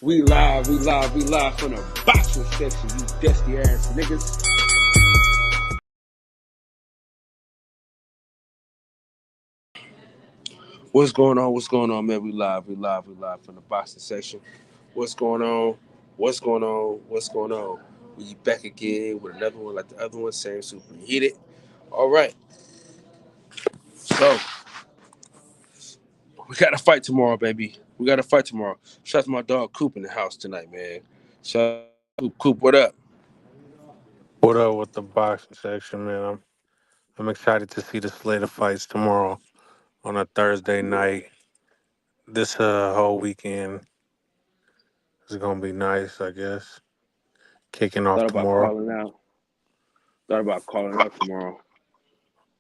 We live from the boxing section, you dusty ass niggas. What's going on? What's going on, man? We live from the boxing section. What's going on? What's going on? What's going on? We back again with another one like the other one, same super heated. All right, so we got to fight tomorrow, baby. We got to fight tomorrow. Shout out to my dog Coop in the house tonight, man. Shout out to Coop. Coop, what up? What up with the boxing section, man? I'm excited to see the slate of fights tomorrow on a Thursday Yeah, night. This whole weekend is gonna be nice, I guess. Kicking off thought about tomorrow. calling out. Thought about calling out tomorrow.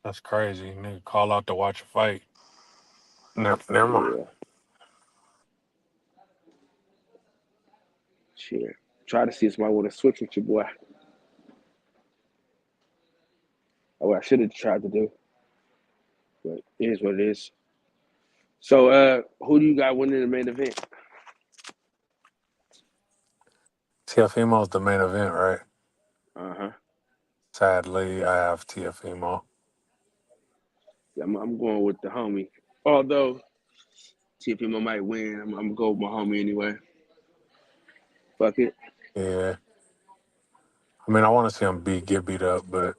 That's crazy. Nigga call out to watch a fight. Never mind. Yeah, shit. Try to see if somebody want to switch with your boy. What I should have tried to do, but it is what it is. So, who do you got winning the main event? Tiafimo's the main event, right? Uh huh. Sadly, I have Tiafimo. Yeah, I'm going with the homie. Although TFM might win, I'm gonna go with my homie anyway. Fuck it. Yeah. I mean, I want to see him get beat up, but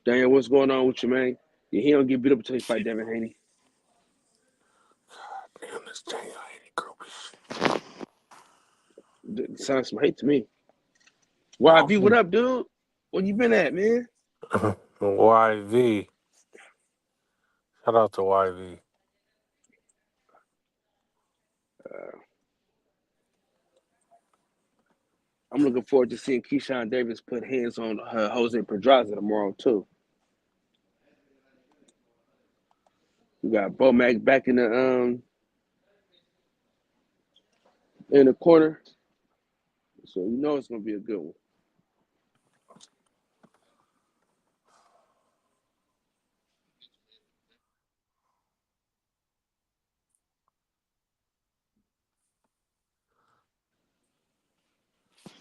Daniel, what's going on with you, man? Yeah, he don't get beat up until he fight Devin Haney. damn, this Daniel Haney group Sounds some hate to me. YV, what is. up, dude? Where you been at, man? YV. Shout out to YV. Uh, I'm looking forward to seeing Keyshawn Davis put hands on Jose Pedraza tomorrow too. We got Bo Mac back in the corner, so you know it's gonna be a good one.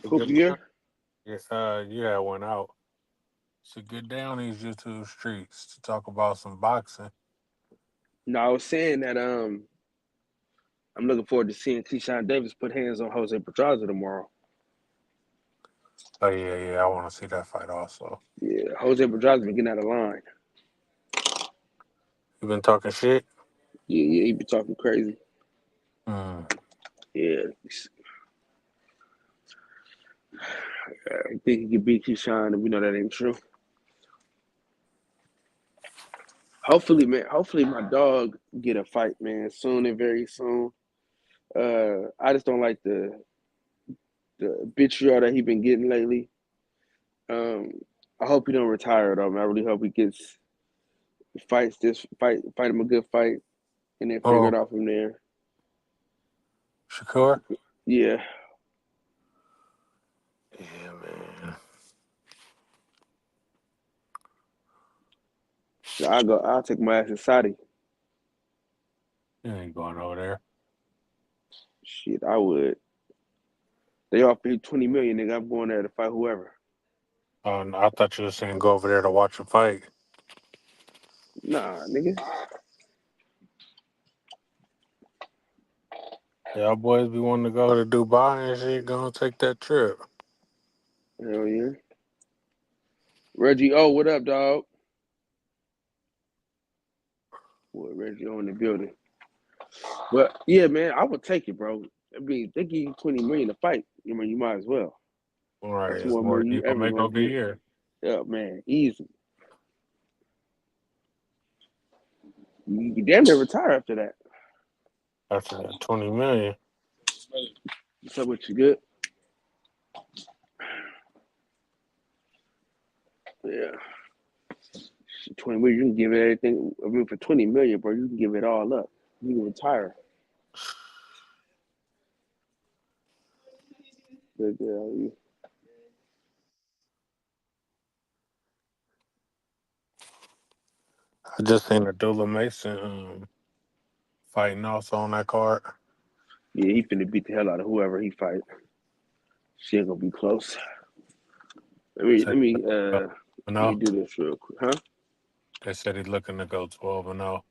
A Hope good you down. here? Yes, yeah, went out. To get down these YouTube streets to talk about some boxing. No, I was saying that I'm looking forward to seeing Keyshawn Davis put hands on Jose Pedraza tomorrow. Oh yeah, I want to see that fight also. Yeah, Jose Pedraza been getting out of line. You been talking shit? Yeah, he be talking crazy. Mm. Yeah, I think he can beat Keyshawn, and we know that ain't true. Hopefully, man. Hopefully, my dog get a fight, man, soon and very soon. I just don't like the vitriol that he been getting lately. Um, I hope he don't retire though, man. I really hope he gets fight him a good fight, and then figure it Oh, out from there. Shakur? Yeah, Yeah, man. I go. I'll take my ass to Saudi. You ain't going over there. Shit, I would. They offer you 20 million, nigga. I'm going there to fight whoever. Oh, no, I thought you were saying go over there to watch a fight. Nah, nigga. Y'all boys be wanting to go to Dubai and shit. Gonna take that trip. Hell yeah. Reggie O, what up, dog? Boy, Reggie O in the building. But yeah, man, I would take it, bro. I mean, they give you 20 million to fight. I mean, you might as well. All right, That's it's more more money than you you gonna ever make gonna over get. here. Yeah, man, easy. You can damn near retire after that. After that 20 million. What's up with you? Good. Yeah, 20 million. You can give it everything. I mean, for 20 million, bro, you can give it all up. You can retire. But, I just seen Abdullah Mason fighting also on that card. Yeah, he finna beat the hell out of whoever he fight. She ain't gonna be close. Let me Said let me go uh 12 let me 0. do this real quick, huh? They said he's looking to go 12 0.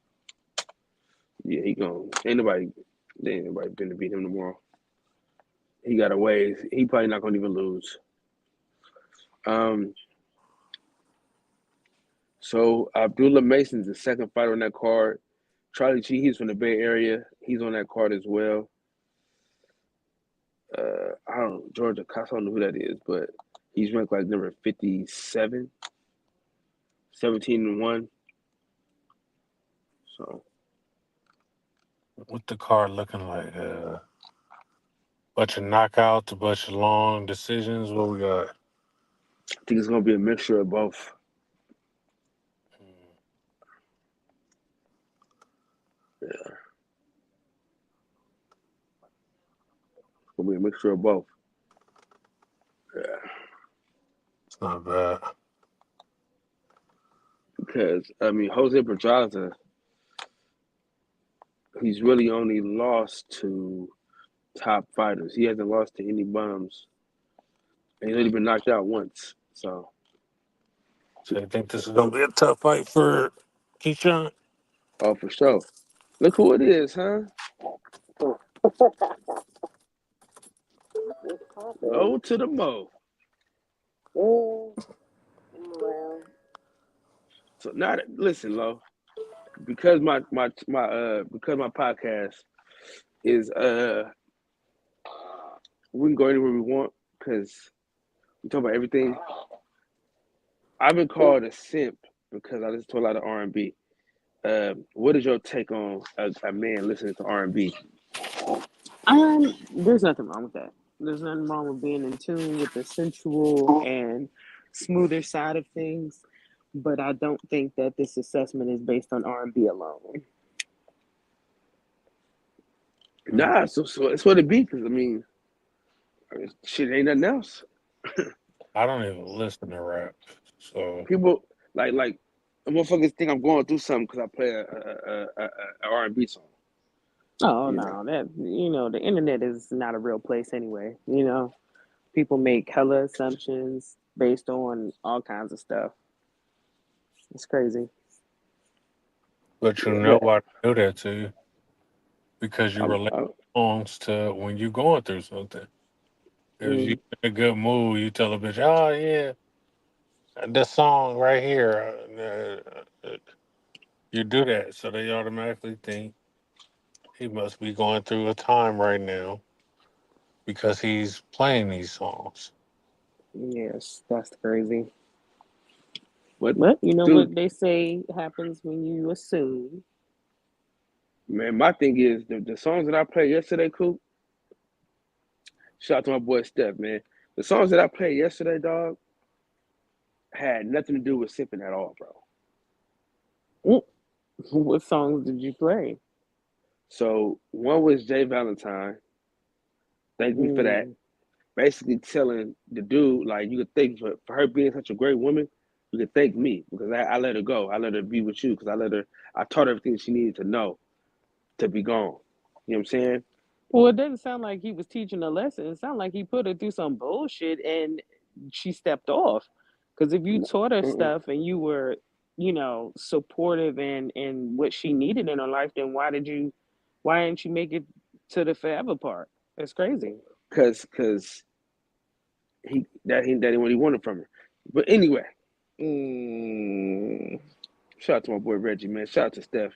Yeah, he gonna ain't nobody finna beat him tomorrow. He got a ways. He probably not gonna even lose. Um, so Abdullah Mason's the second fighter on that card. Charlie Chi, he's from the Bay Area. He's on that card as well. I don't know, Georgia Cox, I don't know who that is, but he's ranked like number 57, 17-1. So What the card looking like? Bunch of knockouts, a bunch of long decisions. What we got? I think it's gonna be a mixture of both. Yeah, it's gonna be a mixture of both. Yeah, It's not bad. because I mean Jose Pedraza, he's really only lost to top fighters. He hasn't lost to any bums, and he's only been knocked out once. So, So you think this is gonna be a tough fight for Keyshawn? oh, for sure. Look who it is, huh? Low to the mo. Mm, well, So now, listen, Low, because my podcast is we can go anywhere we want because we talk about everything. I've been called a simp because I listen to a lot of R&B. What is your take on a man listening to R&B? there's nothing wrong with that. There's nothing wrong with being in tune with the sensual and smoother side of things, but I don't think that this assessment is based on R&B alone. Mm. Nah, so it's what it be because I mean, shit ain't nothing else. I don't even listen to rap, so People like motherfuckers think I'm going through something because I play a R&B song. Oh You know, no, that the internet is not a real place anyway. People make hella assumptions based on all kinds of stuff. It's crazy. but you yeah, know but why they do that to you because you I'm, relate I, songs to when you're going through something. If you Mm, in a good mood, you tell a bitch, "Oh yeah, this song right here." You do that, so they automatically think he must be going through a time right now because he's playing these songs. yes, that's crazy. but But you know dude, what they say happens when you assume. man, my thing is the songs that I played yesterday, Coop. Shout out to my boy Steph, man. The songs that I played yesterday, dog, had nothing to do with sipping at all, bro. Mm, what songs did you play? So one was Jay Valentine. Thank me for that. Mm, Basically telling the dude, like, you could thank for her being such a great woman, you could thank me because I let her go. I let her be with you because I taught her everything she needed to know to be gone. You know what I'm saying? well, it doesn't sound like he was teaching a lesson. It sounded like he put her through some bullshit and she stepped off. Because if you taught her Mm-mm. stuff and you were, supportive and what she needed in her life, then why didn't you make it to the forever part? That's crazy. Cause that ain't what he wanted from her. But anyway, Mm, shout out to my boy Reggie, man. Shout out to Steph,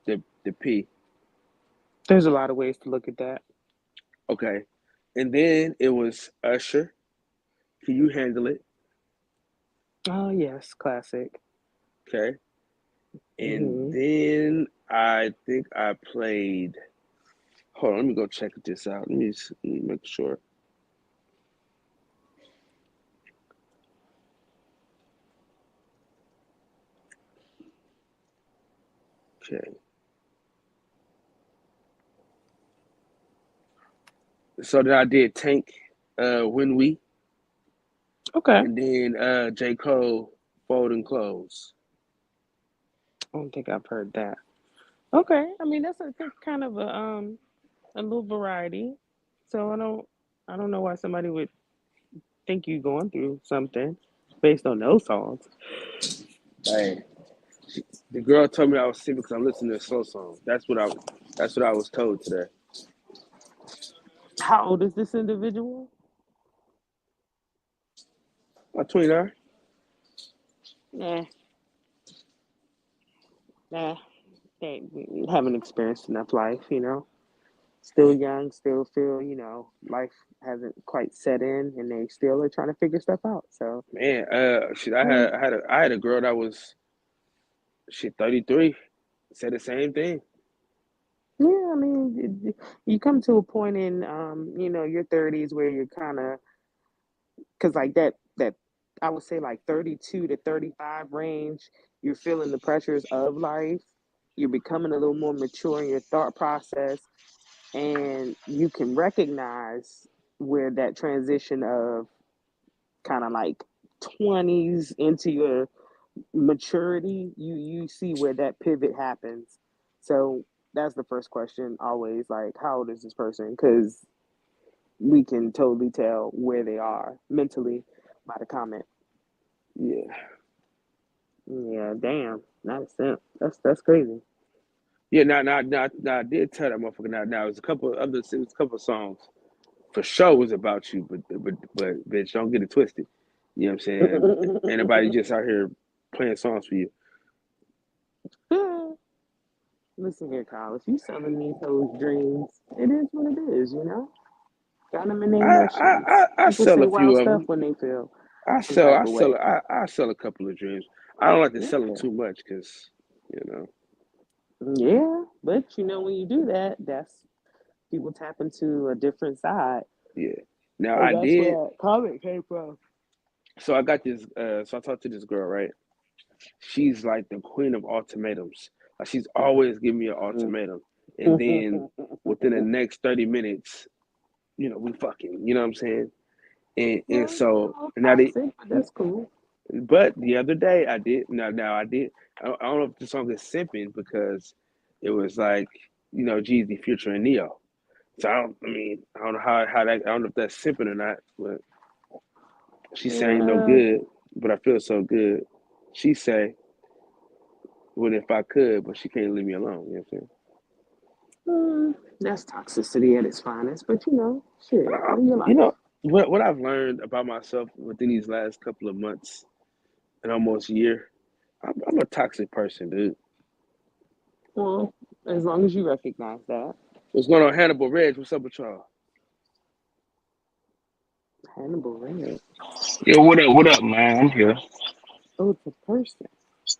the P. there's a lot of ways to look at that. Okay. And then it was Usher. Can you handle it? Oh, yes, classic. Okay. And Hmm. then I think I played. Hold on, let me go check this out. Let me make sure. Okay. So then I did Tank, When We, Okay. and then J. Cole, Folding Clothes. I don't think I've heard that. Okay. I mean, that's kind of a a little variety. So I don't know why somebody would think you going through something based on those songs. Hey, the girl told me I was sick because I'm listening to a slow song. That's what I was told today. How old is this individual? I'm 29. Nah, nah. They haven't experienced enough life, you know. Still young, still feel, life hasn't quite set in, and they still are trying to figure stuff out. So, Man, shit, mm, I had a girl that was shit 33, said the same thing. yeah, I mean, you come to a point in, your 30s where you're kind of, because like that, I would say like 32 to 35 range, you're feeling the pressures of life. You're becoming a little more mature in your thought process, and you can recognize where that transition of kind of like 20s into your maturity, you see where that pivot happens. So that's the first question always, like, how old is this person? Because we can totally tell where they are mentally by the comment. Yeah, Yeah, damn, not a simp. That's crazy. yeah. Now, I did tell that motherfucker. Now, it was a couple of others. It was a couple of songs for sure was about you, but bitch, don't get it twisted. You know what I'm saying? Ain't nobody just out here playing songs for you. Listen here, Kyle. If you selling these those dreams, it is what it is. Got them in their emotions. I People sell say a few wild of stuff them. when they feel some type of way. I sell a couple of dreams. I don't like to sell them Yeah, too much because you know. yeah. But when you do that, that's people tap into a different side. Yeah. Now And I that's where did. that comment came from. So I got this. So I talked to this girl, right? She's like the queen of ultimatums. Like she's always giving me an Mm. ultimatum, and then within the next 30 minutes, we fucking. You know what I'm saying? And Well, so now the toxic, but that's cool. but the other day I did. Now I did. I don't know if the song is simping because it was like Jeezy, Future, and Neo. So I don't know how that. I don't know if that's simping or not. But she saying no Yeah, good, but I feel so good. She say, "What if I could?" But she can't leave me alone. You know what I'm saying? that's toxicity at its finest. But shit, live your You life. know what I've learned about myself within these last couple of months and almost a year. I'm a toxic person, dude. Well, as long as you recognize that. What's going on, Hannibal Reg? What's up with y'all? Hannibal Red. Yo, what up, man? I'm here. Oh, it's a person.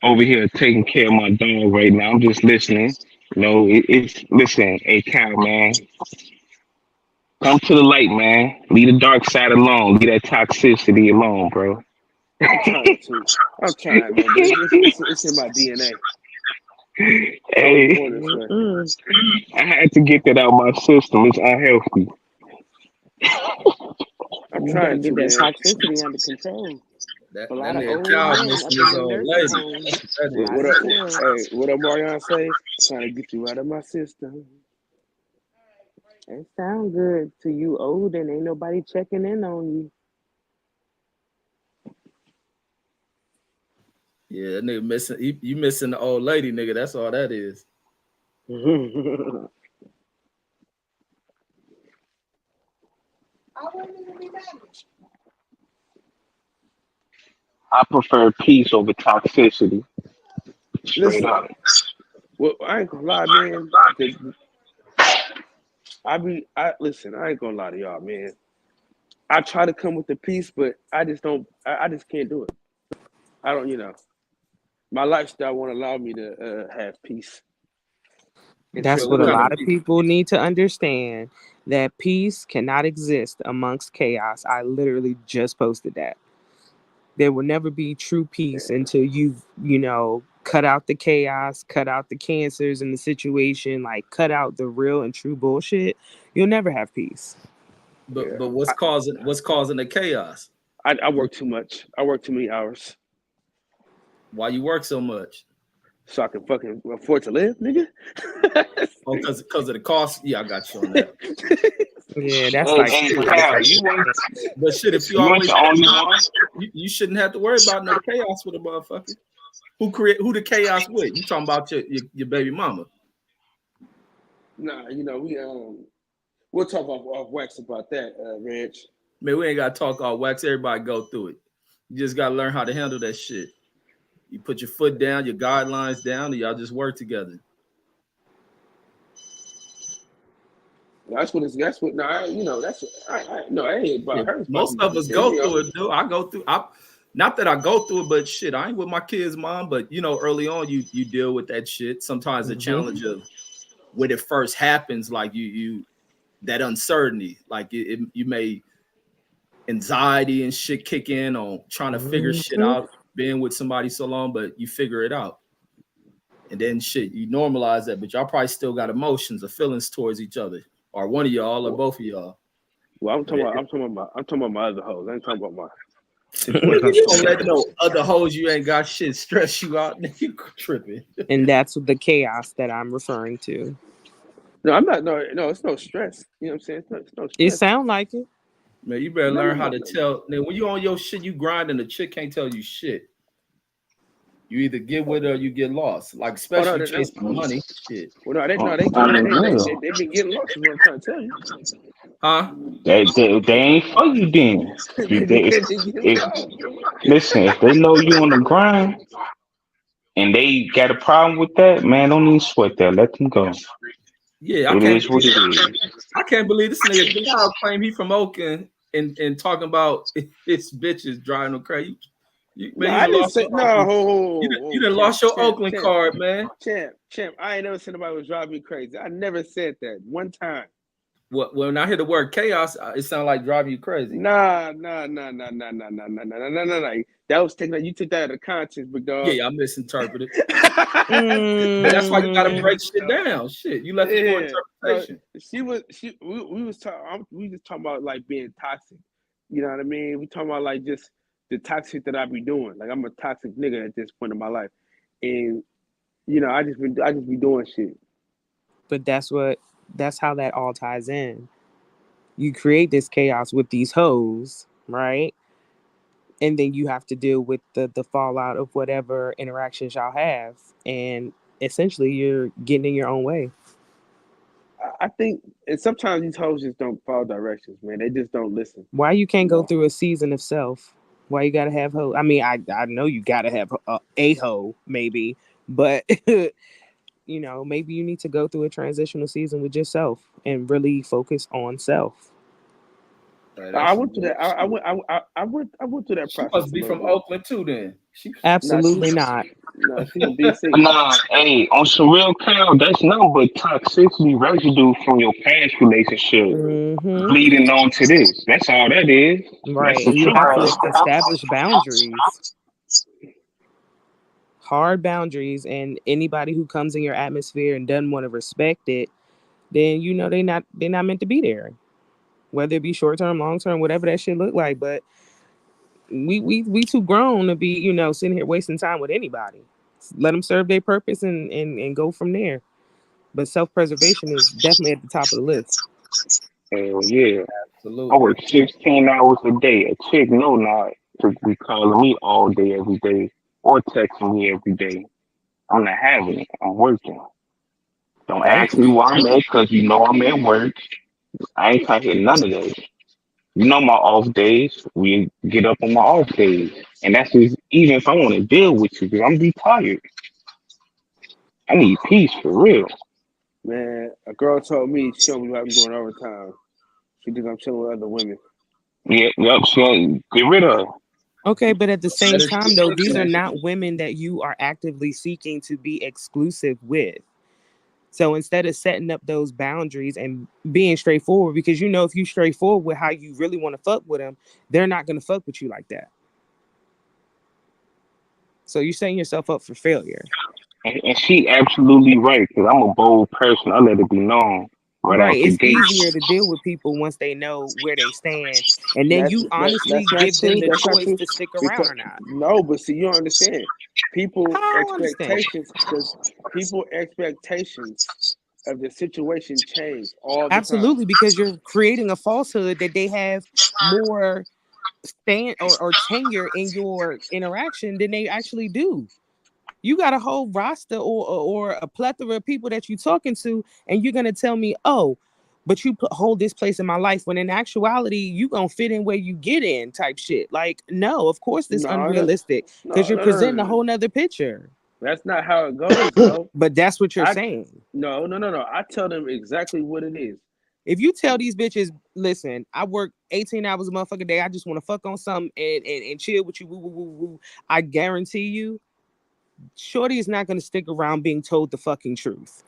Over here taking care of my dog right now. I'm just listening. Listen, hey, Cal, man. Come to the light, man. Leave the dark side alone. Leave that toxicity alone, bro. I'm trying to. I'm trying, man, but it's in my DNA. I was Hey, born this way. Mm-mm. I had to get that out of my system. It's unhealthy. I'm You got to trying get to, that man. toxicity under control. That A that lot of nigga old Cal men missing up in his them old nursing lady. homes. That's what that What is. Not up? chill. Hey, what up, Marion say? Trying to get you out of my system. It sound good to you old and ain't nobody checking in on Yeah, that nigga missing. You missing the old lady, nigga. That's all that is. you. I prefer peace over toxicity. Straight Listen, up. well, I ain't gonna lie, man. I listen. I ain't gonna lie to y'all, man. I try to come with the peace, but I just don't. I just can't do it. I don't. My lifestyle won't allow me to have peace That's until what What a kind of lot proven. of peace? people need to understand, that peace cannot exist amongst chaos. I literally just posted that. There will never be true peace until you've cut out the chaos, cut out the cancers in the situation, like cut out the real and true bullshit. You'll never have peace. But Yeah, but what's causing the chaos? I work too much. I work too many hours, Why you work so much? so I can fucking afford to live, nigga. Oh, because of the cost. Yeah, I got you on that. Yeah, that's Hey, like hey, 200 Cal, crazy. you want But shit, if you you want always the only one? you shouldn't have to worry about no chaos with a motherfucker. Who the chaos with? You talking about your baby mama? Nah, we'll talk off wax about that, Reg. Man, we ain't gotta talk all wax. Everybody go through it. You just gotta learn how to handle that shit. You put your foot down, your guidelines down, and y'all just work together. That's what it's. That's what. No, that's. No, I ain't about her. Most of us go through it, dude. I go through. Not that I go through it, but shit, I ain't with my kids' mom. But early on, you deal with that shit. Sometimes the challenge of when it first happens, like you that uncertainty, like you may anxiety and shit kick in on trying to figure shit out, being with somebody so long, but you figure it out. And then shit, you normalize that, but y'all probably still got emotions or feelings towards each other, or one of y'all, or both of y'all. Well, I'm talking about my other hoes. I ain't talking about mine. You don't let no other hoes you ain't got shit stress you out. You tripping. And that's the chaos that I'm referring to. No, I'm not. No, it's no stress. You know what I'm saying? It's no stress. It sound like it. Man, you better learn how to tell. Now, when you on your shit, you grind, and the chick can't tell you shit. You either get with her or you get lost. Like especially chasing money. Shit. Well, they been getting lost. Is what I'm trying to tell you. Huh? They ain't for you then. Listen, if they know you on the grind and they got a problem with that, man, don't even sweat that. Let them go. Yeah, It is what it is. I can't believe this nigga Dial claim he from Oakland and talking about his bitches driving him crazy. You done lost your Oakland card, man. Champ, I ain't never said nobody was driving me crazy. I never said that one time. When I hear the word chaos, it sounds like driving you crazy. Nah. That was taking. You took that out of context, big dog. Yeah, I misinterpreted. That's why you gotta break shit down. Shit, you left it for interpretation. We was talking about like being toxic. You know what I mean? We talking about like just the toxic that I be doing. Like I'm a toxic nigga at this point in my life, and I just be doing shit. But that's how that all ties in. You create this chaos with these hoes, right? And then you have to deal with the fallout of whatever interactions y'all have, and essentially you're getting in your own way. I think, and sometimes these hoes just don't follow directions, man. They just don't listen. Why you can't go through a season of self? Why you gotta have hoe? I mean, I know you gotta have a hoe, maybe, but maybe you need to go through a transitional season with yourself and really focus on self. I went through that. I went through that process. She must be from Oakland too, then. Absolutely not. No, she's from DC. Nah, hey, on some real Cal, that's nothing but toxicity residue from your past relationship bleeding on to this. That's all that is. Right. And you have to establish boundaries. Hard boundaries, and anybody who comes in your atmosphere and doesn't want to respect it, then they're not meant to be there. Whether it be short term, long term, whatever that shit look like. But we too grown to be, sitting here wasting time with anybody. Let them serve their purpose and go from there. But self-preservation is definitely at the top of the list. Hell yeah. Absolutely. I work 16 hours a day. A chick not to be calling me all day, every day, or texting me every day. I'm not having it. I'm working. Don't ask me where I'm at, because I'm at work. I ain't trying to hit none of those. My off days, we get up on my off days. And that's just, even if I want to deal with you, because I'm be tired. I need peace for real. Man, a girl told me she don't be doing overtime. She think I'm chilling with other women. Yep, she ain't get rid of her. Okay, but at the same time, though, these are not women that you are actively seeking to be exclusive with. So instead of setting up those boundaries and being straightforward, because if you're straightforward with how you really want to fuck with them, they're not going to fuck with you like that. So you're setting yourself up for failure. And she absolutely right, because I'm a bold person. I let it be known. Right, it's easier to deal with people once they know where they stand, and then you honestly give them the choice to stick around or not. No, but see, you don't understand. People expectations of the situation change all the time. Absolutely, because you're creating a falsehood that they have more stand or tenure in your interaction than they actually do. You got a whole roster or a plethora of people that you're talking to, and you're gonna tell me, oh, but you hold this place in my life, when in actuality you gonna fit in where you get in type shit. Like, no, of course this No, unrealistic because you're presenting a whole nother picture. That's not how it goes, though. But that's what you're saying. No. I tell them exactly what it is. If you tell these bitches, listen, I work 18 hours a motherfucking day, I just want to fuck on something and chill with you, woo, woo, woo, woo, I guarantee you, shorty is not going to stick around being told the fucking truth.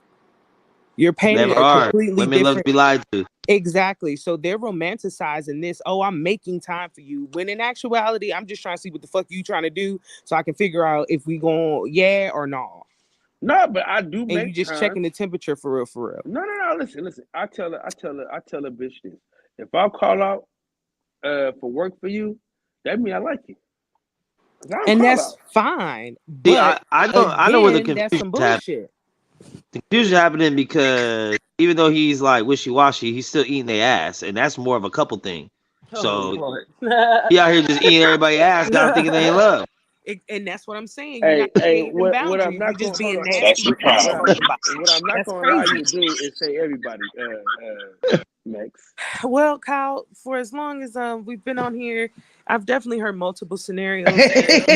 You're painting Never a are. completely Women love to different. be lied to. Exactly. So they're romanticizing this. Oh, I'm making time for you. When in actuality, I'm just trying to see what the fuck you trying to do, so I can figure out if we going yeah or no. No, but I do And make you just time. checking the temperature for real, for real. No. Listen. I tell a bitch this. If I call out for work for you, that means I like you. And that's fine. See, But I know where the again, that's some confusion happened. bullshit. The confusion happening because even though he's like wishy-washy, he's still eating their ass, and that's more of a couple thing. So he out here just eating everybody's ass, not thinking they in love. And that's what I'm saying. You're not creating boundaries. I'm not You're just gonna- being hold on. nasty. What I'm not That's going to allow crazy. you to do is say everybody, Max. Well, Kyle, for as long as we've been on here, I've definitely heard multiple scenarios.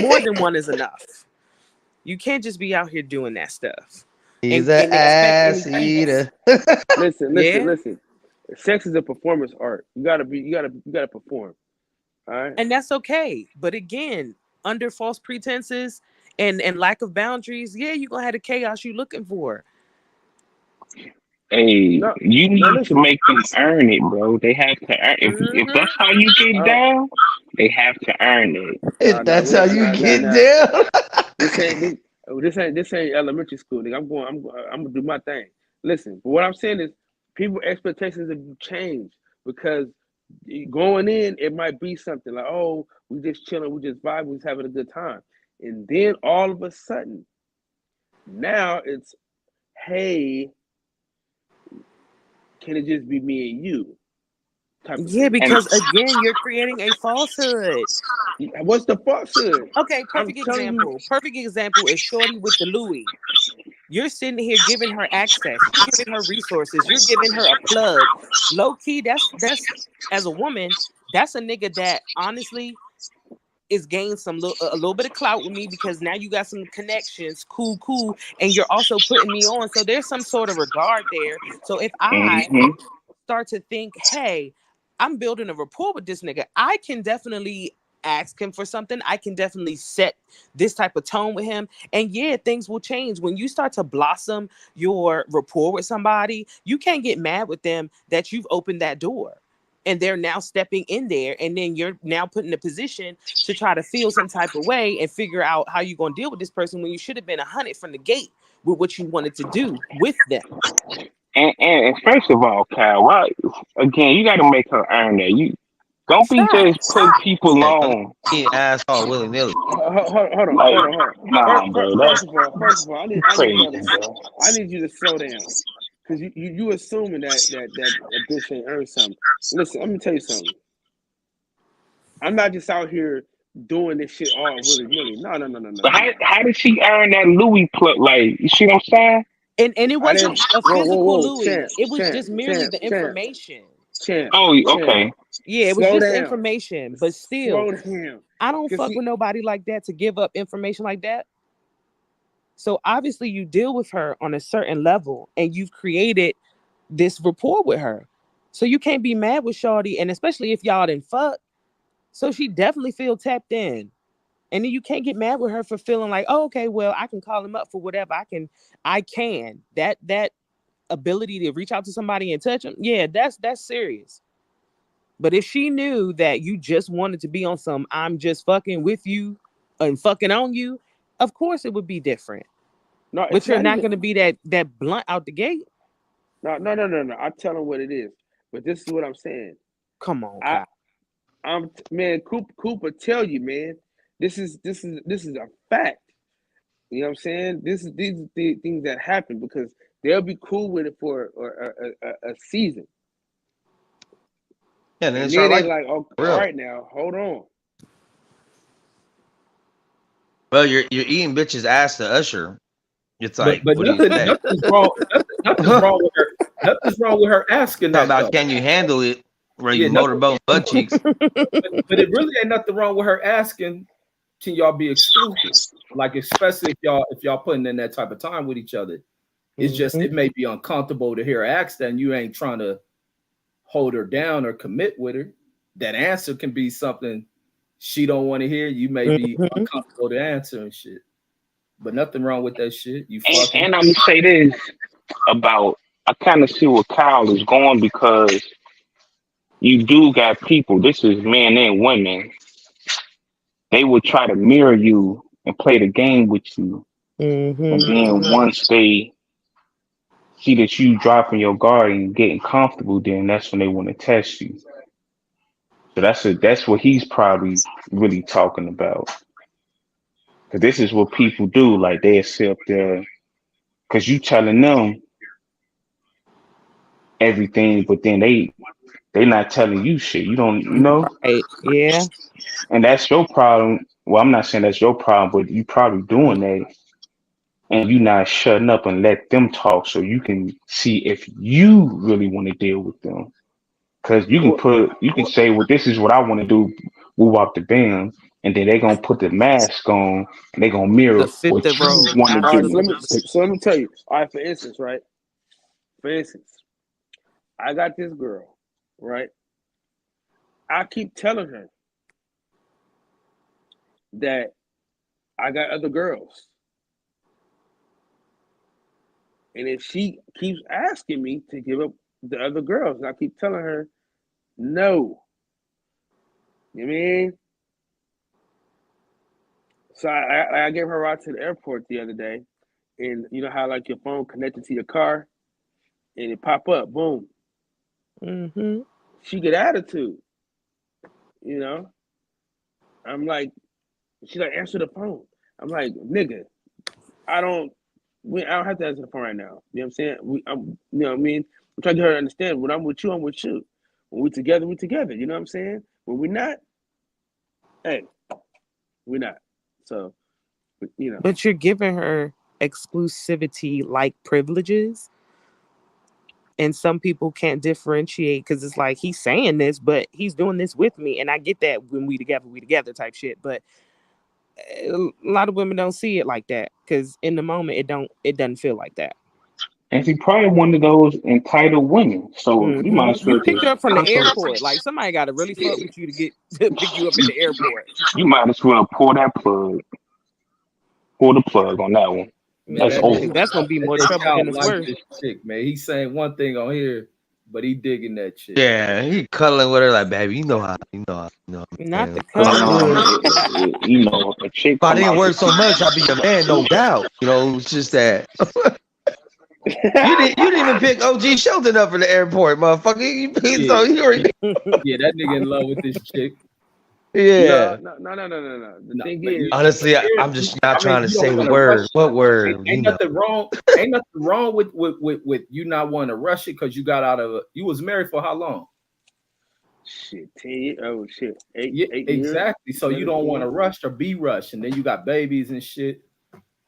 More than one is enough. You can't just be out here doing that stuff. He's an ass eater. Listen. Sex is a performance art. You gotta perform. All right. And that's okay. But again, under false pretenses and lack of boundaries, yeah, you're gonna have the chaos you're looking for. Hey, you need to make them earn it, bro. They have to earn it. If that's how you get down, they have to earn it. If that's how you get down. This ain't elementary school, nigga. I'm gonna do my thing. Listen, but what I'm saying is, people expectations have changed because going in, it might be something like, oh, we just chilling, we just vibing, we just having a good time, and then all of a sudden, now it's, hey, can it just be me and you? Yeah, because again, you're creating a falsehood. What's the falsehood? Okay, perfect example. Perfect example is Shorty with the Louis. You're sitting here giving her access, you're giving her resources, you're giving her a plug. Low key, that's as a woman, that's a nigga that honestly is gained a little bit of clout with me because now you got some connections, cool, and you're also putting me on. So there's some sort of regard there. So if I start to think, hey, I'm building a rapport with this nigga, I can definitely ask him for something. I can definitely set this type of tone with him. And yeah, things will change. When you start to blossom your rapport with somebody, you can't get mad with them that you've opened that door and they're now stepping in there. And then you're now put in a position to try to feel some type of way and figure out how you're going to deal with this person when you should have been 100 from the gate with what you wanted to do with them. And first of all, Kyle, again, you got to make her earn that. You don't be just putting people on. Ass all willy nilly. Hold on. Nah, bro. First of all, I need you to slow down because you assuming that a bitch ain't earned something. Listen, let me tell you something. I'm not just out here doing this shit all willy nilly. No. But how did she earn that Louis plug? Like, you see what I'm saying? And it wasn't a physical Louis. Champ, it was just merely the information. Okay. Yeah, it was just information, but still, I don't fuck with nobody like that to give up information like that. So obviously you deal with her on a certain level and you've created this rapport with her. So you can't be mad with Shorty, and especially if y'all didn't fuck. So she definitely feel tapped in. And then you can't get mad with her for feeling like, oh, okay, well, I can call him up for whatever. I can. That ability to reach out to somebody and touch them, yeah, that's serious. But if she knew that you just wanted to be on some I'm just fucking with you and fucking on you, of course it would be different. No, but you're not going to be that blunt out the gate. No. I tell them what it is. But this is what I'm saying. Come on, man. Cooper tell you, man. This is a fact. You know what I'm saying? These are the things that happen because they'll be cool with it for a season, Yeah, then and it's then they like like, oh, all real. right, now hold on. Well, you're eating bitches ass to Usher. It's like, but what do you say? nothing's wrong. Nothing's wrong with her. Nothing's wrong with her asking Talk that about though. can you handle it where Yeah, you motorboat butt cheeks? but it really ain't nothing wrong with her asking. Can y'all be exclusive? Like especially if y'all putting in that type of time with each other. It's just it may be uncomfortable to hear her ask that, and you ain't trying to hold her down or commit with her. That answer can be something she don't want to hear. You may be uncomfortable to answer and shit. But nothing wrong with that shit. You fucking. And I'm gonna say this about I kind of see where Kyle is going because you do got people. This is men and women. They will try to mirror you and play the game with you, and then once they see that you dropping your guard and getting comfortable, then that's when they want to test you. So that's what he's probably really talking about. Because this is what people do. Like they accept their because you telling them everything, but then they not telling you shit. You don't, Right. Yeah. and that's your problem. Well, I'm not saying that's your problem, but you probably doing that, and you not shutting up and let them talk, so you can see if you really want to deal with them. Because you can say, well, this is what I want to do, move off the band, and then they're gonna put the mask on and they're gonna mirror To fit what the you role. want All to right, do. Absolutely. let me tell you. All right, for instance, right? For instance, I got this girl, right? I keep telling her that I got other girls, and if she keeps asking me to give up the other girls, and I keep telling her no. You know what I mean? So I gave her a ride to the airport the other day, and you know how like your phone connected to your car, and it pop up, boom. She get attitude, you know. I'm like, she like answer the phone. I'm like, nigga, I don't have to answer the phone right now. You know what I'm saying? You know what I mean? I'm trying to get her to understand. When I'm with you, I'm with you. When we together, we together. You know what I'm saying? When we're not, hey, we're not. So, you know. But you're giving her exclusivity like privileges. And some people can't differentiate because it's like he's saying this, but he's doing this with me. And I get that when we together type shit. But a lot of women don't see it like that because in the moment it doesn't feel like that. And she probably one of those entitled women. So you might as You well picked just her up from the airport. Like somebody got to really fuck with you to pick you up at the airport. you might as well pull the plug on that one. Man, That's that over. That's gonna be more nigga trouble Kyle than it's like worth. this chick, man. He's saying one thing on here, but he digging that shit. Yeah, he cuddling with her like, baby, you know how. Not the If You know, a chick I come didn't out work so much, I'd be your man, no doubt. It's just that you didn't even pick OG Shelton up for the airport, motherfucker. Yeah. So you already, Yeah, that nigga in love with this chick. yeah. No. The No, thing but is, Honestly, I'm just not trying to you don't say the wanna word. rush What it. word? Ain't nothing wrong. Ain't nothing wrong with you not wanting to rush it because you got out of it. You was married for how long? shit, 10 years. Oh shit, eight Yeah, years. exactly. So you don't want to rush or be rushed, and then you got babies and shit.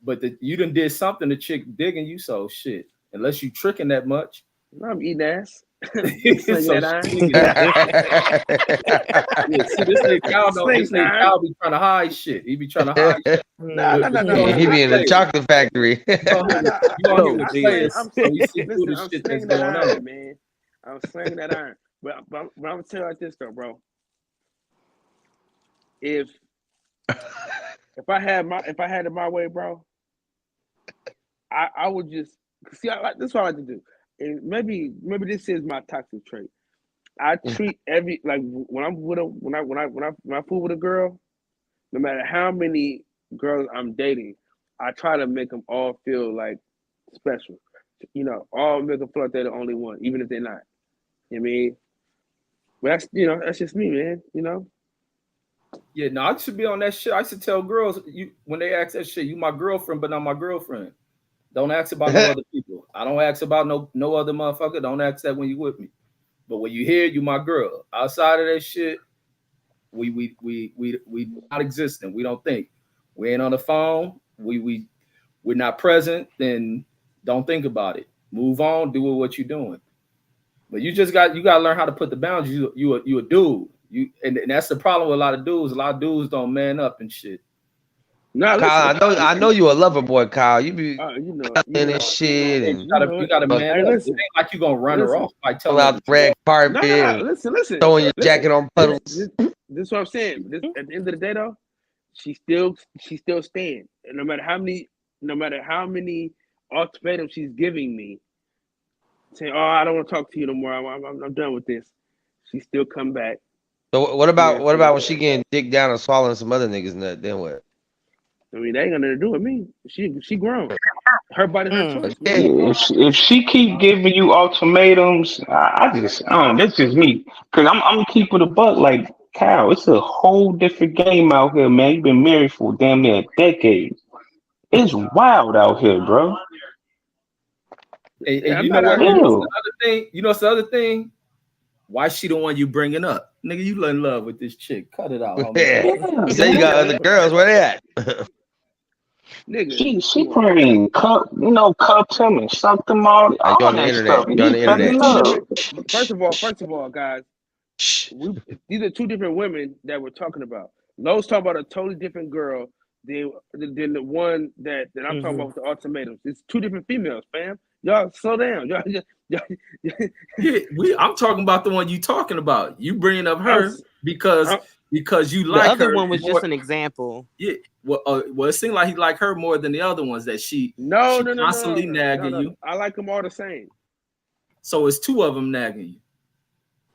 But you done did something the chick digging you, so shit. Unless you tricking that much. No, I'm eating ass. So that iron. yeah, see, this nigga Kyle be trying to hide shit. He be trying to hide shit. No. He be in the chocolate factory. You gonna hear the players, I'm so you see through the I'm shit that's slinging that going iron, on. man. I'm slinging that iron. But I'm gonna tell you like this though, bro. If I had it my way, bro, I would just see. This is what I like to do. And maybe this is my toxic trait. I treat every like when I'm with when I fool with a girl, no matter how many girls I'm dating, I try to make them all feel like special. All make them feel like they're the only one, even if they're not. You know what I mean? But that's just me, man. Yeah, no, I should be on that shit. I should tell girls when they ask that shit, you my girlfriend, but not my girlfriend. Don't ask about no other people. I don't ask about no other motherfucker. Don't ask that when you with me. But when you here, you my girl. Outside of that shit, we not existing. We don't think. We ain't on the phone. We're not present. Then don't think about it. Move on. Do what you're doing. But you gotta learn how to put the boundaries. You a dude. And that's the problem with a lot of dudes. A lot of dudes don't man up and shit. No, Kyle, I know you a lover boy, Kyle. You be and shit, and you gotta man up. It ain't like you gonna run her off by telling out the red carpet. Listen. Throwing your jacket on puddles. This is what I'm saying. At the end of the day, though, she still stands. And no matter how many ultimatums she's giving me, saying, "Oh, I don't want to talk to you no more. I'm done with this." She still come back. So what about when she getting dick down and swallowing some other niggas nut? Then what? I mean, they ain't got nothing to do with me. She grown. Her body, her choice. If she keep giving you ultimatums, that's just me. Cause I'm keeping the buck. Like, Kyle, it's a whole different game out here, man. You've been married for damn near a decade. It's wild out here, bro. And you know what? It's the other thing. Why she the one you bringing up? Nigga, you in love with this chick. Cut it out. You say you got other girls. Where they at? Nigga, she probably cupped him and sucked him all. You on the internet? You on the internet? First of all, guys, these are two different women that we're talking about. Lowe's talking about a totally different girl than the one that I'm talking about with the ultimatums. It's two different females, fam. Y'all slow down. I'm talking about the one you talking about. You bringing up her because you like her. The other one was just an example. Yeah. Well, it seemed like he liked her more than the other ones that she constantly nagging you. I like them all the same. So it's two of them nagging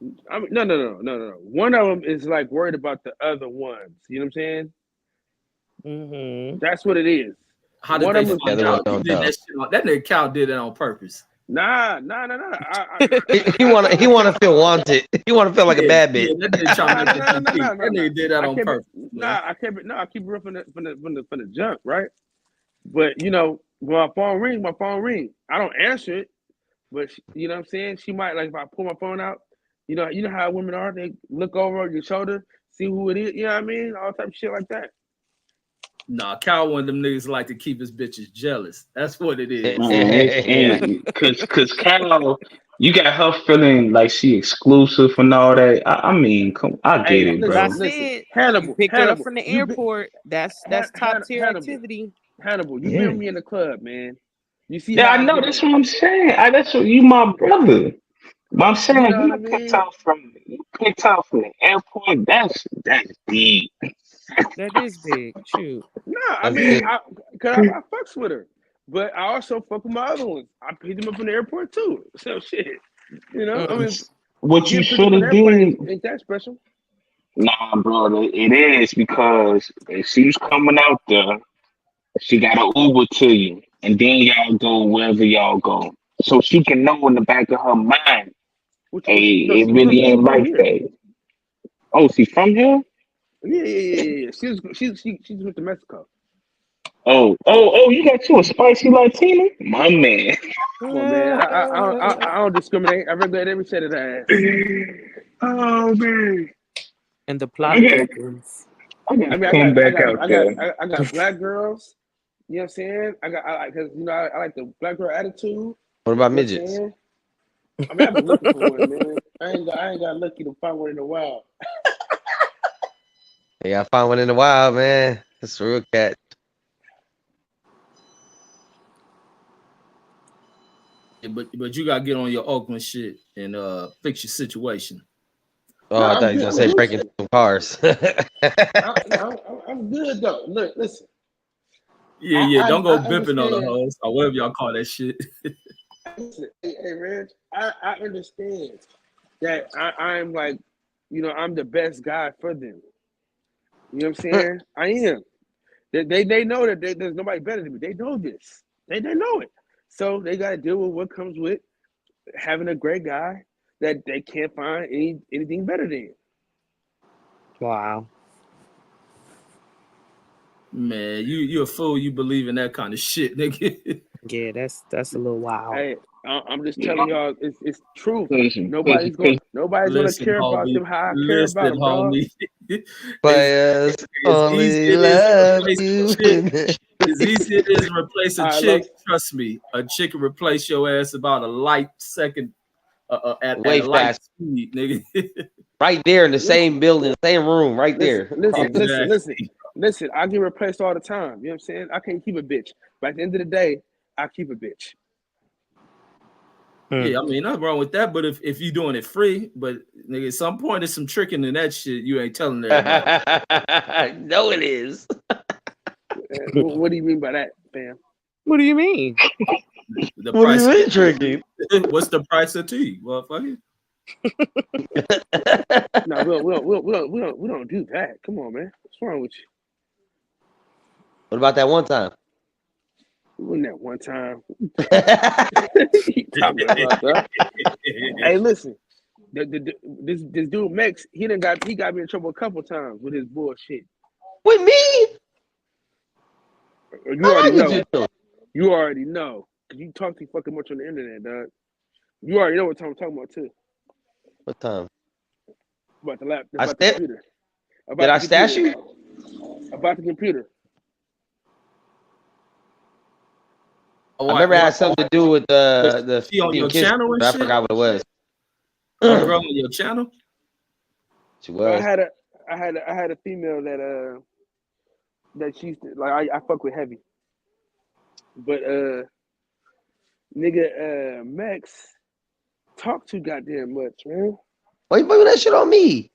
you. I mean, no. One of them is like worried about the other ones. You know what I'm saying? Mm-hmm. That's what it is. How did they find out? That nigga Cal did that on purpose. Nah. He want to feel wanted. He want to feel like a bad bitch. That nigga did that on purpose. I keep it real from the jump, right? But when my phone ring. I don't answer it, but you know what I'm saying. She might, like, if I pull my phone out. You know how women are. They look over your shoulder, see who it is. You know what I mean? All type of shit like that. Nah, Cal, one of them niggas like to keep his bitches jealous. That's what it is. Cause Cal, you got her feeling like she exclusive and all that. I mean, I get it, bro. Listen, Hannibal, picked her up from the airport. That's top tier activity. Hannibal, you been with me in the club, man. You see? Yeah, I know. That's what I'm saying. That's what you, my brother. But I'm saying you picked out from the airport. That's deep. That is big. Shoot. No, I mean, I fucks with her, but I also fuck with my other ones. I picked them up from the airport too. So shit, I mean, what you should have did ain't that special? Nah, bro, it is, because if she was coming out there, she got an Uber to you, and then y'all go wherever y'all go, so she can know in the back of her mind, hey, it really ain't like that. Oh, she from here? Yeah. She's with the Mexico. Oh, you got you a spicy Latina? My man. Come on, man. I don't discriminate. I regulate every set of that ass. Oh, man. And the plot thickens. I got black girls. You know what I'm saying? I like the black girl attitude. What about midgets? I've been looking for one, man. I ain't got lucky to find one in the wild. Yeah, I found one in the wild, man. It's a real cat. Yeah, but you gotta get on your Oakland shit and fix your situation. Oh, I thought you were gonna say breaking some cars. I'm good though. Look, listen. Yeah. Don't go bipping on the hoes or whatever y'all call that shit. Listen, hey, Reg, I understand that I'm like, I'm the best guy for them. You know what I'm saying? I am. They know that there's nobody better than me. They know this. They know it. So they got to deal with what comes with having a great guy that they can't find anything better than. Wow. Man, you a fool. You believe in that kind of shit, nigga. Yeah, that's a little wild. Hey, I'm just telling y'all, it's truth. Listen, Nobody's gonna Listen, care about homie. them how I care about Listen, them, dog. homie. Players As easy only it is to love replace a you. chick, as easy it is to replace a All right, chick, look, trust me, a chick can replace your ass about a light second, at Way a light fast. speed, nigga. Right there in the listen, same building, same room, right listen, there. listen, listen, listen, Exactly. listen. I get replaced all the time. You know what I'm saying? I can't keep a bitch, but at the end of the day, I keep a bitch. Yeah, I mean, nothing wrong with that, but if you're doing it free, but nigga, at some point there's some tricking in that shit you ain't telling everybody. No, it is. What do you mean by that, fam? What do you mean? The What do you price mean of tricky? what's the price of tea? Well, fuck it. No, we don't do that. Come on, man. What's wrong with you? What about that one time? We wouldn't that one time. You talking about that? Hey, listen. This dude Max, he got me in trouble a couple times with his bullshit. With me? You already I like know. you too. You already know. Cause you talk too fucking much on the internet, dog. You already know what time I'm talking about too. What time? About the laptop, I about the sta- computer. Did About I the stash computer. you? About the computer. I remember it had something to do with Was the she on 50 your kiss. channel and I shit? forgot what it was. Your girl on your channel? She I was. had a female that she used to, like I fuck with heavy. But nigga Max talk too goddamn much, man. Why you putting that shit on me?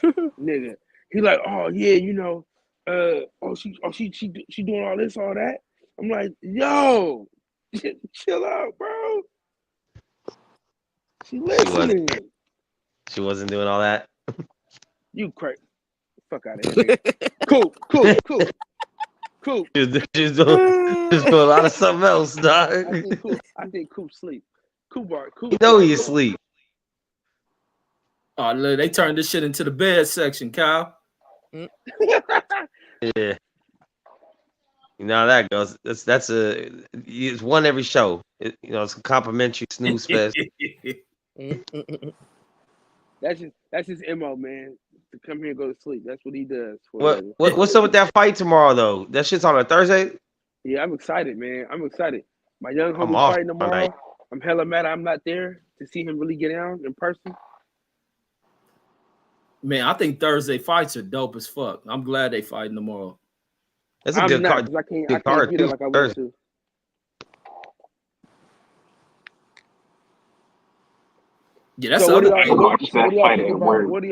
Nigga. He like, oh yeah, you know, she doing all this, all that. I'm like, yo, chill out, bro. She listening. She wasn't doing all that. You crazy. Fuck out of here, nigga. Cool. She's doing a lot of something else, dog. I think Coop sleep. Coop. You know he's asleep. Oh, look, they turned this shit into the bed section, Kyle. Yeah. You know how that goes. It's one every show. It's a complimentary snooze fest. That's his MO, man. To come here and go to sleep. That's what he does for a living. What's up with that fight tomorrow though? That shit's on a Thursday? Yeah, I'm excited, man. I'm excited. My young I'm homie off fighting all night. tomorrow. I'm hella mad I'm not there to see him really get down in person. Man, I think Thursday fights are dope as fuck. I'm glad they fighting tomorrow. That's a I'm good not card. because I can't Good card get it too. like I want Thursday. to. Yeah, that's So the what do other y'all thing. Watch that fight think at about work. what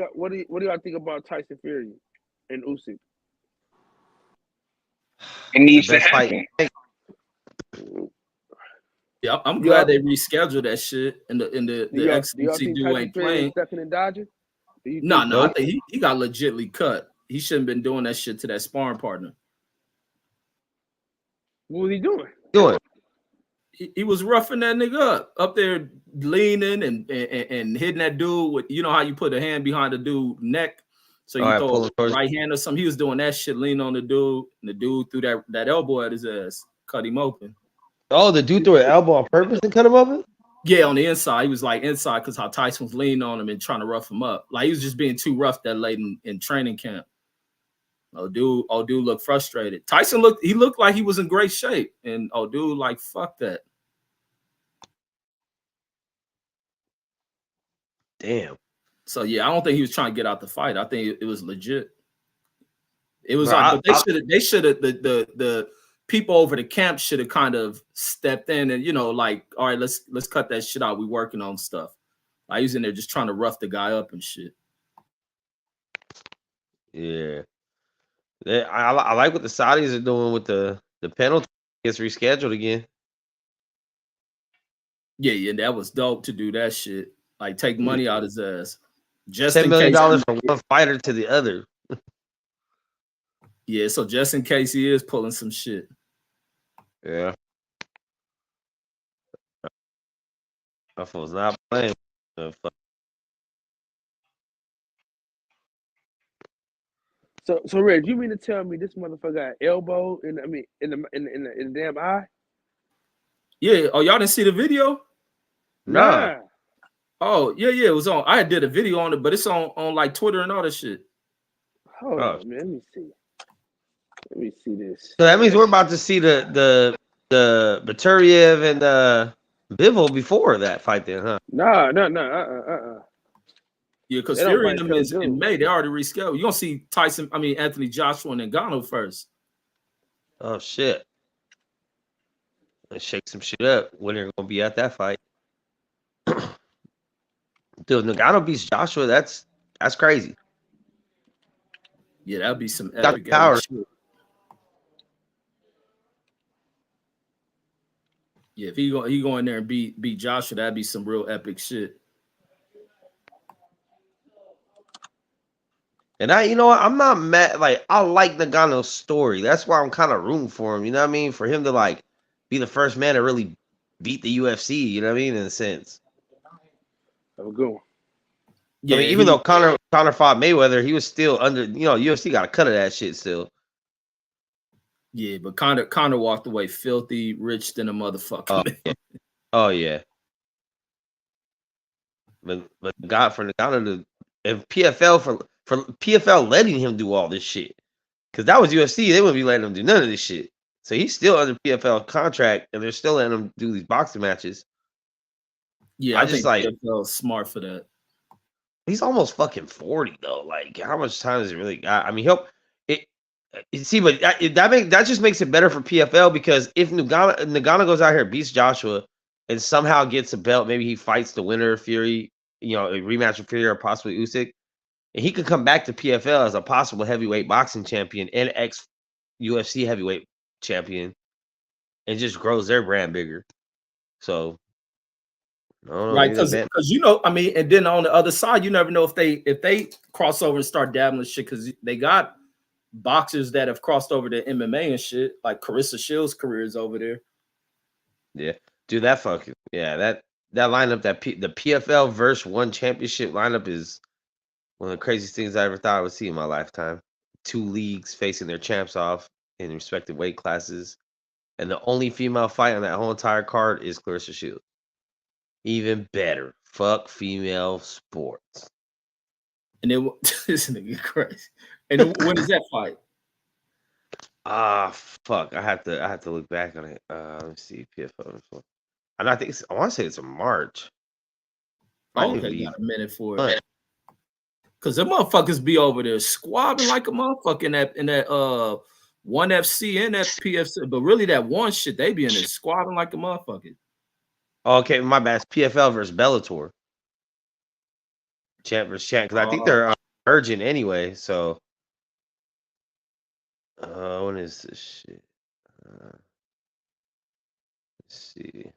do y'all think about Tyson Fury and Usyk? It needs to Best fight. happen. Yeah, I'm Do y'all- glad they rescheduled that shit and the Do y'all XMC think dude Tyson ain't Fury playing. is ducking and dodging? Do you No, think I think he got legitly cut. He shouldn't been doing that shit to that sparring partner. what was he doing? Doing. He was roughing that nigga up there, leaning and hitting that dude with, you know how you put a hand behind the dude's neck, so you All right, throw pull a it first. right hand or something. He was doing that shit, leaning on the dude, and the dude threw that elbow at his ass, cut him open. Oh, the dude threw an elbow on purpose and cut him open? Yeah, on the inside, he was like inside because how Tyson was leaning on him and trying to rough him up. Like he was just being too rough that late in training camp. Dude looked frustrated. Tyson looked like he was in great shape, and dude like fuck that. Damn. So yeah, I don't think he was trying to get out the fight. I think it was legit. It was Bro, like, but they should have the people over the camp should have kind of stepped in and like, all right, let's cut that shit out. We working on stuff. I was in there just trying to rough the guy up and shit. Yeah. I like what the Saudis are doing with the penalty gets rescheduled again. Yeah, that was dope to do that shit. Like take money out his ass. Just $10 in million case from one fighter to the other. Yeah, so just in case he is pulling some shit. Yeah. My phone's not playing. So Reg, you mean to tell me this motherfucker got elbow in the damn eye? Yeah. Oh, y'all didn't see the video? Nah. Nah. Oh, yeah. It was on. I did a video on it, but it's on like Twitter and all that shit. Hold Oh. on, man. Let me see. Let me see this. So that means we're about to see the Baturiev and Bivol before that fight then, huh? Nah. Yeah, because They don't Fury and fight them till is in June. May. They already rescheduled. You're gonna see Anthony Joshua and Ngannou first. Oh shit. Let's shake some shit up. Winner gonna be at that fight. Dude, Ngannou beats Joshua. That's crazy. Yeah, that'd be some Got epic power. shit. Yeah, if he go in there and beat Joshua, that'd be some real epic shit. And you know what? I'm not mad. Like, I like Ngannou's story. That's why I'm kind of rooting for him. You know what I mean? For him to like be the first man to really beat the UFC. You know what I mean? In a sense. Have a good one. Yeah, I mean, even though Conor fought Mayweather, he was still under. You know, UFC got a cut of that shit still. Yeah, but Conor walked away filthy rich than a motherfucker. Oh yeah. But God, for Ngannou to and PFL for PFL letting him do all this shit, because that was UFC, they wouldn't be letting him do none of this shit. So he's still under PFL contract, and they're still letting him do these boxing matches. Yeah, I just think PFL is smart for that. He's almost fucking 40 though. Like, how much time does he really got? I mean, but that just makes it better for PFL, because if Ngannou goes out here, beats Joshua, and somehow gets a belt, maybe he fights the winner of Fury, you know, a rematch with Fury or possibly Usyk, and he could come back to PFL as a possible heavyweight boxing champion and ex UFC heavyweight champion, and just grows their brand bigger. So, Right, because you know, I mean, and then on the other side, you never know if they cross over and start dabbling shit, because they got boxers that have crossed over to MMA and shit, like Carissa Shields' career is over there. Yeah, dude, that lineup, the PFL versus one championship lineup is one of the craziest things I ever thought I would see in my lifetime. 2 leagues facing their champs off in respective weight classes, and the only female fight on that whole entire card is Clarissa Shields. Even better, fuck female sports. And then this nigga crazy. And then, when is that fight? Fuck. I have to look back on it. Let me see. PFL. And I want to say it's in March. Okay, got a minute for it. Cause the motherfuckers be over there squabbling like a motherfucker in that one FC and that PFC, but really that one shit, they be in there squabbling like a motherfucker. Okay, my bad. It's PFL versus Bellator. Champ versus champ, because I think they're merging anyway. So, when is this shit? Let's see.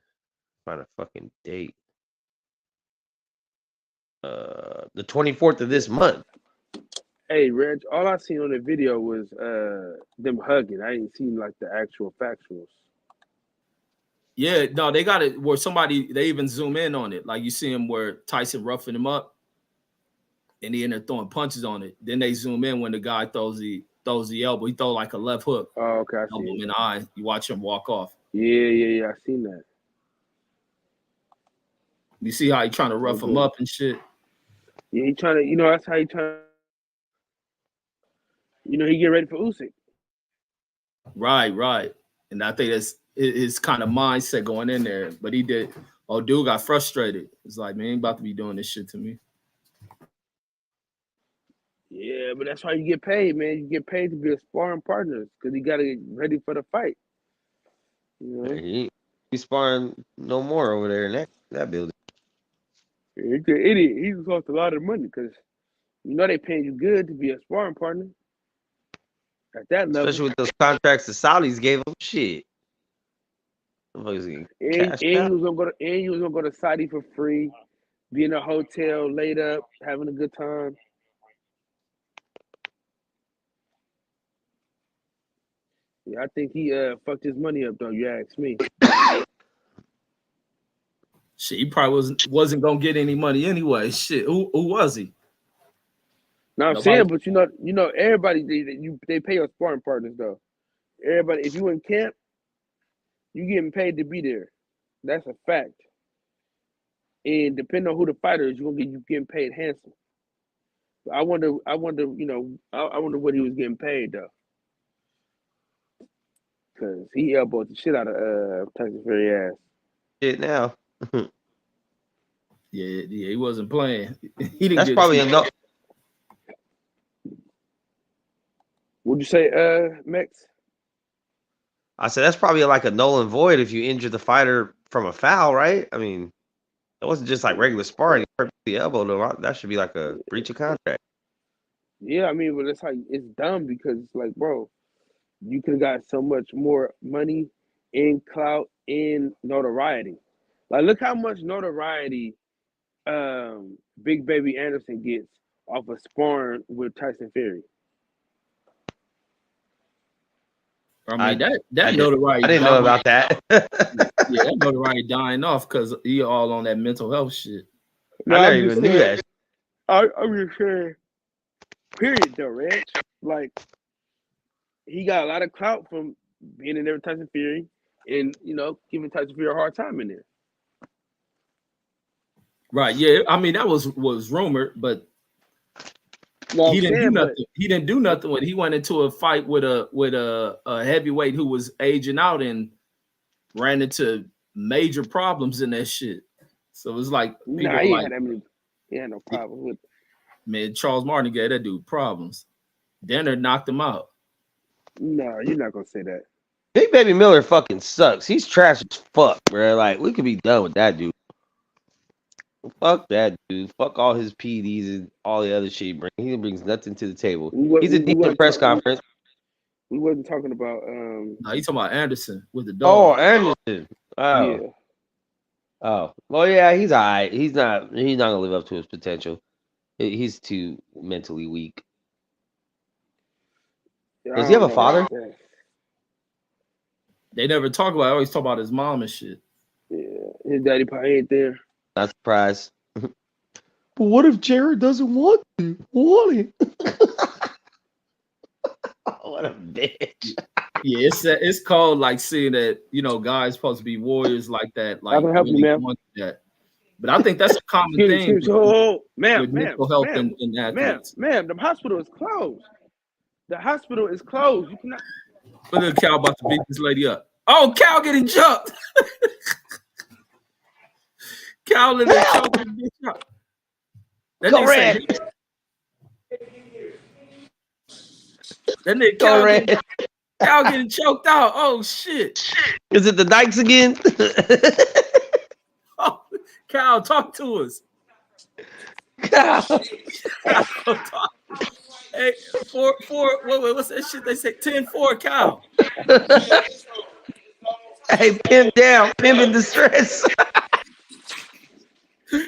Find a fucking date. The 24th of this month. Hey, Reg, all I seen on the video was them hugging. I ain't seen like the actual factuals. Yeah, no, they got it where they even zoom in on it. Like you see him where Tyson roughing him up and he in there throwing punches on it. Then they zoom in when the guy throws the elbow. He throw like a left hook. Oh, okay. I see him in the eye. You watch him walk off. Yeah. I seen that. You see how he trying to rough him up and shit. Yeah, he trying to. That's how he trying. He get ready for Usyk. Right. And I think that's his kind of mindset going in there. But he did. Oh, dude got frustrated. It's like, man, he about to be doing this shit to me. Yeah, but that's why you get paid, man. You get paid to be a sparring partner because you got to get ready for the fight. He's sparring no more over there in that building. He's an idiot. He's lost a lot of money because they paying you good to be a sparring partner. At that level. Especially with those contracts the Saudis gave him, shit. And you was gonna go to Saudi for free, be in a hotel, laid up, having a good time. Yeah, I think he fucked his money up though. You ask me. Shit, he probably wasn't gonna get any money anyway. Shit, who was he? No, I'm saying, but everybody they pay your sparring partners though. Everybody, if you in camp, you getting paid to be there. That's a fact. And depending on who the fighter is, you getting paid handsome. I wonder, I wonder what he was getting paid though, because he elbowed the shit out of Tyson Fury ass. Shit now. Yeah, he wasn't playing. He didn't. That's get probably too- enough. What'd you say, Max? I said that's probably like a null and void if you injure the fighter from a foul, right? I mean, it wasn't just like regular sparring. You hurt the elbow, though. That should be like a breach of contract. Yeah, I mean, but it's dumb because it's like, bro, you could have got so much more money in clout and notoriety. Like, look how much notoriety Big Baby Anderson gets off of sparring with Tyson Fury. I mean, that notoriety. I didn't know about that. Yeah, that notoriety dying off because he all on that mental health shit. I never even knew that. I'm just saying, period, though, Reg. Like, he got a lot of clout from being in there with Tyson Fury and, giving Tyson Fury a hard time in there. Right. Yeah. I mean, that was rumored, but he didn't do nothing. He didn't do nothing when he went into a fight with a heavyweight who was aging out and ran into major problems in that shit. So it was like he had no problem with it. Man, Charles Martin gave that dude problems. Denner knocked him out. No, you're not gonna say that. Big Baby Miller fucking sucks. He's trash as fuck, bro. Like, we could be done with that dude. Fuck that dude. Fuck all his PDs and all the other shit he brings nothing to the table. He's a decent press conference. We wasn't talking about No, he's talking about Anderson with the dog. Oh, Anderson. Oh. Yeah. Oh. Well, yeah, he's all right. He's not gonna live up to his potential. He's too mentally weak. Does he have a father? They never talk about it. They always talk about his mom and shit. Yeah, his daddy probably ain't there. Not surprised. But what if Jared doesn't want him? What a bitch. Yeah, it's called like seeing that, guys supposed to be warriors like that. Like, I can help you, man. That. But I think that's a common thing. Ma'am, mental health in athletes. Ma'am, the hospital is closed. The hospital is closed. You cannot. Look at Cal about to beat this lady up. Oh, Cal getting jumped. Cal in there choking this up. That nigga Cal getting choked out. Oh shit. Is it the Dykes again? Oh, Cal, talk to us. Cal. Hey, wait, what's that shit they say? 10-4, Cal. Hey, pimp down, pimp in distress. Them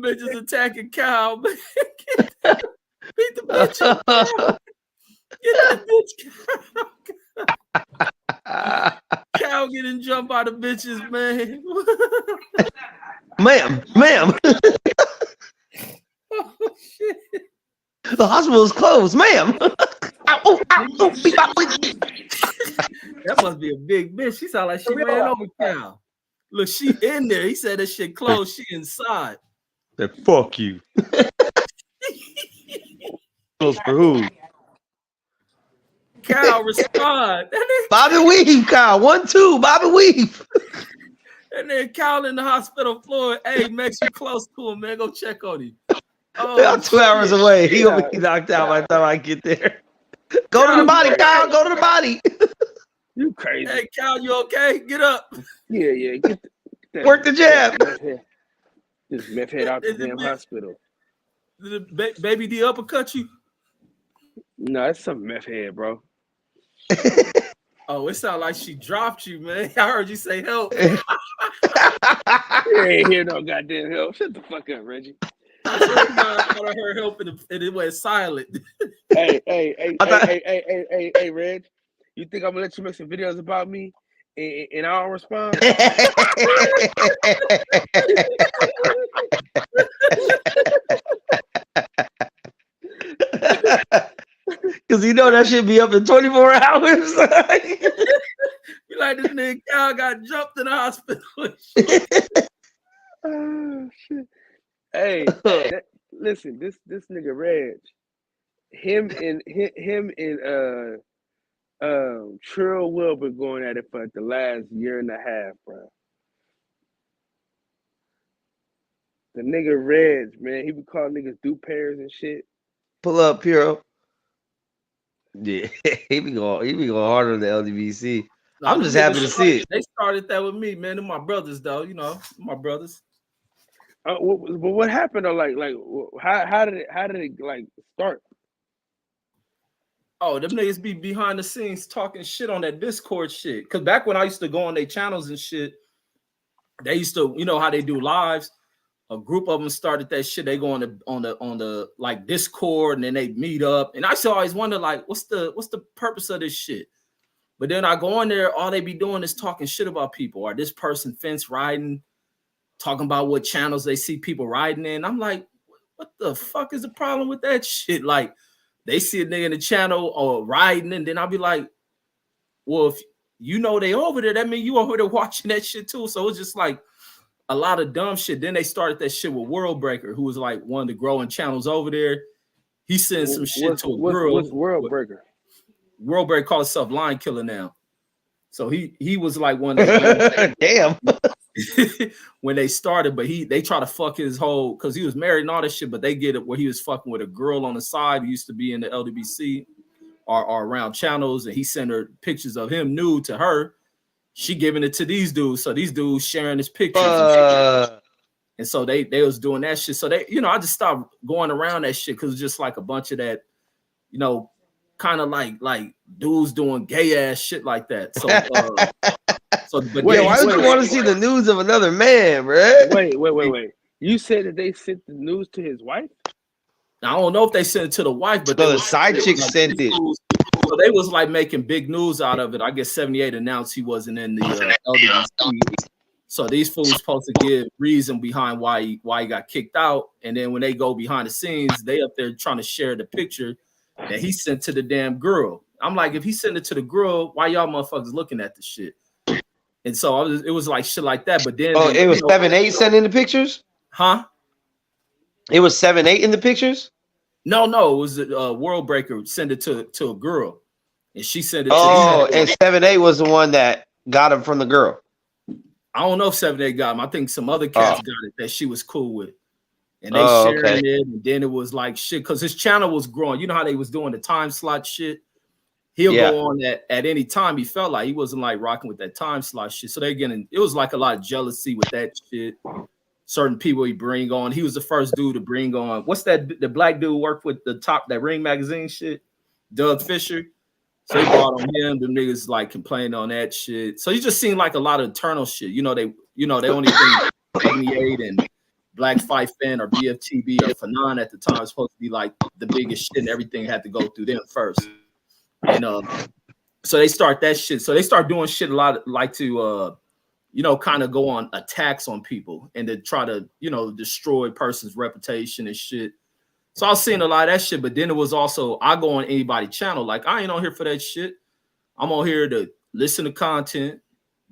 bitches attacking Cal, man. Beat the bitch up. Get that bitch, Cal getting jumped by the bitches, man. Ma'am. Oh, shit. The hospital is closed, ma'am. That must be a big bitch. She sound like she ran over Cal. Look, she in there. He said that shit closed. She inside. Said, fuck you. Close for who? Cal respond. Bobby Weave, Kyle. 1-2. Bobby Weave. And then Cal in the hospital floor. Hey, Max, you close to him, man. Go check on him. Oh, I'm 2 hours away. He'll be knocked out by the time I get there. Go to the body, Kyle. Go to the body. You crazy. Hey, Cal, you okay? Get up. Yeah. Get Work the jab. This meth head out the damn hospital. Did the baby D uppercut you? No, it's some meth head, bro. Oh, it sounded like she dropped you, man. I heard you say help. You ain't hear no goddamn help. Shut the fuck up, Reggie. I thought I heard help and it went silent. Hey, Reg. You think I'm gonna let you make some videos about me and I don't respond? Because you know that should be up in 24 hours. You like nigga Cal got jumped in the hospital. Oh shit. Hey, listen, this nigga Reg, him and Trill Will been going at it for the last year and a half, bro. The nigga Reg, man, he be calling niggas do pairs and shit. Pull up, Puro. Yeah, he be going hard on the LDBC. I'm just happy to see it. They started that with me, man. They're my brothers, though. You know, my brothers. But what happened though? Like how did it like start? Oh, them niggas be behind the scenes talking shit on that Discord shit. Cause back when I used to go on their channels and shit, they used to, you know how they do lives. A group of them started that shit. They go on the like Discord and then they meet up. And I used to always wonder like, what's the purpose of this shit? But then I go on there, all they be doing is talking shit about people. Or this person fence riding, talking about what channels they see people riding in. I'm like, what the fuck is the problem with that shit? Like, they see a nigga in the channel or riding, and then I'll be like, well, if you know they over there, that means you over there watching that shit too. So it's just like a lot of dumb shit. Then they started that shit with World Breaker, who was like one of the growing channels over there. He sent some shit to a girl. What's World Breaker? World Breaker calls himself Line Killer now. So he was like one of the damn. when they started, but they try to fuck his whole, because he was married and all that shit, but they get it where he was fucking with a girl on the side who used to be in the LDBC or around channels, and he sent her pictures of him nude to her. She giving it to these dudes, so these dudes sharing his pictures. And so they was doing that shit. So they, you know, I just stopped going around that shit because it's just like a bunch of that, you know, kind of like dudes doing gay ass shit like that. So but wait, why would you want to see the news of another man, bro? Wait. You said that they sent the news to his wife? I don't know if they sent it to the wife, but the side chick sent it. So they was like making big news out of it. I guess 78 announced he wasn't in the LDBC. So these fools supposed to give reason behind why he got kicked out. And then when they go behind the scenes, they up there trying to share the picture that he sent to the damn girl. I'm like, if he sent it to the girl, why y'all motherfuckers looking at the shit? And so it was like shit like that. But then it was 7-8 sending the pictures? Huh? It was 7-8 in the pictures? No, it was a World Breaker sent it to a girl. And she sent it to and 7-8 was the one that got him from the girl. I don't know if 7-8 got him. I think some other cats got it that she was cool with. And they shared it, and then it was like shit, because his channel was growing. You know how they was doing the time slot shit? He'll go on at any time he felt like. He wasn't like rocking with that time slot shit. So they getting, it was like a lot of jealousy with that shit. Certain people he bring on. He was the first dude to bring on. What's that? The black dude worked with that Ring magazine shit? Doug Fisher. So he brought on him. The niggas like complaining on that shit. So he just seemed like a lot of internal shit. They only think 78 and Black Fight Fan or BFTB or Fanon at the time was supposed to be like the biggest shit, and everything had to go through them first. And so they start that shit. So they start doing shit a lot, like to kind of go on attacks on people and to try to, destroy a person's reputation and shit. So I was seeing a lot of that shit, but then it was also, I go on anybody's channel. Like, I ain't on here for that shit. I'm on here to listen to content,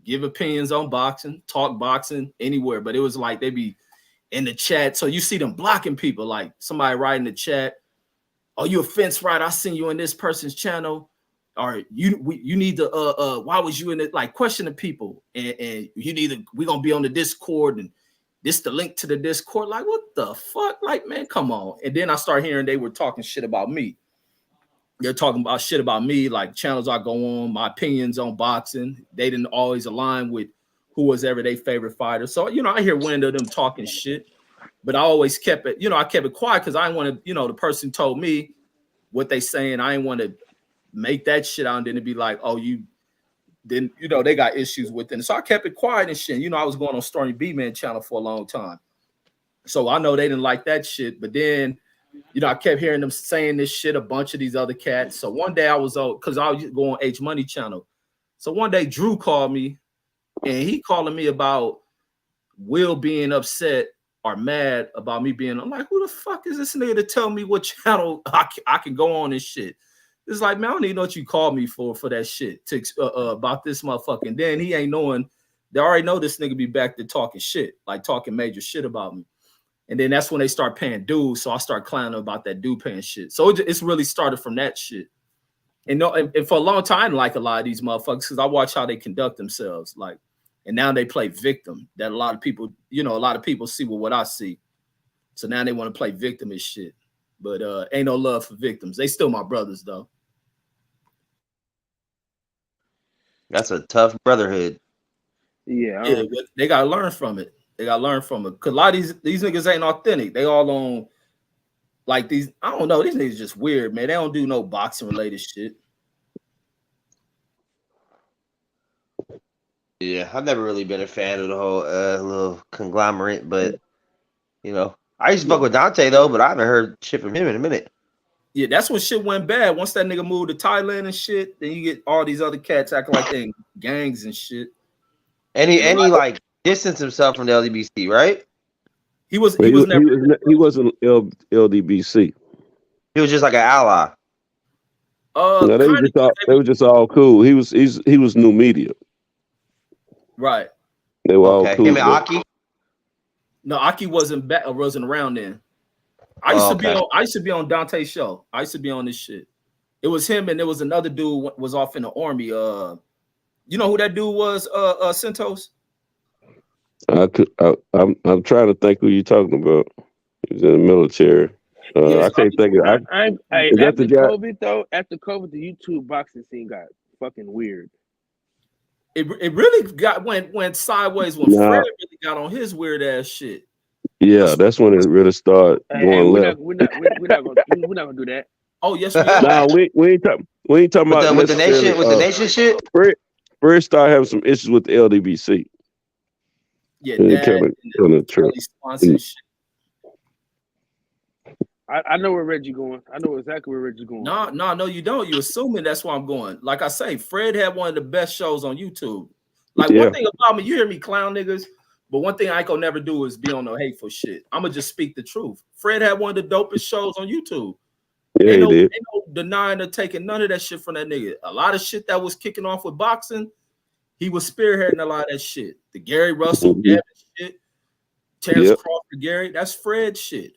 give opinions on boxing, talk boxing, anywhere. But it was like they be in the chat. So you see them blocking people, like somebody writing in the chat, "Oh, you a fence rider? I seen you in this person's channel." Or you need to why was you in it? Like questioning people, and you need to, we're gonna be on the Discord, and this the link to the Discord. Like, what the fuck? Like, man, come on. And then I start hearing they were talking shit about me. They're talking about shit about me, like channels I go on, my opinions on boxing. They didn't always align with who was ever their favorite fighter. So, I hear one of them talking shit, but I always kept it, I kept it quiet because I didn't want to, the person told me what they saying. I didn't want to make that shit out and then it'd be like, oh, you didn't, they got issues with it. So I kept it quiet and shit. I was going on Stormy B-Man channel for a long time. So I know they didn't like that shit. But then, I kept hearing them saying this shit, a bunch of these other cats. So one day I was because I was going on H Money channel. So one day Drew called me and he calling me about Will being upset or mad about me being, I'm like, who the fuck is this nigga to tell me what channel I can go on and shit? It's like, man, I don't even know what you called me for that shit to about this motherfucker. And then he ain't knowing. They already know this nigga be back to talking shit, like talking major shit about me. And then that's when they start paying dues. So I start clowning about that dude paying shit. So it's really started from that shit. And no, and for a long time, like a lot of these motherfuckers, because I watch how they conduct themselves. Like, and now they play victim. That a lot of people, you know, a lot of people see what I see. So now they want to play victim and shit. But ain't no love for victims. They still my brothers though. That's a tough brotherhood. Yeah, Yeah, but they gotta learn from it. They gotta learn from it. Cause a lot of these niggas ain't authentic. They all on like these. I don't know. These niggas just weird, man. They don't do no boxing related shit. Yeah, I've never really been a fan of the whole little conglomerate, but you know, I used to fuck with Dante though, but I haven't heard shit from him in a minute. Yeah, that's when shit went bad. Once that nigga moved to Thailand and shit, then you get all these other cats acting like they in gangs and shit. And he like distanced himself from the LDBC, right? He wasn't LDBC. He was just like an ally. No, they were just all cool. He was new media. Right. They were all cool. Him and Aki? No, Aki wasn't around then. I used to be on Dante's show. I used to be on this shit. It was him and there was another dude was off in the army. You know who that dude was? Centos. I'm trying to think who you're talking about. He was in the military. I can't think of. After COVID though, after COVID, the YouTube boxing scene got fucking weird. It really went sideways when Fred really got on his weird ass shit. Yeah, that's when it really started going left. We're not gonna do that. Oh yes, we are. we ain't talking about with the nation shit. Fred started having some issues with the LDBC. Yeah, I know where Reggie going. I know exactly where Reggie going. No, you don't. You assuming that's where I'm going. Like I say, Fred had one of the best shows on YouTube. Like one thing about me, you hear me clown niggas, but one thing I ain't gonna never do is be on no hateful shit. I'm gonna just speak the truth. Fred had one of the dopest shows on YouTube. Yeah, ain't did. No denying or taking none of that shit from that nigga. A lot of shit that was kicking off with boxing, he was spearheading a lot of that shit. The Gary Russell, Devin shit, Terrence Crawford, Gary, that's Fred shit.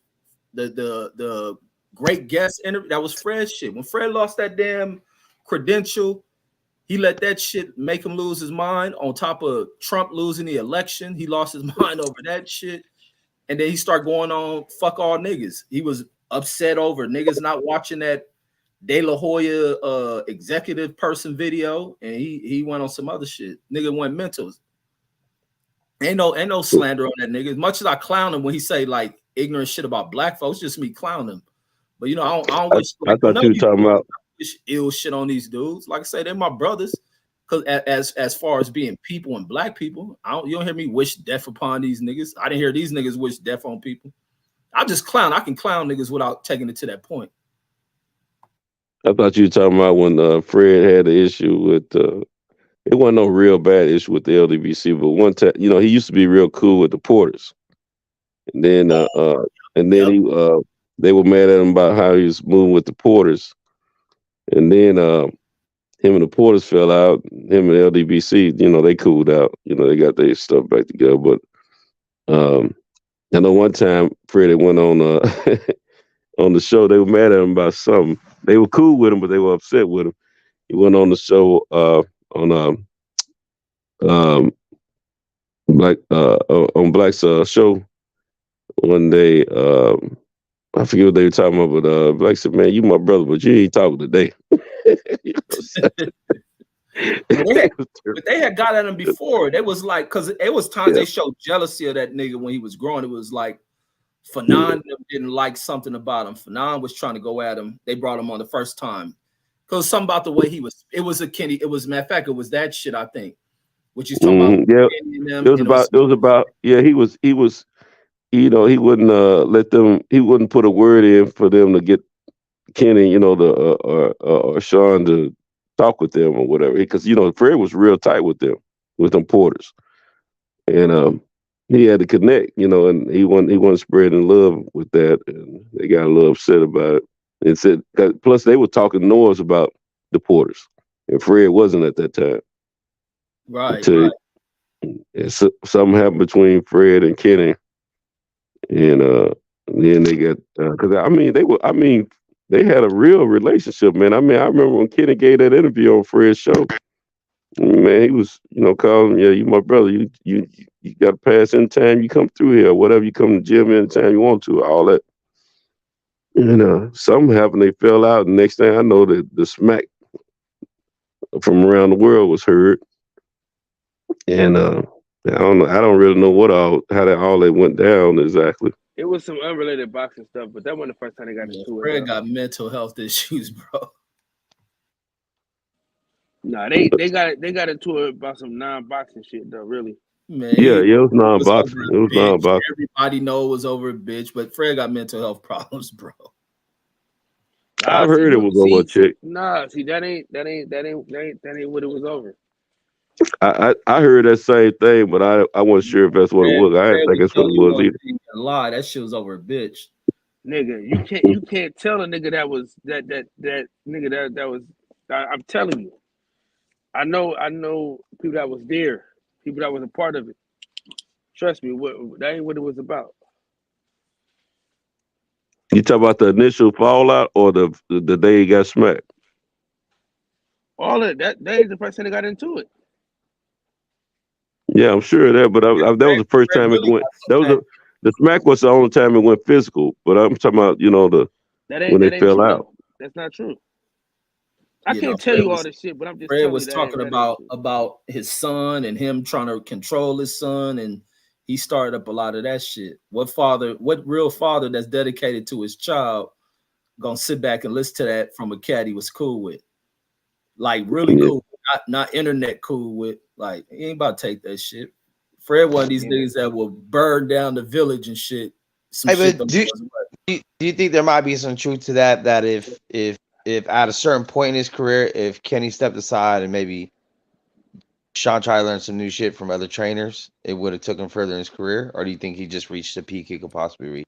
The great guest interview, that was Fred shit. When Fred lost that damn credential, he let that shit make him lose his mind. On top of Trump losing the election, he lost his mind over that shit. And then he started going on fuck all niggas. He was upset over niggas not watching that De La Hoya executive person video, and he went on some other shit. Nigga went mental. Ain't no slander on that nigga. As much as I clown him when he say like ignorant shit about black folks, just me clowning him. But you know, I don't wish. I thought you were talking about ill shit on these dudes. Like I say, they're my brothers. Because as far as being people and black people, you don't hear me wish death upon these niggas. I didn't hear these niggas wish death on people. I just clown. I can clown niggas without taking it to that point. I thought you were talking about when Fred had the issue with. It wasn't no real bad issue with the LDBC, but one time, you know, he used to be real cool with the Porters, and then they were mad at him about how he was moving with the Porters, and then him and the Porters fell out. Him and LDBC, you know, they cooled out. You know, they got their stuff back together. But I know one time Fred went on on the show. They were mad at him about something. They were cool with him, but they were upset with him. He went on the show on Black's show one day. I forget what they were talking about, but Black said, "Man, you my brother, but you ain't talking today." You know but they had got at him before. They was like, because it was times they showed jealousy of that nigga when he was growing. It was like Fanon didn't like something about him. Fanon was trying to go at him. They brought him on the first time because something about the way he was. It was a Kenny. It was, matter of fact, it was that shit. I think, which he's talking about. Yeah, it was about. Yeah, he was. You know, he wouldn't let them. He wouldn't put a word in for them to get Kenny, you know, or Sean to talk with them or whatever. Because you know, Fred was real tight with them Porters, and he had to connect, you know, and he wasn't spreading love with that, and they got a little upset about it. and said, plus they were talking noise about the Porters, and Fred wasn't at that time. Right, Until something happened between Fred and Kenny, and then they got because they had a real relationship, man. I remember when Kenny gave that interview on Fred's show. Man, he was, calling, yeah, you my brother. You got to pass anytime you come through here, whatever you come to the gym anytime you want to, all that. And something happened. They fell out, and next thing I know, the smack from around the world was heard. And I don't know. I don't really know how that went down exactly. It was some unrelated boxing stuff, but that wasn't the first time they got into it. Fred got mental health issues, bro. Nah, they got into it about some non-boxing shit though, really. Man, yeah, it was non-boxing. It was non-boxing. Everybody know it was over a bitch, but Fred got mental health problems, bro. I've heard it was over a chick. Nah, see that ain't what it was over. I heard that same thing, but I wasn't sure if that's what it was. I didn't think that's what it was either. Lie, that shit was over a bitch. Nigga, you can't tell a nigga that was that nigga that was. I'm telling you, I know people that was there, people that was a part of it. Trust me, that ain't what it was about. You talk about the initial fallout or the day he got smacked? All of that is the first time they got into it. Yeah, I'm sure of that, but that was the first time it went. The smack was the only time it went physical. But I'm talking about when they fell out. That's not true. I can't tell you all this shit, but I'm just. Fred was talking about his son and him trying to control his son, and he started up a lot of that shit. What real father that's dedicated to his child gonna sit back and listen to that from a cat he was cool with, like really cool, not internet cool with. Like he ain't about to take that shit. Fred one of these niggas that will burn down the village and shit. Do you think there might be some truth to that? That if at a certain point in his career, if Kenny stepped aside and maybe Sean tried to learn some new shit from other trainers, it would have took him further in his career? Or do you think he just reached the peak he could possibly reach?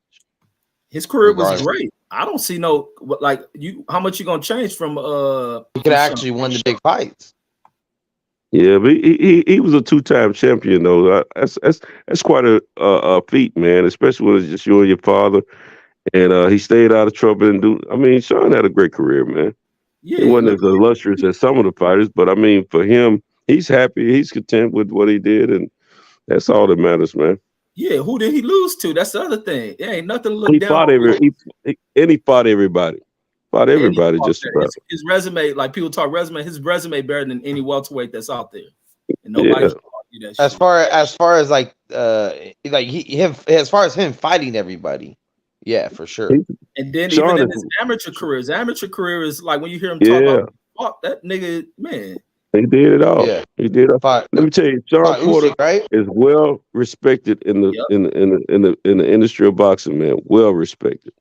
His career was great. I don't see how much you gonna change from he could actually win the big fights. Yeah, but he was a 2-time champion though. That's quite a feat, man. Especially when it's just you and your father, and he stayed out of trouble and Sean had a great career, man. Yeah, it wasn't as illustrious as some of the fighters, but for him, he's happy, he's content with what he did, and that's all that matters, man. Yeah, who did he lose to? That's the other thing. It ain't nothing to look he down. He fought everybody. Fought everybody just about. His resume, like people talk resume, his resume better than any welterweight that's out there. And nobody's argue that shit. As far as as far as him fighting everybody, yeah, for sure. And then even in his amateur career is like when you hear him talk about fuck that nigga, man. He did it all. Yeah. He did it. Let me tell you, Sean Porter is well respected in the industry of boxing, man. Well respected.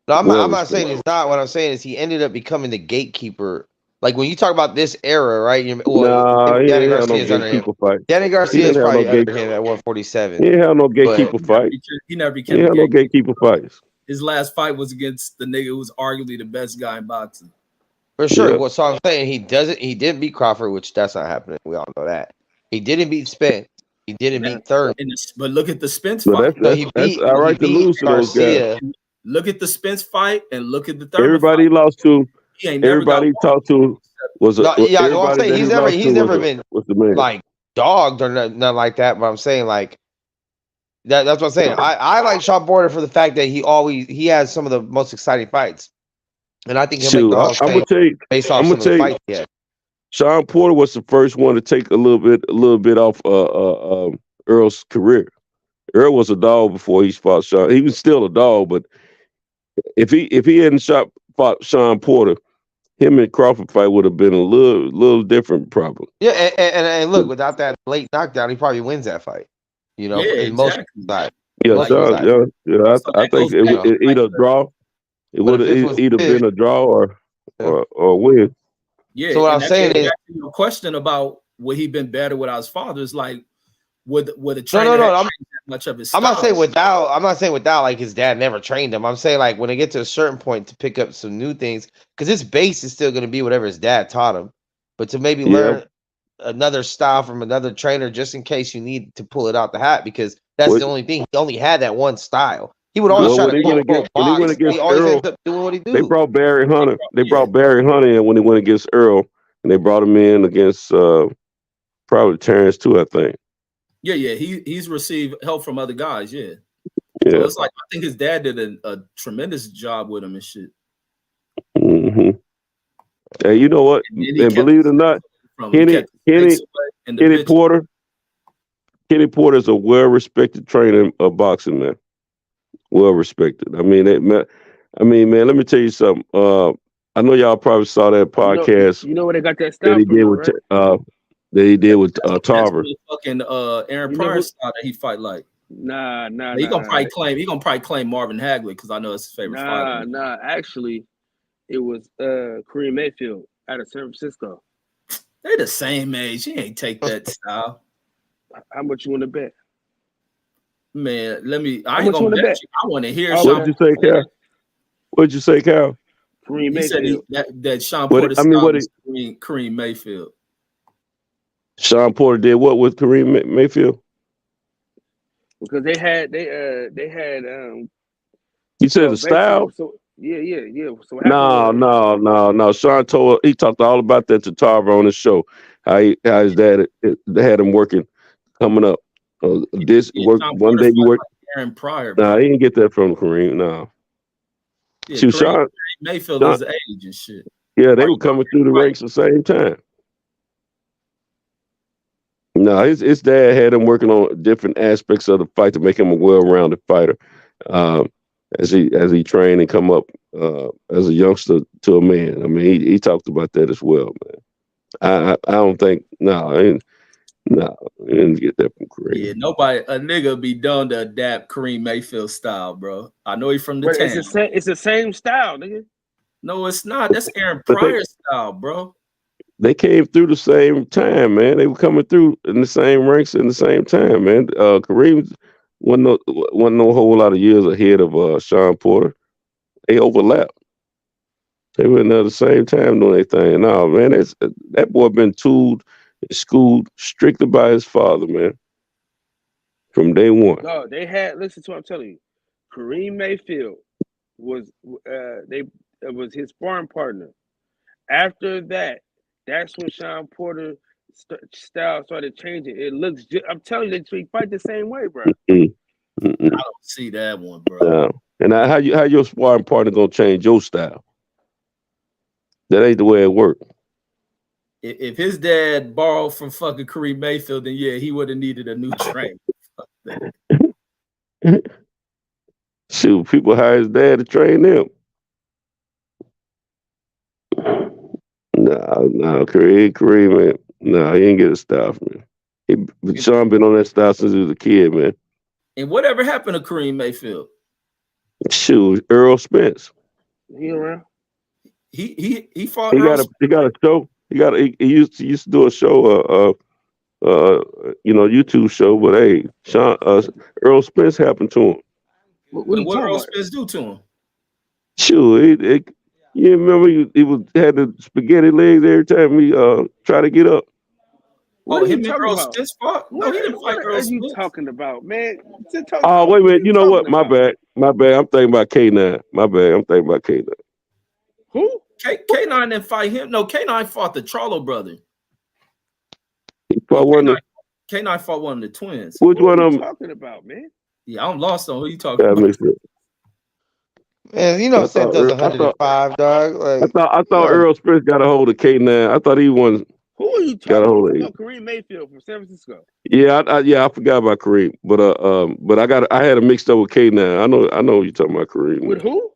No, I'm not saying he's not. What I'm saying is he ended up becoming the gatekeeper. Like when you talk about this era, right? Danny Garcia's probably under him at 147. He didn't have no gatekeeper fight. He never became no gatekeeper fights. His last fight was against the nigga who was arguably the best guy in boxing. For sure. Yeah. So I'm saying he didn't beat Crawford, which that's not happening. We all know that. He didn't beat Spence. He didn't beat Thurman. But look at the Spence fight. That's all right to lose to those guys. Look at the Spence fight and look at the Thurman everybody fight. Lost to. Everybody he talked to was a. I'm saying he's never been like dogged or nothing like that. But I'm saying like that's what I'm saying. I like Sean Porter for the fact that he has some of the most exciting fights, and I think he'll make the Hall of Fame based off some of the fights he had. Sean Porter was the first one to take a little bit off Earl's career. Earl was a dog before he fought Sean. He was still a dog, but if he hadn't fought Sean Porter, him and Crawford fight would have been a little different, probably. Yeah, and look, without that late knockdown, he probably wins that fight. In most sides. Yeah, Sean, I think it either a draw. It would have either been a draw or a win. Yeah. So what I'm saying is, a question about would he been better without his father is like, would a trainer much of his I'm not saying style. without like his dad never trained him. I'm saying like when they get to a certain point to pick up some new things, because his base is still going to be whatever his dad taught him, but to maybe Yeah. learn another style from another trainer just in case you need to pull it out the hat, because that's What the only thing. He only had that one style. He would No, always well try when to he quote went unquote against when he went box, but against he always Earl, ends up doing what he they do. brought Barry Hunter. They yeah. brought Barry Hunter in when he went against Earl, and they brought him in against probably Terrence too, I think. Yeah. He's received help from other guys. Yeah. So Yeah. it's like I think his dad did a tremendous job with him and shit. hmm Hey, you know what? And then he And kept believe it or not, from Kenny away and the Kenny bitch. Porter, Kenny Porter is a well-respected trainer of boxing, man. Well-respected. I mean, man, let me tell you something. I know y'all probably saw that podcast You know where they got that that style he from, did though, with right? that he did with That's Tarver. really fucking Aaron You know Pryor who? style that he fight like. Nah. He gonna probably claim Marvin Hagler because I know it's his favorite fighter. Nah. Actually, it was Kareem Mayfield out of San Francisco. They the same age. He ain't take that style. How much you want to bet? Man, I How ain't much you gonna want to bet bet? you. I want to hear Oh, Sean. What'd you say, Cal? What'd you say, Cal? Kareem He said Mayfield. that Sean What Porter I mean, style what is Kareem Mayfield. Sean Porter did what with Kareem Mayfield? Because they had You said so the basically style? so yeah. So what happened No. Sean he talked all about that to Tarver on his show. How his dad had him working, coming up. This Yeah, work Sean one Porter day you fought work. like Aaron Pryor, Nah, bro. he didn't get that from Kareem. No. Yeah, Shoot, Kareem Mayfield is the age and shit. Yeah, they were coming through the ranks at the same time. No, his dad had him working on different aspects of the fight to make him a well-rounded fighter. As he trained and come up as a youngster to a man. I mean, he talked about that as well, man. I don't think I didn't get that from Kareem. Yeah, a nigga be done to adapt Kareem Mayfield style, bro. I know he's from the But town. it's the same style, nigga. No, it's not. That's Aaron Pryor style, bro. They came through the same time, man. They were coming through in the same ranks in the same time, man. Kareem wasn't no whole lot of years ahead of Sean Porter. They overlapped. They were in there at the same time doing their thing. No, man, that boy been tooled and schooled strictly by his father, man. From day one. No, they had. Listen to what I'm telling you. Kareem Mayfield was was his sparring partner. After that, that's when Sean Porter style started changing. It looks. I'm telling you, they fight the same way, bro. I don't see that one, bro. No. And how your sparring partner gonna change your style? That ain't the way it works. If his dad borrowed from fucking Kareem Mayfield, then yeah, he would have needed a new trainer. Shoot, people hire his dad to train them. No, Kareem, man. No, he ain't get a style from him. Sean been on that style since he was a kid, man. And whatever happened to Kareem Mayfield? Shoot, Earl Spence. He around? He fought. He got a show. He used to do a show, YouTube show. But hey, Earl Spence happened to him. What Earl Spence do to him? Shoot, you remember he had the spaghetti legs every time he try to get up. What him and Earl Spence fought? No, he didn't fight Earl Spence. What are you talking about, man? Oh, wait a minute. You know what? My bad. I'm thinking about K9. My bad. I'm thinking about K9. Who? K9 didn't fight him. No, K9 fought the Charlo brother. He fought K9 fought one of the twins. Which one of them? Talking about, man? Yeah, I'm lost on who you talking about. Man, you know Santos 105, dog. Like, I thought Earl Spence got a hold of K9. I thought he won. Who are you talking about? Kareem Mayfield from San Francisco. Yeah, I forgot about Kareem, but I had it mixed up with K9. I know you're talking about Kareem. With who?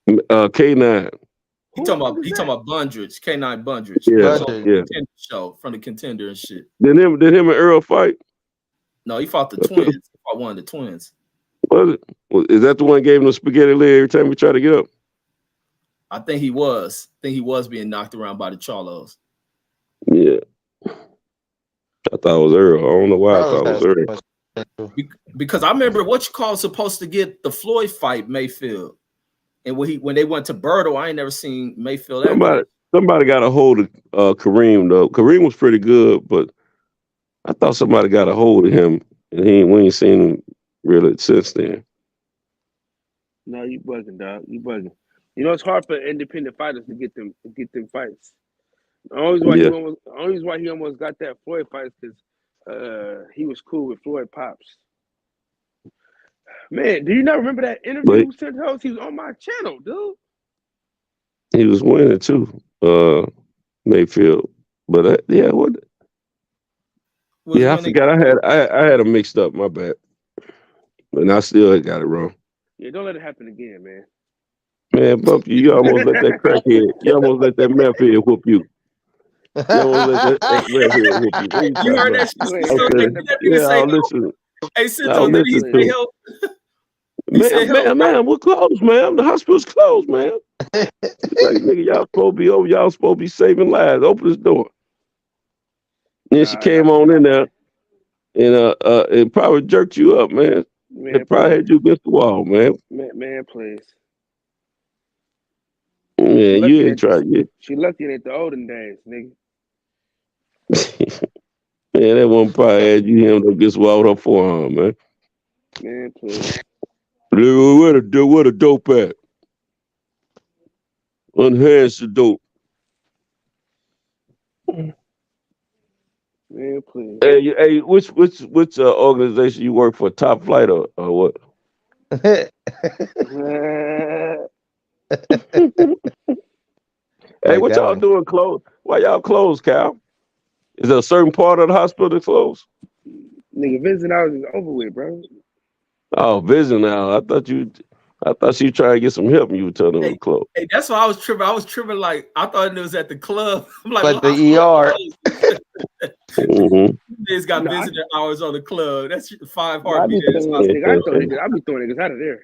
K9. He talking about Bundridge, K9 Bundridge. Yeah. Show from the Contender and shit. Did him and Earl fight? No, he fought the twins. He fought one of the twins. Was it? Is that the one that gave him the spaghetti leg every time we tried to get up? I think he was. Being knocked around by the Charlos. Yeah. I thought it was Earl. I don't know why I thought it was Earl. Because I remember what you call supposed to get the Floyd fight, Mayfield. And when they went to Berto, I ain't never seen Mayfield. Somebody got a hold of Kareem though. Kareem was pretty good, but I thought somebody got a hold of him, and we ain't seen him really since then. No, you bugging, dog. You bugging. You know it's hard for independent fighters to get them fights. The only reason why he almost got that Floyd fight is because he was cool with Floyd Pops. Man, do you not remember that interview with Santos? He was on my channel, dude. He was winning too, Mayfield. But I forgot I had him mixed up. My bad, and I still got it wrong. Yeah, don't let it happen again, man. Man, bump you almost let that crackhead, you almost let that meth head whoop you. You almost let that meth head whoop you. You heard that shit? I'll listen. Hey, Santos, did he say help? Man, we're closed, man. The hospital's closed, man. Like, nigga, y'all supposed to be saving lives. Open this door. And then she came on in there and it probably jerked you up, man. It probably had you against the wall, man. Man, please. Yeah, you ain't tried yet. She lucky it ain't the olden days, nigga. Man, that one probably had you hemmed up against the wall with her forearm, man. Man, please. Where the dope at? Enhance the dope. Man, please. Hey, which organization you work for? Top Flight or what? Hey, what y'all doing closed? Why y'all closed, Cal? Is there a certain part of the hospital that closed? Nigga, visiting hours is over with, bro. Oh, visiting hours. I thought she was trying to get some help and you were telling them to close. Hey, that's why I was tripping. I was tripping like I thought it was at the club. I'm like, but the ER. Niggas got visitor hours on the club. That's 5 I heartbeat. be throwing niggas out of there.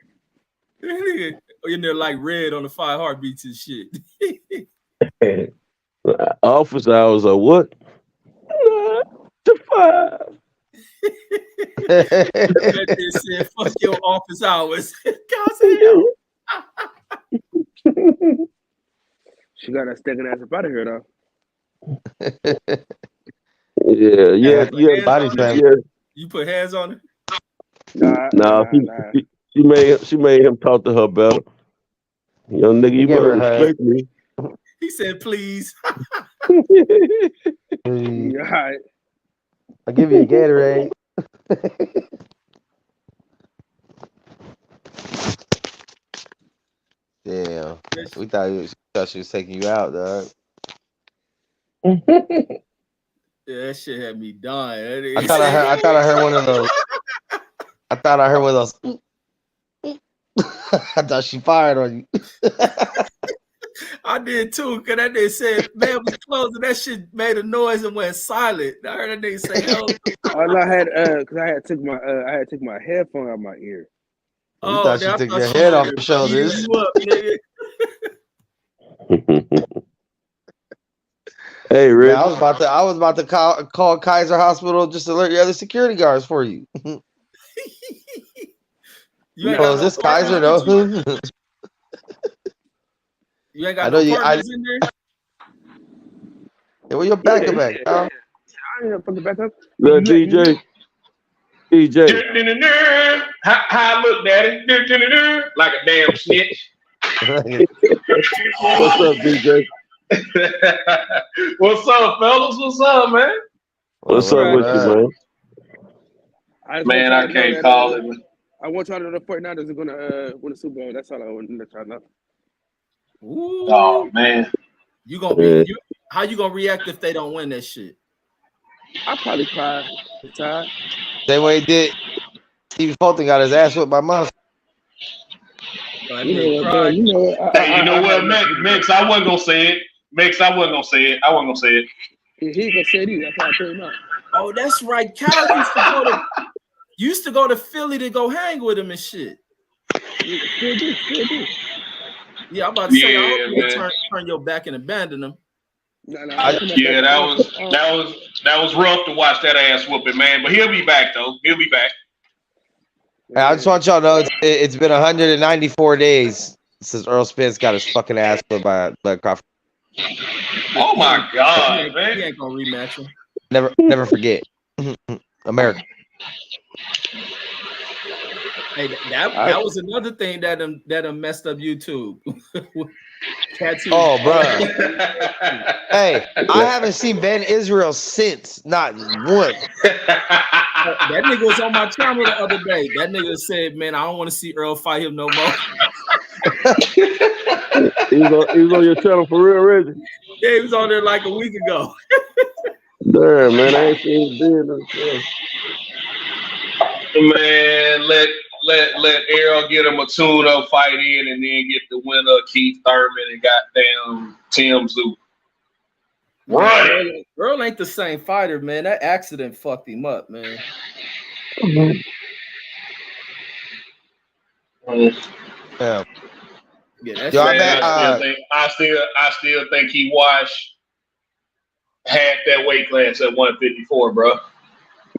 In there like red on the 5 heartbeats and shit. Office hours are what? 9 to 5. They said, fuck your office hours. Hell. She got that stinking ass up out of here, though. Yeah. Body slam. You put hands on her? Nah. She made him talk to her better. Young nigga, you better respect me. He said, please. All right. I'll give you a Gatorade. Damn. We thought she was taking you out, dog. Yeah, that shit had me dying. I thought I heard one of those. I thought I heard one of those. I thought she fired on you. I did too, because that nigga said, man was closed, and that shit made a noise and went silent. I heard that nigga say, "Help!" All I had, because I had took my headphone out of my ear. You thought she took your head off your shoulders. You up, nigga. Hey, Rick. Yeah, I was about to call Kaiser Hospital just to alert your other security guards for you. Is this Kaiser though? You ain't got no partners in there? Yeah, where your backup at, Kyle? I ain't fucking back up. Look, DJ. How I look, daddy? Like a damn snitch. What's up, DJ? What's up, fellas? What's up, man? What's up with you, man? Man, I can't call it. I want y'all to know the 49ers are going to win the Super Bowl. That's all I want to let y'all know. Ooh. Oh, man. You gonna be how you gonna react if they don't win that shit? I'll probably cry. Same way he did. Steve Fulton got his ass whipped by Monster. You know what, Mix? I wasn't gonna say it. I wasn't gonna say it. He gonna say it either. That's why I told him out. Oh, that's right. Cal used to go to Philly to go hang with him and shit. Still do. Yeah, I'm about to say, I hope you turn your back and abandon them. That was That was rough to watch that ass whooping, man. But he'll be back though. He'll be back. Hey, I just want y'all to know it's been 194 days since Earl Spence got his fucking ass put by Bud Crawford. Oh my God, He man. ain't gonna rematch him. Never forget. America. Hey, that was another thing that messed up YouTube. Cats who- Oh, bro. Hey, I haven't seen Ben Israel since. Not once. That nigga was on my channel the other day. That nigga said, "Man, I don't want to see Earl fight him no more." He was on your channel for real, Reggie. Yeah, he was on there like a week ago. Damn, man, I ain't seen him then. Man, let Errol get him a tune-up fight in, and then get the winner Keith Thurman and goddamn Tim Zoo. Right. Earl ain't the same fighter, man. That accident fucked him up, man. Yeah. Yeah, that's Yo, Man, I still think he washed half that weight class at 154, bro.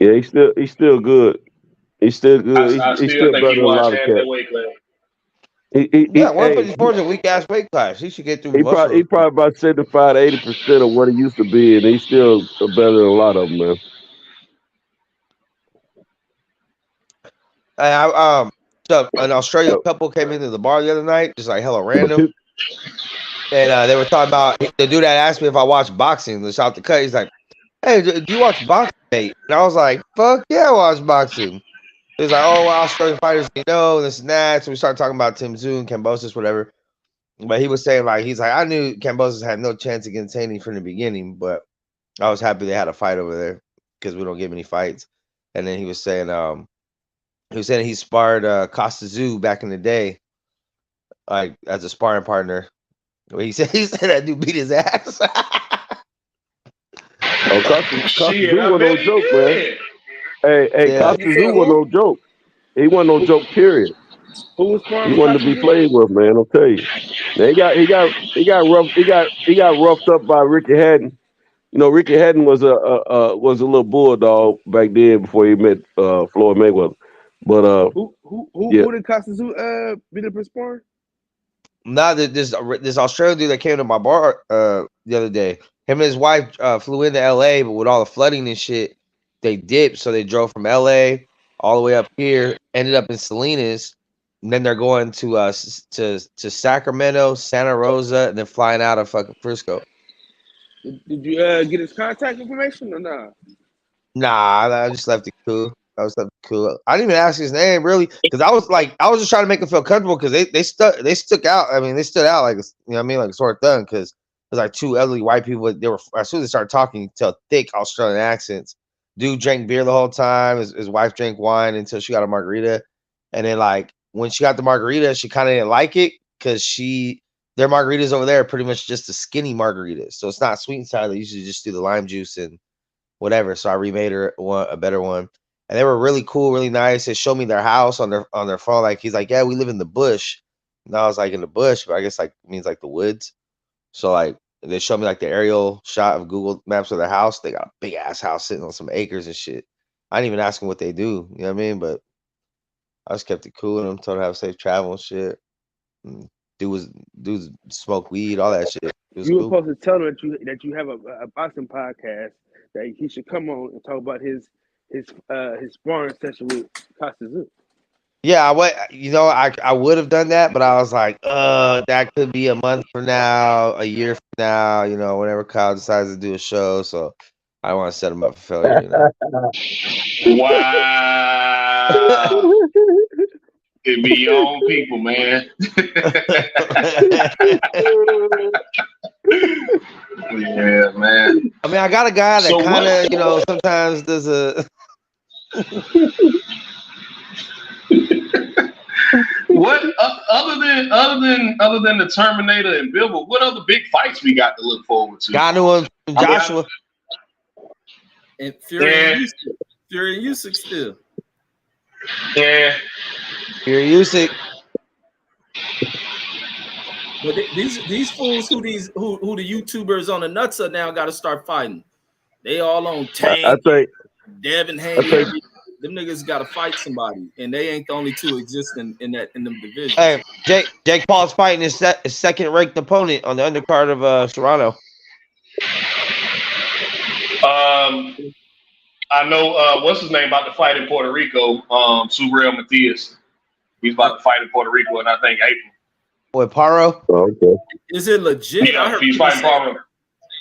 Yeah, he's still good. He's still good. I He's still still think better he than a lot washed of half cats. that weight class. Yeah, 154 is a weak ass weight class. He should get through. He probably about 75 to 80% of what he used to be, and he's still better than a lot of them, man. So an Australian couple came into the bar the other night, just like hella random, and they were talking about the dude that asked me if I watch boxing. The South Dakota, he's like, "Hey, do you watch boxing, mate?" And I was like, "Fuck yeah, I watch boxing." He's like, "Oh, well, Australian fighters, this and that." So we started talking about Tim Tszyu and Kambosos, whatever. But he was saying he's like, I knew Kambosos had no chance against Haney from the beginning, but I was happy they had a fight over there because we don't get many fights. And then he was saying, he sparred Costa Tszyu back in the day, like as a sparring partner. He said that dude beat his ass. Costa Shit, Tszyu I was no bet he joke, man. did. Hey, Yeah. Costa Tszyu was no joke. He wasn't no joke, period. Who was sparring? He wanted to be played with, man. I'll tell you. Now, he got roughed up by Ricky Hatton. You know, Ricky Hatton was a little bulldog back then before he met Floyd Mayweather. But Who did Costa Tszyu beat up in sparring? Now that this Australian dude that came to my bar the other day, him and his wife flew into LA, but with all the flooding and shit, they dipped. So they drove from LA all the way up here, ended up in Salinas, and then they're going to Sacramento, Santa Rosa, and then flying out of fucking Frisco. Did you get his contact information or not? Nah, I just left it cool. I didn't even ask his name really, because I was just trying to make him feel comfortable because they stuck out. I mean, they stood out like, you know what I mean, like a sore thumb, because it was like two elderly white people. They were, as soon as they started talking, you could tell thick Australian accents. Dude drank beer the whole time. His wife drank wine until she got a margarita, and then like when she got the margarita, she kind of didn't like it because their margaritas over there are pretty much just a skinny margaritas, so it's not sweet and sour. They usually just do the lime juice and whatever. So I remade her a better one. And they were really cool, really nice. They showed me their house on their phone. Like he's like, yeah, we live in the bush. And I was like, in the bush, but I guess like means like the woods. So like they showed me like the aerial shot of Google Maps of their house. They got a big ass house sitting on some acres and shit. I didn't even ask them what they do. You know what I mean? But I just kept it cool and them, told them to have safe travel and shit. And dudes smoke weed, all that shit. It was You were cool. supposed to tell him that you have a boxing podcast that he should come on and talk about his sparring session with Costa Tszyu. Yeah, I would have done that, but I was like, that could be a month from now, a year from now, whenever Kyle decides to do a show. So I don't want to set him up for failure. Wow. It be your own people, man. Yeah, man. I mean, I got a guy that kind of, sometimes does a. What other than the Terminator and Bilbo, what other big fights we got to look forward to? Got one from Joshua. And Fury and Usyk still. Yeah. Fury Usyk. But these fools who the YouTubers on the nuts are now got to start fighting. They all on I Tank, think Devin I Haney. think Them niggas got to fight somebody, and they ain't the only two existing in them divisions. Hey, Jake Paul's fighting his second ranked opponent on the undercard of Serrano. I know what's his name about to fight in Puerto Rico. Subriel Matias. He's about to fight in Puerto Rico, and I think April. With Paro. oh, okay. Is it legit? I Yeah, heard he's people fighting say Paro.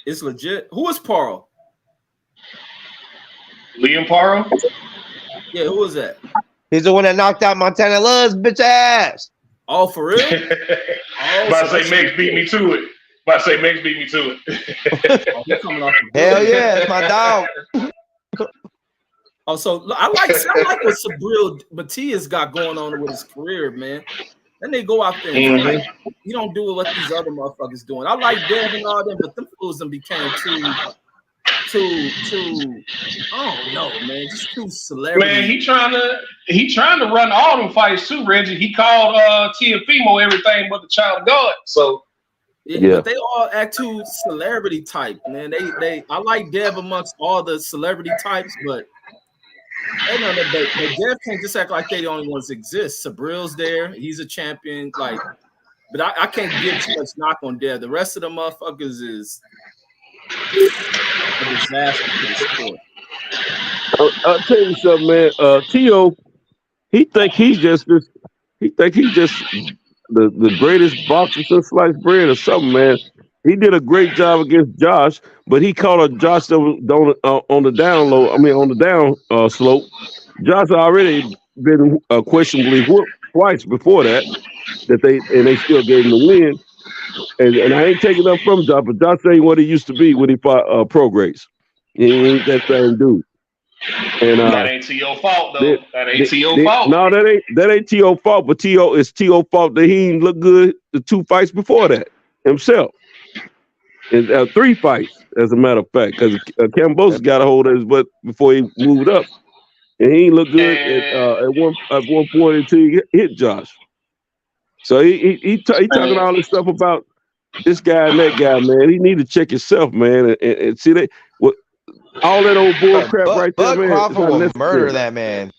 it's legit. Who is Paro? Liam Paro. Yeah, who is that? He's the one that knocked out Montana Love's bitch ass. Oh, for real? About to say Mex beat me to it. About to say Mex beat me to it. Oh, he coming off the Hell yeah, that's my dog. Oh, so I like what Subriel Matias got going on with his career, man. Then they go out there and fight. He don't do what these other motherfuckers doing. I like Dev and all them, but them fools them became too I don't know, man. Just too celebrity. Man, he trying to run all them fights too, Reggie. He called Tiafimo everything but the child of God. So Yeah. But they all act too celebrity type, man. They I like Dev amongst all the celebrity types, but they know that but Dev can't just act like they the only ones that exist. Sabril's there, he's a champion, like, but I can't give too much knock on Dev. The rest of the motherfuckers is a disaster for the sport. I'll tell you something, man. Tio, he think he's just the greatest boxer since sliced bread or something, man. He did a great job against Josh, but he caught a Josh that was on the down low. I mean, on the down slope. Josh already been questionably whooped twice before that they still gave him the win. And I ain't taking up from Josh, but Josh ain't what he used to be when he fought Prograis. He ain't that same dude. And that ain't T.O. fault though. That ain't T.O. fault. No, that ain't T.O. fault, but it's T.O. fault that he ain't look good the 2 fights before that himself. And 3 fights, as a matter of fact, because Kambosos got a hold of his butt before he moved up. And he ain't look good at one point until he hit Josh. So he talking all this stuff about this guy and that guy, man. He need to check himself, man, and see that all that old bull crap right there, man. Crawford will murder that man.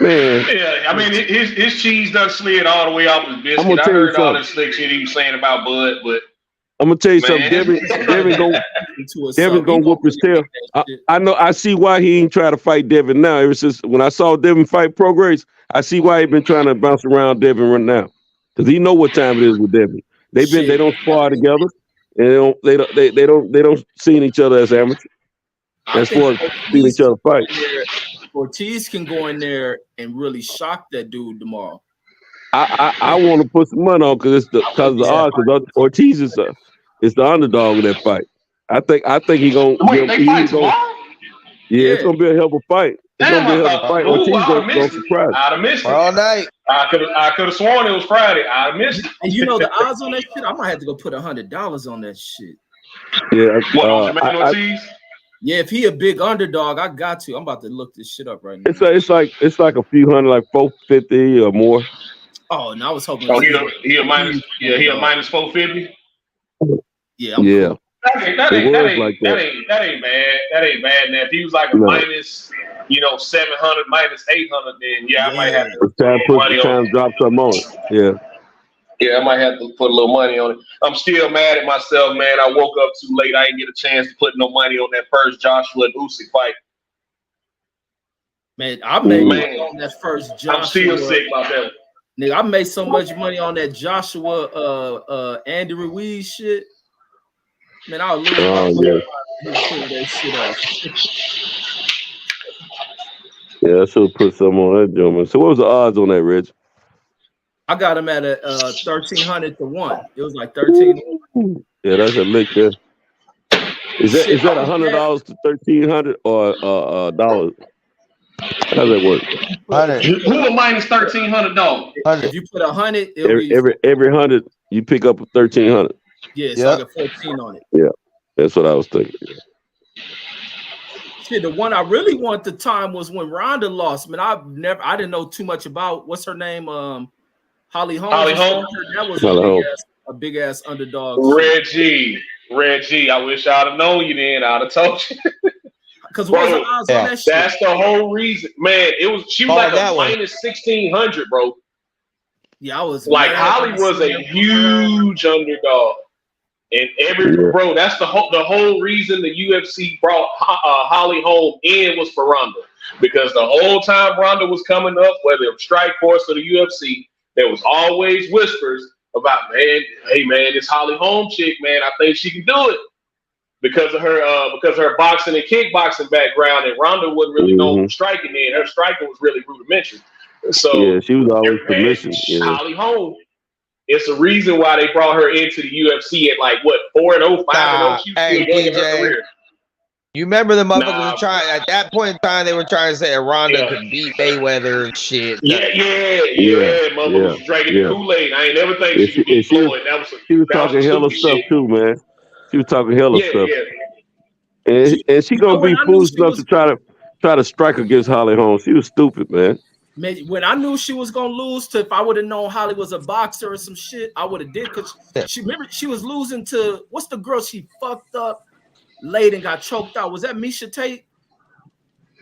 Man. Yeah, I mean his cheese done slid all the way off his biscuit. I heard all this slick shit he was saying about Bud, but I'm gonna tell you something. Devin gonna whoop his tail. I know. I see why he ain't trying to fight Devin now. Ever since when I saw Devin fight Prograis, I see why he been trying to bounce around Devin right now, because he know what time it is with Devin. They don't spar together, and they don't see each other as amateurs. As far as seeing each other fight. Ortiz can go in there and really shock that dude tomorrow. I want to put some money on because of the odds. Because Ortiz is the underdog in that fight. I think he gonna. It's gonna be a hell of a fight. It's gonna be a hell of a fight. Ortiz gonna surprise. I'd have missed it all night. I could have sworn it was Friday. I'd have missed it. And you know the odds on that shit. I might have to go put $100 on that shit. Yeah. Ortiz? Yeah, if he a big underdog, I got to. I'm about to look this shit up right now. It's like a few hundred, like 450 or more. Oh, and I was hoping. Oh, he a minus 450. Yeah. Cool. That ain't bad. That ain't bad. Now if he was like a minus, 700, minus 800, then I might have to it's time to drop something on it. Yeah. Yeah, I might have to put a little money on it. I'm still mad at myself, man. I woke up too late. I didn't get a chance to put no money on that first Joshua and Usyk fight. Man, I made money on that first Joshua. I'm still sick about that. Nigga, I made so much money on that Joshua Andy Ruiz shit. Man, I was losing that shit off. Yeah, I should have put some on that, gentleman. So what was the odds on that, Rich? I got him at 1,300 to 1. It was like 13. Yeah, that's a lick there. Is that $100 to 1,300 or dollars? How does that work? Who a minus $1,300? If you put 100, every 100 you pick up 1,300. Yeah, so I got 14 on it. Yeah, that's what I was thinking. Shit, the one I really want at the time was when Ronda lost. Man, I didn't know too much about what's her name. Holly Holm. Holly Holm. That was a big ass underdog. Reggie. Reggie, I wish I'd have known you then. I'd have told you. Because what was the Bro, odds on that shit? that's the whole reason, man. She was Oh, like that a one. minus 1,600, bro. Yeah, I was Like mad Holly when I was seen a that. huge underdog, and bro, that's the whole reason the UFC brought Holly home in was for Ronda, because the whole time Ronda was coming up, whether it was Strikeforce or the UFC, there was always whispers about, man, hey man, this Holly Holm chick, man, I think she can do it because of her boxing and kickboxing background, and Ronda wasn't really known for striking then. Her striking was really rudimentary. So Yeah, she was always submission. Yeah. Holly Holm. It's a reason why they brought her into the UFC at like what 4-0, 5-0. She was Hey, still young in her DJ. career. You remember the motherfuckers Nah, were trying at that point in time? They were trying to say Ronda Yeah. could beat Mayweather and shit. Yeah. Mother was drinking the Kool-Aid. I ain't never think Yeah, she could beat she was- Floyd. That was She was that was talking some hella stupid stuff shit. too, man. She was talking hella Yeah, stuff, yeah. and she gonna when be I knew foolish she enough was- to try to strike against Holly Holm. She was stupid, man. Man, when I knew she was gonna lose to, if I would have known Holly was a boxer or some shit, I would have did. Cause she remember she was losing to, what's the girl she fucked up late and got choked out? Was that Misha Tate?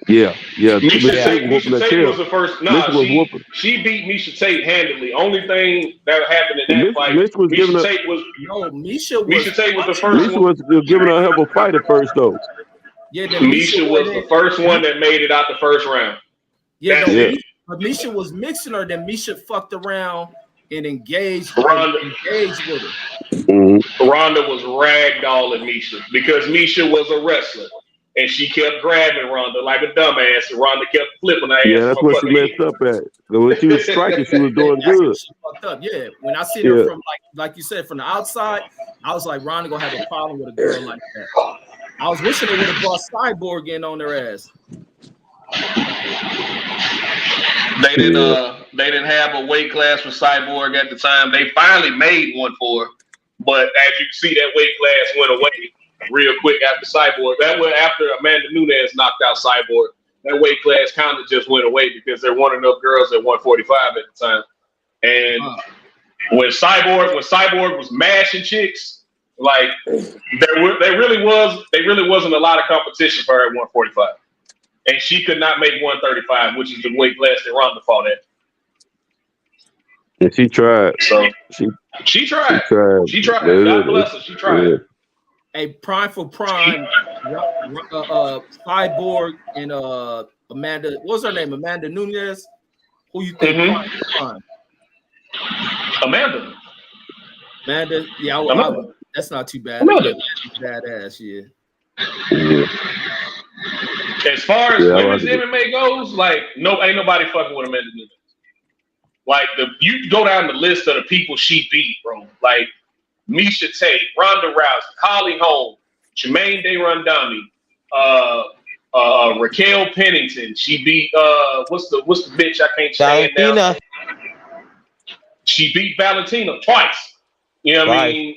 Yeah. Misha Misha Tate whooping her was tail. the first. Misha was whooping. She beat Misha Tate handily. Only thing that happened in that Misha- fight, Misha was giving her- Tate was No, Misha Misha Tate was the first Misha one. was giving her a hell of a fight at first, though. Yeah, then Misha was the first one that made it out the first round. Yeah, That's no, it. but Misha was mixing her. Then Misha fucked around and engaged Ronda. with her. Ronda was ragdolling Misha because Misha was a wrestler. And she kept grabbing Ronda like a dumbass, and Ronda kept flipping her ass. Yeah, that's from what she fucking messed up at. But when she was striking, she was doing good. She fucked up. Yeah, when I seen her Yeah. from like you said from the outside, I was like, Ronda gonna have a problem with a girl like that. I was wishing they would have brought Cyborg in on their ass. They didn't have a weight class for Cyborg at the time. They finally made one for her, but as you can see, that weight class went away real quick after Cyborg. That went after Amanda Nunes knocked out Cyborg. That weight class kind of just went away because there weren't enough girls at 145 at the time. And when Cyborg was mashing chicks, like there really wasn't a lot of competition for her at 145. And she could not make 135, which is the weight class that Ronda fought at. And she tried. So She tried. tried. She tried. Yeah. God bless her. She tried. Yeah. A prime for prime, Cyborg and Amanda. What's her name? Amanda Nunes. Who you think? Prime for prime? Amanda. Yeah, Amanda. that's not too bad. Amanda. Badass, yeah. As far as Yeah, I women's like it. MMA goes, like ain't nobody fucking with Amanda Nunes. Like you go down the list of the people she beat, bro. Like Misha Tate, Ronda Rousey, Holly Holm, Jermaine De'Rondami, Raquel Pennington. She beat what's the bitch I can't stand now. Valentina. She beat Valentina twice. You know what I mean?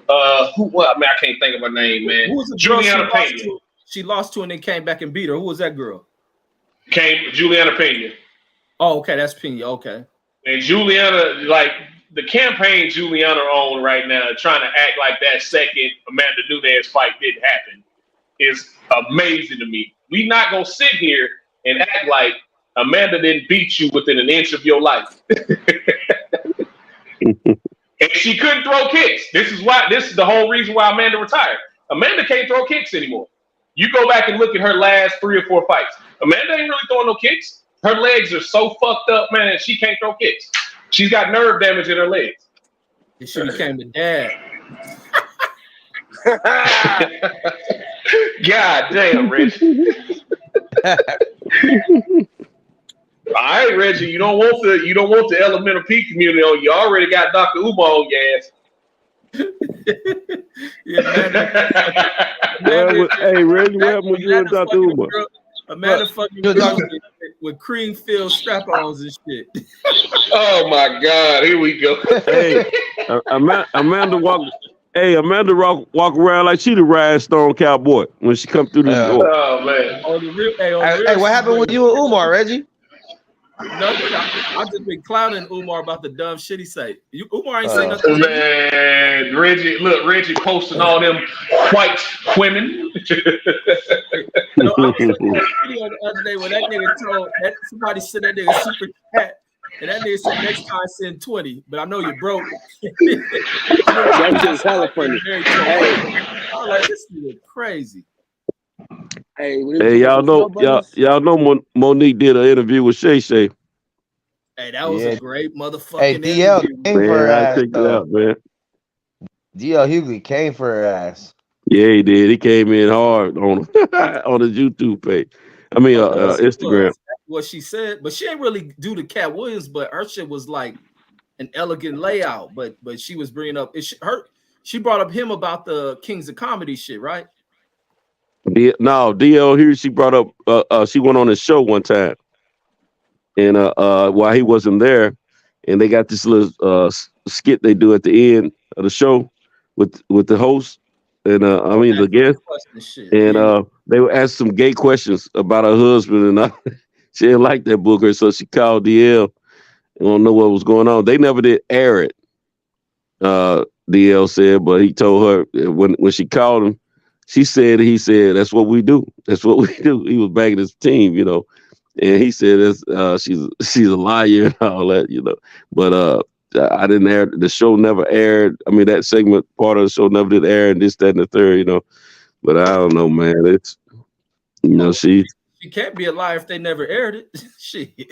I can't think of her name, man. Who was the girl Juliana Pena. she lost to and then came back and beat her? Who was that girl? Juliana Pena. Oh, okay, that's Pena. Okay. And Juliana, like the campaign Juliana on right now, trying to act like that second Amanda Nunes fight didn't happen, is amazing to me. We not gonna sit here and act like Amanda didn't beat you within an inch of your life. And she couldn't throw kicks. This is the whole reason why Amanda retired. Amanda can't throw kicks anymore. You go back and look at her last 3 or 4 fights. Amanda ain't really throwing no kicks. Her legs are so fucked up, man, she can't throw kicks. She's got nerve damage in her legs. And she became the dad. God damn, Reggie. All right, Reggie, you don't want the Elemental P community on you. Already got Dr. Umar on your ass. Hey, Reggie, what happened with you and Dr. Umar? Amanda fucking girls with cream filled strap-ons and shit. Oh my God, here we go. Hey, Amanda walk around like she the rhinestone cowboy when she come through the door. Oh man. On the real, Hey, what happened with you and Umar, Reggie? I just been clowning Umar about the dumb shit he say. Umar ain't say nothing. Man, Reggie posting all them white women. I was looking at a video the other day when that nigga told that somebody sent that nigga super chat, and that nigga said next time send 20, but I know you're broke. That's just hella funny. I was like, this nigga crazy. Hey, y'all know Monique did an interview with Shay Shay. Hey, that was a great motherfucking Hey, DL interview. came for her ass. Check it out, man. DL Hughley came for her ass. Yeah, he did. He came in hard on on his YouTube page. I mean, Instagram. That's what she said, but she ain't really do the Cat Williams, but her shit was like an elegant layout. But she was bringing up she brought up him about the Kings of Comedy shit, right? No, DL here. She brought up. She went on his show one time, and while he wasn't there, and they got this little skit they do at the end of the show with the host and the guest, and they would ask some gay questions about her husband, and she didn't like that booker, so she called DL and don't know what was going on. They never did air it. DL said, but he told her when she called him. He said, that's what we do. That's what we do. He was backing his team, and he said, she's a liar and all that, But I didn't air. The show never aired. I mean, that segment part of the show never did air, and this, that, and the third, But I don't know, man. It's, she can't be a liar if they never aired it. Shit.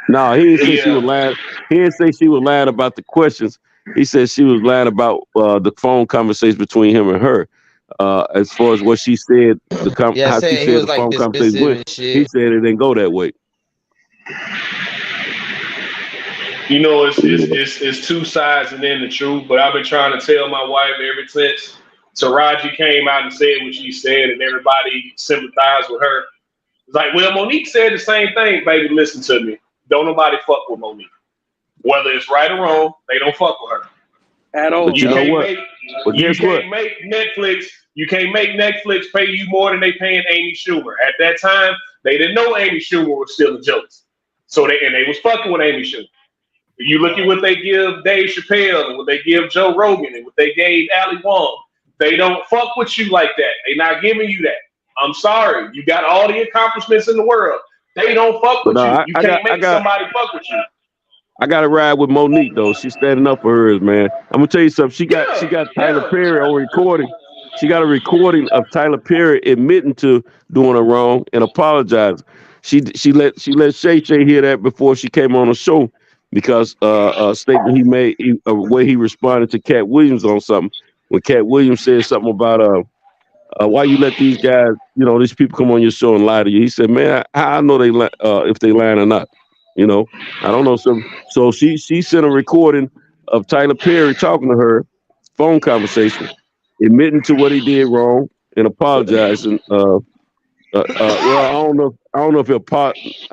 No, he didn't say she was lying. He didn't say she was lying about the questions. He said she was lying about the phone conversation between him and her. As far as what she said, how she said the phone conversation went, he said it didn't go that way. It's two sides and then the truth. But I've been trying to tell my wife ever since Taraji came out and said what she said, and everybody sympathized with her. It's like, well, Monique said the same thing, baby. Listen to me. Don't nobody fuck with Monique. Whether it's right or wrong, they don't fuck with her at all. But you know what? You can't make Netflix. You can't make Netflix pay you more than they paying Amy Schumer. At that time, they didn't know Amy Schumer was still a joke. So they was fucking with Amy Schumer. You look at what they give Dave Chappelle and what they give Joe Rogan and what they gave Ali Wong. They don't fuck with you like that. They not giving you that. I'm sorry. You got all the accomplishments in the world. They don't fuck with you. You can't make somebody fuck with you. I got to ride with Monique though. She's standing up for hers, man. I'm gonna tell you something. She got Tyler Perry on recording. She got a recording of Tyler Perry admitting to doing her wrong and apologizing. She let Shay Shay hear that before she came on the show because a statement he made, a way he responded to Cat Williams on something. When Cat Williams said something about why you let these guys, these people come on your show and lie to you. He said, man, I know if they lying or not. I don't know. So she sent a recording of Tyler Perry talking to her, phone conversation, admitting to what he did wrong and apologizing. Well, I don't know if he apologized.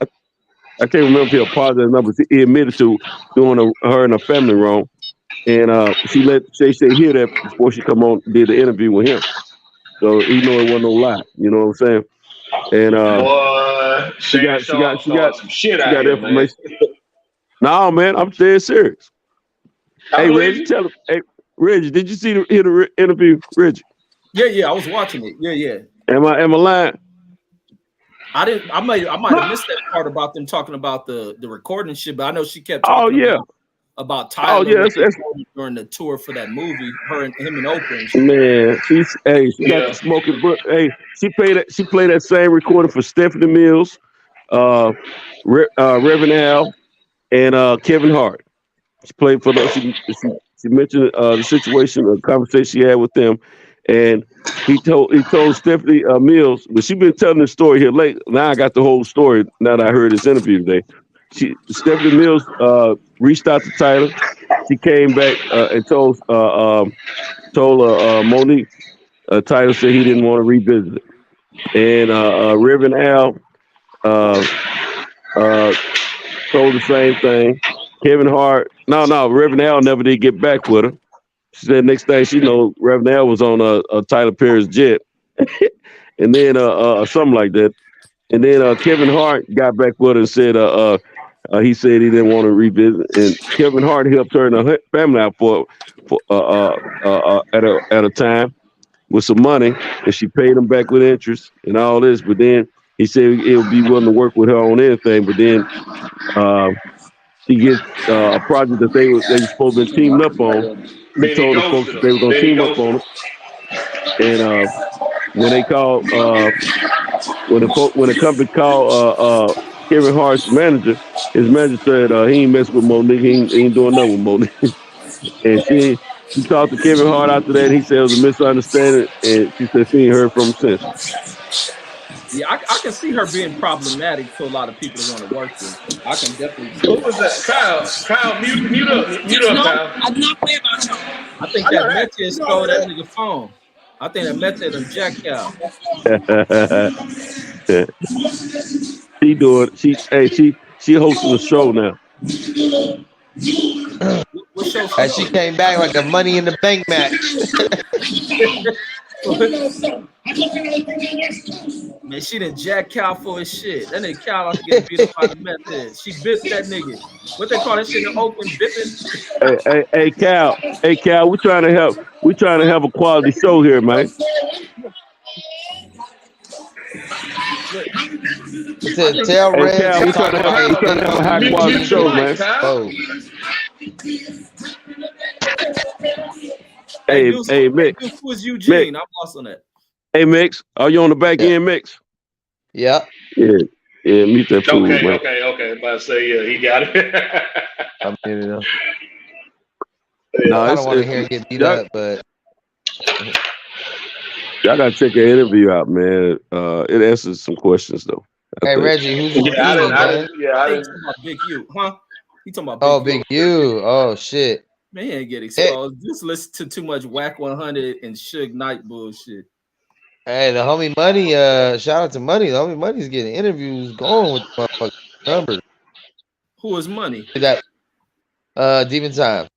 I can't remember if he apologized, but he admitted to doing her and her family wrong. And she let Shay Shay hear that before she come on did the interview with him. So he know it wasn't no lie. You know what I'm saying? And she got some shit out here, information. No, man, I'm dead serious. Hey, Reggie, tell him. Hey, Reggie, did you hear the interview, Reggie? Yeah, I was watching it. Yeah. Am I lying? I might have missed that part about them talking about the recording shit, but I know she kept talking about Tyler during the tour for that movie, him and Oprah. Man, she got the smoking book. Hey, she played that same recording for Stephanie Mills, Reverend Al, and Kevin Hart. She played for she mentioned the situation, the conversation she had with them, and he told Stephanie Mills, but she been telling the story here late. Now I got the whole story. Now that I heard this interview today, Stephanie Mills reached out to Tyler. She came back and told Monique. Tyler said he didn't want to revisit it, and Reverend Al told the same thing. Kevin Hart, no, Reverend Al never did get back with her. She said next thing she know, Reverend Al was on Tyler Perry's jet, and then something like that. And then Kevin Hart got back with her and said, He said he didn't want to revisit, and Kevin Hart helped turn her family out at a time with some money, and she paid him back with interest and all this. But then he said he'll be willing to work with her on anything. But then she gets a project that they were supposed to be teaming up on. He told the folks that they were going to team up on it. And when they called, when the company called Kevin Hart's manager, his manager said he ain't messing with Monique. He ain't doing nothing with Monique. And she talked to Kevin Hart after that. He said it was a misunderstanding, and she said she ain't heard from him since. Yeah, I can see her being problematic for a lot of people who want to work with. I can definitely see Who was that? Kyle, mute up, Kyle. I think that Method stole that nigga phone. I think that Method and Jack Cow. She hosting a show now. What show? And she came back like a Money in the Bank match. Man, she done Jack Cow for his shit. That nigga Cow out to get beat up by the Method. She bit that nigga. What they call that shit in Oakland? Bipping? Hey, Cal, we trying to help. We trying to have a quality show here, man. Tell Red. Cal, we trying to have a high quality show, man. Oh. Hey, Mix. Who was Eugene? I'm lost on that. Hey, Mix, are you on the back end, Mix? Yeah. Yeah, meet that fool, man. Okay. About to say, yeah, he got it. I'm getting it up. No, I don't want to hear him get beat up, but y'all gotta check the interview out, man. It answers some questions though. Hey Reggie, who's your hero, man? I didn't. Talking about Big U, huh? He talking about Big U. Oh shit. Man, he ain't get exposed. Just listen to too much Whack 100 and Suge Knight bullshit. Hey, the homie Money, shout out to Money. The homie Money's getting interviews going with the motherfucking numbers. Who is Money? That Demon Time.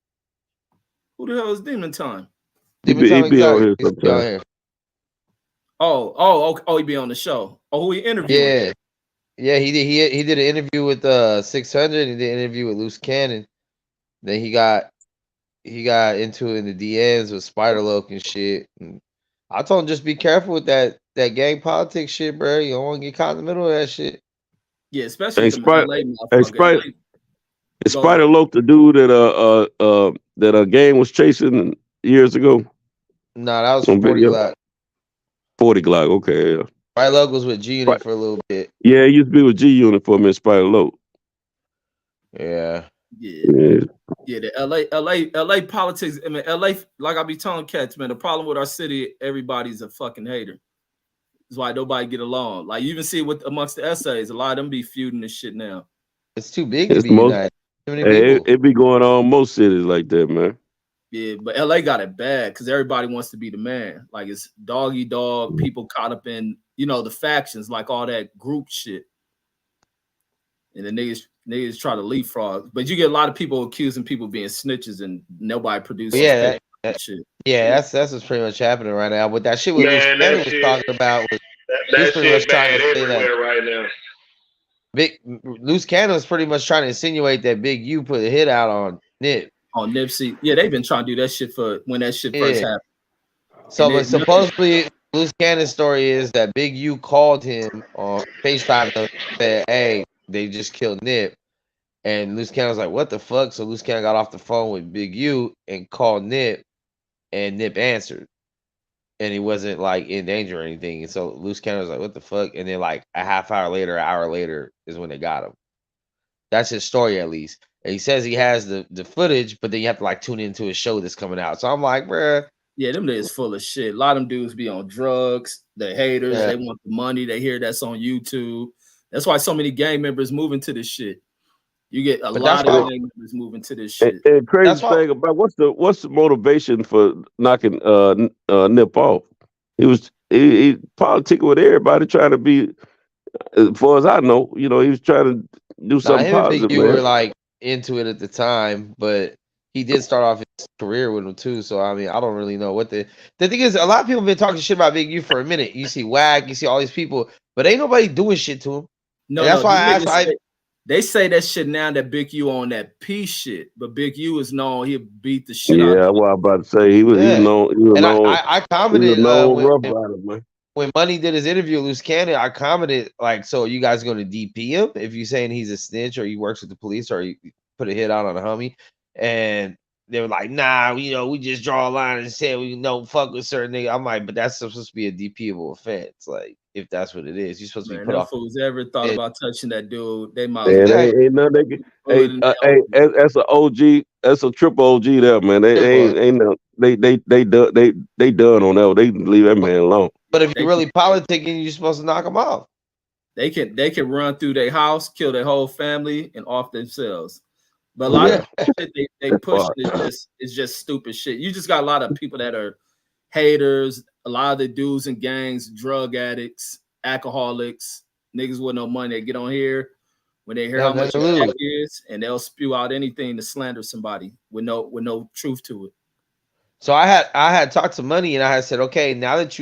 Who the hell is Demon Time? He be on here sometimes. Oh, he be on the show. Oh, who he interviewed? Yeah, he did. He did an interview with 600. He did an interview with Loose Cannon. Then he got into it in the DMs with Spider Loke and shit. And I told him just be careful with that gang politics shit, bro. You don't want to get caught in the middle of that shit. Yeah, especially Spider Loke, the dude that a gang was chasing years ago. No, that was 40 Glock. 40 Glock, okay. Yeah. Spider Loke was with G Unit for a little bit. Yeah, he used to be with G Unit for a minute, Spider Loke. Yeah. Yeah, the LA politics. I mean, LA, like I be telling cats, man, the problem with our city, everybody's a fucking hater. That's why nobody get along. Like you even see it amongst the essays, a lot of them be feuding this shit now. It's too big to be united. It be going on in most cities like that, man. Yeah, but LA got it bad because everybody wants to be the man. Like it's dog eat dog, people caught up in, the factions, like all that group shit. And the niggas try to leapfrog. But you get a lot of people accusing people being snitches and nobody produces that shit. Yeah, that's what's pretty much happening right now. What that shit was talking about was that shit bad everywhere right now. Loose Cannon was pretty much trying to insinuate that Big U put a hit out on Nip. On Nipsey. Yeah, they've been trying to do that shit for when that shit first happened. So but supposedly Loose Cannon's story is that Big U called him on FaceTime and said, hey, they just killed Nip. And Loose Cannon was like, what the fuck? So Loose Cannon got off the phone with Big U and called Nip, and Nip answered. And he wasn't like in danger or anything. And so Loose Cannon was like, what the fuck? And then like a half hour later, an hour later is when they got him. That's his story at least. And he says he has the footage, but then you have to like tune into his show that's coming out. So I'm like, bruh. Yeah, them niggas full of shit. A lot of them dudes be on drugs. They haters. They want the money. They hear that's on YouTube. That's why so many gang members moving to this shit. You get a lot of gang members moving to this shit. And crazy thing about what's the motivation for knocking Nip off? He politicking with everybody, trying to be, as far as I know, he was trying to do something positive. You were like into it at the time, but he did start off his career with him too. So I mean, I don't really know what the thing is. A lot of people have been talking shit about Big U for a minute. You see Whack, you see all these people, but ain't nobody doing shit to him. No, that's why I asked. They say that shit now that Big U on that P shit, but Big U is known he'll beat the shit out Yeah, of what I was about to say. He was Yeah. known. And I He was a commented known rough rider, man. when Money did his interview with Loose Cannon, I commented like, so are you guys going to DP him if you're saying he's a snitch or he works with the police or he put a hit out on a homie? And they were like, nah, we just draw a line and say we don't fuck with certain nigga. I'm like, but that's supposed to be a DPable offense. Like, if that's what it is, you're supposed to be Man, put no off. fools ever thought about touching that dude. They might Man, as well ain't nothing they can. put it in their own- That's an OG. That's a triple OG there, man. They ain't no. They done on that. They leave that man alone. But if They you're really politicking, you're supposed to knock him off. They can run through their house, kill their whole family, and off themselves. But a lot of shit they push is just stupid shit. You just got a lot of people that are haters, a lot of the dudes in gangs, drug addicts, alcoholics, niggas with no money. They get on here when they hear how much it is, and they'll spew out anything to slander somebody with no truth to it. So I had talked to Money and I had said, okay, now that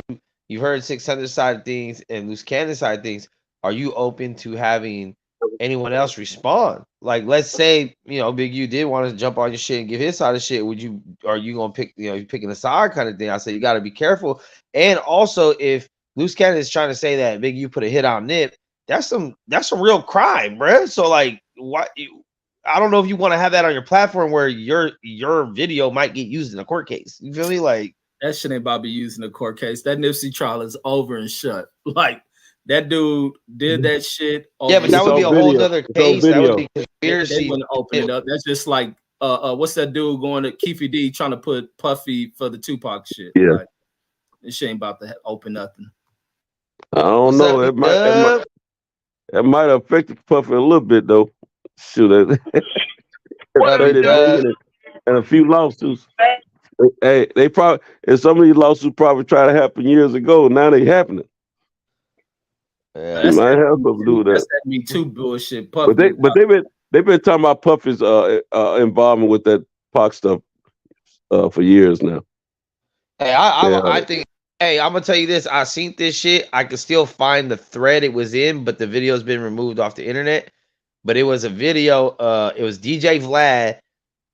you've heard 600 side of things and Loose Cannon side of things, are you open to having anyone else respond? Like, let's say, Big U did want to jump on your shit and give his side of shit. Are you gonna pick, you picking a side kind of thing? I said, you got to be careful. And also, if Loose Cannon is trying to say that Big U put a hit on Nip, that's some real crime, bro. So like, I don't know if you want to have that on your platform where your video might get used in a court case. You feel me? Like, that shit ain't about to be used in a court case. That Nipsey trial is over and shut. Like, that dude did that shit. Yeah, but that would be a whole other case. That would be conspiracy. They wouldn't open it up. That's just like what's that dude going to Keefe D trying to put Puffy for the Tupac shit. Yeah. Like, this shit ain't about to open nothing. I don't know. It might have affected Puffy a little bit though. Shoot, and a few lawsuits. Hey, they probably, and some of these lawsuits probably tried to happen years ago. Now they happening. Yeah, it might have something to do with that. That's that Me Too bullshit. Puffy, But they've been talking about Puffy's involvement with that Pac stuff for years now. Hey, I think. Hey, I'm gonna tell you this. I seen this shit. I could still find the thread it was in, but the video's been removed off the internet. But it was a video. It was DJ Vlad.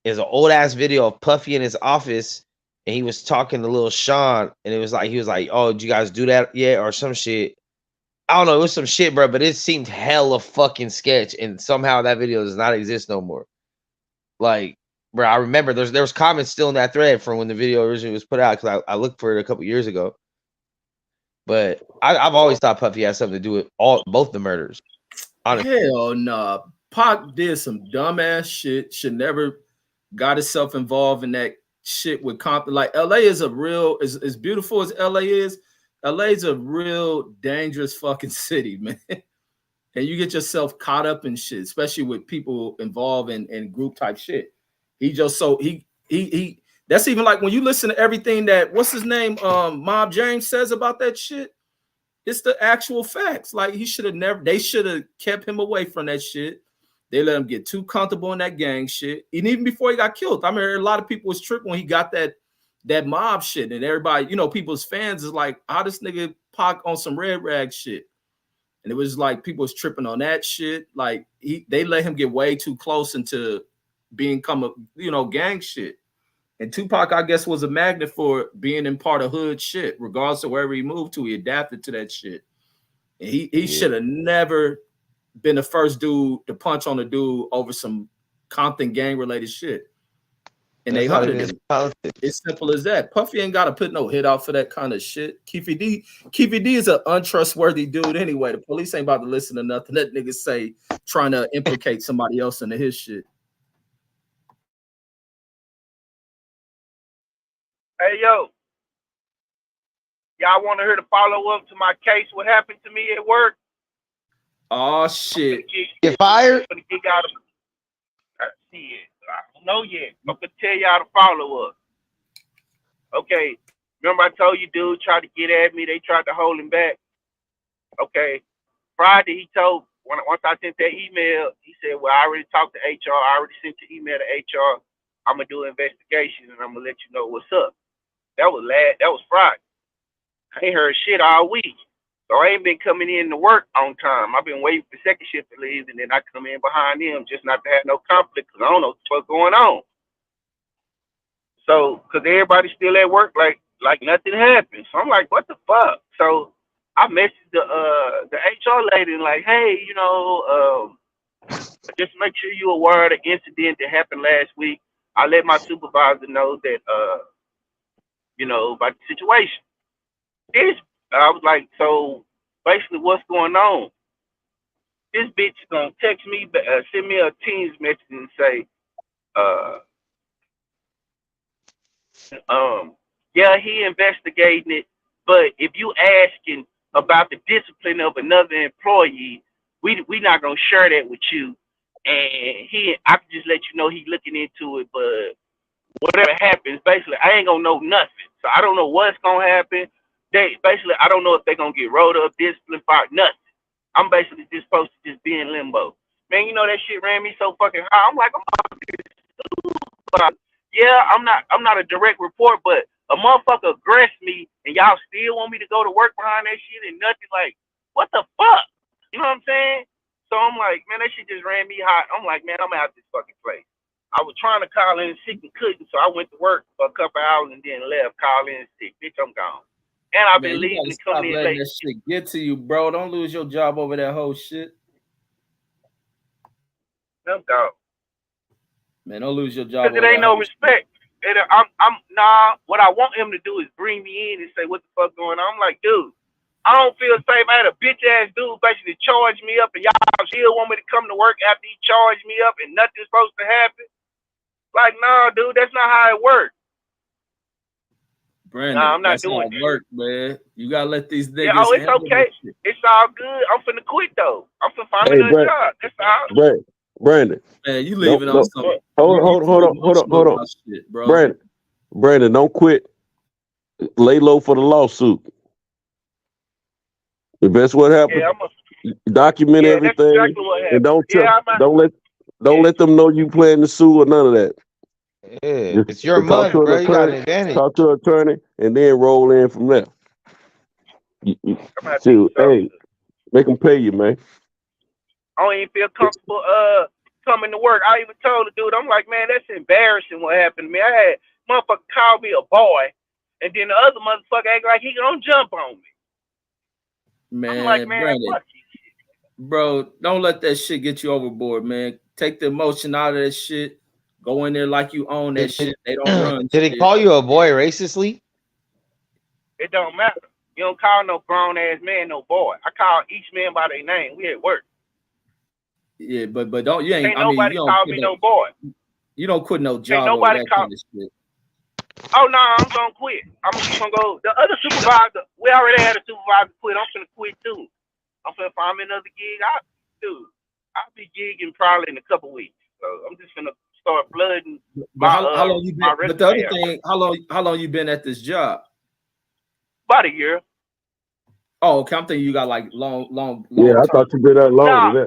It's an old ass video of Puffy in his office, and he was talking to Lil Sean, and it was like he was like, "Oh, did you guys do that yet?" or some shit. I don't know. It was some shit, bro. But it seemed hella fucking sketch, and somehow that video does not exist no more. Like, bro, I remember there was comments still in that thread from when the video originally was put out because I looked for it a couple years ago. But I've always thought Puffy had something to do with both the murders. Honestly. Hell no. Pac did some dumbass shit. Should never got himself involved in that shit with Compton. Like, LA is a real, as beautiful as LA is, LA is a real dangerous fucking city, man. And you get yourself caught up in shit, especially with people involved in group type shit. He just he that's even like when you listen to everything that what's his name, Mob James says about that shit. It's the actual facts. Like, they should have kept him away from that shit. They let him get too comfortable in that gang shit. And even before he got killed, I mean, a lot of people was tripping when he got that mob shit. And everybody, people's fans is like, how this nigga Pac on some red rag shit. And it was like people was tripping on that shit. Like, they let him get way too close into become a gang shit. And Tupac, I guess, was a magnet for being in part of hood shit. Regardless of wherever he moved to, he adapted to that shit. And he should have never been the first dude to punch on a dude over some Compton gang-related shit. And they hunted him. It's simple as that. Puffy ain't got to put no hit out for that kind of shit. Keefe D is an untrustworthy dude anyway. The police ain't about to listen to nothing that nigga say trying to implicate somebody else into his shit. Hey, yo. Y'all want to hear the follow-up to my case? What happened to me at work? Oh, shit. Get fired? I don't know yet. I'm going to tell y'all the follow-up. Okay. Remember I told you dude tried to get at me. They tried to hold him back. Okay. Friday, he told, once I sent that email, he said, well, I already talked to HR. I already sent the email to HR. I'm going to do an investigation, and I'm going to let you know what's up. That was Friday. I ain't heard shit all week. So I ain't been coming in to work on time. I've been waiting for second shift to leave, and then I come in behind them just not to have no conflict because I don't know what's going on. So, because everybody's still at work like nothing happened. So I'm like, what the fuck? So I messaged the HR lady and like, hey, just make sure you're aware of the incident that happened last week. I let my supervisor know that about the situation. I was like, so basically what's going on? This bitch gonna text me, send me a Teams message and say, yeah, he investigating it, but if you asking about the discipline of another employee, we not gonna share that with you. And I can just let you know he looking into it, but whatever happens, basically, I ain't gonna know nothing. So I don't know what's gonna happen. I don't know if they're gonna get rolled up, disciplined, fired, nothing. I'm basically just supposed to just be in limbo. Man, that shit ran me so fucking high. I'm like, yeah, I'm not a direct report, but a motherfucker aggressed me and y'all still want me to go to work behind that shit and nothing. Like, what the fuck? You know what I'm saying? So I'm like, man, that shit just ran me hot. I'm like, man, I'm out this fucking place. I was trying to call in sick and couldn't, so I went to work for a couple hours and then left, call in sick. Bitch, I'm gone. And I've been leaving the company late. That shit get to you, bro. Don't lose your job over that whole shit. I'm gone. Man, don't lose your job. Because it ain't no respect. What I want him to do is bring me in and say, what the fuck going on? I'm like, dude, I don't feel safe. I had a bitch ass dude basically charge me up and y'all still want me to come to work after he charged me up and nothing's supposed to happen. Like, nah, dude, that's not how it works. Brandon, I'm not that's doing how it work, man. You gotta let these niggas. Yeah, it's okay. It's all good. I'm finna quit though. I'm finna find another job. That's all. Brandon. Man, you leaving on something. Hold on. Shit, bro. Brandon, don't quit. Lay low for the lawsuit. If that's what happened, document everything, that's exactly what happened. And don't let them know you plan to sue or none of that. Yeah, it's your money, bro. You got an advantage. Talk to an attorney and then roll in from there. Hey, make them pay you, man. I don't even feel comfortable coming to work. I even told the dude, I'm like, man, that's embarrassing what happened to me. I had motherfucker call me a boy, and then the other motherfucker act like he gonna jump on me. Man, I'm like, man, Brandon, bro, don't let that shit get you overboard, man. Take the emotion out of that shit. Go in there like you own that shit. They don't run. Did he call you a boy racistly? It don't matter. You don't call no grown ass man no boy. I call each man by their name. We at work. Yeah, but don't you ain't. Nobody call me no boy. You don't quit no job. Ain't nobody call. Kind of shit. Oh no, I'm gonna quit. I'm gonna go. The other supervisor, we already had a supervisor quit. I'm gonna quit too. I'm gonna find me another gig. I'll be gigging probably in a couple weeks. So I'm just gonna start flooding. How long you been? But the other thing, how long you been at this job? About a year. Oh, okay. I'm thinking you got like long. Yeah, I thought you been that long. Nah,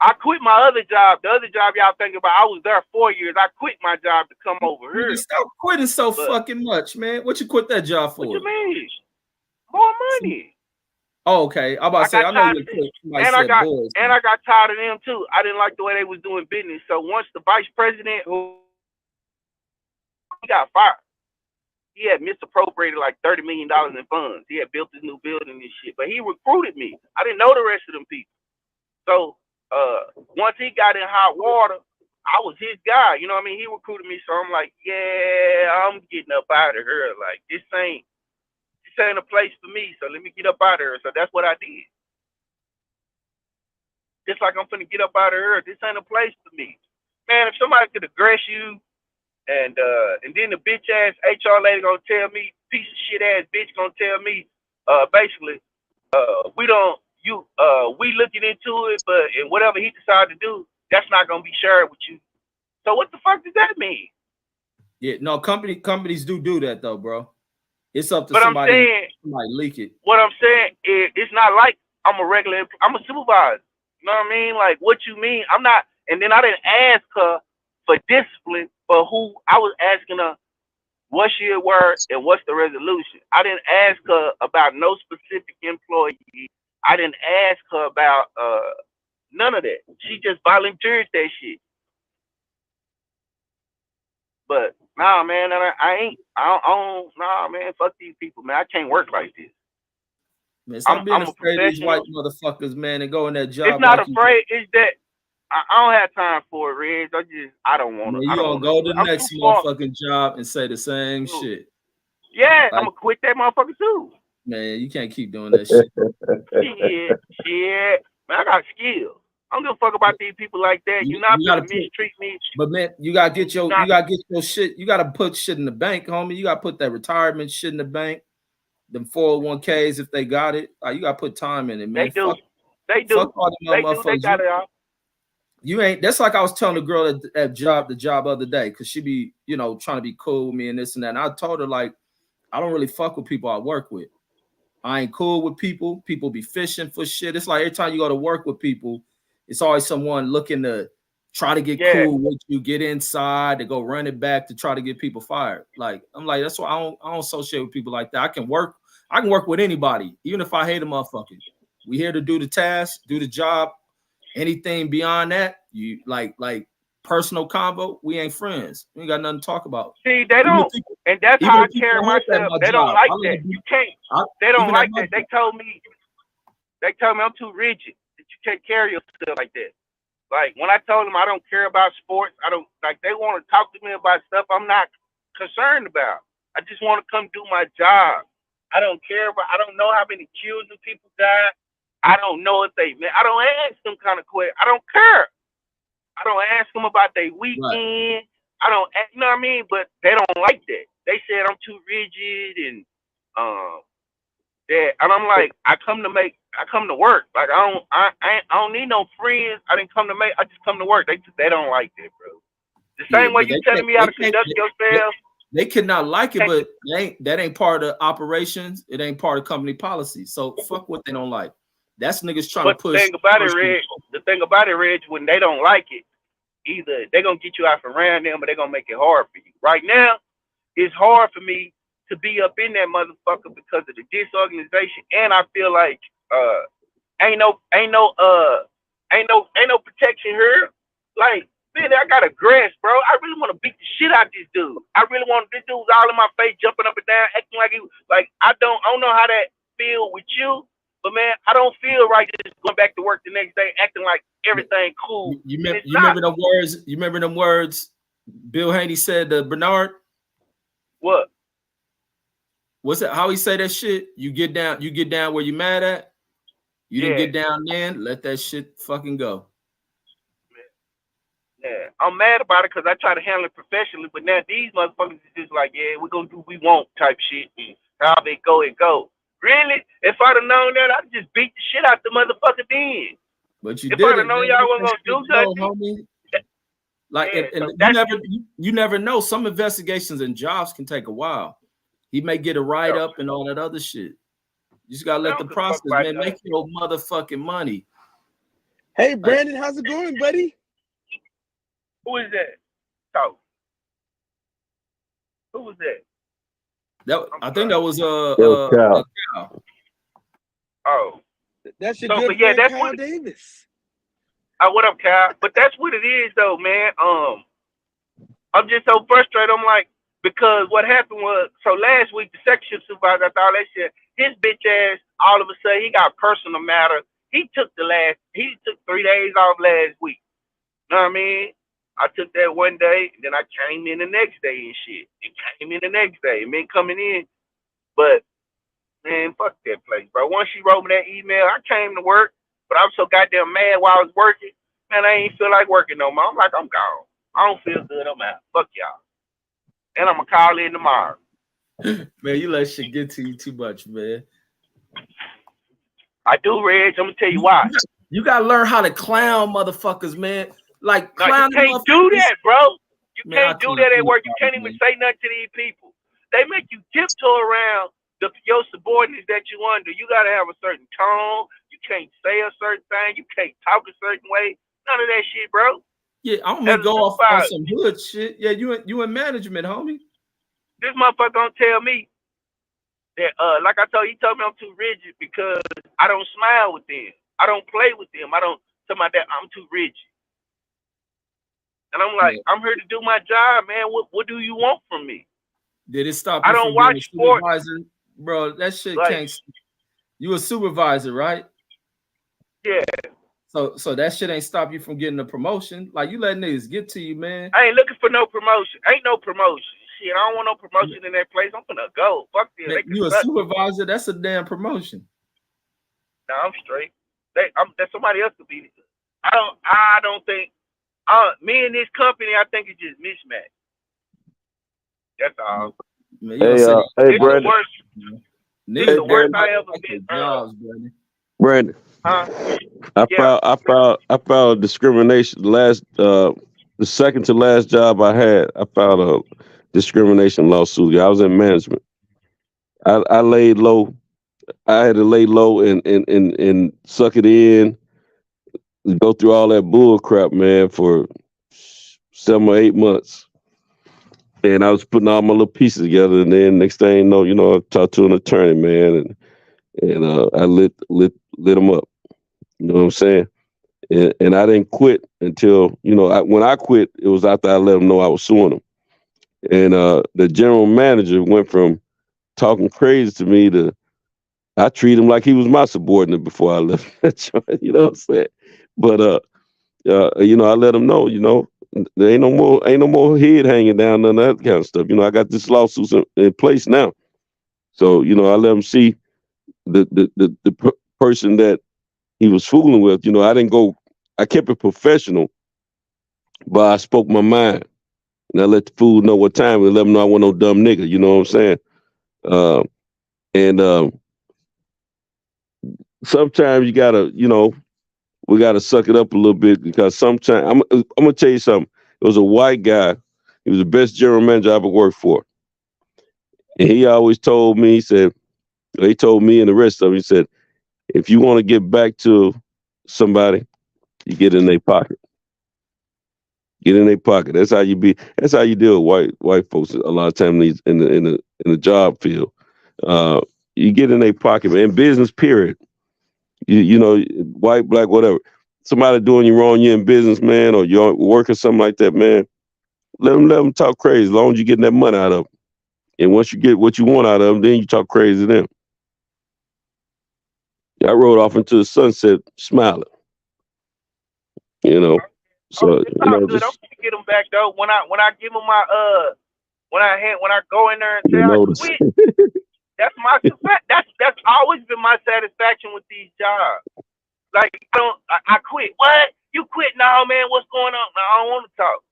I quit my other job. The other job y'all thinking about, I was there 4 years. I quit my job to come over here. Stop quitting so fucking much, man. What you quit that job for? What you mean? More money. Oh, okay. I'm about to say, I know you quit. And I got tired of them too. I didn't like the way they was doing business. So once the vice president, he got fired. He had misappropriated like $30 million in funds. He had built this new building and shit. But he recruited me. I didn't know the rest of them people. So once he got in hot water, I was his guy. You know what I mean? He recruited me. So I'm like, yeah, I'm getting up out of here. Like, this ain't a place for me. So let me get up out of here. So that's what I did. Just like I'm finna get up out of here. This ain't a place for me. Man, if somebody could aggress you, and then the bitch ass HR lady gonna tell me, piece of shit ass bitch gonna tell me, basically, we looking into it, but and whatever he decided to do, that's not gonna be shared with you. So what the fuck does that mean? Yeah, no, companies do that though, bro. It's up to but somebody. I'm saying, somebody leak it. What I'm saying is, it's not like I'm a supervisor. You know what I mean? Like, what you mean? I'm not. And then I didn't ask her for discipline for who I was asking her what she at work, and what's the resolution. I didn't ask her about no specific employee. I didn't ask her about none of that. She just volunteered that shit. But nah, man, I don't, nah, man, fuck these people, man. I can't work like this. Man, stop being I'm a afraid of these white professional. motherfuckers, man, and go in that job. It's not like you- afraid. It's that I don't have time for it, Reg. I don't want Man, to. you I don't gonna want go to the I'm next too far. motherfucking job and say the same shit. Yeah, I'm Like, gonna quit that motherfucker too. man, you can't keep doing that shit. Shit. Man, I got skills. I don't give a fuck about these people like that. You're not gotta gonna put- mistreat me. But man, you gotta get your Not- shit. You gotta put shit in the bank, homie. You gotta put that retirement shit in the bank. Them 401ks if they got it. Like, you gotta put time in it, man. They do. Fuck, They do. fuck all them They do. They motherfuckers. got it all. You ain't. That's like I was telling the girl at the job other day, because she be, you know, trying to be cool with me and this and that. And I told her, like, I don't really fuck with people I work with. I ain't cool with people. People be fishing for shit. It's like every time you go to work with people, it's always someone looking to try to get cool with you, get inside, to go run it back to try to get people fired. Like, I'm like, that's why I don't associate with people like that. I can work with anybody, even if I hate a motherfucker. We here to do the task, do the job. Anything beyond that, you like personal combo, we ain't friends. We ain't got nothing to talk about. See, they don't, and that's how I carry myself. They don't like that. You can't. They don't like that. They told me I'm too rigid. That you can't carry yourself like that. Like when I told them I don't care about sports, I don't like. They want to talk to me about stuff I'm not concerned about. I just want to come do my job. I don't care about. I don't know how many children people died. I don't know if they. I don't ask them kind of questions. I don't care. I don't ask them about their weekend. Right. I don't, you know what I mean? But they don't like that. They said I'm too rigid and that. And I'm like, I come to work. Like I don't need no friends. I didn't come to make. I just come to work. They don't like that, bro. The same way you telling me how to conduct yourself. They cannot like it, but that ain't part of operations. It ain't part of company policy. So fuck what they don't like. That's niggas trying to push. The thing about it, Reg, when they don't like it, either they're gonna get you out from around them, or they're gonna make it hard for you. Right now, it's hard for me to be up in that motherfucker because of the disorganization, and I feel like ain't no protection here. Like, man, I got a grass, bro. I really want to beat the shit out of this dude. This dude's all in my face, jumping up and down, acting like he like I don't know how that feel with you. But man, I don't feel right just going back to work the next day acting like everything cool. You remember them words? You remember them words Bill Haney said to Bernard? What? What's it? How he say that shit? You get down where you mad at. You didn't get down then. Let that shit fucking go. Yeah, I'm mad about it because I try to handle it professionally, but now these motherfuckers is just like, yeah, we're gonna do what we want type shit. And how they go, it go. Really? If I'd have known that, I'd just beat the shit out the motherfucker then. But you if did I'd have known y'all wasn't gonna do something. Like, you never know. Some investigations and jobs can take a while. He may get a write up and all that other shit. You just gotta let the process, man, make your motherfucking money. Hey, Brandon, how's it going, buddy? Who is that? Talk. Who was that? I think that was Cal. Oh, that's your good friend, that's Kyle Davis. What up, Kyle? But that's what it is, though, man. I'm just so frustrated. I'm like, because what happened was, so last week the section supervisor, I thought that shit, his bitch ass, all of a sudden he got personal matter. He took 3 days off last week. You know what I mean? I took that one day, and then I came in the next day and shit. It came in the next day, and been coming in. But, man, fuck that place, bro. Once she wrote me that email, I came to work, but I was so goddamn mad while I was working. Man, I ain't feel like working no more. I'm like, I'm gone. I don't feel good. I'm out. Fuck y'all. And I'm going to call in tomorrow. Man, you let shit get to you too much, man. I do, Reg. I'm going to tell you why. You got to learn how to clown motherfuckers, man. Like, you can't do that, bro. You can't do that at work. You can't even say nothing to these people. They make you tiptoe around your subordinates that you under. You got to have a certain tone. You can't say a certain thing. You can't talk a certain way. None of that shit, bro. Yeah, I'm gonna go off on some hood shit. Yeah, you in management, homie. This motherfucker gonna tell me that, like I told you, he told me I'm too rigid because I don't smile with them. I don't play with them. I don't talk about that. I'm too rigid. And I'm like, I'm here to do my job, man. What do you want from me? Did it stop I you don't from being a watch sports. supervisor? Bro, that shit Like- can't. You a supervisor, right? Yeah. So that shit ain't stop you from getting a promotion. Like, you let niggas get to you, man. I ain't looking for no promotion. Ain't no promotion. Shit, I don't want no promotion in that place. I'm finna go. Fuck them. They can You a suck. supervisor? That's a damn promotion. No, I'm straight. That somebody else could be. I don't think. Me and this company, I think it's just mismatched. That's all. Man, you Hey, don't say hey, It's the Brandon. worst. This is the worst I ever been. jobs, Brandon. Brandon, Huh? I filed discrimination. The second to last job I had, I filed a discrimination lawsuit. I was in management. I laid low. I had to lay low and suck it in, go through all that bull crap, man, for 7 or 8 months. And I was putting all my little pieces together, and then next thing you know, I talked to an attorney, man, and I lit them up. You know what I'm saying? And I didn't quit until, when I quit, it was after I let them know I was suing them. And the general manager went from talking crazy to me to, I treat him like he was my subordinate before I left that joint. You know what I'm saying? But I let him know, there ain't no more head hanging down, none of that kind of stuff. I got this lawsuit in place now. So, I let him see the person that he was fooling with. I kept it professional, but I spoke my mind. And I let the fool know what time and let him know I wasn't no dumb nigga. You know what I'm saying? Sometimes you gotta, we gotta suck it up a little bit, because sometimes I'm gonna tell you something. It was a white guy. He was the best general manager I ever worked for. And he always told me, he told me and the rest of them, he said, if you want to get back to somebody, you get in their pocket. Get in their pocket. That's how you deal with white folks a lot of times in the job field. You get in their pocket, man. In business, period. White, black, whatever. Somebody doing you wrong, you're in business, man, or you're working something like that, man. Let them talk crazy as long as you're getting that money out of them. And once you get what you want out of them, then you talk crazy to them. I rode off into the sunset smiling. So It's all good. I'm gonna get them back though. When I give them my when I go in there and say I quit, that's my that's always been my satisfaction with these jobs. Like I quit. What? You quit? No, man. What's going on? No, I don't want to talk.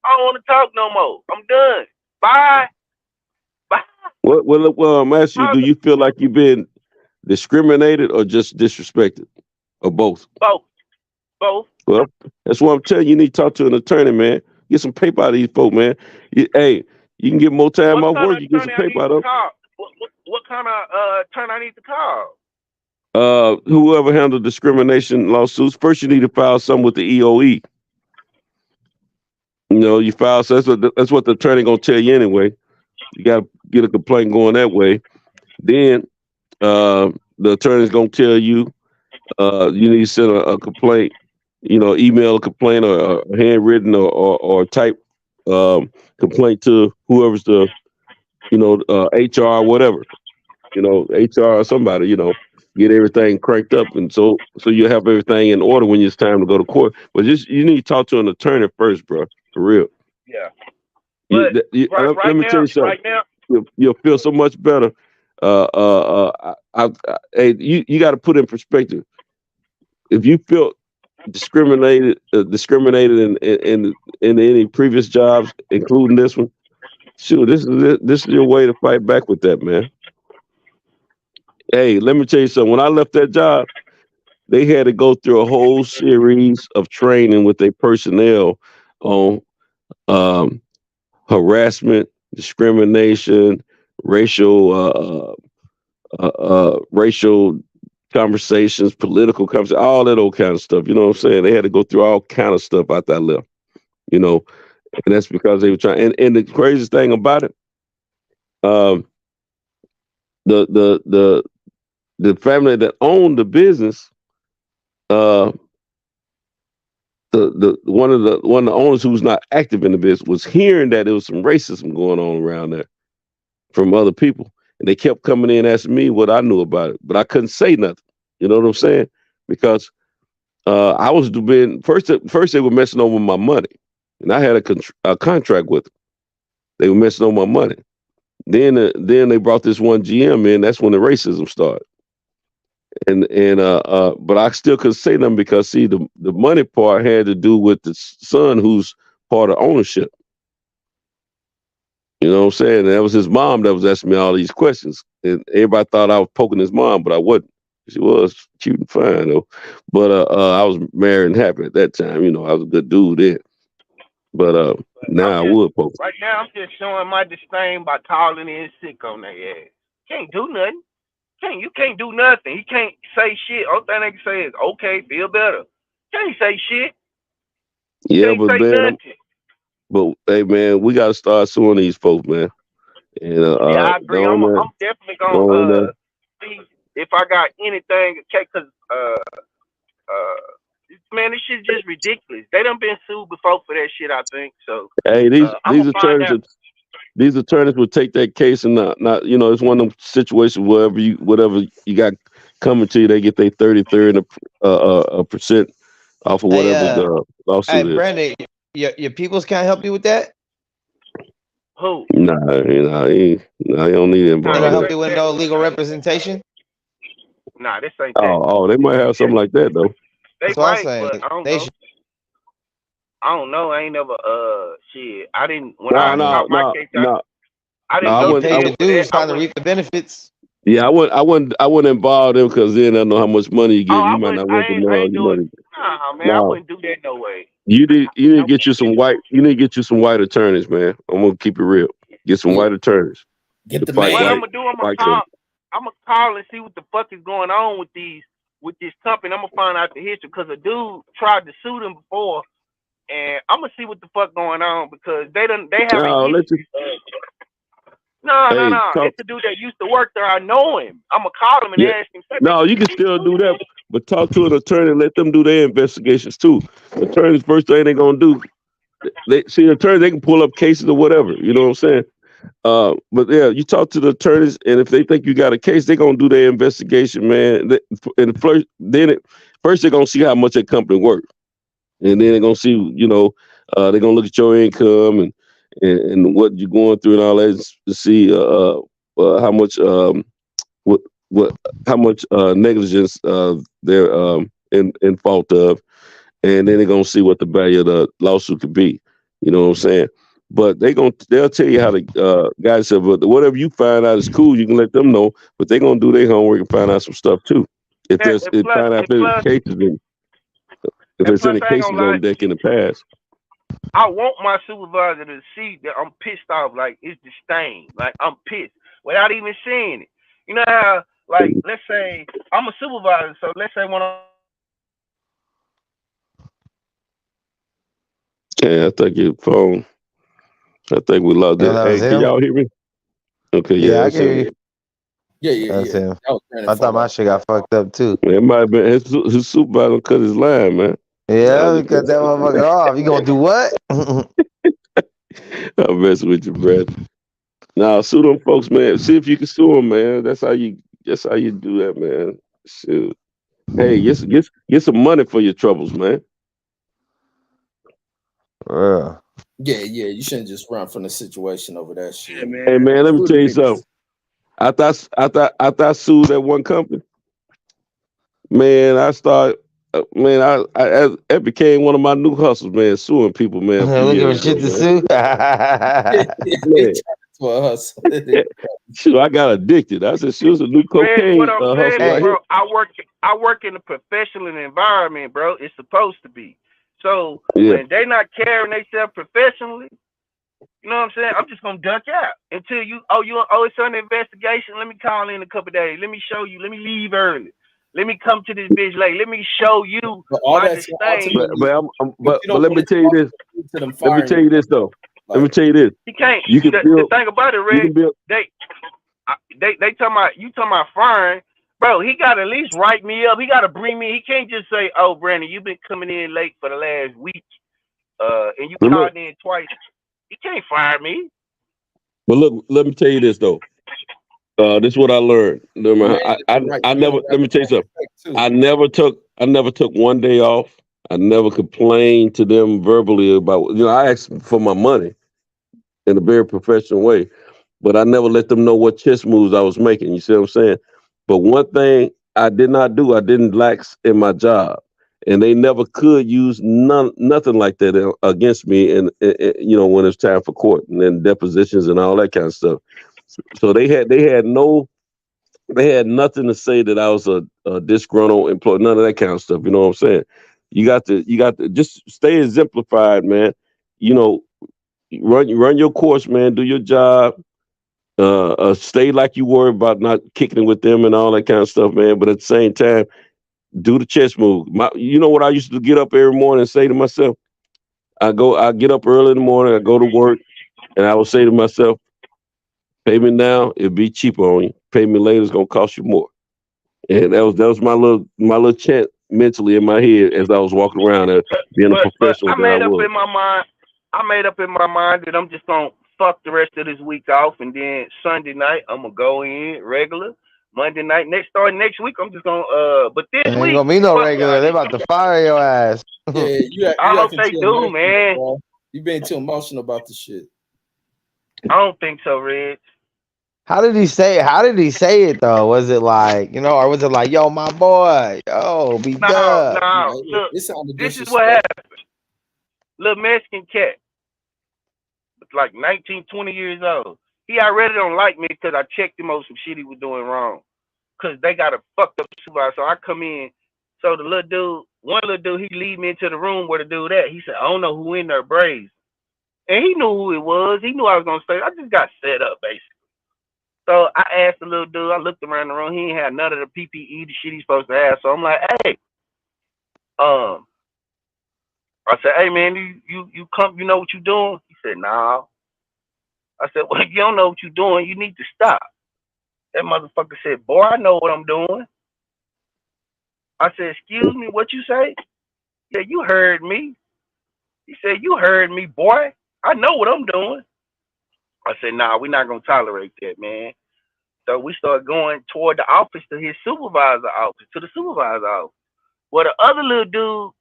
I don't want to talk no more. I'm done. Bye. Bye. Well, I'm asking you, do you feel like you've been discriminated or just disrespected? Or both? Both. Well, that's what I'm telling you. You need to talk to an attorney, man. Get some paper out of these folk, man. You can get more time off work. You get some paper out of them. What kind of attorney I need to call? Whoever handled discrimination lawsuits, first you need to file something with the EOE. You file, so that's what the attorney gonna tell you anyway. You gotta get a complaint going that way. Then the attorney's gonna tell you you need to send a complaint, email a complaint or a handwritten or type complaint to whoever's the HR or whatever, HR or somebody, get everything cranked up, and so you have everything in order when it's time to go to court. But you need to talk to an attorney first, bro, for real. Yeah. Let me tell you something. Right now, you'll feel so much better. You got to put in perspective. If you feel discriminated in any previous jobs, including this one, shoot, this is your way to fight back with that, man. Hey, let me tell you something. When I left that job, they had to go through a whole series of training with their personnel on harassment, discrimination, racial conversations, political conversations, all that old kind of stuff. You know what I'm saying? They had to go through all kind of stuff after I left. And that's because they were trying. And the craziest thing about it, um, the family that owned the business, the one of the owners who was not active in the business was hearing that there was some racism going on around there from other people, and they kept coming in asking me what I knew about it, but I couldn't say nothing. You know what I'm saying? Because I was being first they were messing over my money, and I had a contract with them. They were messing over my money. Then they brought this one GM in. That's when the racism started. But I still couldn't say nothing because see the money part had to do with the son who's part of ownership. You know what I'm saying? And that was his mom that was asking me all these questions. And everybody thought I was poking his mom, but I wasn't. She was cute and fine though. But I was married and happy at that time. You know, I was a good dude then. But now I would poke. Right now, I'm just showing my disdain by calling in sick on their ass. Can't do nothing. You can't do nothing. He can't say shit. Only thing they can say is, okay, feel better. Can't say shit. Yeah, but man, but hey man, we gotta start suing these folks, man. And yeah, I agree. I'm definitely gonna see if I got anything. Okay, cause man, this shit's just ridiculous. They done been sued before for that shit, I think. So hey, these attorneys would take that case and not you know, it's one of them situations whatever you got coming to you, they get their 30% off of whatever the lawsuit is. Brandon, your peoples can't help you with that? Who? Nah, he don't need They anybody. don't help you with no legal representation? Nah, this ain't that. Oh, they might have something like that though. They might, but I don't know. I don't know. I ain't never shit. I didn't when I got my case out. I didn't go pay the dues trying to reap the benefits. Yeah, I wouldn't involve them because then I know how much money you get. You might not want to know how much money. Nah, man, I wouldn't do that no way. You need to get you some white. You need to get you some white attorneys, man. I'm gonna keep it real. Get some white attorneys. Get the man. What I'm gonna do? I'm gonna call and see what the fuck is going on with this company. I'm gonna find out the history because a dude tried to sue them before, and I'm gonna see what the fuck going on because they haven't. No. It's the dude that used to work there. I know him. I'm gonna call him and ask him. No, you can still do that, but talk to an attorney and let them do their investigations too. Attorneys, first thing they're gonna do, attorneys, they can pull up cases or whatever. You know what I'm saying? But yeah, you talk to the attorneys, and if they think you got a case, they're gonna do their investigation, man. And first they're gonna see how much that company worked, and then they're gonna see, you know, they're gonna look at your income and what you're going through and all that to see how much how much negligence they're in fault of, and then they're gonna see what the value of the lawsuit could be. You know what I'm saying? But they'll tell you how the guys said, but whatever you find out is cool. You can let them know, but they're gonna do their homework and find out some stuff too. If there's any cases on deck in the past. I want my supervisor to see that I'm pissed off. Like it's disdain. Like I'm pissed without even seeing it. You know how, like, let's say I'm a supervisor. So let's say when Yeah, I think your phone. I think we lost it. Hey, can y'all hear me? Okay, yeah, I can hear you. Yeah. That's him. I thought my shit got fucked up too. It might have been his supervisor cut his line, man. Yeah, we cut that motherfucker off. You gonna do what? I'm messing with you, Brad. Nah, sue them folks, man. See if you can sue them, man. That's how you do that, man. Shoot. Hey, get some money for your troubles, man. Yeah. You shouldn't just run from the situation over that shit. Yeah, man. Hey, man, let me tell you something. After I sued that one company, man, I started. Man, I became one of my new hustles, man. Suing people, man. Looking for shit to sue. Shoot, I got addicted. I said she was a new cocaine what I'm saying, hustle. bro, I work in a professional environment, bro. It's supposed to be. So when they not carrying themselves professionally, you know what I'm saying? I'm just gonna duck out until it's under investigation. Let me call in a couple of days. Let me show you. Let me leave early. Let me come to this bitch late. Let me show you my disdain. But let me tell you this. Let me tell you this though. Let me tell you this. He can't. You can The build. thing about it, You Red, can build. they talking about Fern, bro. He got to at least write me up. He got to bring me. He can't just say, "Oh, Brandon, you've been coming in late for the last week, and you But called look, in twice." He can't fire me. but look. Let me tell you this though. This is what I learned. I never. Let me tell you something. I never took one day off. I never complained to them verbally about. I asked for my money in a very professional way, but I never let them know what chess moves I was making. You see what I'm saying? But one thing I did not do, I didn't lax in my job, and they never could use nothing like that against me. And when it's time for court and then depositions and all that kind of stuff. So they had nothing to say that I was a disgruntled employee, none of that kind of stuff. You know what I'm saying? You got to just stay exemplified, man. Run your course, man. Do your job. Stay like you worry about not kicking it with them and all that kind of stuff, man. But at the same time, do the chess move. You know what I used to get up every morning and say to myself? I get up early in the morning, I go to work, and I would say to myself, pay me now, it'll be cheaper on you. Pay me later, it's gonna cost you more. And that was my little chant mentally in my head as I was walking around there being a professional I that I made up was. in my mind. I made up in my mind that I'm just gonna fuck the rest of this week off, and then Sunday night I'm gonna go in regular. Monday night, next week I'm just gonna. But this Ain't week, gonna be no fuck regular. y'all. They about to fire your ass. Yeah, you I hope acting they too do, emotional, man. bro. You being too emotional about the shit. I don't think so, Red. How did he say it though? Was it like, or was it like, yo, my boy, yo, be No, dub? no. Look, It sounded this is what disrespectful. happened. Little Mexican cat, like 19, 20 years old. He already don't like me because I checked him on some shit he was doing wrong. Because they got a fucked up supervisor. So I come in. So the one little dude, he lead me into the room where the dude at. He said, I don't know who in there, Braves. And he knew who it was. He knew I was going to stay. I just got set up, basically. So I asked the little dude, I looked around the room. He ain't had none of the PPE, the shit he's supposed to have. So I'm like, hey, I said, hey, man, you come, you know what you're doing? He said, nah. I said, well, if you don't know what you're doing, you need to stop. That motherfucker said, boy, I know what I'm doing. I said, excuse me, what you say? Yeah, you heard me. He said, you heard me, boy. I know what I'm doing. I said, nah, we're not going to tolerate that, man. So we started going toward the office to his supervisor office, to the supervisor office. Well, the other little dude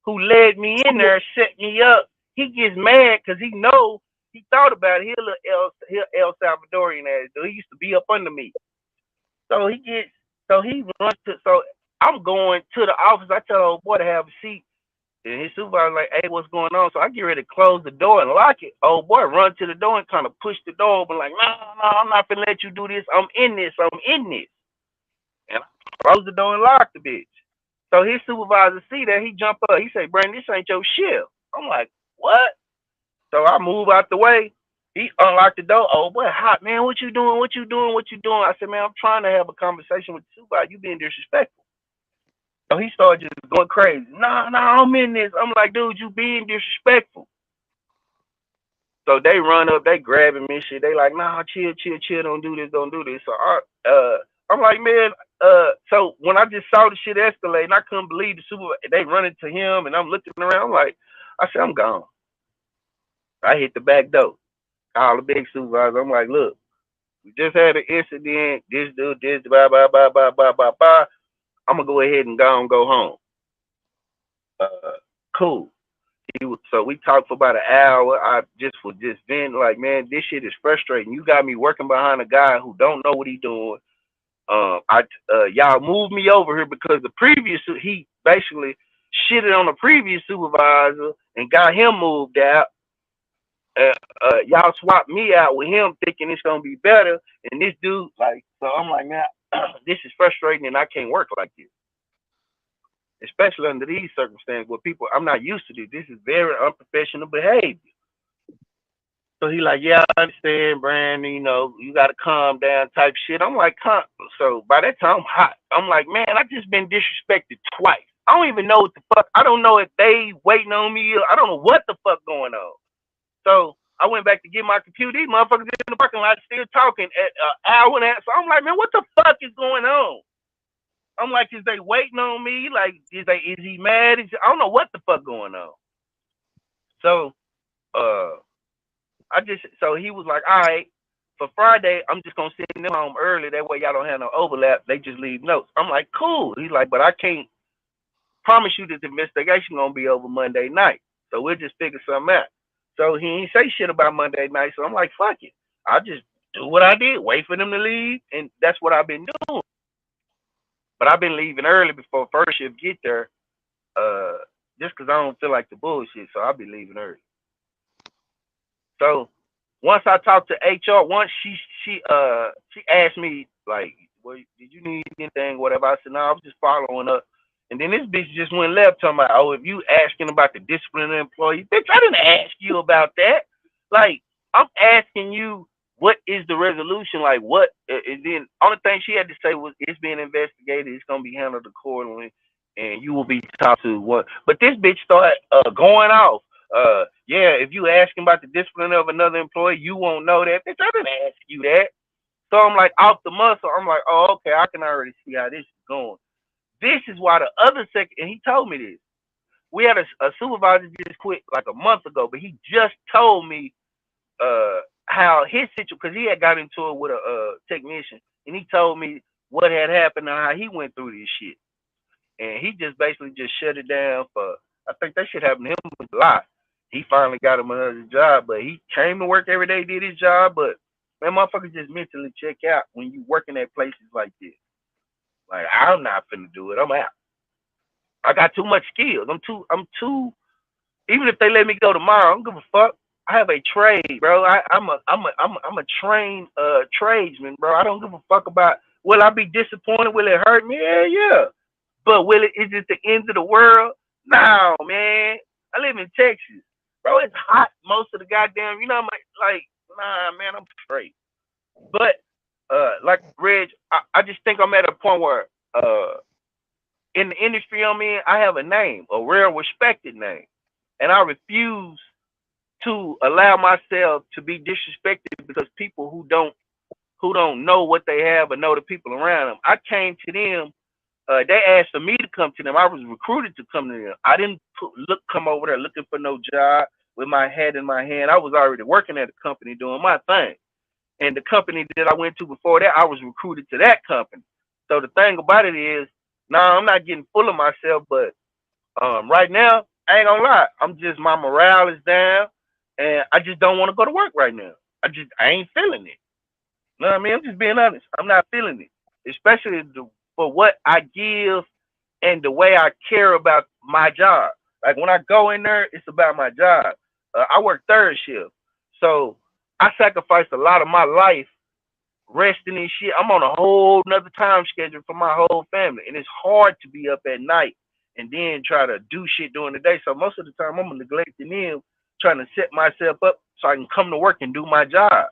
who led me in there set me up. He gets mad because he know, he thought about it. He El Salvadorian ass dude. He used to be up under me. So he runs to, so I'm going to the office. I tell old boy to have a seat. And his supervisor like, hey, what's going on? So I get ready to close the door and lock it. Old boy run to the door and kind of push the door open like, no, I'm not gonna let you do this. I'm in this. And I close the door and lock the bitch. So his supervisor see that, he jump up. He say, Brandon, this ain't your shift. I'm like, what? So I move out the way. He unlocked the door. Oh, boy, hot, man, what you doing? I said, man, I'm trying to have a conversation with the supervisor. You being disrespectful. So he started just going crazy. Nah, I'm in this. I'm like, dude, you being disrespectful. So they run up, they grabbing me and shit. They like, nah, chill, don't do this. So I'm like, man, so when I just saw the shit escalate, and I couldn't believe the supervisor, they running to him, and I'm looking around, I'm like, I said, I'm gone. I hit the back door. Call the big supervisor. I'm like, look, we just had an incident. This dude, blah, blah, blah, blah, blah, blah, blah. I'm gonna go ahead and go home. Cool. So we talked for about an hour. I just venting like, man, this shit is frustrating. You got me working behind a guy who don't know what he's doing. Y'all moved me over here because he basically shitted on the previous supervisor and got him moved out. Y'all swapped me out with him thinking it's gonna be better, and this dude like, so I'm like, man, this is frustrating and I can't work like this, especially under these circumstances where people, I'm not used to this. This is very unprofessional behavior. So he like, yeah, I understand, Brandon, you got to calm down type shit. I'm like, so by that time I'm hot. I'm like, man, I just been disrespected twice. I don't even know what the fuck. I don't know if they waiting on me. I don't know what the fuck going on. So I went back to get my computer. These motherfuckers in the parking lot still talking at an hour and a half. So I'm like, man, what the fuck is going on? I'm like, is they waiting on me? Like, is he mad? I don't know what the fuck going on. So, so he was like, all right, for Friday, I'm just gonna send them home early. That way y'all don't have no overlap. They just leave notes. I'm like, cool. He's like, but I can't promise you that the investigation gonna be over Monday night. So we'll just figure something out. So he ain't say shit about Monday night. So I'm like, fuck it. I'll just do what I did, wait for them to leave, and that's what I've been doing. But I've been leaving early before first shift get there, just because I don't feel like the bullshit. So I'll be leaving early. So once I talked to HR, once she asked me like, well, did you need anything, whatever? I said, no, I was just following up. And then this bitch just went left talking about, oh, if you asking about the discipline of the employee, bitch, I didn't ask you about that. Like, I'm asking you, what is the resolution? Like, what? And then only thing she had to say was, it's being investigated. It's gonna be handled accordingly, and you will be talked to. What? But this bitch started going off. Yeah, if you asking about the discipline of another employee, you won't know that. Bitch, I didn't ask you that. So I'm like, off the muscle. I'm like, oh, okay, I can already see how this is going. This is why the other second, and he told me this. We had a supervisor just quit like a month ago, but he just told me how his situation, because he had got into it with a technician, and he told me what had happened and how he went through this shit. And he just basically just shut it down for, I think that shit happened to him a lot. He finally got him another job, but he came to work every day, did his job, but man, motherfuckers just mentally check out when you working at places like this. Like, I'm not finna do it. I'm out. I got too much skills. I'm too. Even if they let me go tomorrow, I don't give a fuck. I have a trade, bro. I'm a trained tradesman, bro. I don't give a fuck about. Will I be disappointed? Will it hurt me? Yeah. But is it the end of the world? No, man. I live in Texas, bro. It's hot most of the goddamn. You know, like nah, man. I'm straight. But like Reg, I just think I'm at a point where in the industry I'm in, I have a name, a real respected name, and I refuse to allow myself to be disrespected because people who don't know what they have or know the people around them. I came to them. They asked for me to come to them. I was recruited to come to them. I didn't come over there looking for no job with my head in my hand. I was already working at a company doing my thing. And the company that I went to before that, I was recruited to that company. So the thing about it is, I'm not getting full of myself, but right now, I ain't gonna lie. My morale is down, and I just don't want to go to work right now. I ain't feeling it. You know what I mean? I'm just being honest. I'm not feeling it, especially for what I give and the way I care about my job. Like when I go in there, it's about my job. I work third shift, so I sacrificed a lot of my life resting and shit. I'm on a whole nother time schedule for my whole family, and it's hard to be up at night and then try to do shit during the day. So most of the time, I'm neglecting them, trying to set myself up so I can come to work and do my job.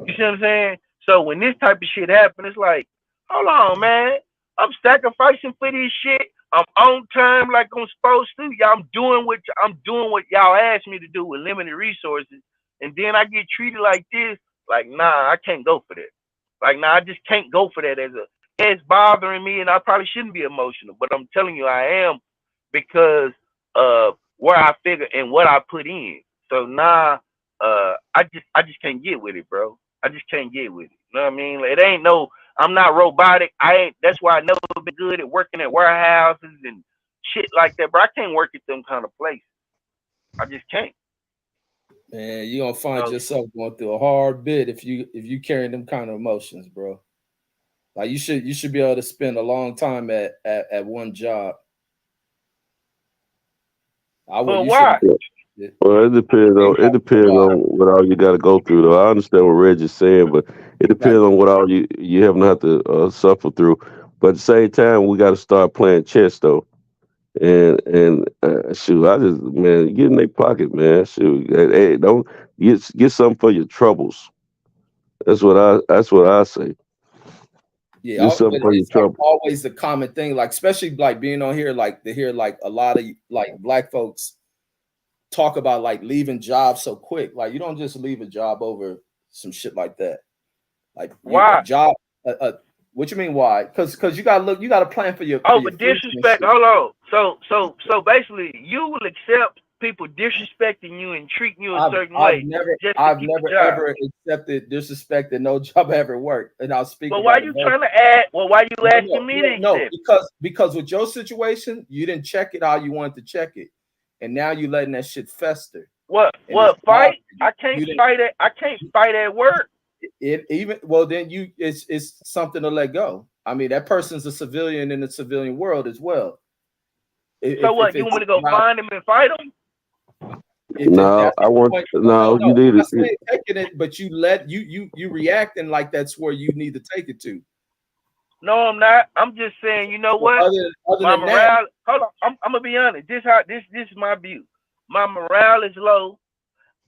You see what I'm saying? So when this type of shit happens, it's like, hold on, man. I'm sacrificing for this shit. I'm on time like I'm supposed to. I'm doing what y'all asked me to do with limited resources, and then I get treated like this. Like, nah, I can't go for that. Like, nah, I just can't go for that. It's bothering me, and I probably shouldn't be emotional, but I'm telling you, I am, because of where I figure and what I put in. So nah, I just can't get with it, bro. I just can't get with it. You know what I mean? Like, it ain't no. I'm not robotic. That's why I never been good at working at warehouses and shit like that, bro. I can't work at them kind of places. I just can't. Man, you're gonna find yourself going through a hard bit if you carry them kind of emotions, bro. Like you should be able to spend a long time at one job. Why? Well, it depends on what all you got to go through, though. I understand what Reg is saying, but it depends on what all you have to suffer through. But at the same time, we got to start playing chess, though. And shoot, get in their pocket, man. Shoot, hey, don't get something for your troubles. That's what I say. Yeah, it's like always the common thing, like especially like being on here, like to hear like a lot of like black folks talk about like leaving jobs so quick. Like you don't just leave a job over some shit like that. Like Why? a job. What you mean why? Because you gotta plan for your. Oh, for your but future and disrespect. shit. Hold on. So basically, you will accept people disrespecting you and treating you a certain way. I've never ever accepted disrespect that no job ever worked. And I'll speak. But why you trying to add? Well, why you asking me to accept? Because with your situation, you didn't check it how you wanted to check it, and now you letting that shit fester. What fight? I can't fight it. I can't fight at work. Then it's something to let go. I mean, that person's a civilian in the civilian world as well. So what? You want me to go find him and fight him? No, I want you need I'm not saying taking it, but you reacting like that's where you need to take it to. No, I'm not. I'm just saying, you know what? My morale. Hold on. I'm gonna be honest. This is my view. My morale is low.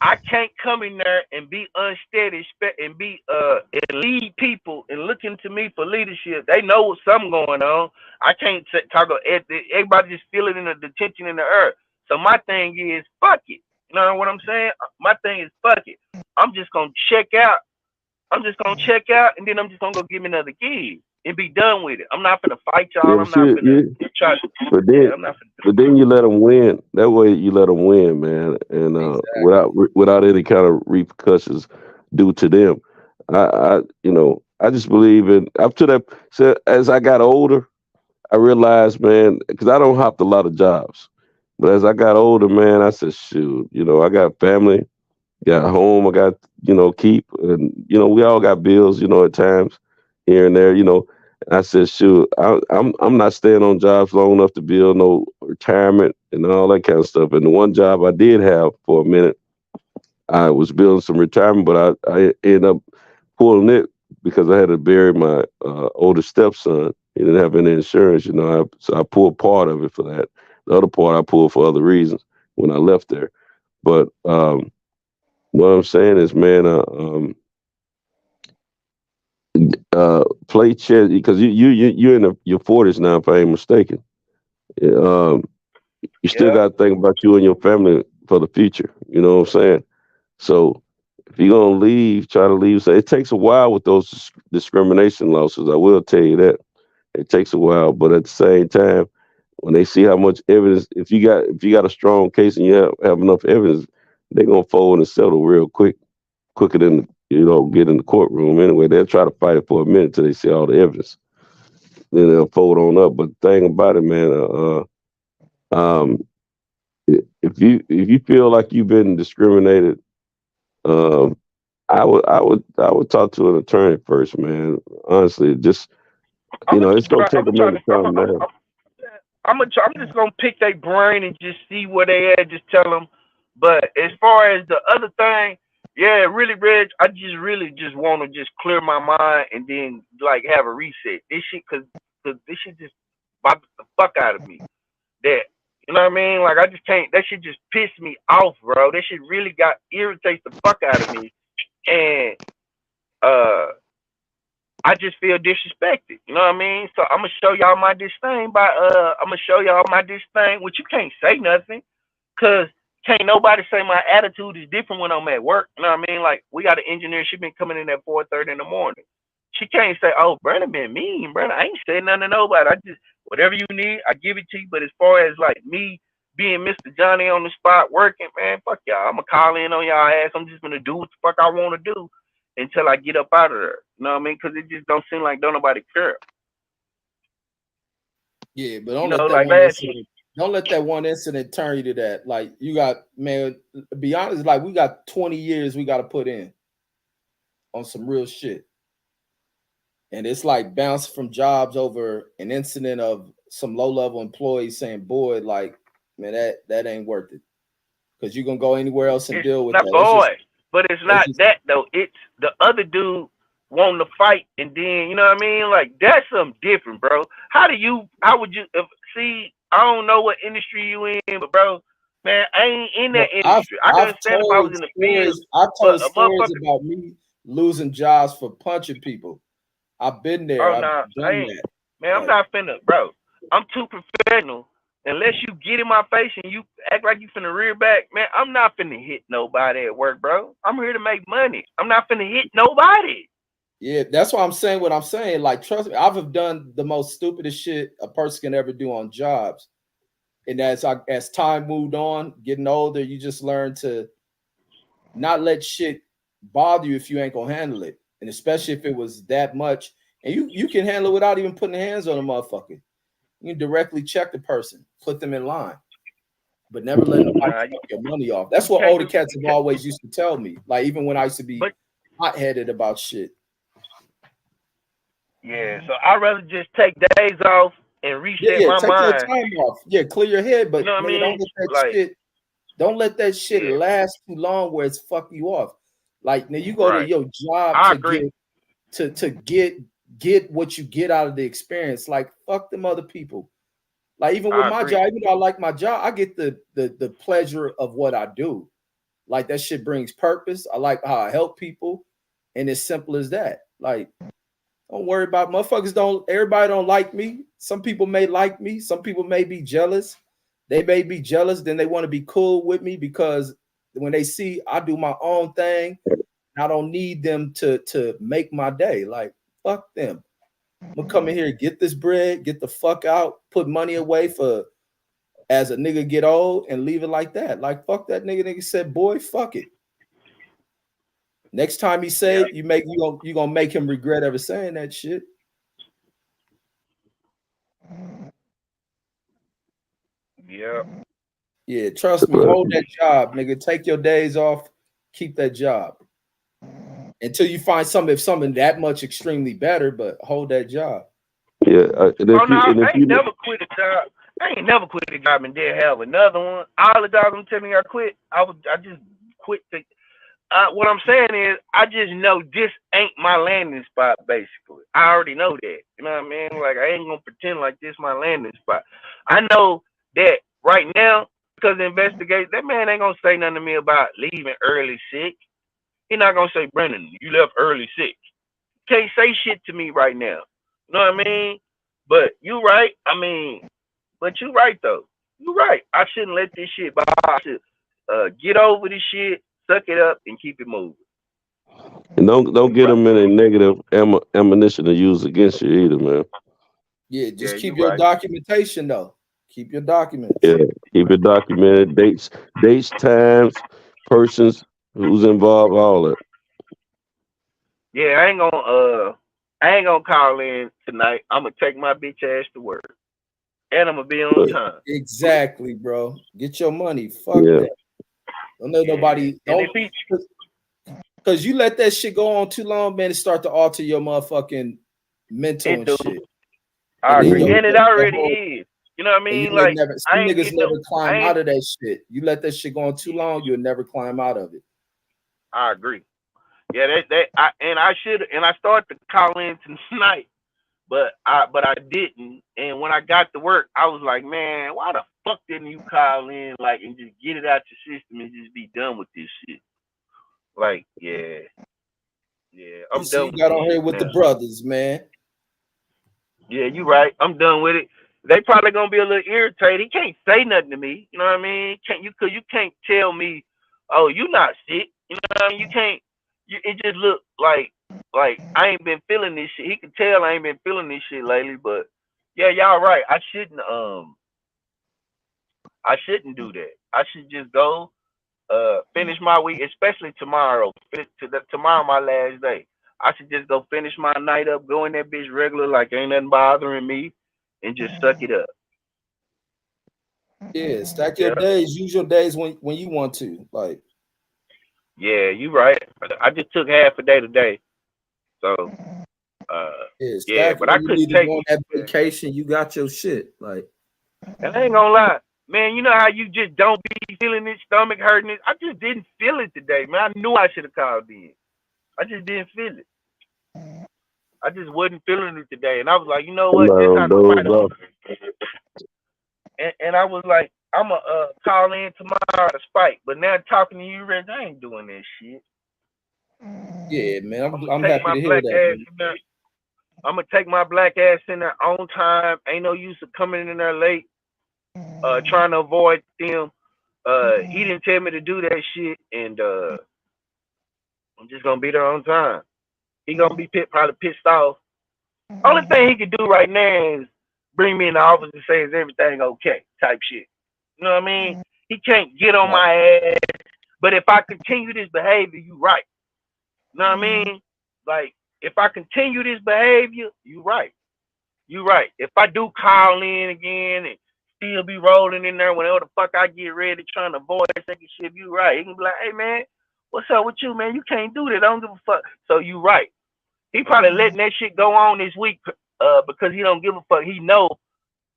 I can't come in there and be unsteady and be and lead people and looking to me for leadership. They know what's something going on. I can't talk about everybody just feeling in the tension in the earth. So my thing is fuck it. You know what I'm saying? My thing is fuck it. I'm just gonna check out. And then I'm just gonna go give me another gig and be done with it. I'm not gonna fight y'all. Yeah, I'm not gonna try to. But then you let them win. That way you let them win, man, and without any kind of repercussions due to them. I just believe in up to that. So as I got older, I realized, man, because I don't hop a lot of jobs, but as I got older, man, I said, shoot, I got family, got home, I got keep, and we all got bills, at times here and there, I said, shoot, I'm not staying on jobs long enough to build no retirement and all that kind of stuff. And the one job I did have for a minute, I was building some retirement, but I ended up pulling it because I had to bury my older stepson. He didn't have any insurance, so I pulled part of it for that. The other part I pulled for other reasons when I left there. But what I'm saying is, man, play chess because you're in your 40s now, if I ain't mistaken. You still got to think about you and your family for the future. You know what I'm saying? So if you're gonna leave, try to leave. So it takes a while with those discrimination lawsuits. I will tell you that it takes a while, but at the same time, when they see how much evidence, if you got a strong case and you have enough evidence, they're gonna fold and settle real quicker than get in the courtroom anyway. They'll try to fight it for a minute till they see all the evidence. Then they'll fold on up. But the thing about it, man, if you feel like you've been discriminated, I would talk to an attorney first, man. Honestly, just it's gonna take a minute to calm down. I'm just gonna pick their brain and just see where they at. Just tell them. But as far as the other thing, yeah, really, Reg, I just want to just clear my mind and then like have a reset. This shit, cause this shit just bothers the fuck out of me. That you know what I mean? Like I just can't. That shit just pissed me off, bro. That shit really irritates the fuck out of me, and I just feel disrespected. You know what I mean? So I'm gonna show y'all my disdain which you can't say nothing, cause can't nobody say my attitude is different when I'm at work. You know what I mean? Like we got an engineer, she been coming in at 4:30 in the morning. She can't say, "Oh, Brandon been mean, Brandon. I ain't saying nothing to nobody. I just whatever you need, I give it to you." But as far as like me being Mr. Johnny on the spot working, man, fuck y'all. I'm gonna call in on y'all ass. I'm just gonna do what the fuck I want to do until I get up out of there. You know what I mean? Because it just don't seem like don't nobody care. Yeah, but don't let that one incident turn you to that. Like you got, man, to be honest, like we got 20 years we got to put in on some real shit. And it's like bouncing from jobs over an incident of some low-level employees saying, boy, like, man, that ain't worth it. Because you're going to go anywhere else and deal with that. But it's not that, though. It's the other dude wanting to fight. And then, you know what I mean? Like, that's something different, bro. How would you, see, I don't know what industry you in, but, bro, man, I ain't in that industry. I can understand if I was in the field. I've told stories about me losing jobs for punching people. I've been there. I've done that. Man, I'm not finna, bro. I'm too professional unless you get in my face and you act like you finna rear back, man, I'm not finna hit nobody at work, bro. I'm here to make money. I'm not finna hit nobody. Yeah, that's why I'm saying what I'm saying. Like, trust me, I've done the most stupidest shit a person can ever do on jobs. And as time moved on, getting older, you just learn to not let shit bother you if you ain't gonna handle it. And especially if it was that much. And you can handle it without even putting hands on a motherfucker. You can directly check the person, put them in line, but never let nobody take your money off. That's what older cats have always used to tell me. Like, even when I used to be hot-headed about shit. Yeah, so I'd rather just take days off and reset my take mind. your time off. Yeah, clear your head, but You know what I mean? Don't let that shit last too long where it's fuck you off. Like, now you go to your job to get what you get out of the experience. Like, fuck them other people. Like, even with my job, even though I like my job, I get the pleasure of what I do. Like, that shit brings purpose. I like how I help people, and it's simple as that. Like, don't worry about motherfuckers. Everybody don't like me. Some people may like me. Some people may be jealous. They may be jealous. Then they want to be cool with me because when they see I do my own thing, I don't need them to make my day. Like, fuck them. I'm gonna come in here, get this bread, get the fuck out, put money away for as a nigga get old and leave it like that. Like, fuck that nigga. Nigga said, boy, fuck it. Next time he say it, you gonna make him regret ever saying that shit. Yeah. Yeah, trust me, hold that job, nigga. Take your days off, keep that job. Until you find something, if something that much extremely better, but hold that job. Yeah. I ain't never quit a job. I ain't never quit a job and did have another one. All the jobs I'm telling you I quit, I just quit. What I'm saying is, I just know this ain't my landing spot, basically. I already know that. You know what I mean? Like, I ain't gonna pretend like this my landing spot. I know that right now, because the investigation, that man ain't gonna say nothing to me about leaving early sick. He not gonna say, Brennan, you left early sick. Can't say shit to me right now. You know what I mean? But you right. I mean, but you right though. You right. I shouldn't let this shit bother. I should get over this shit, suck it up, and keep it moving. And don't get them in a negative ammunition to use against you either, man. Yeah, just keep your documentation though. Keep your documents. Yeah, keep it documented. Dates, times, persons, who's involved, all that. Yeah, I ain't gonna call in tonight. I'm gonna take my bitch ass to work, and I'm gonna be on time. Exactly, bro. Get your money. Fuck that. Don't let nobody. Because you let that shit go on too long, man. It start to alter your motherfucking mental and shit. I agree, and it already is. You know what I mean? Like, niggas never climb out of that shit. You let that shit go on too long, you'll never climb out of it. I agree. Yeah, I started to call in tonight, but I didn't. And when I got to work, I was like, man, why the fuck didn't you call in, like, and just get it out your system and just be done with this shit? Like, yeah, I'm done. You got on here with the brothers, man. Yeah, you right. I'm done with it. They probably gonna be a little irritated. He can't say nothing to me. You know what I mean? Cause you can't tell me, oh, you not sick. You know what I mean? You can't. It just look like I ain't been feeling this shit. He can tell I ain't been feeling this shit lately. But yeah, y'all right. I shouldn't do that. I should just go finish my week, especially tomorrow. Tomorrow my last day. I should just go finish my night up, go in that bitch regular like ain't nothing bothering me, and just suck it up. Yeah, stack your days. Use your days when you want to. Like, yeah, you right. I just took half a day today, so but I couldn't take that vacation. You got your shit. Like, and I ain't gonna lie, man. You know how you just don't be feeling it, stomach hurting it. I just didn't feel it today, man. I knew I should have called in. I just didn't feel it. I just wasn't feeling it today, and I was like, you know what? And I was like, I'm gonna call in tomorrow to spike. But now talking to you, Reg, I ain't doing that shit. Yeah, man, I'm happy to hear that. I'm gonna take my black ass in there on time. Ain't no use of coming in there late. trying to avoid them. He didn't tell me to do that shit, and I'm just gonna be there on time. He gonna be probably pissed off. Only thing he could do right now is bring me in the office and say, "Is everything okay?" type shit. You know what I mean? He can't get on my ass. But if I continue this behavior, you right. You know what I mean? Like, if I continue this behavior, you right. You right. If I do call in again and still be rolling in there whenever the fuck I get ready trying to avoid second shit, you right. He can be like, "Hey man, what's up with you, man? You can't do that. I don't give a fuck." So you right. He probably letting that shit go on this week because he don't give a fuck. He know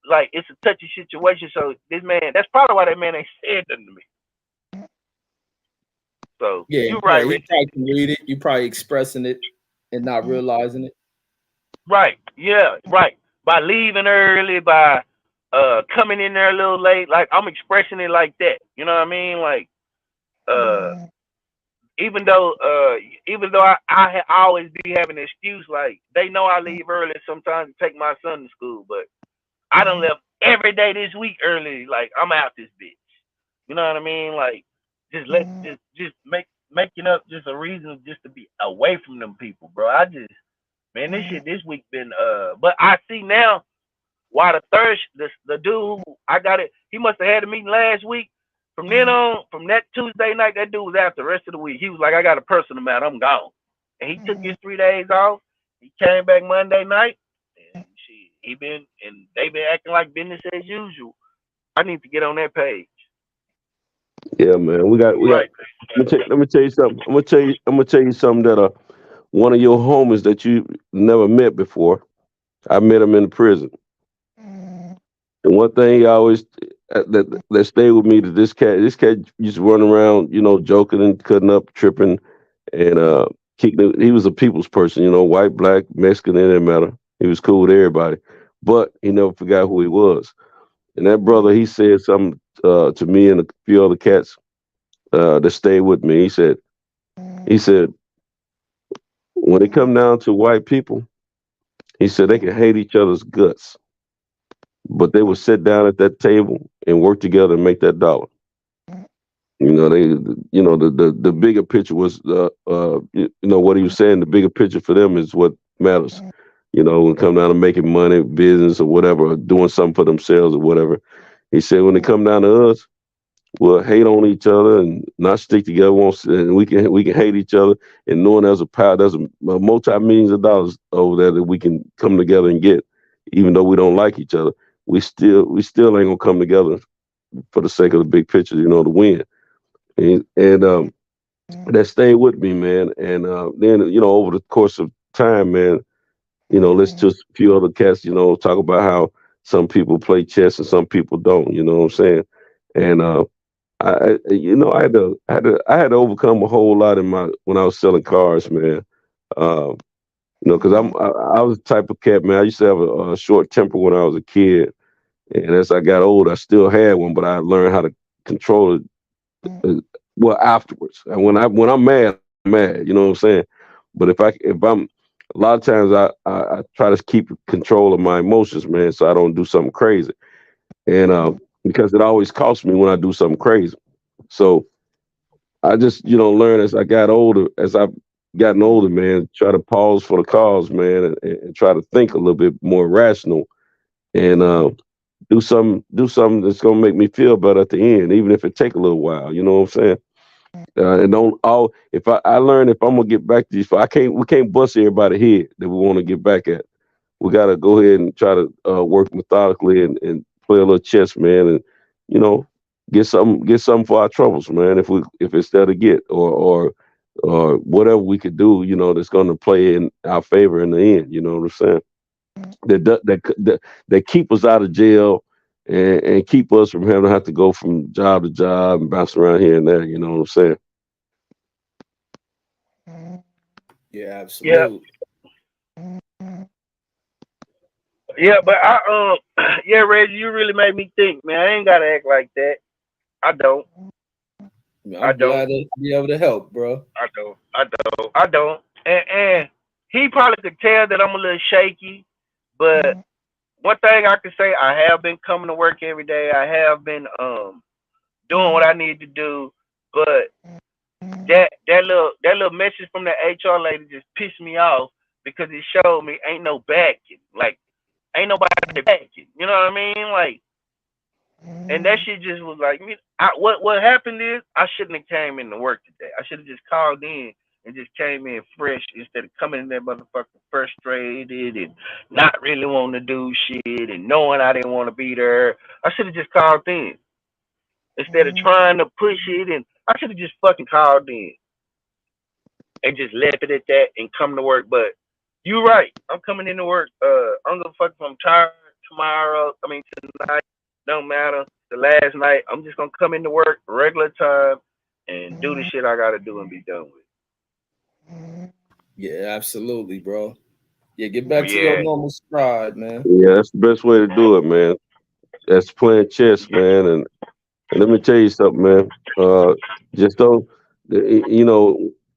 like it's a touchy situation. So this man, that's probably why that man ain't said nothing to me. So Yeah, you right, he Rich. probably can read it. You probably expressing it and not realizing it. Right. Yeah. Right. By leaving early, by coming in there a little late, like I'm expressing it like that. You know what I mean? Like even though I always be having an excuse, like they know I leave early sometimes to take my son to school, but I done left every day this week early. Like I'm out this bitch. You know what I mean? Like just making up just a reason just to be away from them people, bro. Man, this shit this week been but I see now why the dude who I got it, he must have had a meeting last week. From then on, from that Tuesday night, that dude was out the rest of the week. He was like, "I got a personal matter, I'm gone." And he took his 3 days off. He came back Monday night, and they been acting like business as usual. I need to get on that page. Yeah, man. We got. Right. Let me tell you something. I'm gonna tell you something that one of your homies that you never met before. I met him in the prison. And one thing he always that stayed with me that this cat used to run around, joking and cutting up, tripping, and kicking. He was a people's person, white, black, Mexican, it didn't matter. He was cool with everybody, but he never forgot who he was. And that brother, he said something to me and a few other cats that stayed with me. He said, when it come down to white people, he said they can hate each other's guts, but they would sit down at that table and work together and make that dollar. The bigger picture was, what he was saying. The bigger picture for them is what matters. When it come down to making money, business or whatever, or doing something for themselves or whatever. He said when it come down to us, we'll hate on each other and not stick together. And we can hate each other, and knowing there's a multi-millions of dollars over there that we can come together and get, even though we don't like each other. We still ain't gonna come together for the sake of the big picture, to win. And that stayed with me, man. And then over the course of time, man, let's just a few other cats, talk about how some people play chess and some people don't. You know what I'm saying? And I had to overcome a whole lot when I was selling cars, man. Because I was the type of cat, man. I used to have a short temper when I was a kid, and as I got older, I still had one, but I learned how to control it. Afterwards, and when I'm mad, I'm mad. You know what I'm saying? But if I'm a lot of times I try to keep control of my emotions, man, so I don't do something crazy, and because it always costs me when I do something crazy. So I just learned as I got older, as I've gotten older, man, try to pause for the cause, man, and try to think a little bit more rational, and do something that's gonna make me feel better at the end, even if it take a little while. You know what I'm saying? And if I learn, if I'm gonna get back to these, we can't bust everybody head that we want to get back at. We gotta go ahead and try to work methodically and play a little chess, man, and get something for our troubles, man. If it's there to get, or whatever we could do, that's gonna play in our favor in the end. You know what I'm saying? That keep us out of jail and keep us from having to have to go from job to job and bounce around here and there. You know what I'm saying? Yeah, absolutely. Yeah, but Reggie, you really made me think, man. I ain't gotta act like that. I don't. I'm glad to be able to help, bro. I don't. And he probably could tell that I'm a little shaky, but one thing I can say, I have been coming to work every day. I have been doing what I need to do, but that little message from the HR lady just pissed me off because it showed me ain't no backing. Like, ain't nobody backing. You know what I mean? Like, and that shit just was like, what happened is I shouldn't have came into work today. I should have just called in and just came in fresh instead of coming in there motherfucking frustrated and not really wanting to do shit and knowing I didn't want to be there. I should have just called in instead of trying to push it, and I should have just fucking called in and just left it at that and come to work. But you right, I'm coming into work. I'm gonna fuck if I'm tired tonight. Don't matter. The last night, I'm just gonna come into work regular time and do the shit I gotta do and be done with. Yeah, absolutely, bro. Yeah, get back to your normal stride, man. Yeah, that's the best way to do it, man. That's playing chess, man. And let me tell you something, man. Just don't,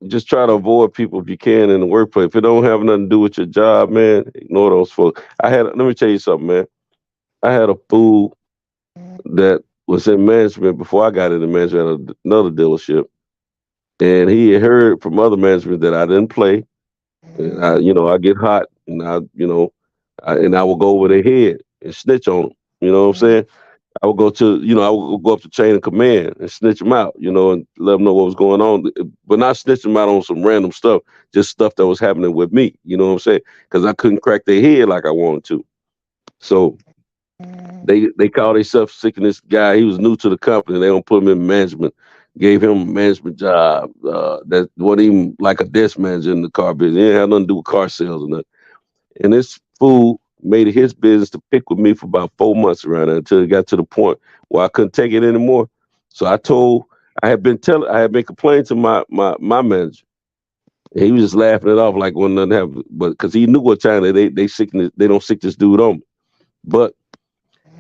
just try to avoid people if you can in the workplace. If it don't have nothing to do with your job, man, ignore those folks. Let me tell you something, man. I had a fool that was in management before I got into management at another dealership. And he had heard from other management that I didn't play. And I get hot and I will go over their head and snitch on them. You know what I'm saying? I would go up to chain of command and snitch them out, and let them know what was going on, but not snitch them out on some random stuff, just stuff that was happening with me. You know what I'm saying? Because I couldn't crack their head like I wanted to. So they call themselves sick in this guy. He was new to the company. They don't put him in management. Gave him a management job that wasn't even like a desk manager in the car business. It didn't have nothing to do with car sales or nothing. And this fool made it his business to pick with me for about 4 months around there until it got to the point where I couldn't take it anymore. So I had been complaining to my manager. And he was just laughing it off like when nothing happened, but because he knew what time they don't sick this dude on me. But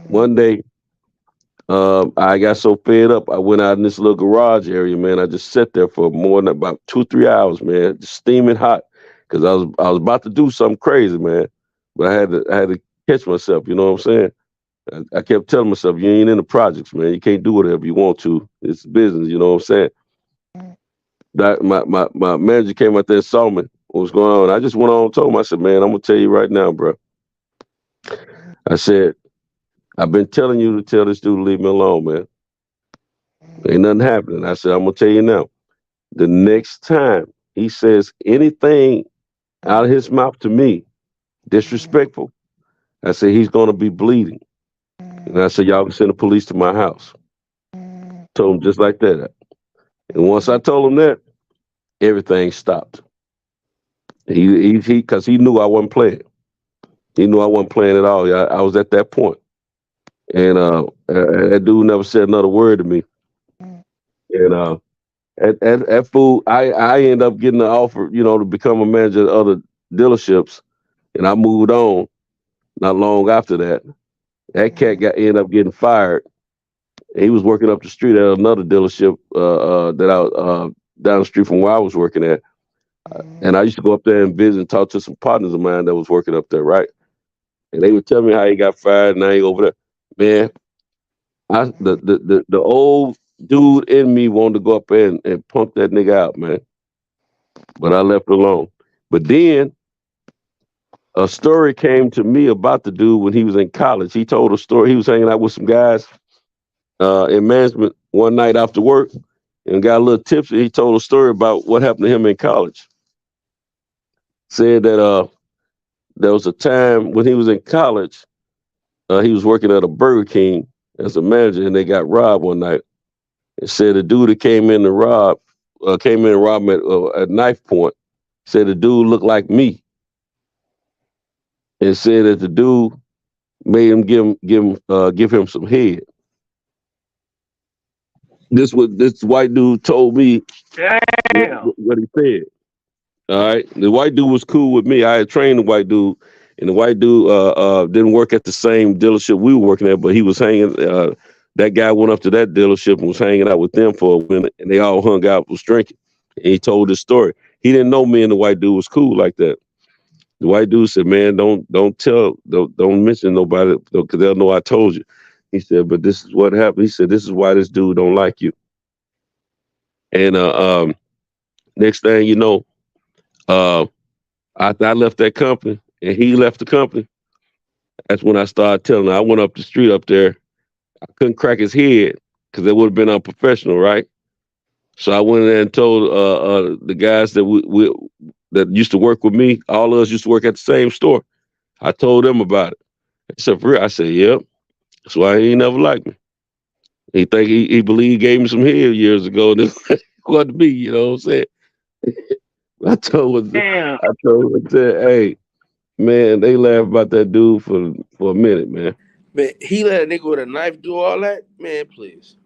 one day, I got so fed up, I went out in this little garage area, man. I just sat there for more than about 2-3 hours, man, just steaming hot, because I was about to do something crazy, man. But I had to catch myself, you know what I'm saying? I kept telling myself, you ain't in the projects, man. You can't do whatever you want to. It's business, you know what I'm saying? My manager came out there and saw me, what was going on. I just went on and told him, I said, man, I'm going to tell you right now, bro. I said, I've been telling you to tell this dude to leave me alone, man. Ain't nothing happening. I said, I'm going to tell you now. The next time he says anything out of his mouth to me, disrespectful, I said, he's going to be bleeding. And I said, y'all can send the police to my house. Told him just like that. And once I told him that, everything stopped. Because he knew I wasn't playing. He knew I wasn't playing at all. I was at that point. And that dude never said another word to me. And at fool, I ended up getting the offer, to become a manager at other dealerships. And I moved on not long after that. That cat ended up getting fired. He was working up the street at another dealership down the street from where I was working at. And I used to go up there and visit and talk to some partners of mine that was working up there, right? And they would tell me how he got fired and now he over there. Man, the old dude in me wanted to go up there and pump that nigga out, man. But I left it alone. But then a story came to me about the dude when he was in college. He told a story. He was hanging out with some guys in management one night after work and got a little tipsy. He told a story about what happened to him in college. Said that there was a time when he was in college, he was working at a Burger King as a manager, and they got robbed one night. It said the dude that came in and robbed him at knife point. Said the dude looked like me, and said that the dude made him give him some head. This white dude told me what he said. All right, the white dude was cool with me. I had trained the white dude, and the white dude didn't work at the same dealership we were working at, but he was hanging. That guy went up to that dealership and was hanging out with them for a minute, and they all hung out, was drinking. And he told his story. He didn't know me and the white dude was cool like that. The white dude said, "Man, don't mention nobody because they'll know I told you." He said, "But this is what happened." He said, "This is why this dude don't like you." And next thing you know, I left that company and he left the company. That's when I started telling him. I went up the street up there. I couldn't crack his head because it would have been unprofessional, right? So I went in there and told the guys that that used to work with me. All of us used to work at the same store. I told them about it. Except for real, I said, "Yep, that's why he ain't never liked me. He think he believed he gave me some head years ago, and this wasn't me." You know what I'm saying? I told him, I said, "Hey, man, they laugh about that dude for a minute, man." Man, he let a nigga with a knife do all that? Man, please.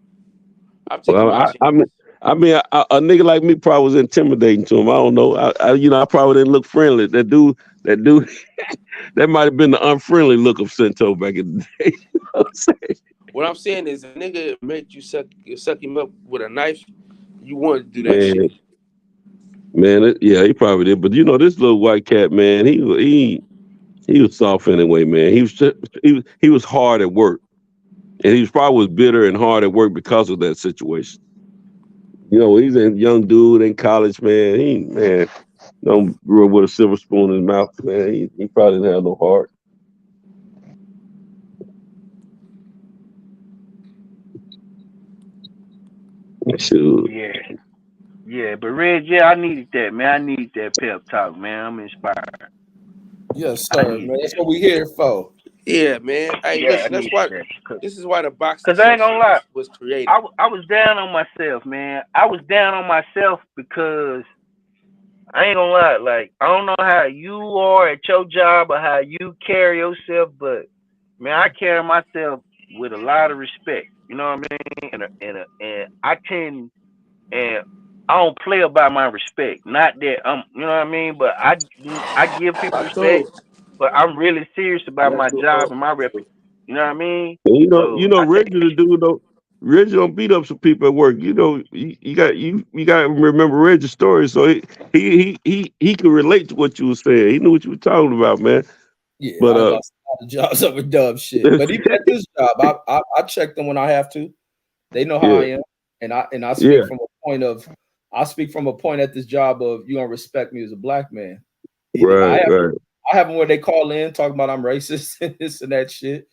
I'm taking Well, my chance. I mean, a nigga like me probably was intimidating to him. I don't know. I probably didn't look friendly. That dude, that might have been the unfriendly look of Cento back in the day. You know what I'm saying? What I'm saying is, a nigga made you suck him up with a knife. You wanted to do that shit. Man, yeah, he probably did. But this little white cat, man, he was soft anyway, man. He was hard at work, and he was bitter and hard at work because of that situation. He's a young dude in college, man. He don't grew up with a silver spoon in his mouth, man. He probably didn't have no heart. Shoot. Yeah, but Reggie, I needed that, man. I need that pep talk, man. I'm inspired. Yes, sir, man. That's what we here for. Yeah, man. Hey, listen, that's why. This is why the box. Because I ain't gonna lie, was created. I was down on myself, man. I was down on myself because I ain't gonna lie. Like, I don't know how you are at your job or how you carry yourself, but man, I carry myself with a lot of respect. You know what I mean? And I tend, and I don't play about my respect. Not that you know what I mean, but I give people respect, but I'm really serious about my job and my reputation. You know what I mean? And Reggie the dude though. Reggie don't beat up some people at work. You got to remember Reggie's story, so he could relate to what you were saying. He knew what you were talking about, man. Yeah, but I lost a lot of jobs over dumb shit. But even at this job, I check them when I have to. They know how I am, and I speak from a point of. I speak from a point at this job of you gonna respect me as a black man. Right. I have them where they call in talking about I'm racist and this and that shit.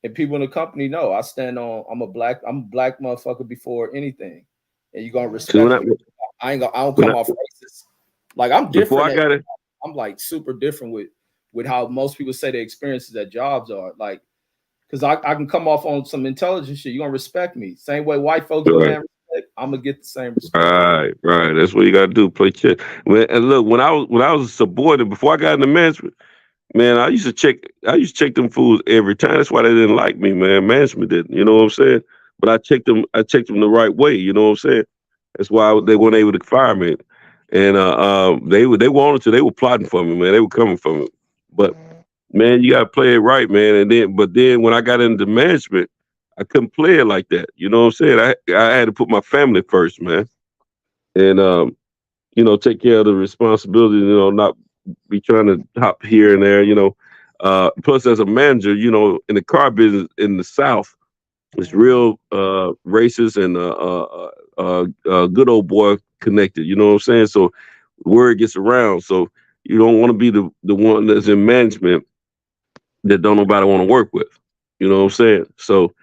And people in the company know I stand on I'm a black motherfucker before anything. And you're gonna respect me. I don't come off racist. Like I'm different. I'm like super different with how most people say their experiences at jobs are. Like, because I can come off on some intelligent shit. You're gonna respect me. Same way white folks demand respect, I'm gonna get the same respect. Right. That's what you gotta do. Play chess. And look, when I was a subordinate, before I got into management, man, I used to check them fools every time. That's why they didn't like me, man. Management didn't, you know what I'm saying? But I checked them the right way, you know what I'm saying? That's why they weren't able to fire me. And they wanted to, they were plotting for me, man. They were coming for me. But man, you gotta play it right, man. But then when I got into management, I couldn't play it like that. You know what I'm saying? I had to put my family first, man. And take care of the responsibility, not be trying to hop here and there, plus as a manager, in the car business in the South, it's real racist and good old boy connected, you know what I'm saying? So word gets around. So you don't want to be the one that's in management that don't nobody want to work with. You know what I'm saying? So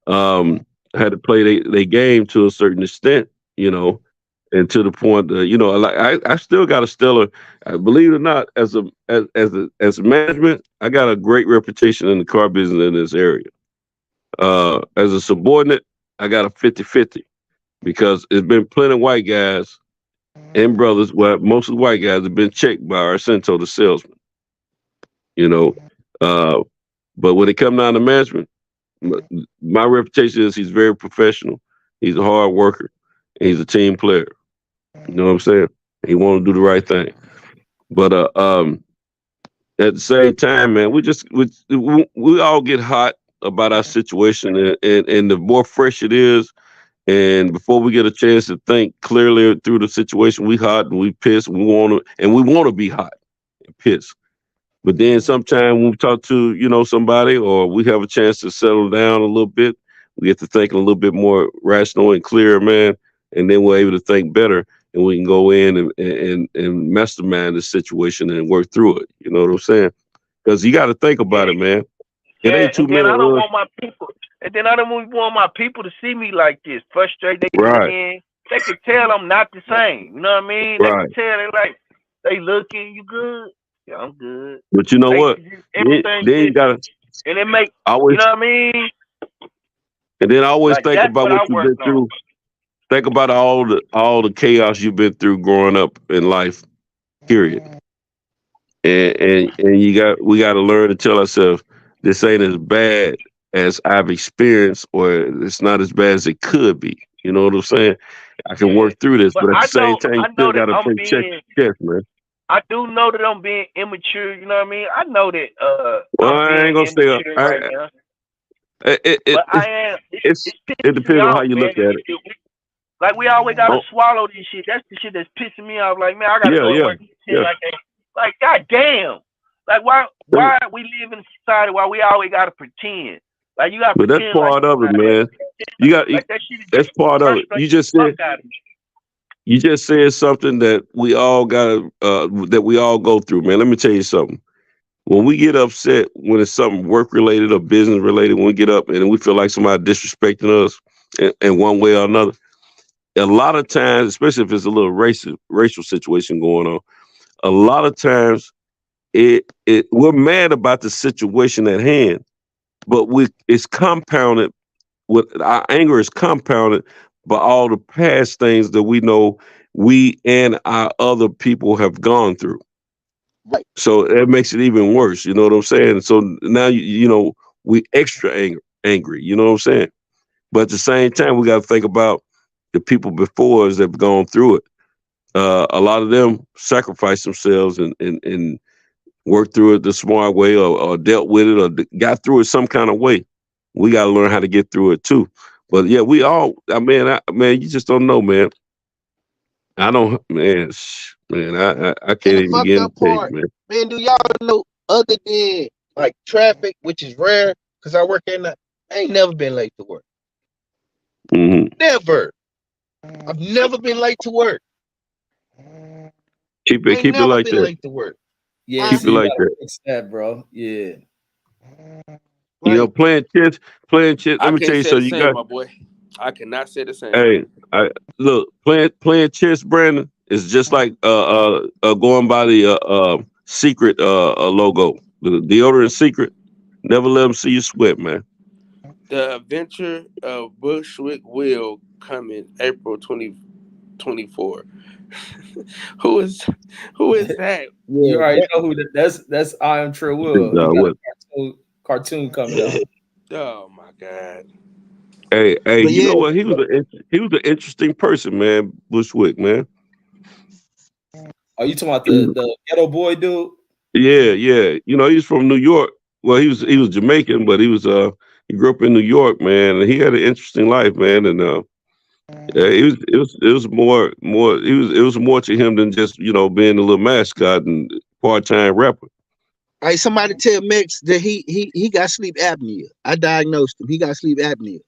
I had to play their game to a certain extent, and to the point that, I still got a stellar, believe it or not, as a management, I got a great reputation in the car business in this area. As a subordinate, I got a 50-50 because it's been plenty of white guys and brothers, well, most of the white guys have been checked by our Cento, the salesman. But when it comes down to management, my reputation is he's very professional. He's a hard worker. And he's a team player. You know what I'm saying? He want to do the right thing. But at the same time, man, we all get hot about our situation, and the more fresh it is, and before we get a chance to think clearly through the situation, we hot and we pissed. We want to be hot and pissed. But then sometime when we talk to, somebody or we have a chance to settle down a little bit, we get to thinking a little bit more rational and clear, man. And then we're able to think better and we can go in and mastermind the situation and work through it. You know what I'm saying? Because you got to think about it, man. It ain't too and then many. I don't want my people, and then I don't want my people to see me like this, frustrated. They Right. in, they can tell I'm not the same. You know what I mean? They Right. can tell they looking, you good? Yeah, I'm good. But you know They what? everything Then you gotta and it make always, you know what I mean? and then always Like think that's about what what I you've been worked on. through. Think about all the chaos you've been through growing up in life. Period. And we got to learn to tell ourselves this ain't as bad as I've experienced, or it's not as bad as it could be. You know what I'm saying? I can work through this, But but at I the same know time, you I still know got that to I'm check being your chest, man. I do know that I'm being immature, you know what I mean? I know that Well, I'm I being ain't gonna say immature right now. But I am it it's pissing me depends on how off, you man. look at it. Like we always gotta Oh, swallow this shit. That's the shit that's pissing me off. Like, man, I gotta go to work and shit yeah. like that. Like, goddamn. Like why we live in a society why we always gotta pretend? Like you gotta But that's pretend like part of it, man. that shit That's part of it. frustrates You just the said fuck out of me. you just said something that we all got that we all go through, man. Let me tell you something. When we get upset, when it's something work related or business related, when we get up and we feel like somebody disrespecting us in one way or another, a lot of times, especially if it's a little racial situation going on, a lot of times we're mad about the situation at hand, but it's compounded with our anger is compounded by all the past things that we know we and our other people have gone through. Right. So that makes it even worse. You know what I'm saying? So now we extra angry. You know what I'm saying? But at the same time, we got to think about the people before us that have gone through it. A lot of them sacrificed themselves and worked through it the smart way, or dealt with it, or got through it some kind of way. We got to learn how to get through it too. But yeah, we all. Man, you just don't know, man. I don't, man. I can't And the even fucked begin up to tell you, part, man. man, do y'all know other than like traffic, which is rare, because I work at night, I ain't never been late to work. Mm-hmm. Never. I've never been late to work. Keep I it ain't never like been that. late to work. Yeah, Keep so it you like gotta that. fix that, bro. Yeah. You know, Like, playing chess. Let I me tell can't you say something. the You same, got, my boy. I cannot say the same. hey, look, playing chess, Brandon, is just like going by the secret logo, the deodorant secret. Never let them see you sweat, man. The adventure of Bushwick Will coming April 2024. Who is that? You yeah, already know who that's I Am True Will. He got What? a cartoon coming out. Oh my God. Hey, but you yeah, know what? He was an interesting person, man. Bushwick, man. Are you talking about the ghetto boy dude? Yeah. You know, he's from New York. Well, he was Jamaican, but he grew up in New York, man. And he had an interesting life, man. And yeah, it was more it was more to him than just being a little mascot and part-time rapper. hey, somebody tell Mex that he got sleep apnea. I diagnosed him. He got sleep apnea.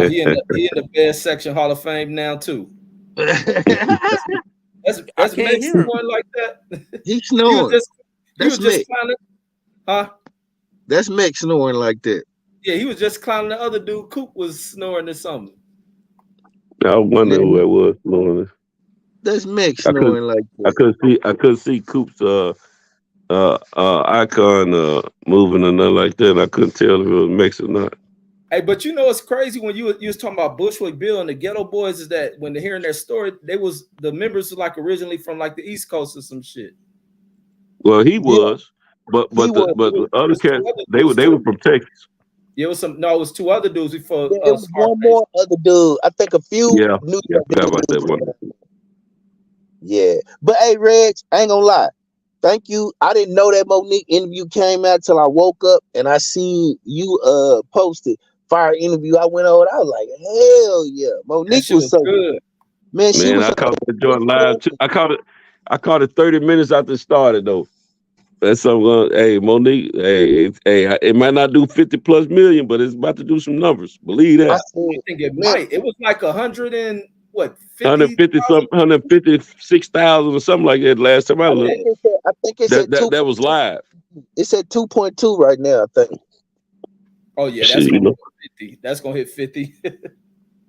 He in the best section Hall of Fame now too. That's I can't Mex hear him. snoring like that. He He was snoring. just That's Mex. clowning. Huh? That's Mex snoring like that. Yeah, he was just clowning the other dude. Coop was snoring or something. I wonder who that was. Lord. That's Mex I couldn't snoring like that. I couldn't see Coop's icon moving or nothing like that. And I couldn't tell if it was Mex or not. Hey, but you know it's crazy when you was talking about Bushwick Bill and the Ghetto Boys is that when they're hearing their story, the members were like originally from like the East Coast or some shit. Well, he was, but the other cats they were from Texas. Yeah, it was two other dudes before. Yeah, it was one more other dude. I think a few Yeah, New I York forgot about that dudes. one. Yeah, but hey, Reg, I ain't gonna lie. Thank you. I didn't know that Monique interview came out till I woke up and I seen you posted fire interview. I went over. I was like, hell yeah, Monique was so good. Man, she Man, was I caught the joint live too. I caught it 30 minutes after it started though. That's something. Hey, Monique. Hey, it might not do 50+ million, but it's about to do some numbers. Believe I that. think it might. It was like 100 and what 156,000 or something like that last time I looked. I think it said That was live. It said 2.2 right now, I think. Oh yeah, Shit, that's you gonna know. hit 50. That's gonna hit 50. Yeah,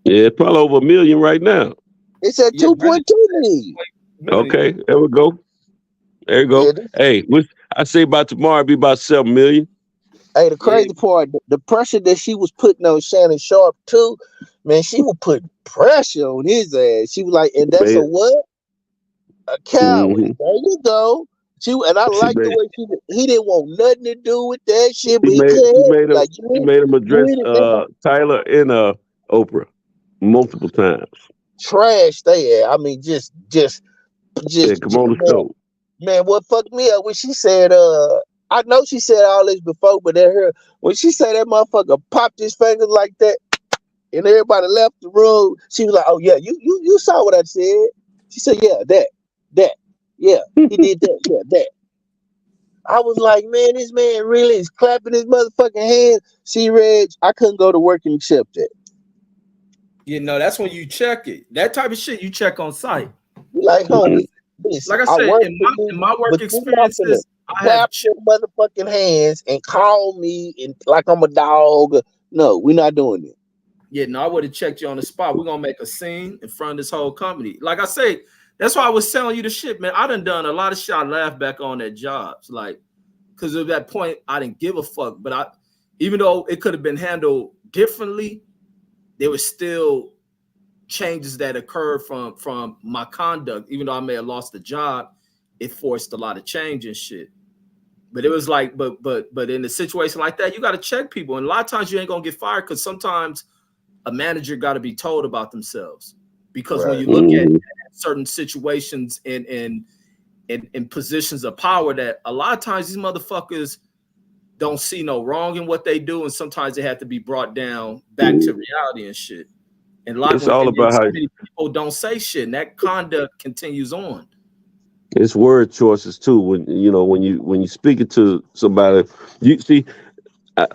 it's probably over 1 million right now. It said 2.2 million. Okay, there we go. There you go. Hey, I say by tomorrow it'll be about 7 million. Hey, the crazy part, the pressure that she was putting on Shannon Sharp too, man, she was putting pressure on his ass. She was like, and that's a what? A coward. Mm-hmm. There you go. And I like the way he didn't want nothing to do with that shit, but He made him address Tyler and Oprah multiple times. Trash they I mean, just come on the show. Man, what fucked me up when she said, I know she said all this before, but when she said that motherfucker popped his fingers like that, and everybody left the room, she was like, "Oh yeah, you saw what I said." She said, "Yeah, that, yeah, he did that, yeah, that." I was like, man, this man really is clapping his motherfucking hands. See, Reg, I couldn't go to work and accept that. You know, that's when you check it. That type of shit you check on site. Like, homie, like I said, in my work experiences, I have your motherfucking hands and call me and like I'm a dog. No, we're not doing it. Yeah, no, I would have checked you on the spot. We're gonna make a scene in front of this whole company. Like I say, that's why I was telling you the shit, man. I done a lot of shit I laugh back on at jobs, like, because at that point I didn't give a fuck. But even though it could have been handled differently, there was still changes that occurred from my conduct. Even though I may have lost the job, it forced a lot of change and shit. But it was like, but in a situation like that, you got to check people, and a lot of times you ain't gonna get fired because sometimes a manager got to be told about themselves. Because when you look at certain situations in positions of power, that a lot of times these motherfuckers don't see no wrong in what they do, and sometimes they have to be brought down back to reality and shit. And It's all about how many people don't say shit, and that conduct continues on. It's word choices too. When you speaking to somebody, you see,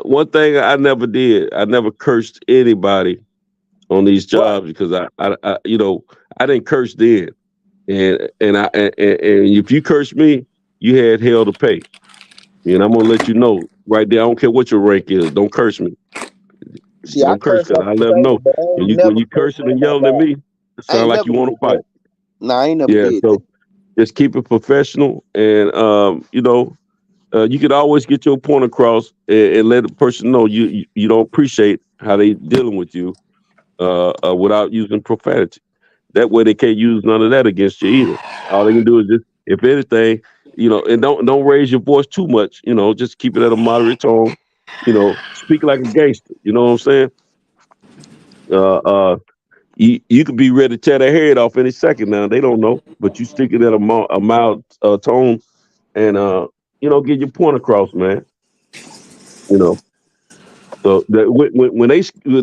one thing I never did, I never cursed anybody on these jobs because I didn't curse then, and if you curse me, you had hell to pay. And I'm gonna let you know right there. I don't care what your rank is. Don't curse me. See, don't curse because I let them know. When you cursing and yelling at me, it sounds like you want to fight. Nah, I ain't never did. So just keep it professional, and you could always get your point across and let the person know you don't appreciate how they dealing with you without using profanity. That way they can't use none of that against you either. All they can do is just, if anything, and don't raise your voice too much. Just keep it at a moderate tone. Speak like a gangster. You know what I'm saying? You could be ready to tear their head off any second now. They don't know, but you stick it at a mild tone, and get your point across, man. So that when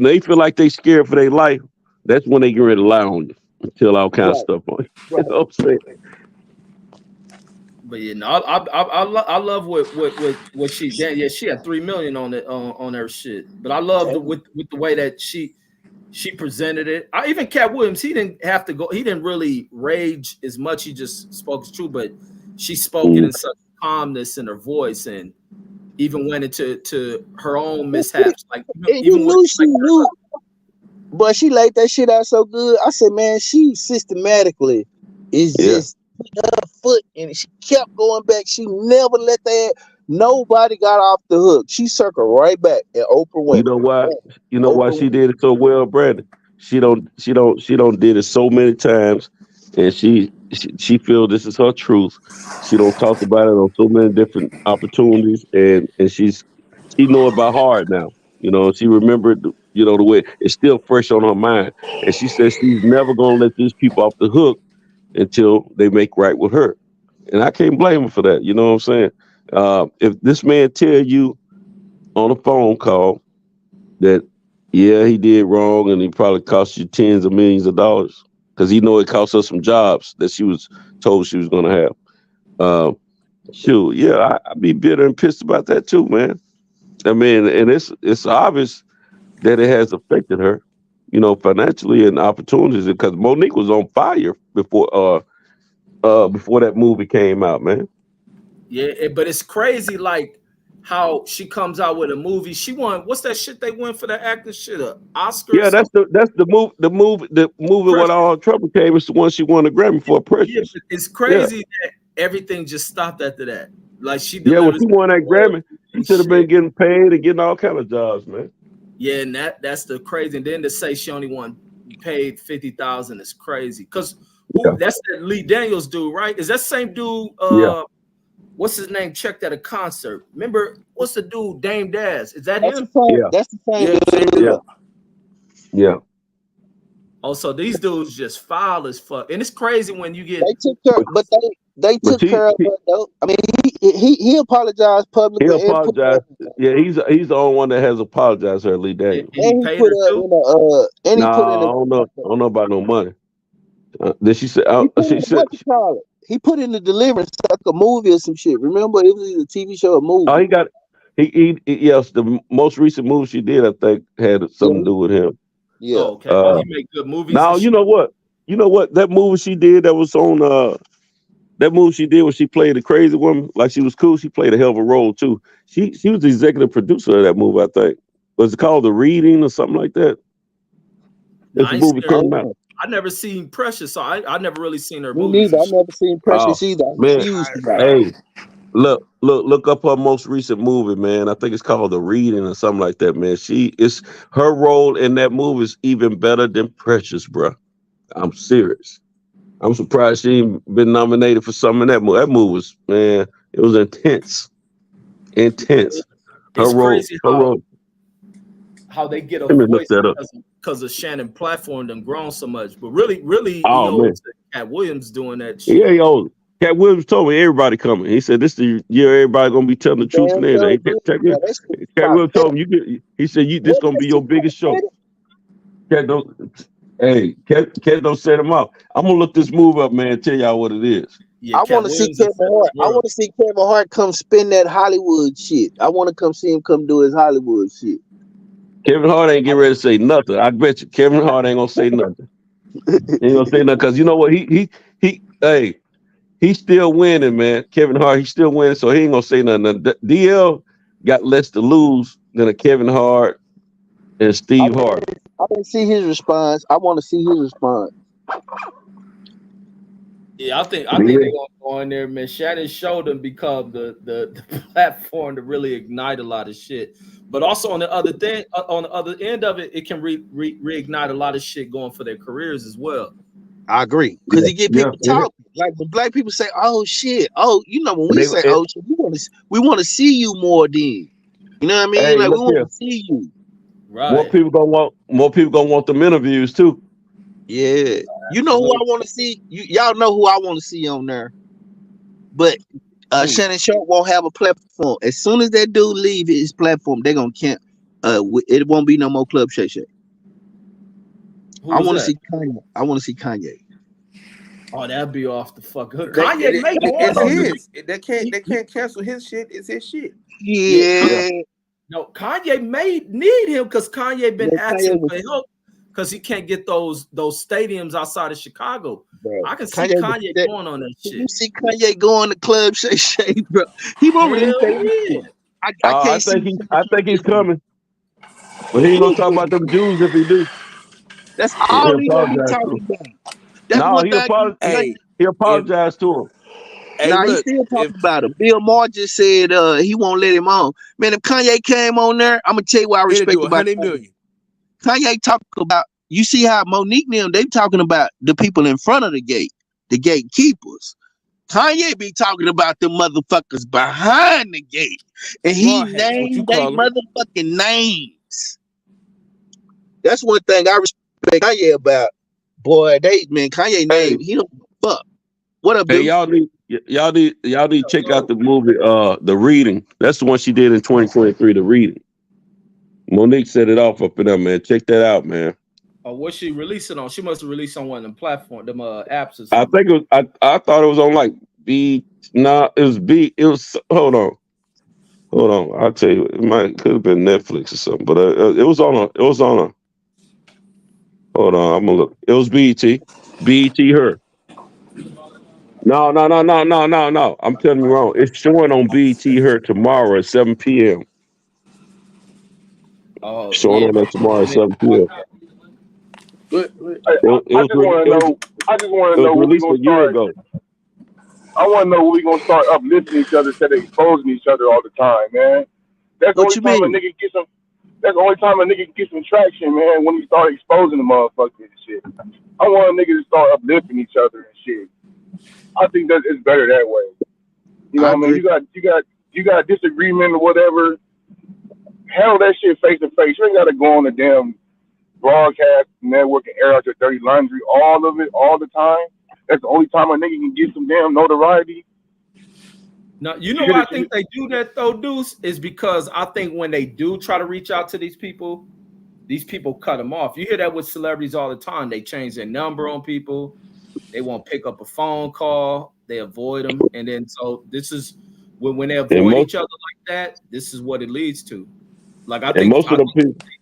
they feel like they scared for their life, that's when they get ready to lie on you and tell all kinds of stuff on you. You know what I'm saying? But I love what she did. Yeah, she had 3 million on it on her shit. But I love with the way that she presented it. Even Cat Williams, he didn't have to go. He didn't really rage as much. He just spoke his truth. But she spoke it in such calmness in her voice, and even went into her own mishaps. Like even when she knew, but she laid that shit out so good. I said, man, she systematically is just her foot, and she kept going back. She never let that. Nobody got off the hook. She circled right back, and Oprah went. You know why she did it so well, Brandon? She don't did it so many times, and she feel this is her truth. She don't talk about it on so many different opportunities, and she know it by heart now. She remembered the way it's still fresh on her mind, and she says she's never gonna let these people off the hook until they make right with her. And I can't blame her for that. You know what I'm saying? If this man tell you on a phone call that, yeah, he did wrong and he probably cost you tens of millions of dollars because he know it cost her some jobs that she was told she was going to have. Shoot, yeah, I'd be bitter and pissed about that too, man. I mean, and it's obvious that it has affected her, financially and opportunities. Because Monique was on fire before that movie came out, man. Yeah, but it's crazy, like how she comes out with a movie. She won. What's that shit they win for the acting shit? Oscar? Yeah, that's the movie. The movie when all trouble came is the one she won a Grammy for, Precious. Yeah, but it's crazy that everything just stopped after that. Like she when she won that Grammy, she should have been getting paid and getting all kind of jobs, man. Yeah, and that's the crazy. And then to say she only paid $50,000 is crazy. Because that's that Lee Daniels dude, right? Is that same dude? What's his name? Checked at a concert. Remember, what's the dude? Dame Daz. Is that him? That's the same. Yeah. Oh, so these dudes just foul as fuck. And it's crazy when you get. They took care, but they took care of her though. I mean, he apologized publicly. He apologized. Yeah, he's the only one that has apologized to her, Lee Daniels. And he put her in a. I don't know about no money. Did she say? She said. He put in the Deliverance like a movie or some shit. Remember, it was a TV show, a movie. Oh, yes, the most recent movie she did, I think, had something to do with him. Yeah. Oh, okay. He made good movies. Now you know what? That movie she did that was on that movie she did when she played the crazy woman, like she was cool. She played a hell of a role too. She was the executive producer of that movie, I think. Was it called The Reading or something like that? This movie came out. I never seen Precious, so I never really seen her Me movies. neither. I never seen Precious either. Man, hey, look up her most recent movie, man. I think it's called The Reading or something like that, man. Her role in that movie is even better than Precious, bro. I'm serious. I'm surprised she ain't been nominated for something in that movie. That movie was, man, it was intense. Intense. It's crazy how they get a voice because of Shannon platform and grown so much. But really, Cat Williams doing that shit. Yeah, Cat Williams told me everybody coming. He said this is the year everybody gonna be telling the truth and everything. Cat Williams told me he said this gonna be your biggest show. Cat don't set him up. I'm gonna look this movie up, man, and tell y'all what it is. Yeah, I want to see Kevin Hart. I want to see Kevin Hart come spin that Hollywood shit. I want to come see him come do his Hollywood shit. Kevin Hart ain't getting ready to say nothing. I bet you Kevin Hart ain't gonna say nothing. He ain't gonna say nothing because you know what? He's still winning, man. Kevin Hart, he's still winning, so he ain't gonna say nothing. DL got less to lose than a Kevin Hart and Steve Harvey. I didn't see his response. I want to see his response. Yeah, I think they're gonna go in there, man. Shannon showed them become the platform to really ignite a lot of shit. But also on the other end of it, it can reignite a lot of shit going for their careers as well. I agree because he get people talking. Like when black people say, "Oh shit," when we say, "Oh shit," we want to see you more. Then you know what I mean? Hey, like we want to see you. Right. More people gonna want them interviews too. Yeah, you know who I want to see. Y'all know who I want to see on there. But Shannon Sharp won't have a platform. As soon as that dude leave his platform, they're gonna camp. It won't be no more Club Shay Shay. I want to see Kanye. I want to see Kanye. Oh, that'd be off the fuck. Kanye make it's his. They can't cancel his shit. It's his shit. Yeah. No, Kanye need him because Kanye been asking for help because he can't get those stadiums outside of Chicago. Bro, I can see Kanye going on that shit. You see Kanye going to Club Shay Shay, bro. He won't really I think he's coming. But he ain't gonna talk about them Jews if he do. That's all he gonna be talking about. He apologized to him. Hey, he's still talking about it. Bill Maher just said he won't let him on. Man, if Kanye came on there, I'm gonna tell you what I respect about Kanye. Kanye talk about, you see how Monique and them, they talking about the people in front of the gate, the gatekeepers. Kanye be talking about the motherfuckers behind the gate. And he named their motherfucking names. That's one thing I respect Kanye about. Boy, Kanye name, he don't fuck. What up, dude? Y'all need to check out the movie The Reading. That's the one she did in 2023, The Reading. Monique set it off up in there, man. Check that out, man. What's she releasing on? She must have released on one of them platforms, them apps or something. I think I thought it was on like B. Nah, it was B. It was. Hold on. I'll tell you. Could have been Netflix or something, but it was on a. Hold on, I'm gonna look. It was BET. BET Her. No. I'm telling you wrong. It's showing on BET Her tomorrow at 7 p.m. Oh, Showing yeah. on that tomorrow at 7 p.m. I just want to know. I just want It to know was when we released gonna a year start. ago. I want to know when we gonna start uplifting each other instead of exposing each other all the time, man. That's the What only you time a mean? nigga get some. That's the only time a nigga can get some traction, man. When he start exposing the motherfuckers and shit. I want a nigga to start uplifting each other and shit. I think that it's better that way. You know I what I mean? agree. You got a disagreement or whatever. Handle that shit face to face. You ain't gotta go on the damn broadcast network and air out your dirty laundry, all of it, all the time. That's the only time a nigga can get some damn notoriety. No, you know why I think they do that though, Deuce, is because I think when they do try to reach out to these people cut them off. You hear that with celebrities all the time. They change their number on people. They won't pick up a phone call. They avoid them. And then so this is when they avoid each other like that, this is what it leads to. Like I think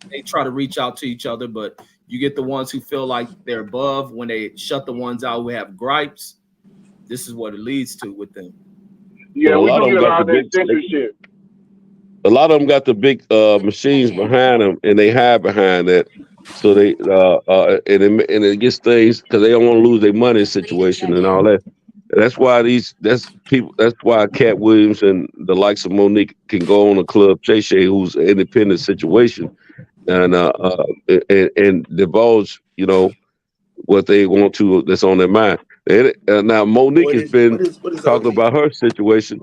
they try to reach out to each other, but you get the ones who feel like they're above when they shut the ones out who have gripes. This is what it leads to with them. Yeah, we do get a lot of that big censorship. A lot of them got the big machines behind them, and they hide behind that. So they and it gets things because they don't want to lose their money situation and all that. That's why That's why Cat Williams and the likes of Monique can go on a club Shay Shay, who's an independent situation, and divulge, what they want to that's on their mind. Now Monique has been talking about her situation,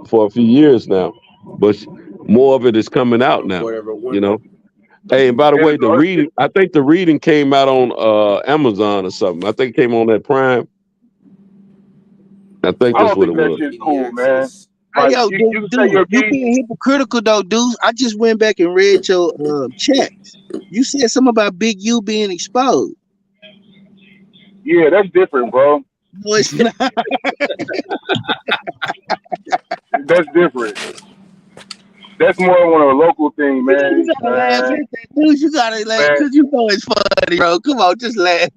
for a few years now, but more of it is coming out now. Hey, and by the way, I think the reading came out on Amazon or something. I think it came on that Prime. I think that's what it was. That shit's cool, man. Hey, yo, dude, you being hypocritical though, dude. I just went back and read your chats. You said something about Big U being exposed. Yeah, that's different, bro. No, it's not. That's different. That's more one of a local thing, man. You gotta laugh at that, dude. You gotta laugh because you know it's funny, bro. Come on, just laugh.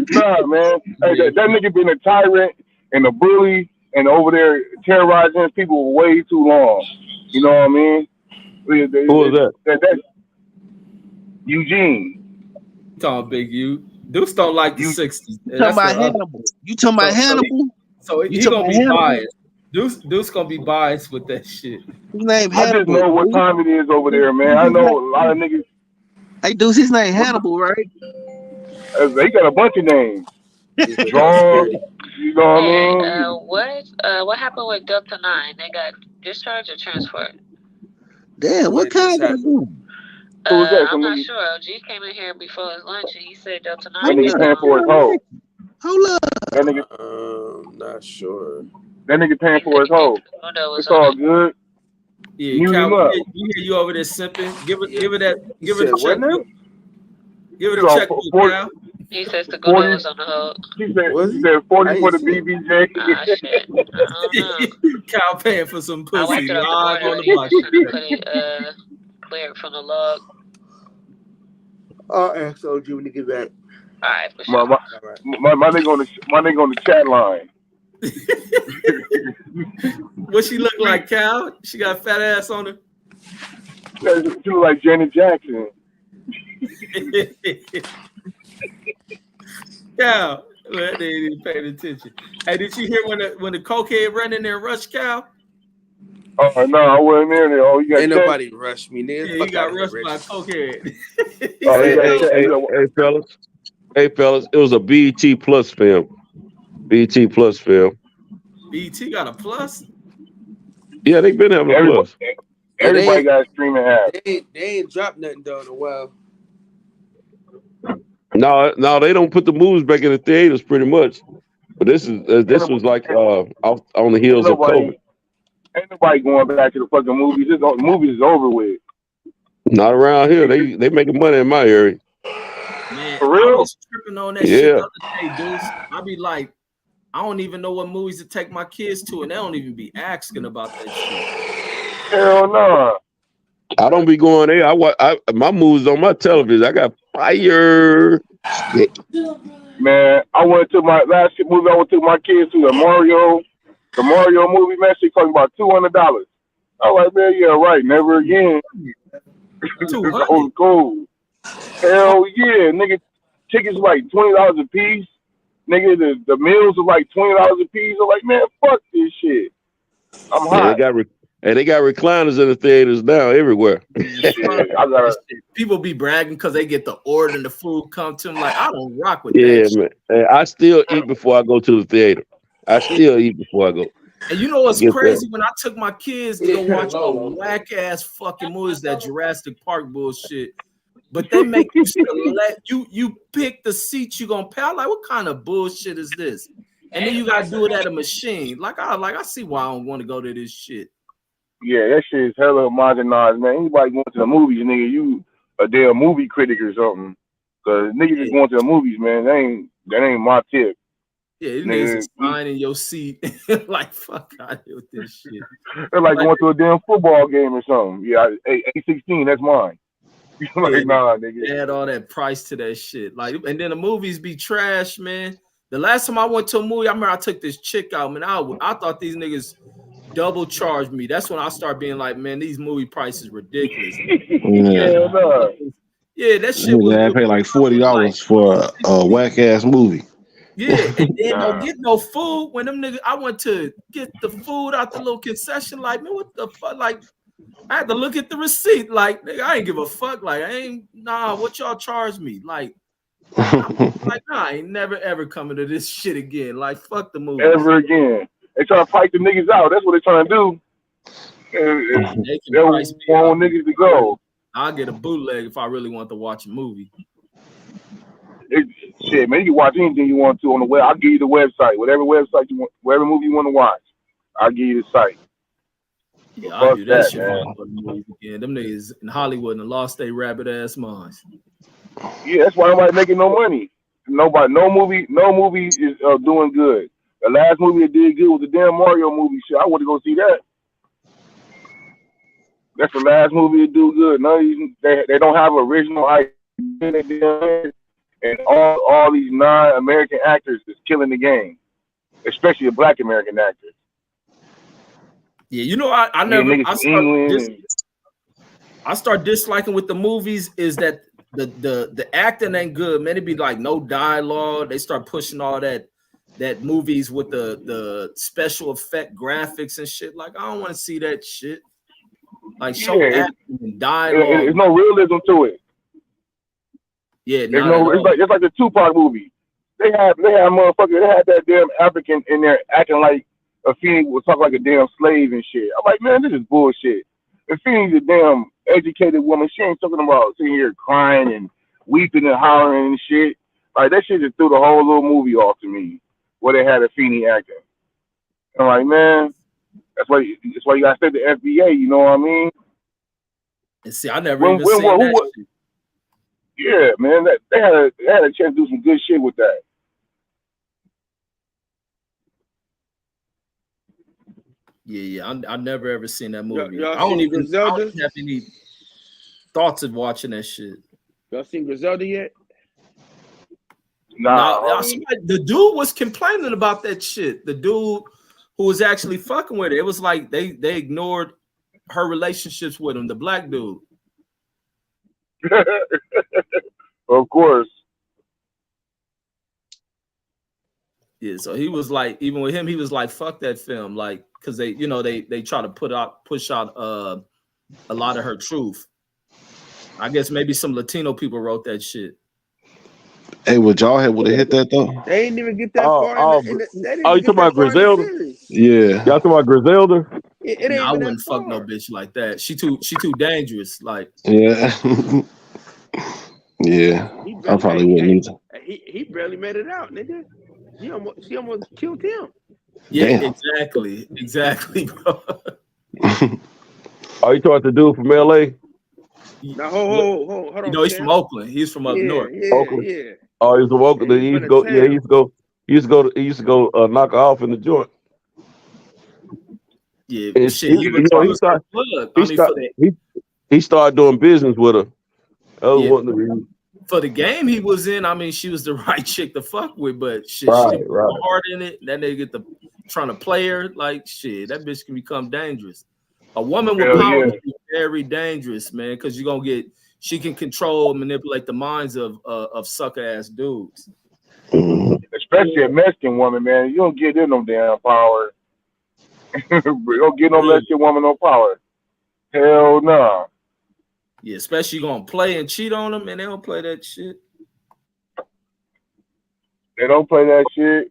Nah, man. Hey, that nigga been a tyrant and a bully and over there terrorizing people way too long. You know what I mean? Who was that? That's Eugene. Talking Big U. Deuce don't like the 60s. You talking about Hannibal? You talking about Hannibal? So he's gonna be biased. Deuce gonna be biased with that shit. His name I just know what time it is over there, man. I know a lot of niggas. Hey, Deuce, his name Hannibal, right? They got a bunch of names. John, you know what I mean? What happened with Delta 9? They got discharged or transferred? Damn, what kind of doing? I'm not sure. OG came in here before his lunch and he said Delta 9. That nigga paying for his hoe. Hold up. That nigga. Not sure. That nigga paying for his hoe. It's all good. Yeah, Cal, you hear you over there simping. Give it a checkbook. Give it a checkbook, Cal. He says the good was on the hook. He said 40 for the BBJ. Shit. Cal paying for some pussy. I went through Live on the the block. border. Cleared from the log. I'll ask OG when you get back. All right, for sure. My nigga on the chat line. What she look like, Cal? She got a fat ass on her. She look like Janet Jackson. Cal, well, they didn't pay attention. Hey, did you hear when the cokehead ran in there and rushed Cal? Oh no, I wasn't in there. Oh, you got ain't nobody rushed me. Yeah, he got rushed by a cokehead. Hey, fellas, it was a BET Plus film. BET Plus film. BET got a plus? Yeah, they've been having a plus. Everybody got a streaming app. They ain't dropped nothing though in a while. No, they don't put the movies back in the theaters pretty much. But this was like off on the heels of COVID. Ain't nobody going back to the fucking movies. The movies is over with. Not around here. They making money in my area. Man, Man, For I real? was tripping on that shit Yeah. the other day, dudes. I be like, I don't even know what movies to take my kids to, and they don't even be asking about that shit. Hell no. I don't be going there. My movies on my television. I got Fire. Man, I went to my last movie. I went to my kids to the Mario movie. Man, she cost about $200. I was like, man, yeah, right. Never again. That was cool. Hell yeah, nigga. Tickets like $20 a piece. Nigga, the meals are like $20 a piece. I'm like, man, fuck this shit. I'm Yeah, hot. they got recliners in the theaters now everywhere. I gotta. People be bragging because they get the order and the food come to them. Like, I don't rock with Yeah, that shit. man. Hey, I still eat before I go to the theater. I still eat before I go. And you know what's Get crazy? that. When I took my kids to go watch a whack ass fucking movies, that Jurassic Park bullshit, but they make you select you pick the seats you gonna pay. I'm like, what kind of bullshit is this? And then you gotta do it at a machine. I see why I don't want to go to this shit. Yeah, that shit is hella homogenized, man. Anybody going to the movies, nigga, you a damn movie critic or something. Cause niggas just going to the movies, man. That ain't my tip. Yeah, these niggas is fine in your seat. Like, fuck out of here with this shit. They're like going to a damn football game or something. Yeah, A16, that's mine. Like, nah, nigga. Add all that price to that shit. Like, and then the movies be trash, man. The last time I went to a movie, I remember I took this chick out, man. I thought these niggas double charged me. That's when I started being like, man, these movie prices ridiculous. Hell no. Yeah, that shit was I pay like $40 for a whack ass movie. yeah, and then don't get no food when them niggas. I went to get the food out the little concession. Like, man, what the fuck? Like, I had to look at the receipt. Like, nigga, I ain't give a fuck. Like, what y'all charge me? Like, I ain't never ever coming to this shit again. Like, fuck the movie. Ever again. They trying to fight the niggas out. That's what they trying to do. They want niggas to go. I'll get a bootleg if I really want to watch a movie. Shit, man, you can watch anything you want to on the web. I'll give you the website. Whatever website you want, whatever movie you want to watch, I'll give you the site. Yeah, I'll do that Fuck shit that, for the movies again. Them niggas in Hollywood and lost their rabbit ass minds. Yeah, that's why nobody making no money. No movie is doing good. The last movie that did good was the damn Mario movie. Shit, I want to go see that. That's the last movie to do good. None of these, they don't have original ideas, and all these non-American actors is killing the game, especially the Black American actors. Yeah, you know, I start disliking with the movies is that the acting ain't good, man. It be like no dialogue. They start pushing all that movies with the special effect graphics and shit. Like, I don't want to see that shit. Like, show acting and dialogue. There's no realism to it. Yeah, There's no. It's like the Tupac movie. They had motherfuckers. They had that damn African in there acting like Afeni was talking like a damn slave and shit. I'm like, man, this is bullshit. Afeni's a damn educated woman. She ain't talking about sitting here crying and weeping and hollering and shit. Like, that shit just threw the whole little movie off to me. Where they had Afeni acting. I'm like, man, that's why you gotta stay the FBA. You know what I mean? And see, I never even seen that shit. Yeah, man, they had a chance to do some good shit with that. Yeah, I never ever seen that movie. Y'all I don't seen even Griselda? have any thoughts of watching that shit. Y'all seen Griselda yet? Nah. The dude was complaining about that shit. The dude who was actually fucking with it. It was like they ignored her relationships with him, the black dude. Of course. Yeah, so he was like, even with him, he was like, fuck that film. Like, because they try to push out a lot of her truth. I guess maybe some Latino people wrote that shit. Hey, would y'all would have hit that though? They didn't even get that far. You talking about Griselda? Yeah. Y'all talking about Griselda? I wouldn't fuck no bitch like that. She too dangerous. Like, yeah. Yeah. I probably wouldn't either. He barely made it out, nigga. She almost killed him. Yeah, Damn. exactly, bro. Oh, you talking to dude from LA? Now hold on, You know, he's from Oakland. He's from up north. Oakland. Yeah. Oh, he's from Oakland. He used to go. Yeah, he used to go knock her off in the joint. Yeah, And shit. he started doing business with her. For the game he was in, I mean, she was the right chick to fuck with, but shit, Right, she right. was hard in it. That nigga get the trying to play her, like shit. That bitch can become dangerous. A woman with power can be very dangerous, man, because she can control and manipulate the minds of sucker ass dudes. Especially a Mexican woman, man. You don't get in no damn power. You don't get no Mexican woman no power. Hell no. Yeah, especially gonna play and cheat on them, and they don't play that shit. They don't play that shit.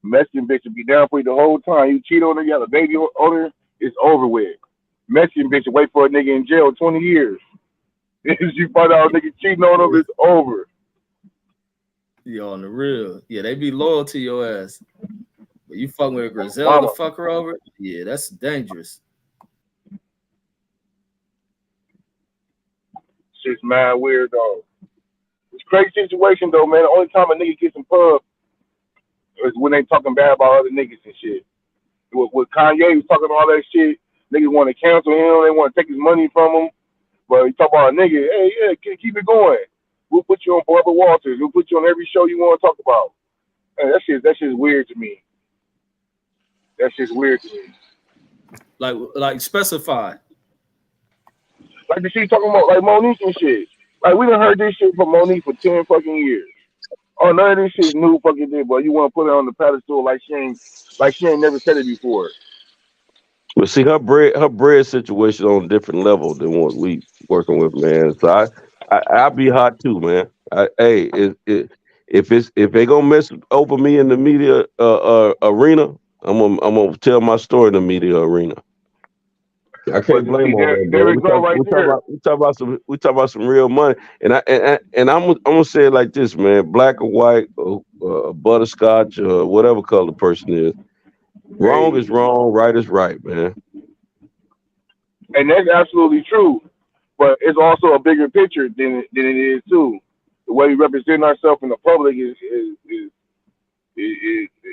Mexican bitch will be down for you the whole time. You cheat on her, you have a baby on her, it's over with. Mexican bitch will wait for a nigga in jail 20 years. If you find out a nigga cheating on them, it's over. Yeah, on the real. Yeah, they be loyal to your ass. But you fucking with a Griselda to fuck her over, yeah, that's dangerous. Shit's mad weird though. It's a crazy situation though, man. The only time a nigga gets some pub is when they talking bad about other niggas and shit. With Kanye was talking all that shit, niggas want to cancel him, they want to take his money from him. But he talk about a nigga, hey, yeah, keep it going. We'll put you on Barbara Walters. We'll put you on every show you want to talk about. Man, that shit's weird to me. That shit's weird to me. Like specify. Like the shit talking about like Monique and shit. Like we done heard this shit from Monique for 10 fucking years. Oh, none of this shit new fucking thing, but you want to put her on the pedestal like she ain't never said it before. But see, her bread situation on a different level than what we working with, man. So I be hot too, man. If they gonna mess over me in the media arena, I'm gonna tell my story in the media arena. I can't blame on that, bro. We talk about some real money, and I'm gonna say it like this, man: black or white, butterscotch, or whatever color the person is. Wrong is wrong, right is right, man. And that's absolutely true. But it's also a bigger picture than it is too. The way we represent ourselves in the public is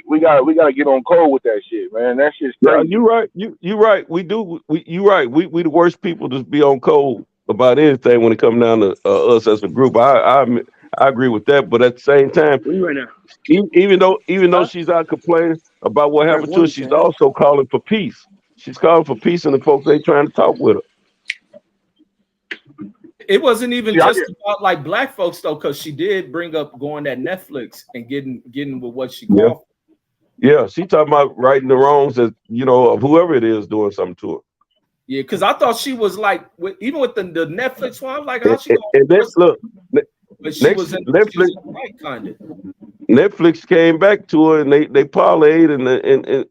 we gotta get on code with that shit, man. That shit's crazy. Yeah, you right. We do. You right. We the worst people to be on code about anything when it comes down to us as a group. I agree with that. But at the same time, even though she's out complaining about what happened to her, she's also calling for peace. She's calling for peace, and the folks ain't trying to talk with her. It wasn't even just about like black folks though, because she did bring up going at Netflix and getting with what she called. Yeah, she talking about righting the wrongs that of whoever it is doing something to her. Yeah, because I thought she was like even with the Netflix one, I was like, how she and then look, but she was Netflix right kind of. Netflix came back to her and they parlayed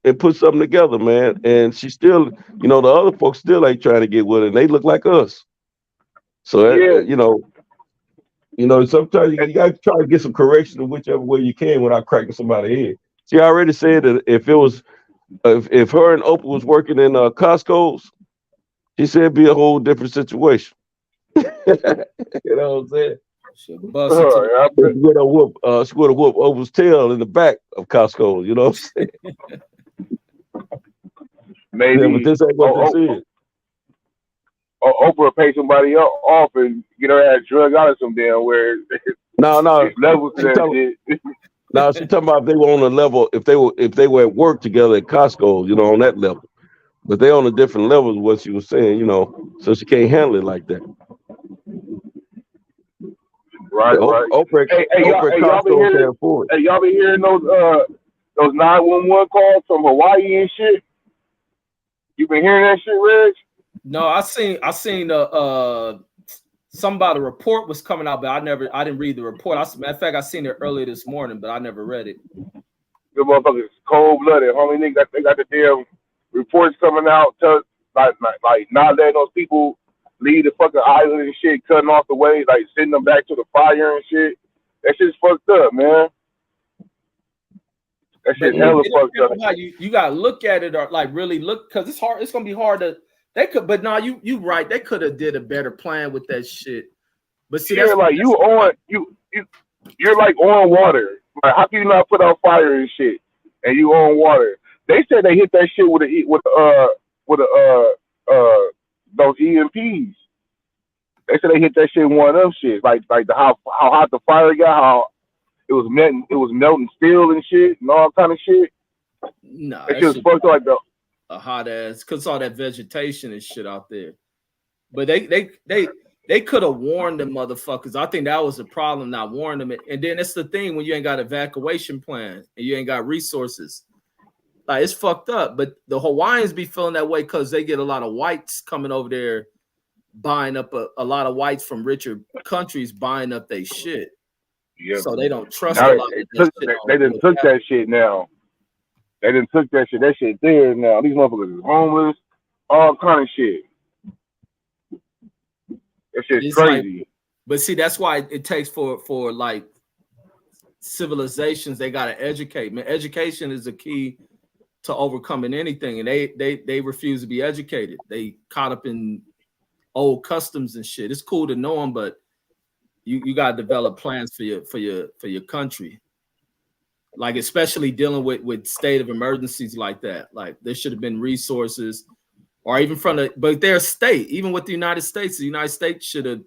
and put something together, man. And she still, the other folks still ain't trying to get with her. And they look like us. So sometimes you got to try to get some correction in whichever way you can without cracking somebody's head. She already said that if her and Oprah was working in Costco's, she said it'd be a whole different situation. You know what I'm saying? She would have whooped Oprah's tail in the back of Costco. You know what I'm saying? Maybe, but this ain't what this is. Or Oprah pay somebody off and get her ass drug out of some damn where. No. Levels to that shit. No, she talking about if they were on a level, if they were at work together at Costco, on that level. But they on a different level is what she was saying, so she can't handle it like that. Right. Oprah Costco can't afford it. Hey, y'all been hearing those 911 calls from Hawaii and shit? You been hearing that shit, Reg? No, I seen something about a report was coming out, but I didn't read the report. Matter of fact, I seen it earlier this morning, but I never read it. The motherfuckers cold blooded, homie. They got the damn reports coming out, like not letting those people leave the fucking island and shit, cutting off the way, like sending them back to the fire and shit. That shit's fucked up, man. That shit's hella fucked up. You gotta look at it or like really look, because it's hard. It's gonna be hard to They could, but no, you right. They could have did a better plan with that shit. But see, Yeah, that's like you're like on water. Like how can you not put out fire and shit? And you on water. They said they hit that shit with those EMPs. They said they hit that shit in one of them shit. Like how hot the fire got, how it was melting steel and shit and all kind of shit. Nah, That that shit was shit fucked up like the a hot ass because all that vegetation and shit out there. But they could have warned them motherfuckers. I think that was the problem, not warning them. And then it's the thing when you ain't got evacuation plan and you ain't got resources. Like it's fucked up. But the Hawaiians be feeling that way because they get a lot of whites coming over there buying up a lot of whites from richer countries buying up their shit. yeah. So they don't trust Now a lot of that shit. they done took that shit now. They done took that shit. That shit there now. These motherfuckers is homeless, all kind of shit. That shit's It's like, crazy. but see, that's why it takes for like civilizations, they gotta educate. Man, education is the key to overcoming anything, and they refuse to be educated. They caught up in old customs and shit. It's cool to know them, but you gotta develop plans for your country. Like especially dealing with state of emergencies like that. Like there should have been resources, or even from the but their state, even with the United States should have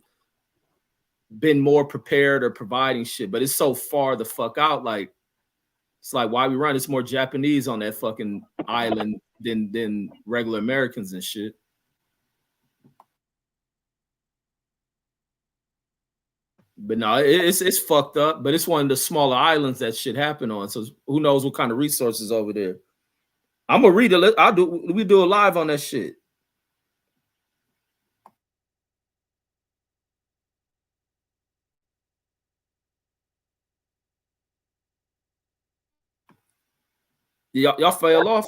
been more prepared or providing shit. But it's so far the fuck out. Like it's like why we run? It's more Japanese on that fucking island than regular Americans and shit. But no, it's fucked up. But it's one of the smaller islands that shit happen on. So who knows what kind of resources over there? I'm gonna read it. We do a live on that shit. Y'all fell off.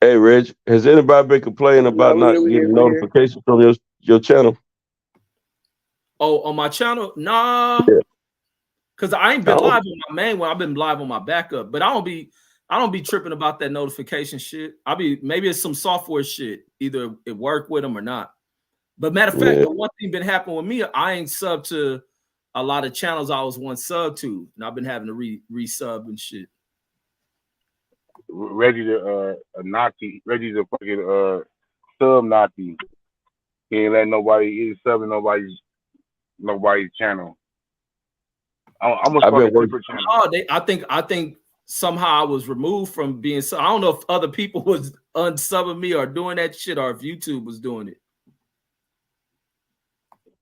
Hey, Reg, has anybody been complaining about No, not we getting here. notifications from your channel? Oh, on my channel? Nah. Yeah. Cause I ain't been Oh. live on my main one. I've been live on my backup, but I don't be tripping about that notification shit. Maybe it's some software shit. Either it work with them or not. But matter of fact, Yeah. the one thing been happening with me, I ain't subbed to a lot of channels I was once subbed to, and I've been having to resub and shit. Reggie the a Nazi. Reggie's a fucking sub Nazi. He ain't letting nobody sub in nobody's channel. I'm a I've been fucking working. super channel. Oh, I think somehow I was removed from being. I don't know if other people was unsubbing me or doing that shit, or if YouTube was doing it.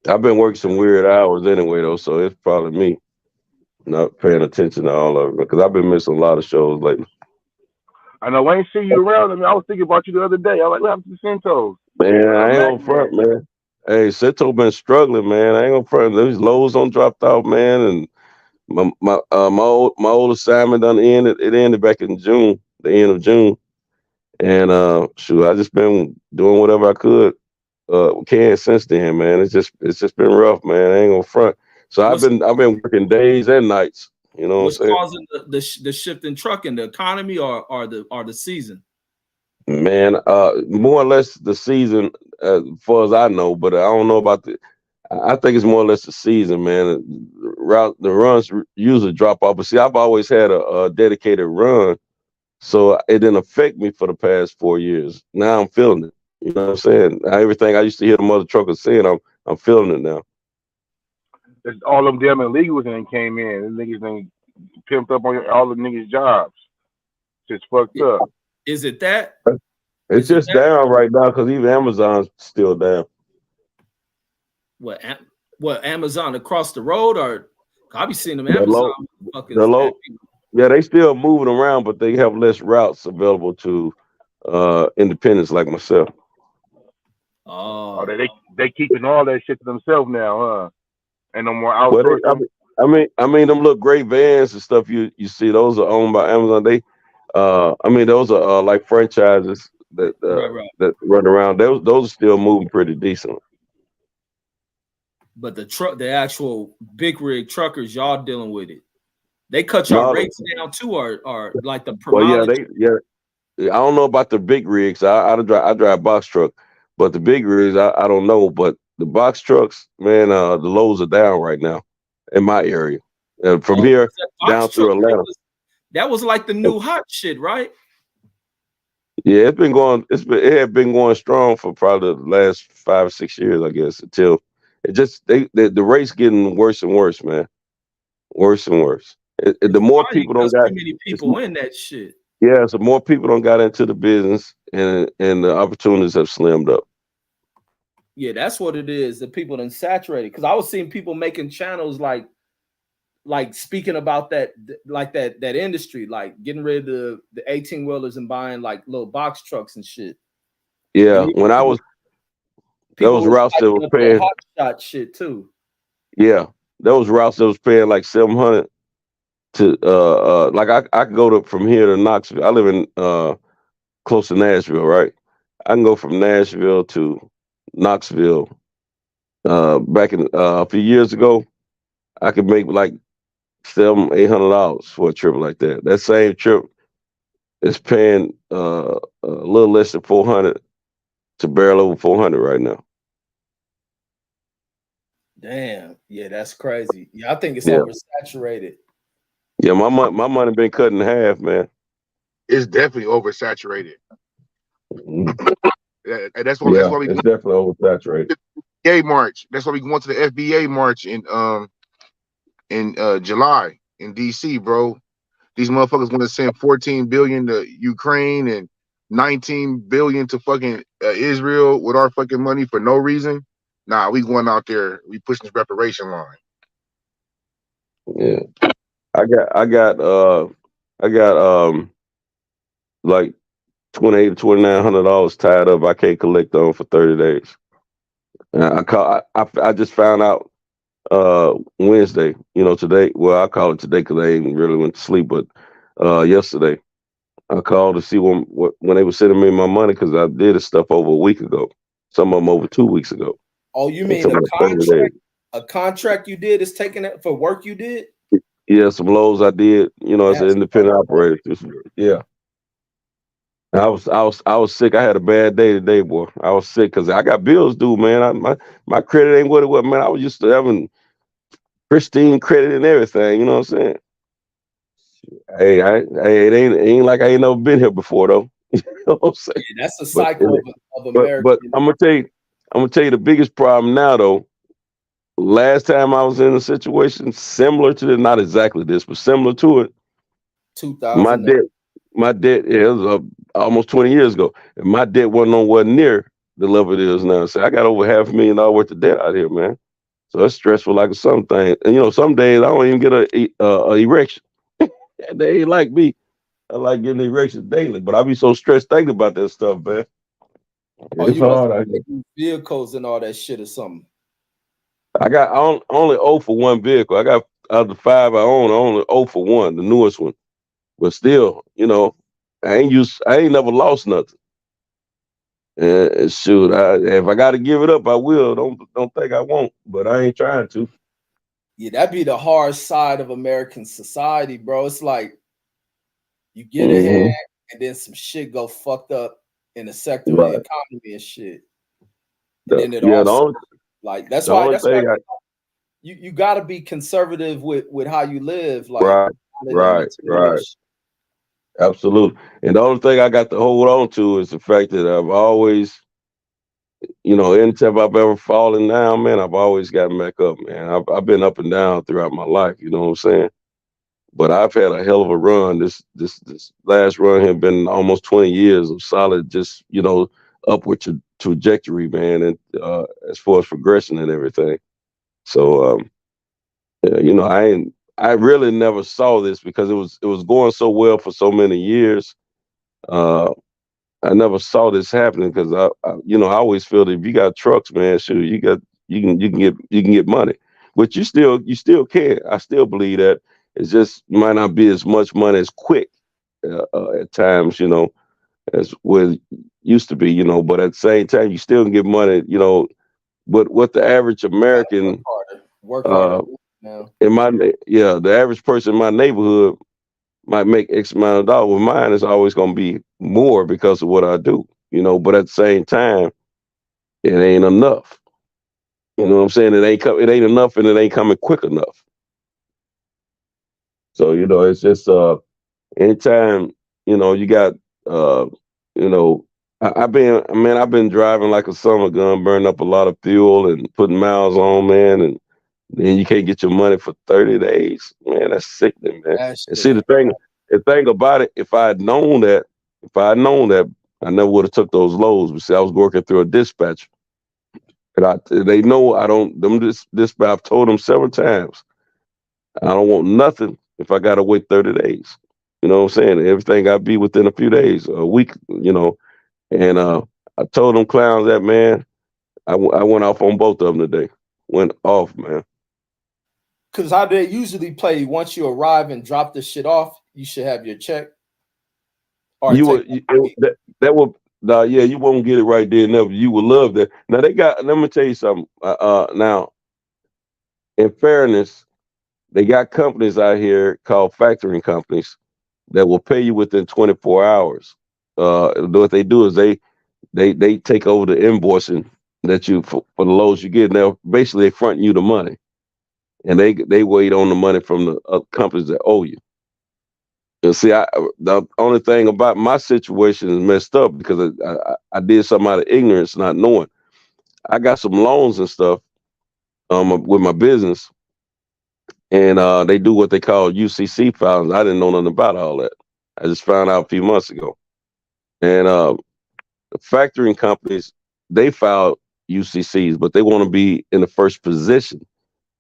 I've been working some weird hours anyway, though, so it's probably me not paying attention to all of it because I've been missing a lot of shows lately. I know I ain't see you around. I mean, I was thinking about you the other day. I was like, what happened to Centos? Man, I ain't Mac gonna front, man. Hey, Seto been struggling, man. I ain't gonna front. These lows on dropped out, man, and my old assignment done ended. It ended back in June, the end of June, and shoot, I just been doing whatever I could can since then, man. It's just been rough, man. I ain't gonna front. So I've been working days and nights. You know what I'm saying? What's causing the shift in trucking, the economy or the season? Man, more or less the season, as far as I know, but I don't know about I think it's more or less the season, man. The runs usually drop off, but see, I've always had a dedicated run, so it didn't affect me for the past 4 years. Now I'm feeling it. You know what I'm saying? Everything I used to hear the mother truckers saying, I'm feeling it now. It's all them damn illegals and came in. The niggas done pimped up on all the niggas' jobs. It's fucked up. Is it that? It's just down right now because even Amazon's still down. What Amazon across the road, or I be seeing them The Amazon low, fuckers. yeah, they still moving around, but they have less routes available to independents like myself. Oh, they keeping all that shit to themselves now, huh? And no more Well, outsourcing. I mean, them little great vans and stuff you see, those are owned by Amazon. Those are like franchises that Right. that run around. Those are still moving pretty decent. But the actual big rig truckers, y'all dealing with it. They cut your No, rates down too, or like the per Well, mileage. I don't know about the big rigs. I drive box truck, But the big rigs, I don't know. But the box trucks, man, the lows are down right now in my area. From here down Box through truck, Atlanta. that was like the new hot shit, right? Yeah, it had been going strong for probably the last 5 or 6 years, I guess, until it just the race getting worse and worse, man. Worse and worse. The more Probably people don't because got too many people in that shit. yeah, so more people don't got into the business and the opportunities have slimmed up. Yeah, that's what it is. The people done saturated. Because I was seeing people making channels like speaking about that, like that industry, like getting rid of the 18-wheelers and buying like little box trucks and shit. Yeah, when I was those routes that was paying hot shot shit too. yeah, those routes that was paying like 700 to like I could go from here to Knoxville. I live in close to Nashville, right? I can go from Nashville to Knoxville. Back in a few years ago, I could make like $700-800 for a trip like that. That same trip is paying a little less than 400 to barrel over 400 right now. Damn, yeah, that's crazy. Yeah, I think it's Yeah. oversaturated. Yeah, my money been cut in half, man. It's definitely oversaturated. That's why we it's definitely oversaturated. FBA march. That's why we going to the FBA march in July in DC, bro. These motherfuckers want to send 14 billion to Ukraine and 19 billion to fucking Israel with our fucking money for no reason. Nah, we going out there. We pushing this reparation line. Yeah, I got like $2,800 to $2,900 tied up. I can't collect on for 30 days. I just found out Wednesday. You know, today. Well, I call it today because I ain't really went to sleep. But yesterday, I called to see when they were sending me my money because I did this stuff over a week ago. Some of them over 2 weeks ago. Oh, you It mean took a about 30 days. contract? A contract you did is taking it for work you did? Yeah, some lows I did, you know, as an independent operator. Yeah. I was sick. I had a bad day today, boy. I was sick because I got bills due, man. My credit ain't what it was, man. I was used to having pristine credit and everything. You know what I'm saying? Hey, it ain't like I ain't never been here before though. You know what I'm saying? Yeah, that's a cycle of American. But I'm gonna tell you the biggest problem now though. Last time I was in a situation similar to this, not exactly this, but similar to it. 2000. My debt, yeah, it was almost 20 years ago, and my debt wasn't nowhere near the level it is now. So I got over $500,000 worth of debt out here, man. So it's stressful like something. And you know, some days I don't even get a erection. They ain't like me. I like getting erections daily, but I be so stressed thinking about that stuff, man. Oh, It's you must hard. have vehicles and all that shit or something. I only owe for one vehicle. I got out of the 5 I own, I only owe for one, the newest one. But still, you know, I ain't never lost nothing. And shoot, if I got to give it up, I will. Don't think I won't, but I ain't trying to. Yeah, that'd be the hard side of American society, bro. It's like you get ahead and then some shit go fucked up in the sector of the economy and shit. And then it also like that's why you got to be conservative with how you live. Like right. Absolutely. And the only thing I got to hold on to is the fact that I've always, you know, anytime I've ever fallen down, man, I've always gotten back up, man. I've been up and down throughout my life, you know what I'm saying? But I've had a hell of a run. This last run has been almost 20 years of solid, just, you know, upward trajectory, man, and as far as progression and everything. So, you know, I really never saw this because it was going so well for so many years. I never saw this happening because I you know, I always feel that if you got trucks, man, shoot, you can get money, which you still can. I still believe that. It's just might not be as much money as quick at times, you know, as what it used to be, you know. But at the same time, you still can get money, you know. But what the average American work harder now. The average person in my neighborhood might make X amount of dollars. Well, mine is always going to be more because of what I do, you know. But at the same time, it ain't enough. You know what I'm saying? It ain't enough, and it ain't coming quick enough. So it's just anytime you got I've been driving like a summer gun, burning up a lot of fuel and putting miles on, man, and then you can't get your money for 30 days. Man, that's sickening, man. And see the thing about it, if I had known that, I never would have took those loads. But see, I was working through a dispatcher. And they know I don't dispatch. I've told them several times, I don't want nothing if I gotta wait 30 days. You know what I'm saying? Everything got to be within a few days, a week, And I told them clowns that, man, I went off on both of them today. Went off, man. Because how they usually play, once you arrive and drop the shit off, you should have your check. Or You won't get it right there. Never. You will love that. Now let me tell you something. Now, in fairness, they got companies out here called factoring companies that will pay you within 24 hours. What they do is they take over the invoicing that you for the loads you get. Now, basically, they front you the money, and they wait on the money from the companies that owe you. And see, the only thing about my situation is messed up because I did something out of ignorance, not knowing. I got some loans and stuff with my business, and they do what they call UCC filings. I didn't know nothing about all that. I just found out a few months ago. And the factoring companies, they file UCCs, but they want to be in the first position.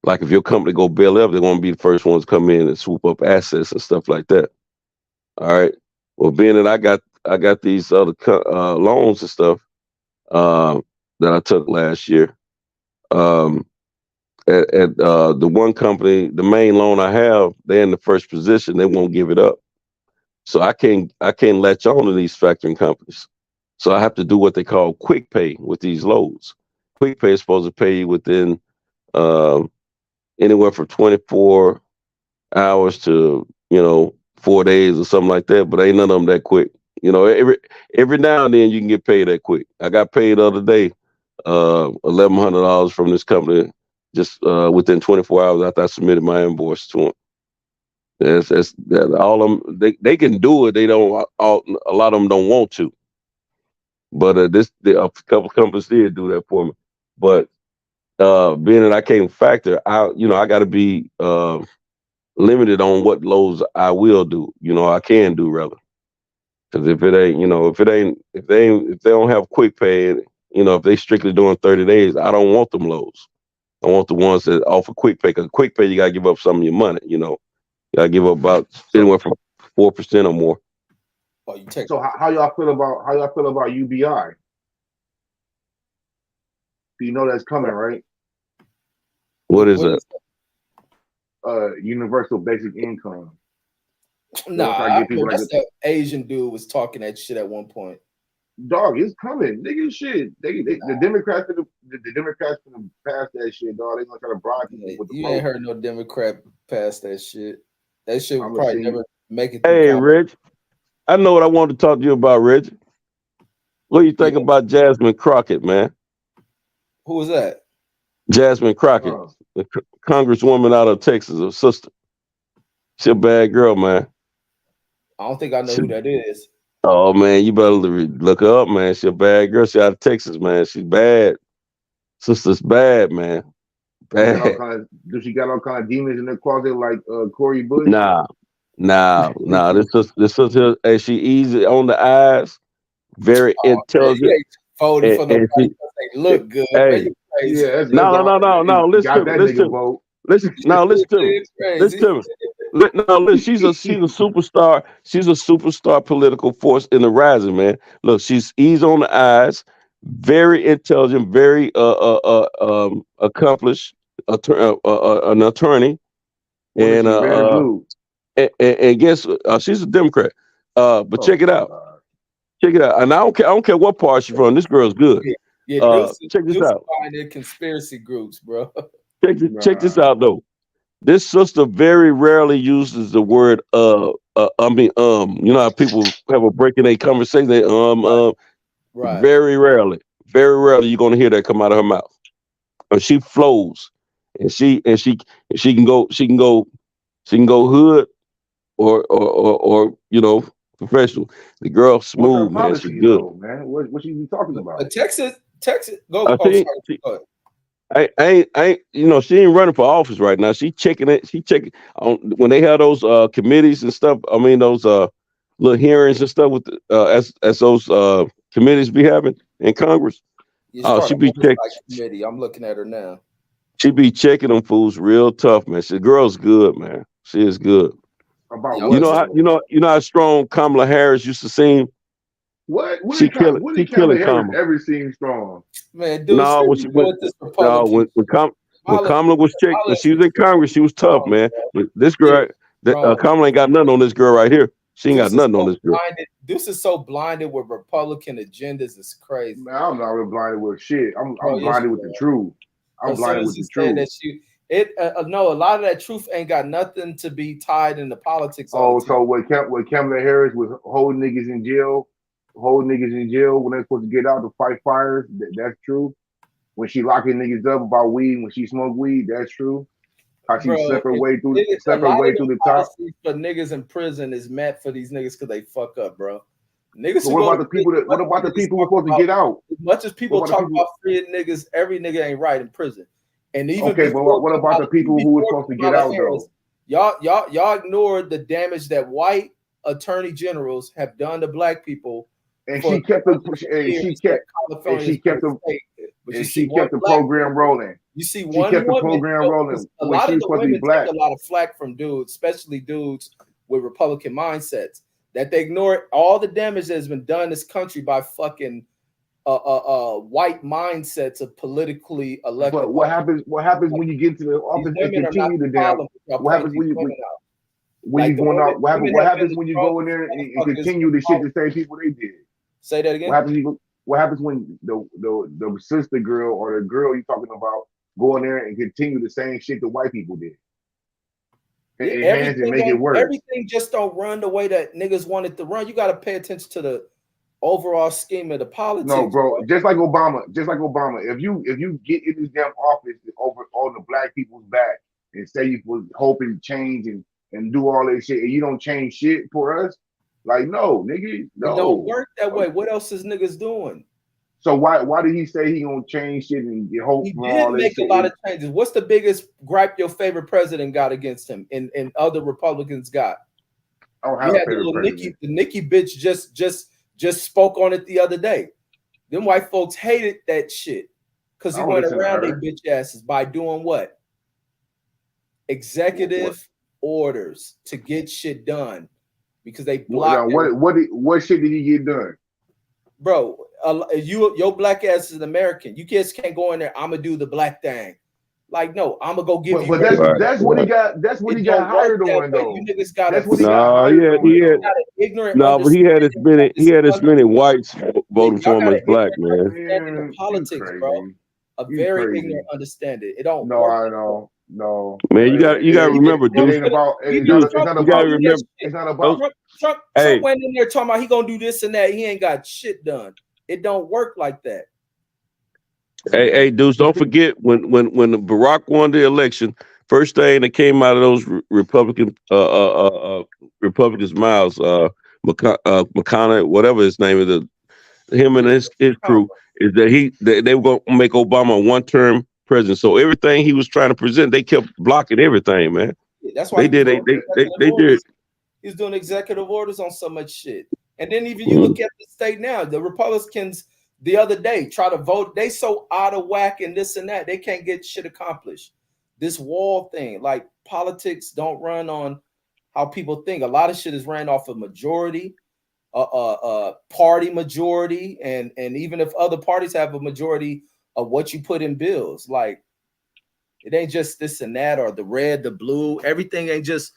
Like if your company go bail up, they want to be the first ones to come in and swoop up assets and stuff like that. All right. Well, being that I got these other loans and stuff that I took last year. At the one company, the main loan I have, they're in the first position. They won't give it up. So I can't latch on to these factoring companies. So I have to do what they call quick pay with these loads. Quick pay is supposed to pay you within anywhere from 24 hours to 4 days or something like that. But ain't none of them that quick. Every now and then you can get paid that quick. I got paid the other day $1,100 from this company just within 24 hours after I submitted my invoice to them. That's all of them. They can do it. They don't. A lot of them don't want to. But a couple companies did do that for me. But being that I can't factor, I got to be limited on what loads I will do. I can do rather. Because if they don't have quick pay, if they strictly doing 30 days, I don't want them loads. I want the ones that offer quick pay. Because quick pay, you gotta give up some of your money. You gotta give up about anywhere from 4% or more. So how y'all feel about UBI? You know that's coming, right? What is that? Universal basic income. Nah, I heard that Asian dude was talking that shit at one point. Dog, it's coming, nigga. Shit, the Democrats for the pass that shit, dog. They gonna try to bribe people with the You vote. ain't heard no Democrat pass that shit. That shit would probably never make it. Hey, Rich, I know what I wanted to talk to you about, Rich. What do you think about Jasmine Crockett, man? Who was that? Jasmine Crockett, the congresswoman out of Texas, her sister. She a bad girl, man. I don't think I know who that is. Oh man, you better look her up, man. She a bad girl. She out of Texas, man. She's bad. Sister's bad, man. Bad. Does she got all kind of demons in her closet like Corey Bush? Nah. This is hey, she easy on the eyes, very intelligent. Voted for the because they look good. Hey, no. Listen to me. No, she's a superstar. She's a superstar political force in the rising, man. Look, she's easy on the eyes, very intelligent, very accomplished, an attorney, and guess she's a Democrat. But check it out. Check it out. And I don't care what part she's from. This girl's good. Check this out. Conspiracy groups, bro. Check this out though. This sister very rarely uses the word you know how people have a break in a conversation, they right. Very rarely. very rarely you're gonna hear that come out of her mouth. She flows, and she can go hood or professional. The girl What's her smooth, man. She's policy good. though, man? What she be talking about? Texas. Go. I Oh, think sorry. Go ahead. I ain't, she ain't running for office right now. She checking it. She checking on when they have those committees and stuff. I mean those little hearings and stuff with as those committees be having in Congress. She be checking. Committee. I'm looking at her now. She be checking them fools real tough, man. The girl's good, man. She is good. About you know how strong Kamala Harris used to seem. What? She killing Kamala Kamala. Ever seemed strong? Man, dude, No, when Kamala was checked, when she was in Congress, she was tough, man. But this girl, Kamala ain't got nothing on this girl right here. She ain't got nothing on this girl. This is so blinded with Republican agendas. It's crazy. Man, I'm not really blinded with shit. I'm blinded with the truth. I'm blinded with the truth. No, a lot of that truth ain't got nothing to be tied into politics. So what Kamala Harris was holding niggas in jail when they're supposed to get out to fight fires? That's true. When she locking niggas up about weed, when she smoked weed, that's true. How she slept her way through the top. For niggas in prison is meant for these niggas because they fuck up, bro. Niggas. So what about the people who are supposed to get out? As much as people talk about freeing niggas, every nigga ain't right in prison. And even but what about the people who were supposed to get out though? Y'all ignored the damage that white attorney generals have done to black people. And she kept the program rolling. You see, she kept the program rolling. A lot of the women take a lot of flack from dudes, especially dudes with Republican mindsets, that they ignore all the damage that has been done in this country by fucking white mindsets of politically elected. But what happens when you get to the office and continue to damn? What happens when you going out? What happens when you go in there and continue the shit the same people they did? Say that again. What happens when the sister girl or the girl you're talking about go in there and continue the same shit the white people did? And make it worse. Everything just don't run the way that niggas want it to run. You got to pay attention to the overall scheme of the politics. No, bro. Just like Obama. If you get in this damn office over on the black people's back and say you was hoping change and do all that shit and you don't change shit for us, like no, nigga, no. It don't work that way. What else is niggas doing? So why did he say he gonna change shit and get hope? He did make a lot of changes. What's the biggest gripe your favorite president got against him and other Republicans got? I don't have a favorite president. The Nikki bitch just spoke on it the other day. Them white folks hated that shit because he went around their bitch asses by doing what? Executive orders to get shit done because they blocked. What shit did he get done? Bro, your black ass is an American. You just can't go in there. I'm gonna do the black thing. Like, no, I'm gonna go give you. But that's what he got. That's what he got hired on, though. You niggas got that's what he got hired on. But he had as many whites voting for him as black, man. Politics, bro. A very ignorant understanding. It don't. No, I know. No, man, you got to remember, dude. It's not about. Trump went in there talking about he gonna do this and that. He ain't got shit done. It don't work like that. Hey, dudes, don't forget when Barack won the election, first thing that came out of those Republicans' mouths, McConnell, whatever his name is, him and his crew, is that they were gonna make Obama a one-term president. So everything he was trying to present, they kept blocking everything, man. That's why they did. He's doing executive orders on so much shit. And then even you look at the state now, the Republicans the other day try to vote. They so out of whack and this and that. They can't get shit accomplished. This wall thing, like politics don't run on how people think. A lot of shit is ran off of majority, party majority. And even if other parties have a majority of what you put in bills, like it ain't just this and that or the red, the blue, everything ain't just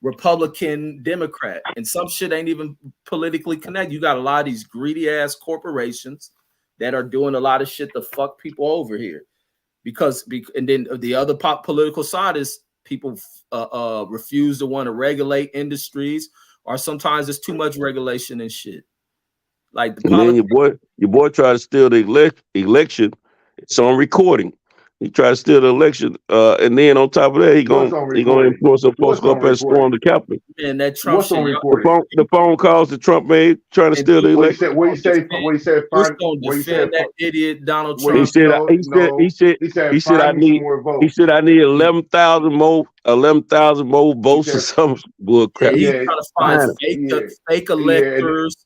Republican, Democrat, and some shit ain't even politically connected. You got a lot of these greedy ass corporations that are doing a lot of shit to fuck people over here, and then the other political side is people refuse to want to regulate industries, or sometimes there's too much regulation and shit. Like the And then politics. your boy tried to steal the election. It's on recording. He tried to steal the election, and then on top of that, he What's gonna on influence some folks What's to go on up and storm recording? the Capitol. Man, that Trump What's shit. on Y'all, recording? The phone calls that Trump made trying to and steal the Deuce What he election. said? What he said? What he said? Deuce Find. gonna What he said? defend that idiot Donald What He Trump. said, No, he said, no. He said, I find me some need, more he votes. said, I need 11,000 more votes or said, some bull Yeah, crap. he's yeah, trying to find Fine. fake yeah, electors,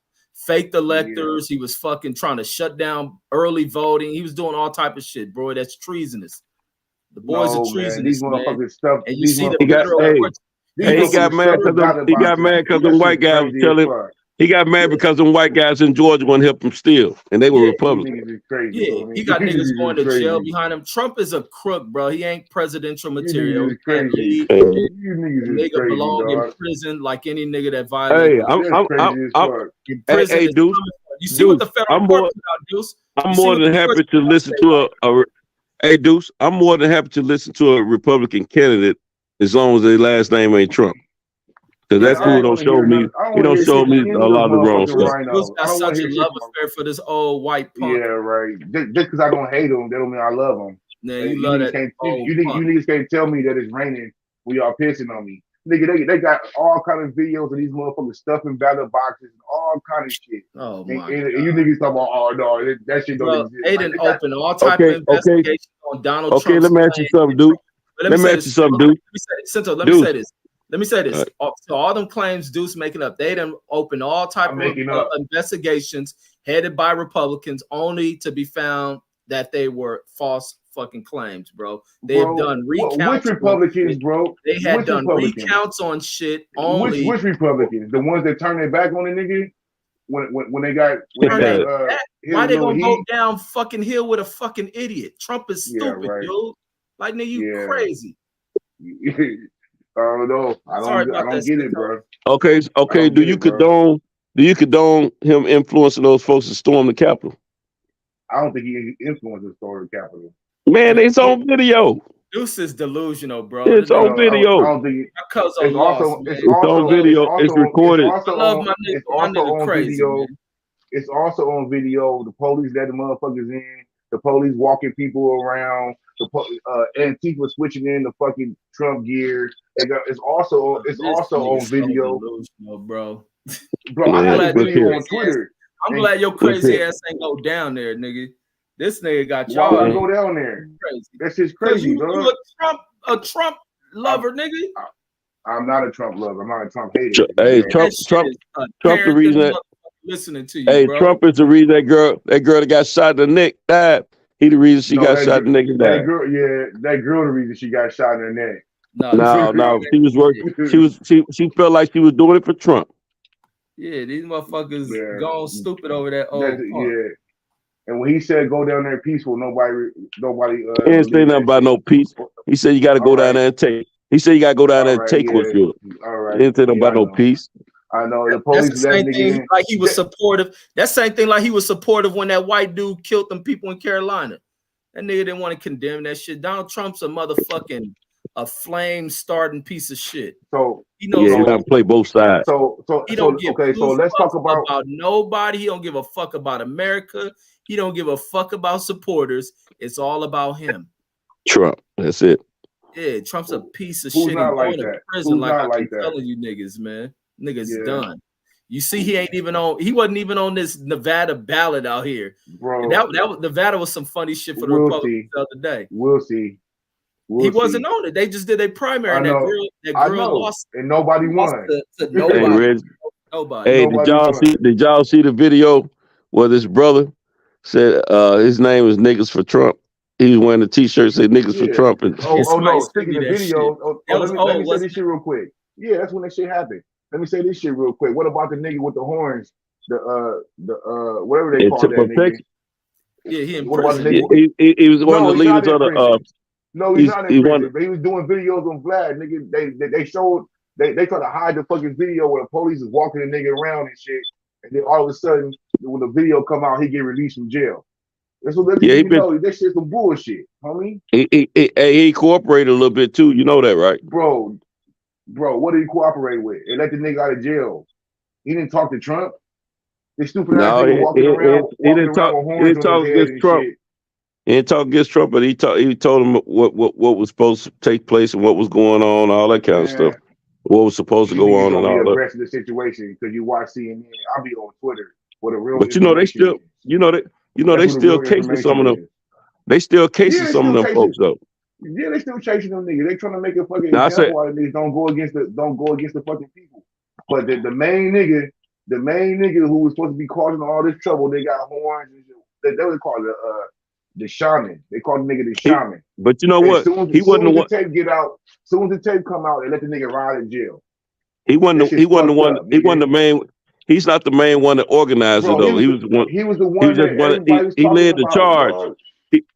fake yeah. electors. He was fucking trying to shut down early voting. He was doing all type of shit, bro. That's treasonous. The boys are No, man. These treasonous, man. motherfuckers stuff. And you These see the He got, federal motherfuckers stuff. courts. These he You see got motherfuckers mad stuff because ballot he got boxes. mad because That them shit white is guys were crazy as telling. fuck. He got mad because them white guys in Georgia wouldn't help him steal, and they were Yeah, These Republicans. niggas is crazy. yeah, Homie. he got These niggas niggas going is to jail crazy. behind him. Trump is a crook, bro. He ain't presidential You material. niggas He is can't crazy. lead Hey, shit. You The niggas is nigga crazy, belong in dog. prison like any nigga that violates. That's crazy as fuck. In hey, prison hey, is Deuce, coming. You see what the federal I'm court more, put out, Deuce? I'm You see more what than the happy court to listen to hey, Deuce, I'm more than happy to listen to a Republican candidate as long as their last name ain't Trump. Because Yeah, that I fool don't don't want to show hear me, none. I don't he want to don't hear show shit from me any a of them lot of the wrong motherfucking stuff. Deuce rhinos. I got don't want such to a hear shit love from affair for this old white them. punk. Yeah, right. Just because I don't hate them, that don't mean I love them. Man, You you love niggas that can't. old You punk. niggas can't tell me that it's raining when y'all pissing on me. Nigga, they got all kind of videos of these motherfuckers stuffing ballot boxes and all kind of shit. Oh And, my and God. you niggas talking about, oh no, that shit don't Bro, exist. they Like, didn't they got, open all type of Okay, investigations on Donald okay, Trump's let me ask you claim. something, dude. But let me say this. something, Let dude. me say, Cinto, let me Dude. say this. Let me say this. All right. So all them claims Deuce making up, they didn't open all type I'm of making up. investigations headed by Republicans only to be found that they were false fucking claims, bro. They have Bro, done which recounts on Republicans, shit. bro? They had Which done Republicans? recounts on shit only. Which Republicans? The ones that turned their back on the nigga when they got Turn they back. hit Why a they little gonna go heat? down fucking hill with a fucking idiot? Trump is Yeah, stupid, right. dude. Like, nigga, you Yeah. crazy. I don't know. Sorry about I don't that, get it, Cinto. bro. Okay, I okay. don't Do get you it, bro. condone him influencing those folks to storm the Capitol? I don't think he influenced the story of Capitol. Man, it's on video. Deuce is delusional, bro. It's The on nigga- video. I don't think My cuz are it's lost, also man. it's It's also on video. It's recorded. It's also I love on, my nigga. it's My also nigga on crazy, video. man. It's also on video. The police let the motherfuckers in. The police walking people around. Antifa switching in the fucking Trump gear. It's also This on nigga's so video. delusional, bro. Bro, I Man, got a look video here. on Twitter. I'm And glad your Look crazy here. ass ain't go down there, nigga. This nigga got why y'all would I Man. go down there? crazy. That shit's Cause crazy, you dog. a Trump lover, nigga. I'm not a Trump lover. I'm not a Trump hater. Hey, nigga. Trump, That shit Trump, is Trump. The apparent reason than that. motherfucker listening to you, Hey, bro. Trump is the reason that girl that got shot in the neck died. He the reason she No, got shot in the neck and died. that girl, the reason she got shot in her neck. No, she was working. She felt like she was doing it for Trump. Yeah, these motherfuckers Yeah. gone stupid over that old That's, punk. yeah. And when he said go down there peaceful, nobody. He didn't say nothing about no peace. He said you got to go down there and take. He said you got to go down there and take what's yours. All right. He didn't say nothing Yeah, about no peace. I know the That's police the let same nigga thing. in. Like he was supportive. That same thing. Like he was supportive when that white dude killed them people in Carolina. That nigga didn't want to condemn that shit. Donald Trump's a motherfucking flame starting piece of shit. So he knows. Yeah, you got to play both sides. He don't give okay. So let's talk about nobody. He don't give a fuck about America. He don't give a fuck about supporters. It's all about him. Trump. That's it. Yeah, Trump's a piece of Who's shit. not He's like going to that? prison Who's like not I like keep that? telling you niggas, man. Niggas Yeah. done. You see, he ain't even on. He wasn't even on this Nevada ballot out here, bro. And that was Nevada was some funny shit for the We'll Republicans see. the other day. We'll see. He wasn't on it. They just did a primary. And I that girl know. lost, And nobody lost won. to nobody. Hey, Reg. Nobody. Hey, did y'all see the video where this brother said his name is Niggas for Trump? He was wearing a t-shirt that said Niggas for Trump. And Oh no! Speaking of video, let me say this shit real quick. Yeah, that's when that shit happened. Let me say this shit real quick. What about the nigga with the horns? The whatever they call that nigga. Yeah, he in what about prison. the nigga? He was one of the he's leaders not of in the. prison. No, he's not in prison. One, but he was doing videos on Vlad, nigga. They showed they tried to hide the fucking video where the police is walking the nigga around and shit, and then all of a sudden when the video come out, he get released from jail. That's what you know. That shit's some bullshit, homie. He cooperated a little bit too. You know that, right? Bro, what did he cooperate with? They let the nigga out of jail. He didn't talk to Trump. This stupid ass No, nigga walking around he didn't talk. with He horns didn't on talk his head against and Trump. shit. He didn't talk against Trump, but he told him what was supposed to take place and what was going on, all that kind of Man, stuff. What was supposed to you go niggas on don't and be all that. abreast of the situation because you watch CNN. I be on Twitter where the real But they information still, is. they That's where they the still real casing some of information them. is. They still Yeah, casing they some of still them chasing. folks up. Yeah, they still chasing them niggas. They trying to make a fucking Now I say, example out of niggas. Don't go against the fucking people. But the main nigga who was supposed to be causing all this trouble, they got horns and shit. They would call it the shaman. They call the nigga the shaman. but you know And what? soon He wasn't the as one. the tape get out, soon as the tape come out, they let the nigga ride in jail. He wasn't. That He shit's wasn't the fucked one. up, He wasn't nigga. the main. He's not the main one that organized it Bro, though. He was the one. he was the He one just that one. everybody was He talking led the about, charge. dog.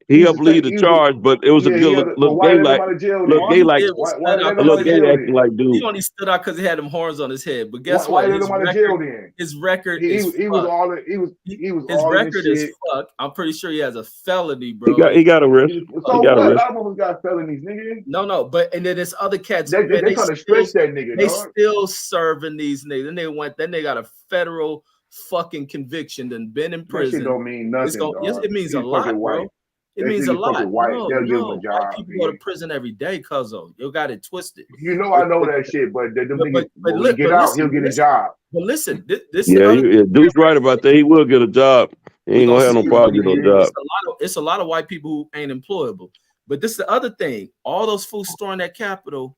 He helped lead the charge, but it was a Yeah, good he look. but Look why gay they let him like. out of jail Look then? gay like. Why they let A him little out of gay jail acting then? like He dude. only stood out because he had them horns on his head. But guess Why what? they let him out of jail then? His record He is was fucked. all he was His all in record is shit. fucked. I'm pretty sure he has a felony, He bro. got arrested. So He got what? A arrested. lot of them got felonies, nigga. No, but and then there's other cats. They Man, trying to stretch that nigga, they dog. still serving these niggas. Then they got a federal fucking conviction. Then been in That prison. shit don't mean It's nothing, yes, dog. it means a He's lot, fucking bro. white. It That means a nigga fucking lot. white. They'll give him a White job, people go to nigga. prison every day, cuzzo. You got it twisted. You know I know that shit, but them niggas, But when he get out, he'll get a job. But listen, this Yeah, the other Dude's right about that. He will get a job. He we ain't gonna gonna have no see. problem getting no job. It's a lot of white people who ain't employable. But this is the other thing. All those fools storming that Capitol,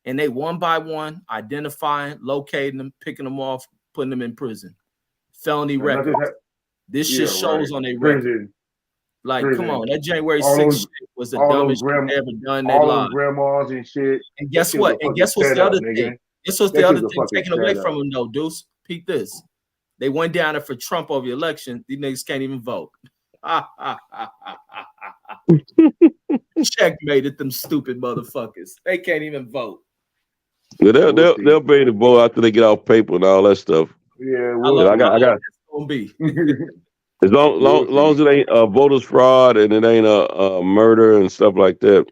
and they one by one identifying, locating them, picking them off, putting them in prison. Felony records. This shit shows on their record. Prison. Like, Prison. come on, that January All 6th those- shit was the all those dumbest shit grandma- they ever done in their All lives. those grandmas and shit. And guess That shit was what? a And fucking guess what's the setup, other nigga. thing? Guess what's That the shit other was a thing fucking taken away setup. from them, though, Deuce? Peep this. They went down there for Trump over the election. These niggas can't even vote. Checkmated them stupid motherfuckers. They can't even vote. But they'll be able to vote after they get off paper and all that stuff. Yeah, I got. That's gonna be. As long as it ain't voters fraud and it ain't a murder and stuff like that,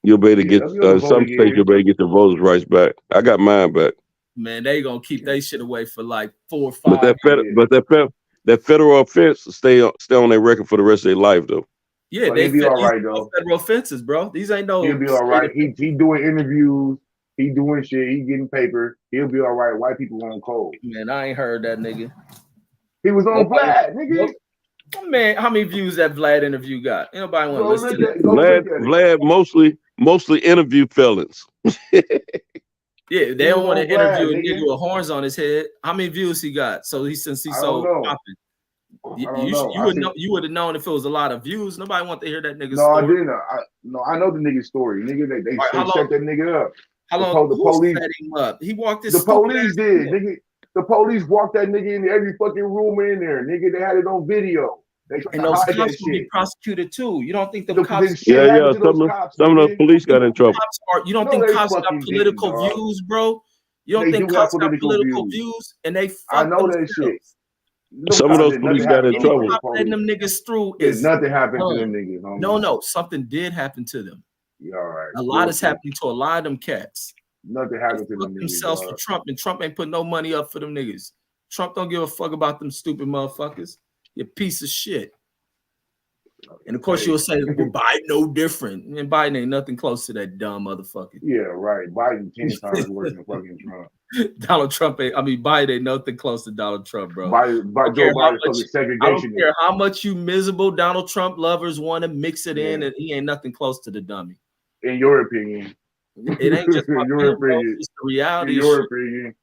you'll be able to get they'll be able to vote some states. again. You'll be able to get your voters' rights back. I got mine back. Man, they gonna keep their shit away for like 4 or 5 But that federal offense stay on their record for the rest of their life though. Yeah, But he'll be all right these though. federal offenses, bro. These ain't no. He'll be all right. He doing interviews. He doing shit. He getting paper. He'll be all right. White people on cold. Man, I ain't heard that nigga. He was on Vlad, nigga. Man, how many views that Vlad interview got? Ain't nobody want to listen to that. Vlad mostly interview felons. Yeah, they don't want to Vlad, interview a nigga. nigga with horns on his head. How many views he got? So since he's I so don't know. popping. I don't know. You would have known if it was a lot of views. Nobody want to hear that nigga's No, I story. didn't. I know the nigga's story. Nigga, they All right, how set that nigga up. How The long? the Who police set him up? He walked this. The stupid police ass did, door. nigga. The police walked that nigga in every fucking room in there, nigga. They had it on video. They tried And to those hide that cops will be shit. prosecuted too. You don't think the Then cops? shit happened to those cops, Some of nigga. those police got in trouble. You don't No, think they cops got fucking political didn't, dog. views, bro? You don't They think do have cops got political political views. views? And they I fuck know that themselves. shit. Some of those Nothing police got in happened to trouble. those Cop letting them police. niggas through Yeah, is nothing happened to done. them niggas, homie. No, something did happen to them. Yeah, all right. A lot is Bullshit. happening to a lot of them cats. Nothing happened to Fuck them niggas, themselves for dog. Trump, and Trump ain't put no money up for them niggas. Trump don't give a fuck about them stupid motherfuckers. You piece of shit. And of course you'll say, well, Biden no different. And Biden ain't nothing close to that dumb motherfucker. Yeah, right. Biden 10 times worse than fucking Trump. Donald Trump ain't, Biden ain't nothing close to Donald Trump, bro. Joe Biden's fucking I don't segregation. care how much you miserable Donald Trump lovers want to mix it in, and he ain't nothing close to the dummy. In your opinion. It ain't just my In your opinion, bro. opinion. It's the reality. In of your shit. opinion.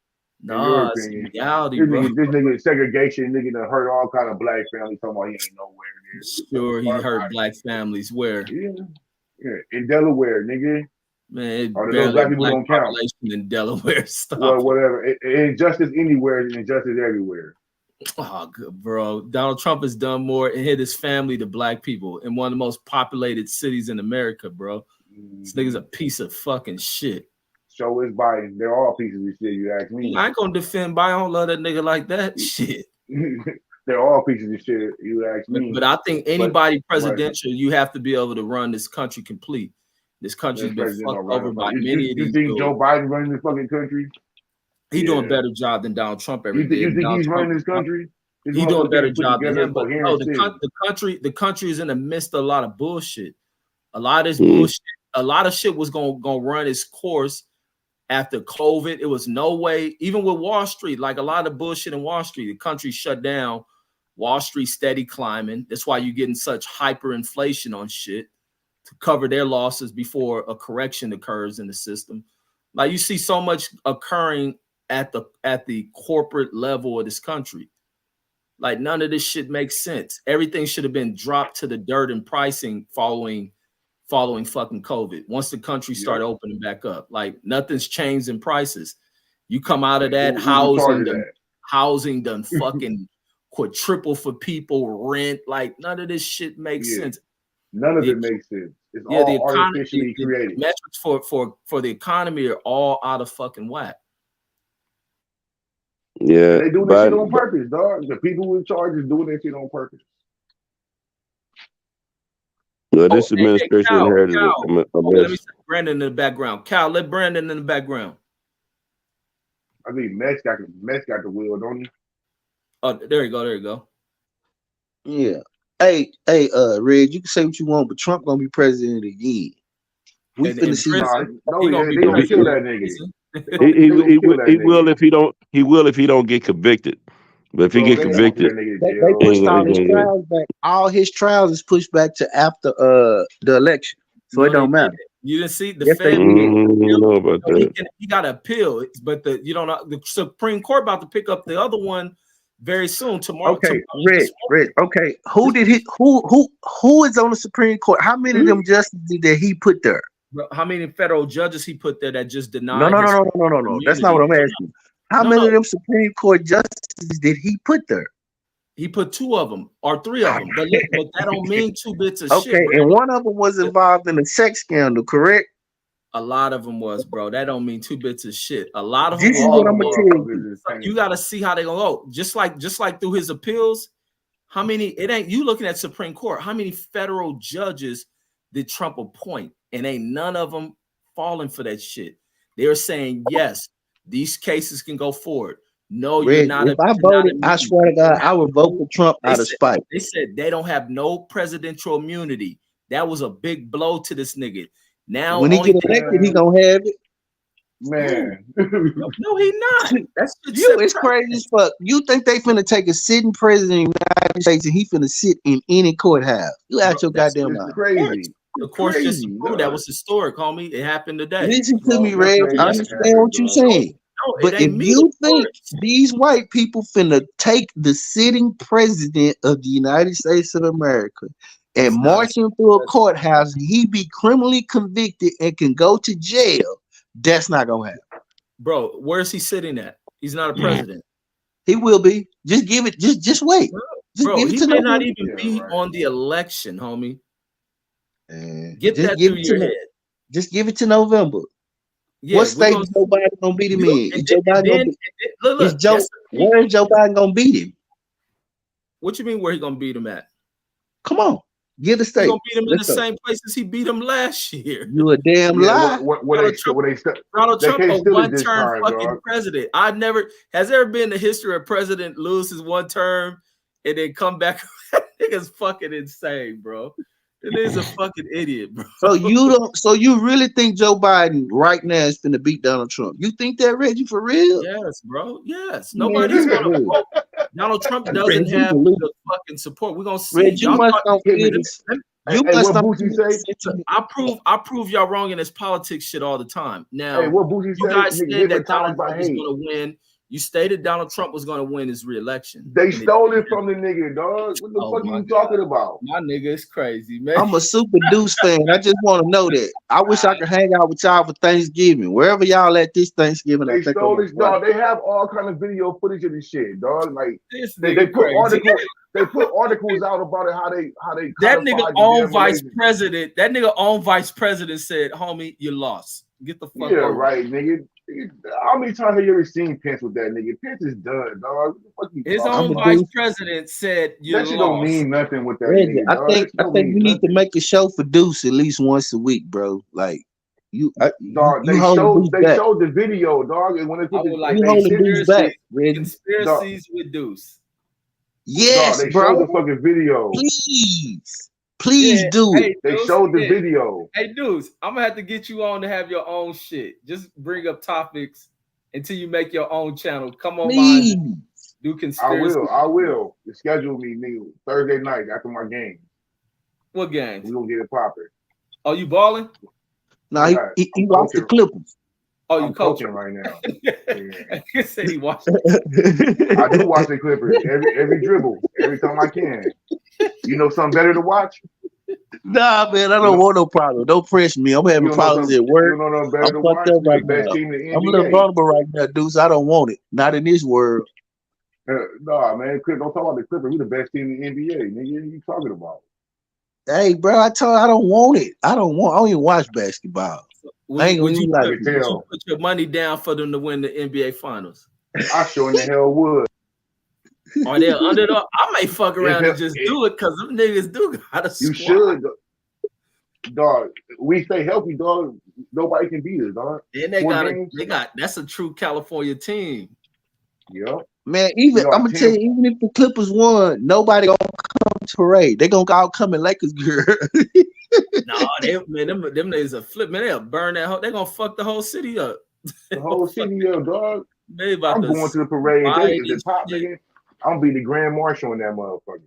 Nah, it's the reality, this bro. nigga segregation nigga done hurt all kind of black families. Talking about he ain't nowhere near. Sure, he hurt black families. Where? Yeah, in Delaware, nigga. Man, Or barely those black people black don't count. population in Delaware. Stop. Well, whatever. Injustice anywhere is injustice everywhere. Oh, good, bro. Donald Trump has done more and hit his family to black people in one of the most populated cities in America, bro. This nigga's a piece of fucking shit. So is Biden. They're all pieces of shit, you ask me. I ain't gonna defend Biden. I don't love that nigga like that. Shit. They're all pieces of shit, you ask me. But I think anybody But- presidential, you have to be able to run this country complete. This country's been President fucked don't run over it. by You many of these think dudes. Joe Biden running this fucking country? He doing a Yeah. better job than Donald Trump ever You did. think Donald he's Trump- running this country? This He doing a motherfucker better can't put job than together a him. But no, coherent sentence. the country is in the midst of a lot of bullshit. A lot of this Mm. bullshit. A lot of shit was gonna run its course after COVID. It was no way, even with Wall Street, like a lot of bullshit in Wall Street, the country shut down. Wall Street steady climbing. That's why you're getting such hyperinflation on shit to cover their losses before a correction occurs in the system. Like you see so much occurring at the corporate level of this country. Like none of this shit makes sense. Everything should have been dropped to the dirt in pricing following fucking COVID. Once the country started opening back up, like nothing's changed in prices. You come out of that, housing done fucking quadruple for people, rent, like none of this shit makes sense. None of it makes sense. It's all the economy, artificially created. The metrics for the economy are all out of fucking whack. Yeah, They do that shit on purpose, dog. The people in charge is doing that shit on purpose. No, this administration inherited a Let me mess. say Brandon in the background. Cal, let Brandon in the background. I think Mesh got the wheel, don't he? Oh, there you go. Yeah. Hey, Red, you can say what you want, but Trump gonna be president again. We finna see. They gonna kill that nigga. He will if he don't. He will if he don't get convicted. But if he get convicted, They pushed all his trials back. All his trials is pushed back to after the election, so it don't matter. You didn't see the Yes, Fed. they did. know about that. He got to appeal, but the Supreme Court about to pick up the other one very soon. Tomorrow. Okay, Red. Okay, who is on the Supreme Court? How many of them justices did he put there? How many federal judges he put there that just denied? No. That's not what I'm asking. How many of them Supreme Court justices did he put there? He put 2 of them or 3 of them, but that don't mean 2 bits of shit. Okay, and one of them was involved in a sex scandal, correct? A lot of them was, bro. That don't mean 2 bits of shit. A lot of them. This is what I'm gonna tell you. You got to see how they gonna go. Just like through his appeals. How many? It ain't you looking at Supreme Court. How many federal judges did Trump appoint? And ain't none of them falling for that shit. They're saying yes, these cases can go forward. No, Red, you're not. If I voted, I swear to God, I would vote for Trump out of spite. They said they don't have no presidential immunity. That was a big blow to this nigga. Now, When he get elected, he gonna have it. Man, no, he not. That's you. It's crazy as fuck. You think they finna take a sitting president of the United States and he finna sit in any courthouse? You out your goddamn mind. Crazy. Of course, just that was historic, homie. It happened today. Listen to me, Red. I understand what you're saying. But if you think these white people finna take the sitting president of the United States of America and march him through a courthouse and he be criminally convicted and can go to jail, that's not gonna happen. Bro, where's he sitting at? He's not a president. He will be. Just give it. Just wait. Just Bro, give it he to may November. not even be on the election, homie. Get Just that give through it your to head. Just give it to November. Yeah, what state is Joe Biden gonna beat him in? Is Joe Biden gonna beat? Look, Where is Joe Biden gonna beat him? What you mean where he gonna beat him at? Come on, give the state. He gonna beat him in the Let's go. same places he beat him last year. You a damn lie. Donald Trump, a one-term fucking president. Has there ever been the history of president loses one term and then come back? Nigga's fucking insane, bro. It is a fucking idiot, bro. So you really think Joe Biden right now is finna beat Donald Trump? You think that, Reggie, for real? Yes, bro. Yes. Nobody's gonna vote. Donald Trump doesn't have the fucking support. We're gonna see. Reggie, you must don't feel this. You must don't I prove y'all wrong in this politics shit all the time. Now, Hey, what Boosie you say? guys Nigga, said that hypnotized Donald by Trump was hate. gonna win. You stated Donald Trump was gonna win his re-election. They stole it from the nigga, dog. What the fuck are you talking about? My nigga is crazy, man. I'm a super Deuce fan. I just want to know that. I wish I could hang out with y'all for Thanksgiving. Wherever y'all at this Thanksgiving, They stole this, dog. They have all kind of video footage of this shit, dog. Like they put articles. They put articles out about it. How they That codified nigga the own damn vice relationship. president. That nigga own vice president said, "Homie, you lost. Get the fuck Yeah, over." right, nigga. How many times have you ever seen Pence with that nigga? Pence is done, dog. What the fuck you His talking own about? vice president said, "You That shit don't lost." mean nothing with that Reggie, nigga, dog. I That shit don't think mean we need nothing. to make a show for Deuce at least once a week, bro. Like Dog, they hold showed the video, dog, and when they I put would like you hold the Deuce back, Reggie. conspiracies with Deuce. Yes, Dog, they showed the bro. fucking video. Please Yeah, do it. hey, They dudes, showed the yeah. video. Hey, dudes, I'm gonna have to get you on to have your own shit. Just bring up topics until you make your own channel. Come on, Please. mine. Do I conspiracy. will. You schedule me, nigga, Thursday night after my game. What games? We gonna get it popping. Oh, you balling? Now Yeah, he I'm watched the coaching. Clippers. Oh, you I'm coaching coaching right now. Yeah. I said he watched. I do watch the Clippers every dribble, every time I can. You know something better to watch? Nah, man, I You don't know, want no problem. Don't press me. I'm you having don't know problems something. at work. You don't know nothing better I'm to fucked watch. up We right the best now. team in the I'm a little NBA. vulnerable right now, dudes. I don't want it. Not in this world. Nah, man, don't talk about the Clippers. We the best team in the NBA. Nigga, what are you talking about? Hey, bro, I don't want it. I don't even watch basketball. I ain't gonna Would you even lie put, to would you. you put your money down for them to win the NBA Finals? I sure in the hell would. Are they underdog? I may fuck around If and just do it because them niggas do got a you squad. should, dog. We stay healthy, dog. Nobody can beat us, dog. And they 4 got games. that's a true California team. Yep. Man, We even got I'm gonna tell you, even if the Clippers won, nobody gonna come to parade. They gonna all come in Lakers gear. No, them niggas are flip, man. They'll burn that whole. They gonna fuck the whole city up. The whole city up, dog. They about I'm to going to the parade. fight They the and top shit. nigga. I'm be the grand marshal in that motherfucker.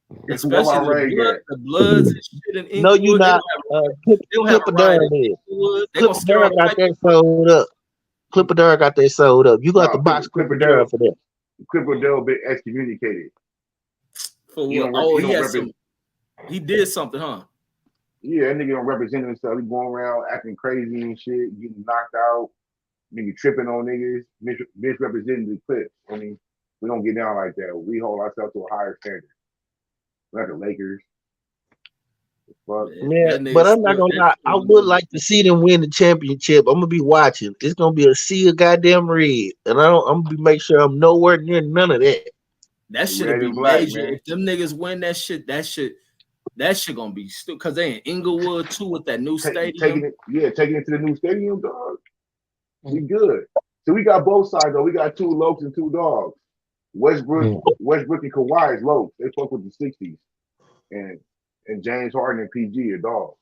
Where Especially my rag at? the Bloods and shit in No, Inglewood. you not. They don't have a Clipper riot Durham in is. Inglewood. They Clipper gonna scare Durham off got white that sold up. Clipper Durham got that sold up. You got to Nah, box Clipper Clipper Durham Dale. for that. Clipper Dale been excommunicated. for He what? don't. Oh, He he don't had represent. some. He did something, huh? Yeah, that nigga don't represent himself. He going around acting crazy and shit, getting knocked out. Nigga tripping on niggas, misrepresenting the Clips. I mean, we don't get down like that. We hold ourselves to a higher standard. We're like the Lakers. Fuck. Yeah, but I'm not gonna lie. I would like to see them win the championship. I'm gonna be watching. It's gonna be a sea of goddamn red, and I'm gonna make sure I'm nowhere near none of that. That should Red be and black, major. man. If them niggas win that shit gonna be stupid. Cause they in Inglewood too with that new stadium. Taking it to the new stadium, dog. We good. So we got both sides though. We got 2 Lokes and 2 dogs. Westbrook and Kawhi is Lokes. They fuck with the 60s. And James Harden and PG are dogs.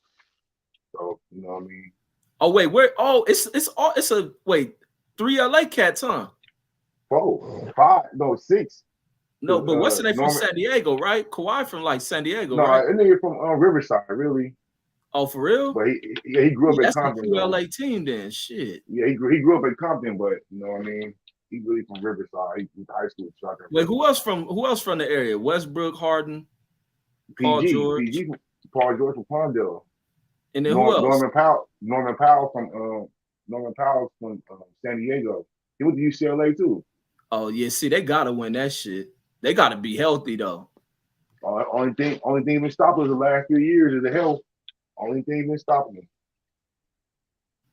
So you know what I mean? Oh wait, where? Oh, it's a wait. 3 LA cats, huh? 4, 5, no 6. No, but what's the name from Norman- San Diego, right? Kawhi from like San Diego, No, right? that nigga from Riverside, really. Oh, for real? But he grew up in That's a Compton. true though. LA team then. Shit. Yeah, he grew up in Compton, but you know what I mean. He really from Riverside. He went to high school. Wait, who else from the area? Westbrook, Harden, Paul George. PG, Paul George from Palmdale. And then who else? Norman Powell from San Diego. He went to UCLA too. Oh yeah, see, they gotta win that shit. They gotta be healthy though. Only thing been stopping us the last few years is the health. Only thing been stopping us.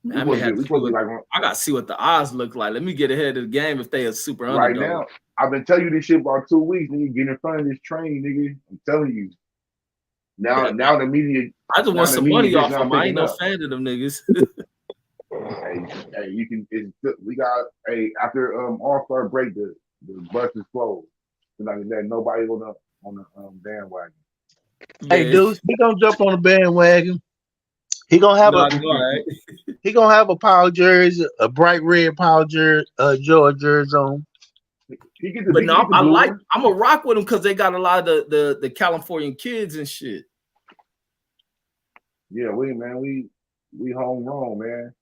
Man, I gotta see what the odds look like. Let me get ahead of the game if they are super Right underdog. now, I've been telling you this shit about 2 weeks, nigga. Get in front of this train, nigga. I'm telling you. Now the media. I just want some money off them. I ain't no up. fan of them niggas. Hey, you can. We got after All-Star break, the bus is closed. So not let nobody on the bandwagon. Hey, dudes, he gonna jump on the bandwagon. He gonna have he gonna have a power jersey, a bright red power jersey, George jersey on. But no, I'm a rock with them because they got a lot of the Californian kids and shit. Yeah, we homegrown, man.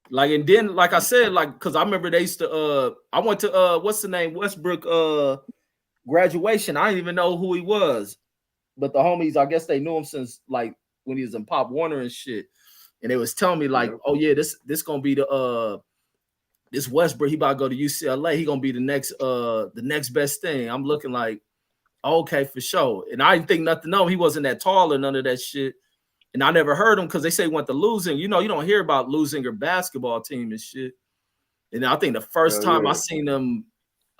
Like, and then like I said, like, because I remember they used to I went to what's the name, Westbrook graduation. I didn't even know who he was, but the homies, I guess they knew him since like when he was in Pop Warner and shit. And they was telling me like, oh yeah, this gonna be the this Westbrook, he about to go to UCLA. He gonna be the next best thing. I'm looking like, okay, for sure. And I didn't think nothing of him. He wasn't that tall or none of that shit. And I never heard him because they say he went to losing. You know, you don't hear about losing or basketball team and shit. And I think the first time I seen them,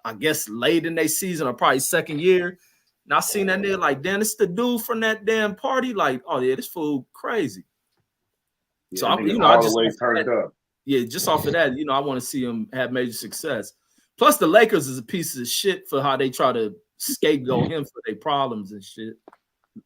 I guess late in their season or probably second year, and I seen that nigga like, damn, it's the dude from that damn party. Like, oh yeah, this fool crazy. Yeah, so I'm, I just turned up. Yeah, just off of that, I want to see him have major success. Plus, the Lakers is a piece of shit for how they try to scapegoat him for their problems and shit.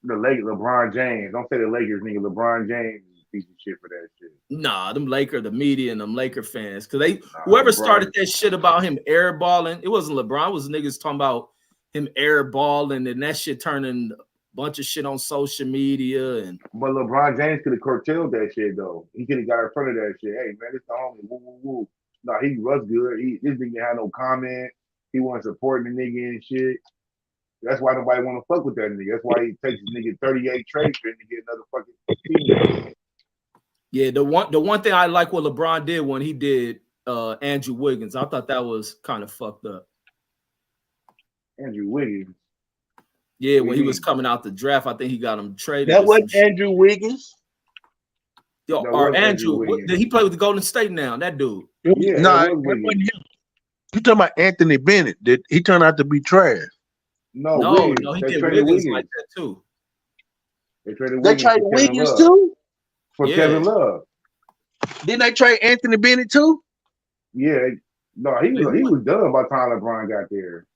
The LeBron James. Don't say the Lakers, nigga. LeBron James is a piece of shit for that shit. Nah, them the media and them Laker fans, because whoever started that shit about him airballing, it wasn't LeBron, it was niggas talking about him airballing, and that shit turning a bunch of shit on social media. But LeBron James could have curtailed that shit though. He could have got in front of that shit. Hey man, it's the homie. Woo woo woo. No, he was good. This nigga had no comment. He wasn't supporting the nigga and shit. That's why nobody want to fuck with that nigga. That's why he takes his nigga 38 trade for him to get another fucking team. Yeah, the one thing I like what LeBron did when he did Andrew Wiggins, I thought that was kind of fucked up. Andrew Wiggins. Yeah, when he was coming out the draft, I think he got him traded. That wasn't Andrew Wiggins. Yo, or Andrew, he played with the Golden State now. That dude. Yeah, no, it wasn't him. You talking about Anthony Bennett? He turned out to be trash. No, he did Wiggins like that too. They traded Wiggins too for Kevin Love. Didn't they trade Anthony Bennett too? Yeah, no, he was done by the time LeBron got there.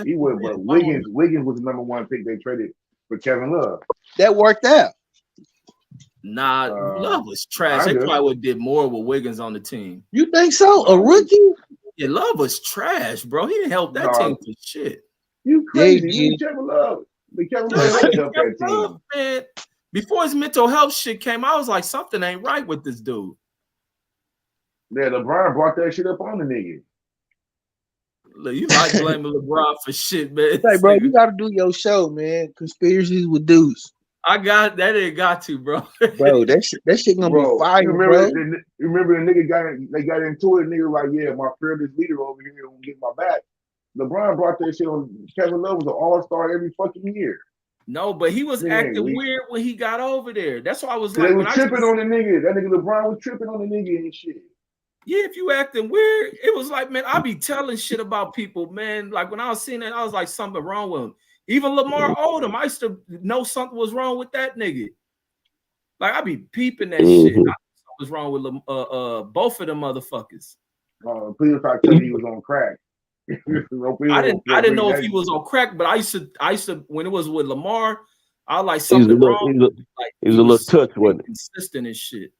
He was, but Wiggins was the number one pick they traded for Kevin Love. That worked out. Nah, Love was trash. They probably would have did more with Wiggins on the team. You think so? A rookie? Yeah, Love was trash, bro. He didn't help that team for shit. You crazy? Kevin Love. Kevin Love helped that team. Man, before his mental health shit came, I was like, something ain't right with this dude. Yeah, LeBron brought that shit up on the nigga. Look, you like blaming LeBron for shit, man. Hey, bro, you got to do your show, man. Conspiracies with Deuce. I got that. Ain't got to, bro. Bro, that shit gonna be fire, you bro. Remember the nigga they got into it. Nigga like, yeah, my fearless leader over here will get my back. LeBron brought that shit on. Kevin Love was an all-star every fucking year. No, but he was acting weird when he got over there. That's why I was like, they was tripping on the nigga. That nigga LeBron was tripping on the nigga and shit. Yeah, if you acting weird, it was like, man, I be telling shit about people, man. Like when I was seeing that, I was like, something wrong with him. Even Lamar Odom, I used to know something was wrong with that nigga. Like I be peeping that shit. I knew something was wrong with both of them motherfuckers. Please stop telling he was on crack. I didn't know if he was on crack, but I used to when it was with Lamar, I was like something wrong. He was a little touch, wasn't it? Consistent and shit.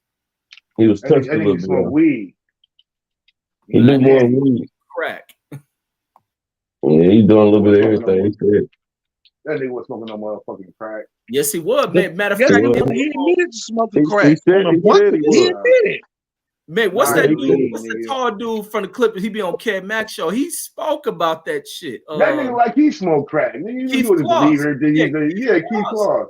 He was touched a little bit. Smoke weed. He knew more weed. Crack. Yeah, he doing a little bit of everything. He said. That nigga was smoking no motherfucking crack. Yes, he was. Man, matter of fact, he admitted to smoking crack. He admitted. Man, what's that dude? What's the tall dude from the Clippers? He be on Kev Max show. He spoke about that shit. That nigga like he smoked crack. Keith Kloss. Keith Kloss.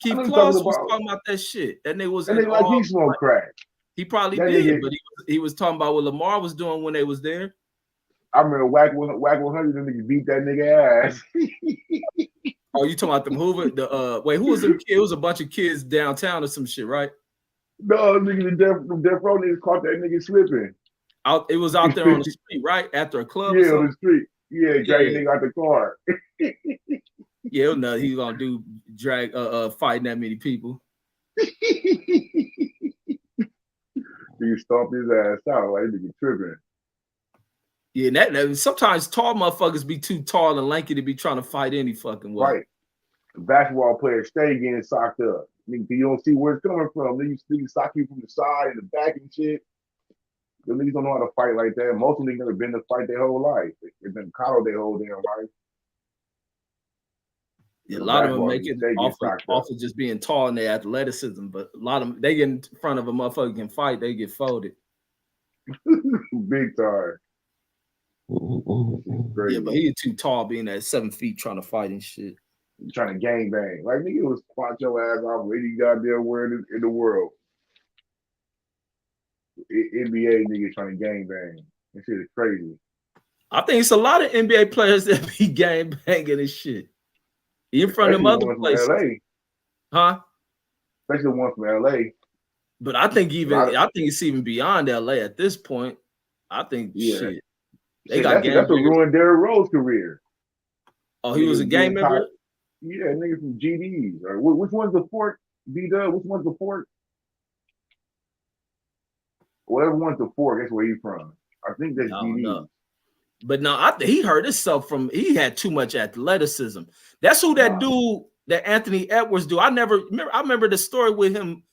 Keith Kloss was talking about that shit. That nigga was. That nigga like he smoked crack. He probably did, but he was talking about what Lamar was doing when they was there. I remember Whack 100, them niggas beat that nigga ass. Oh, you talking about them Hoover? Wait, who was the kid? It was a bunch of kids downtown or some shit, right? No, nigga, the death row niggas caught that nigga slipping. It was out there on the street, right? After a club. Yeah, on the street. Yeah, drag nigga out the car. Yeah, no, he gonna drag fighting that many people. You stomp his ass out like nigga tripping. Yeah, that sometimes tall motherfuckers be too tall and lanky to be trying to fight any fucking way. Right. The basketball players stay getting socked up. You don't see where it's coming from. Niggas sock you from the side and the back and shit. The niggas don't know how to fight like that. Most of them never been to fight their whole life. They've been coddled their whole damn life. Yeah, a lot of them make it off of just being tall and their athleticism, but a lot of them, they get in front of a motherfucker can fight, they get folded. Big time. Yeah, but he's too tall being at 7 feet trying to fight and shit. Trying to gang bang. Like nigga was spot your ass off any goddamn word in the world. NBA niggas trying to gang bang. That shit is crazy. I think it's a lot of NBA players that be gang banging and shit. In front of other places. Huh? Especially the one from LA. But I think it's even beyond LA at this point. I think shit. That's a ruined Derrick Rose career. Oh, he was a gang member? Yeah, nigga from GDs. Or which one's the fort? B-Dub, which one's the fort? Whatever one's the fort, that's where he's from. I think that's GDs. But no, I think he hurt himself from he had too much athleticism. That's who that dude that Anthony Edwards do. I remember the story with him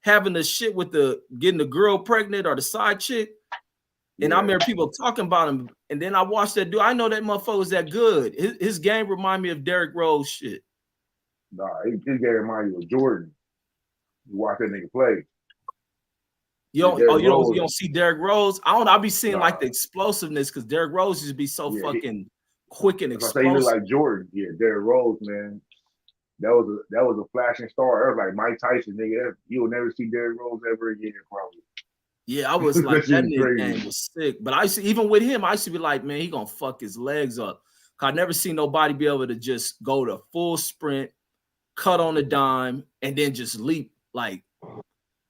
having the shit with the getting the girl pregnant or the side chick. And I remember people talking about him. And then I watched that dude. I know that motherfucker was that good. His game remind me of Derrick Rose shit. Nah, his game remind you of Jordan. You watch that nigga play. You don't see Derrick Rose. I'll be seeing like the explosiveness because Derrick Rose used to be so fucking quick and explosive. I say you look like Jordan. Yeah, Derrick Rose, man. That was a flashing star. That was like Mike Tyson, nigga. You'll never see Derrick Rose ever again, probably. Yeah, I was like, that nigga game was sick. But I used to, even with him, I used to be like, man, he gonna fuck his legs up. I never seen nobody be able to just go to full sprint, cut on a dime, and then just leap. Like,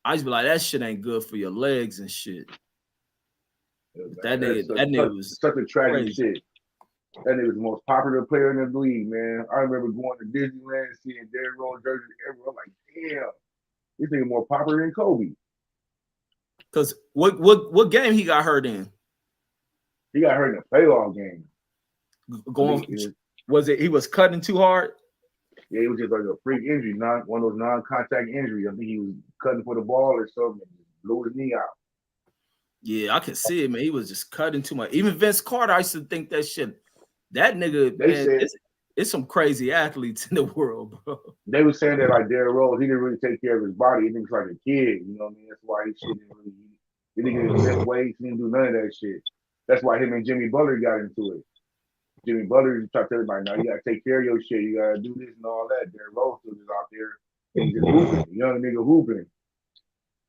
I used to be like, that shit ain't good for your legs and shit. That nigga was such a tragic shit. That nigga was the most popular player in the league, man. I remember going to Disneyland and seeing Derrick Rose jersey everywhere. I'm like, damn, this nigga more popular than Kobe. Cause what game he got hurt in? He got hurt in a playoff game. Was it he was cutting too hard? Yeah, it was just like a freak injury, not one of those non-contact injuries. I think he was cutting for the ball or something, and blew his knee out. Yeah, I can see it, man. He was just cutting too much. Even Vince Carter, I used to think that shit. That nigga, man, it's some crazy athletes in the world, bro. They were saying that like Derrick Rose, he didn't really take care of his body. He thinks like a kid, you know what I mean? That's why he didn't get his best weights. He didn't do none of that shit. That's why him and Jimmy Butler got into it. Jimmy Butler tried to tell everybody, now you gotta take care of your shit. You gotta do this and all that. Derrick Rose was just out there and just hooping, young nigga hooping.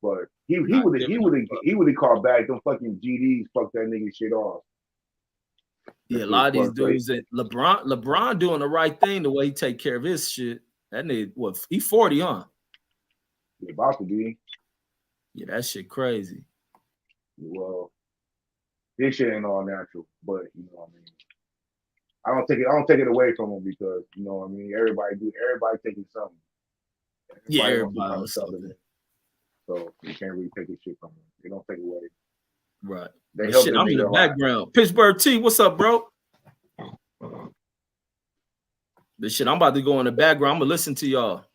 But he would have called back them fucking GDs, fuck that nigga shit off. Yeah, a lot of these dudes that LeBron doing the right thing the way he take care of his shit. That nigga, what, he 40, huh? He about to be. Yeah, that shit crazy. Well, this shit ain't all natural, but you know what I mean. I don't take it away from him because you know what I mean. Everybody taking something. Everybody something. So you can't really take this shit from them. They don't take it away. Right. They shit, I'm in the background. Pittsburgh T, what's up, bro? This shit, I'm about to go in the background. I'm gonna listen to y'all.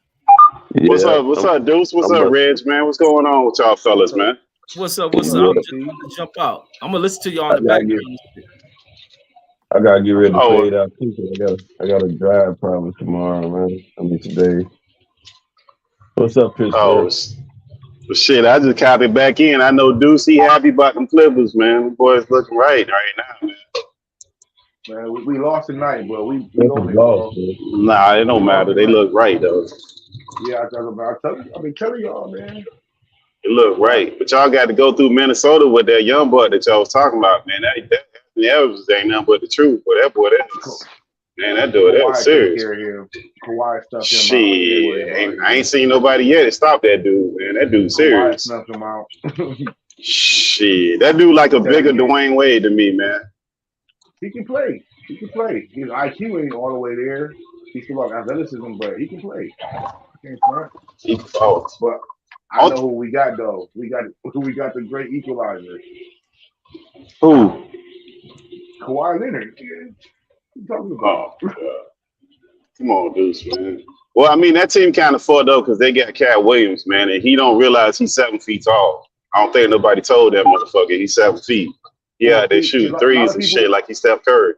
Yeah, what's up, Deuce? What's up, Reg, man? What's going on with y'all fellas, man? What's up? I'm just about to jump out. I'm gonna listen to y'all in the background. I gotta get ready to fade out too. I got a drive probably tomorrow, man. I mean today. What's up, Pittsburgh? Oh, shit, I just copied back in. I know Deuce, he happy about them Clippers, man. The boys looking right now, man. Man, we lost tonight, but we lost. Nah, it don't matter. They look right though. Yeah, I've been telling y'all, man. It look right, but y'all got to go through Minnesota with that young boy that y'all was talking about, man. That ain't nothing but the truth. But that boy, that was serious. Kawhi stuffed him Shit, I ain't seen nobody yet to stop that dude, man. That dude's serious. Kawhi snuffed him out. Shit, that dude like a bigger Dwayne Wade to me, man. He can play. His IQ ain't all the way there. He's still got athleticism, but he can play. He can't front. But I know who we got though. We got the great equalizer. Who? Kawhi Leonard. What you talking about? Come on, Deuce, man. Well, I mean, that team kind of fucked up because they got Cat Williams, man, and he don't realize he's 7 feet tall. I don't think nobody told that motherfucker he's 7 feet. Yeah, they shoot threes and shit like he's Steph Curry.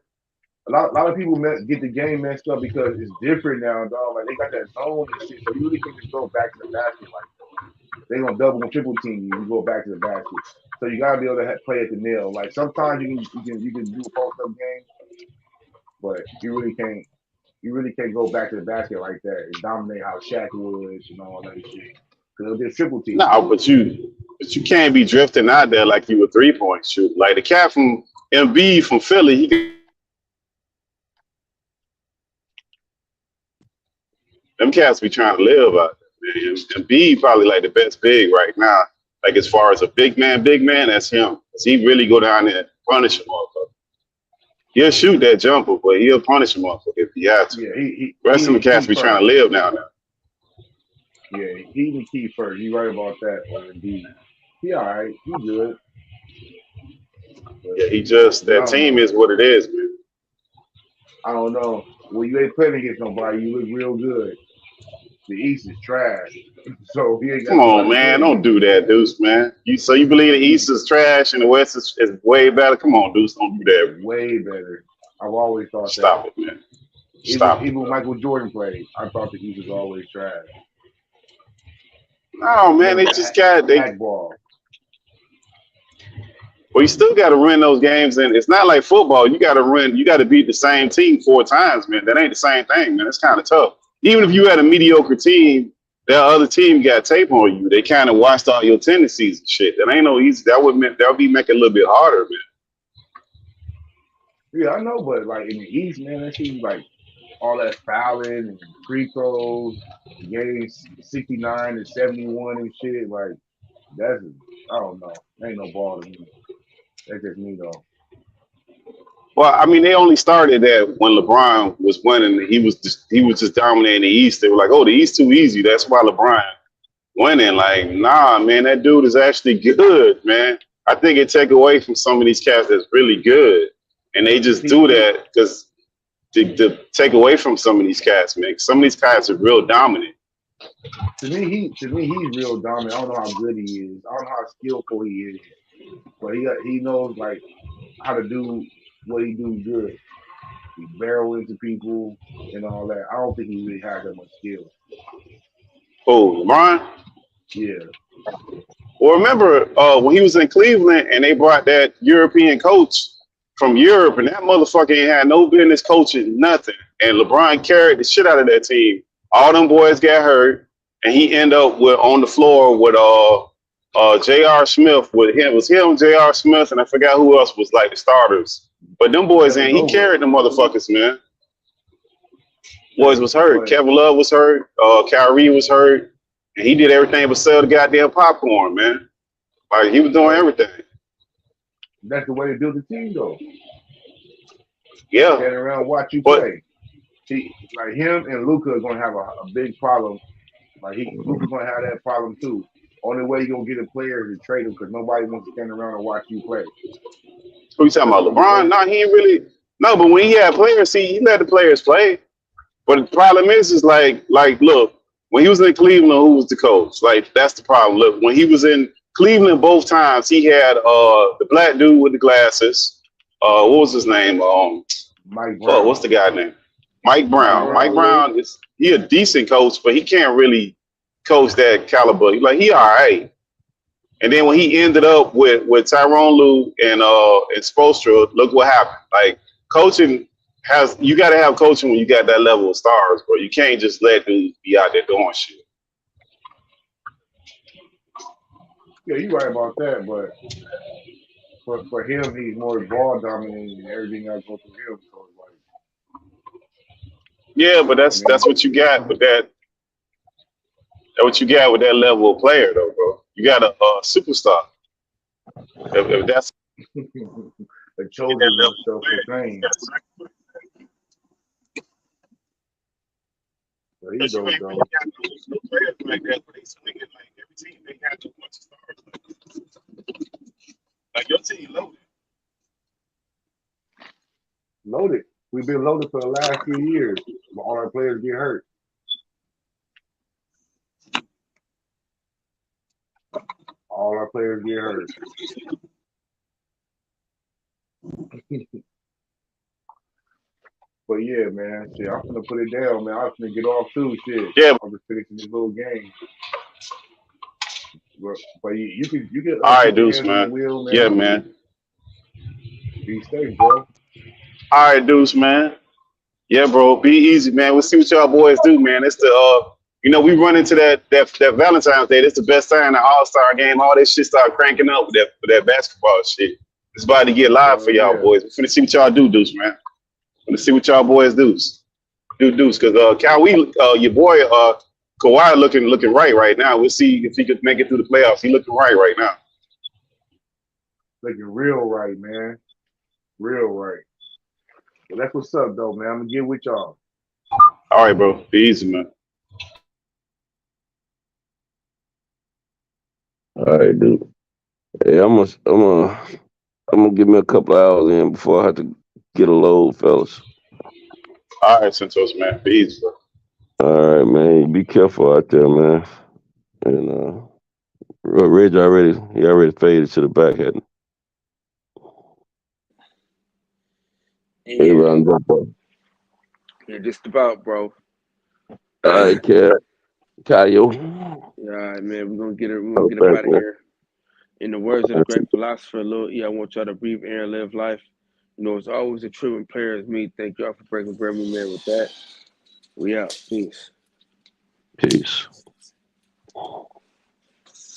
A lot of people get the game messed up because it's different now, dog. Like they got that zone and shit, so you really can't just go back to the basket like that. They gonna double and triple team you. You go back to the basket, so you gotta be able to play at the nail. Like sometimes you can do a post up game, but you really can't. You really can't go back to the basket like that and dominate how Shaq was and all that shit. Because they're triple team. No, but you can't be drifting out there like you were 3-point shoot. Like the cat from Embiid from Philly, he can. Them cats be trying to live out there, man. Embiid probably like the best big right now. Like as far as a big man, that's him. Cause he really go down there and punish him motherfucker. He'll shoot that jumper, but he'll punish him motherfucker if he has to. Yeah, rest of the cats be trying to live down there. Yeah, he the key first. You right about that, Embiid. He all right. He good. Yeah, he just that team is what it is, man. I don't know. When you ain't playing against nobody, you look real good. The East is trash, so he ain't got Come on, nobody to man. play Don't do that, Deuce, man. You believe the East is trash and the West is way better? Come on, Deuce. Don't do that. Way better. I've always thought Stop it, man. Stop it. Even when Michael Jordan played, I thought the East was always trash. No, man. They just got they. Ball. Well, you still got to win those games, and it's not like football. You got to win. You got to beat the same team 4 times, man. That ain't the same thing, man. It's kind of tough. Even if you had a mediocre team, that other team got tape on you. They kind of watched all your tendencies and shit. That ain't no easy. That would be making it a little bit harder, man. Yeah, I know, but like in the East, man, that seems like all that fouling and free throws, games 69 and 71 and shit. Like I don't know. Ain't no ball to me. That's just me though. Well, I mean, they only started that when LeBron was winning. He was just dominating the East. They were like, "Oh, the East too easy." That's why LeBron winning. Like, nah, man, that dude is actually good, man. I think it take away from some of these cats that's really good, and they just do that because to take away from some of these cats, man. Some of these cats are real dominant. To me, he's real dominant. I don't know how good he is. I don't know how skillful he is, but he knows like how to do what he do good. He barrel into people and all that. I don't think he really has that much skill. Oh, LeBron? Yeah. Well, remember when he was in Cleveland and they brought that European coach from Europe, and that motherfucker ain't had no business coaching nothing. And LeBron carried the shit out of that team. All them boys got hurt, and he ended up on the floor with J.R. Smith. With him, it was him, J.R. Smith, and I forgot who else was like the starters. But them boys ain't. He carried them motherfuckers, man. Boys was hurt. Kevin Love was hurt. Kyrie was hurt, and he did everything but sell the goddamn popcorn, man. Like he was doing everything. That's the way to build the team, though. Yeah. Stand around and watch you play. See, like him and Luka are gonna have a big problem. Like Luka's gonna have that problem too. Only way you're gonna get a player is to trade him because nobody wants to stand around and watch you play. Who you talking about, LeBron? No, he ain't really. No, but when he had players, he let the players play. But the problem is like, look, when he was in Cleveland, who was the coach? Like, that's the problem. Look, when he was in Cleveland both times, he had the black dude with the glasses. What was his name? Mike Brown. What's the guy name? Mike Brown. Mike Brown he a decent coach, but he can't really coach that caliber. He all right. And then when he ended up with Tyronn Lue and Spoelstra, look what happened. Like coaching you got to have coaching when you got that level of stars, bro. You can't just let dudes be out there doing shit. Yeah, you're right about that, but for him, he's more ball dominant and everything else goes through him. So it's like, yeah, but that's what you got with that. That's what you got with that level of player, though, bro. You got a superstar. If that's a chosen self-proclaimed. There you go, bro. Like your team loaded. Loaded. We've been loaded for the last few years. All our players get hurt. All our players get hurt. But yeah, man, shit, I'm gonna put it down, man. I'm gonna get off too, shit. Yeah, I'm just finishing this little game. But you can. All right, Deuce, man. Wheel, man. Yeah, man. Be safe, bro. All right, Deuce, man. Yeah, bro. Be easy, man. We'll see what y'all boys do, man. It's the we run into that Valentine's Day. That's the best time, the All-Star game. All that shit start cranking up with that basketball shit. It's about to get live for y'all boys. We're finna see what y'all do, Deuce, man. Let's see what y'all boys do, Deuce. Because Kawhi, your boy Kawhi looking right now. We'll see if he could make it through the playoffs. He looking right now. Looking real right, man. Real right. Well, that's what's up, though, man. I'm gonna get with y'all. All right, bro. Be easy, man. All right, dude. Hey, I'm a I'm gonna give me a couple of hours in before I have to get a load, fellas. All right, Santos, man. Peace, bro. All right, man. Be careful out there, man. And Reg already faded to the back, hadn't he? Hey, Yeah, round up. All yeah, just about, bro. right, Cayo. Yeah, all right, man. We're gonna get it. We're I'll gonna get up back, out of man. here. In the words of the great philosopher, Lil E, I want y'all to breathe air and live life. You know, it's always a true and player as me. Thank y'all for breaking bread with me, man. With that, we out. Peace. Peace.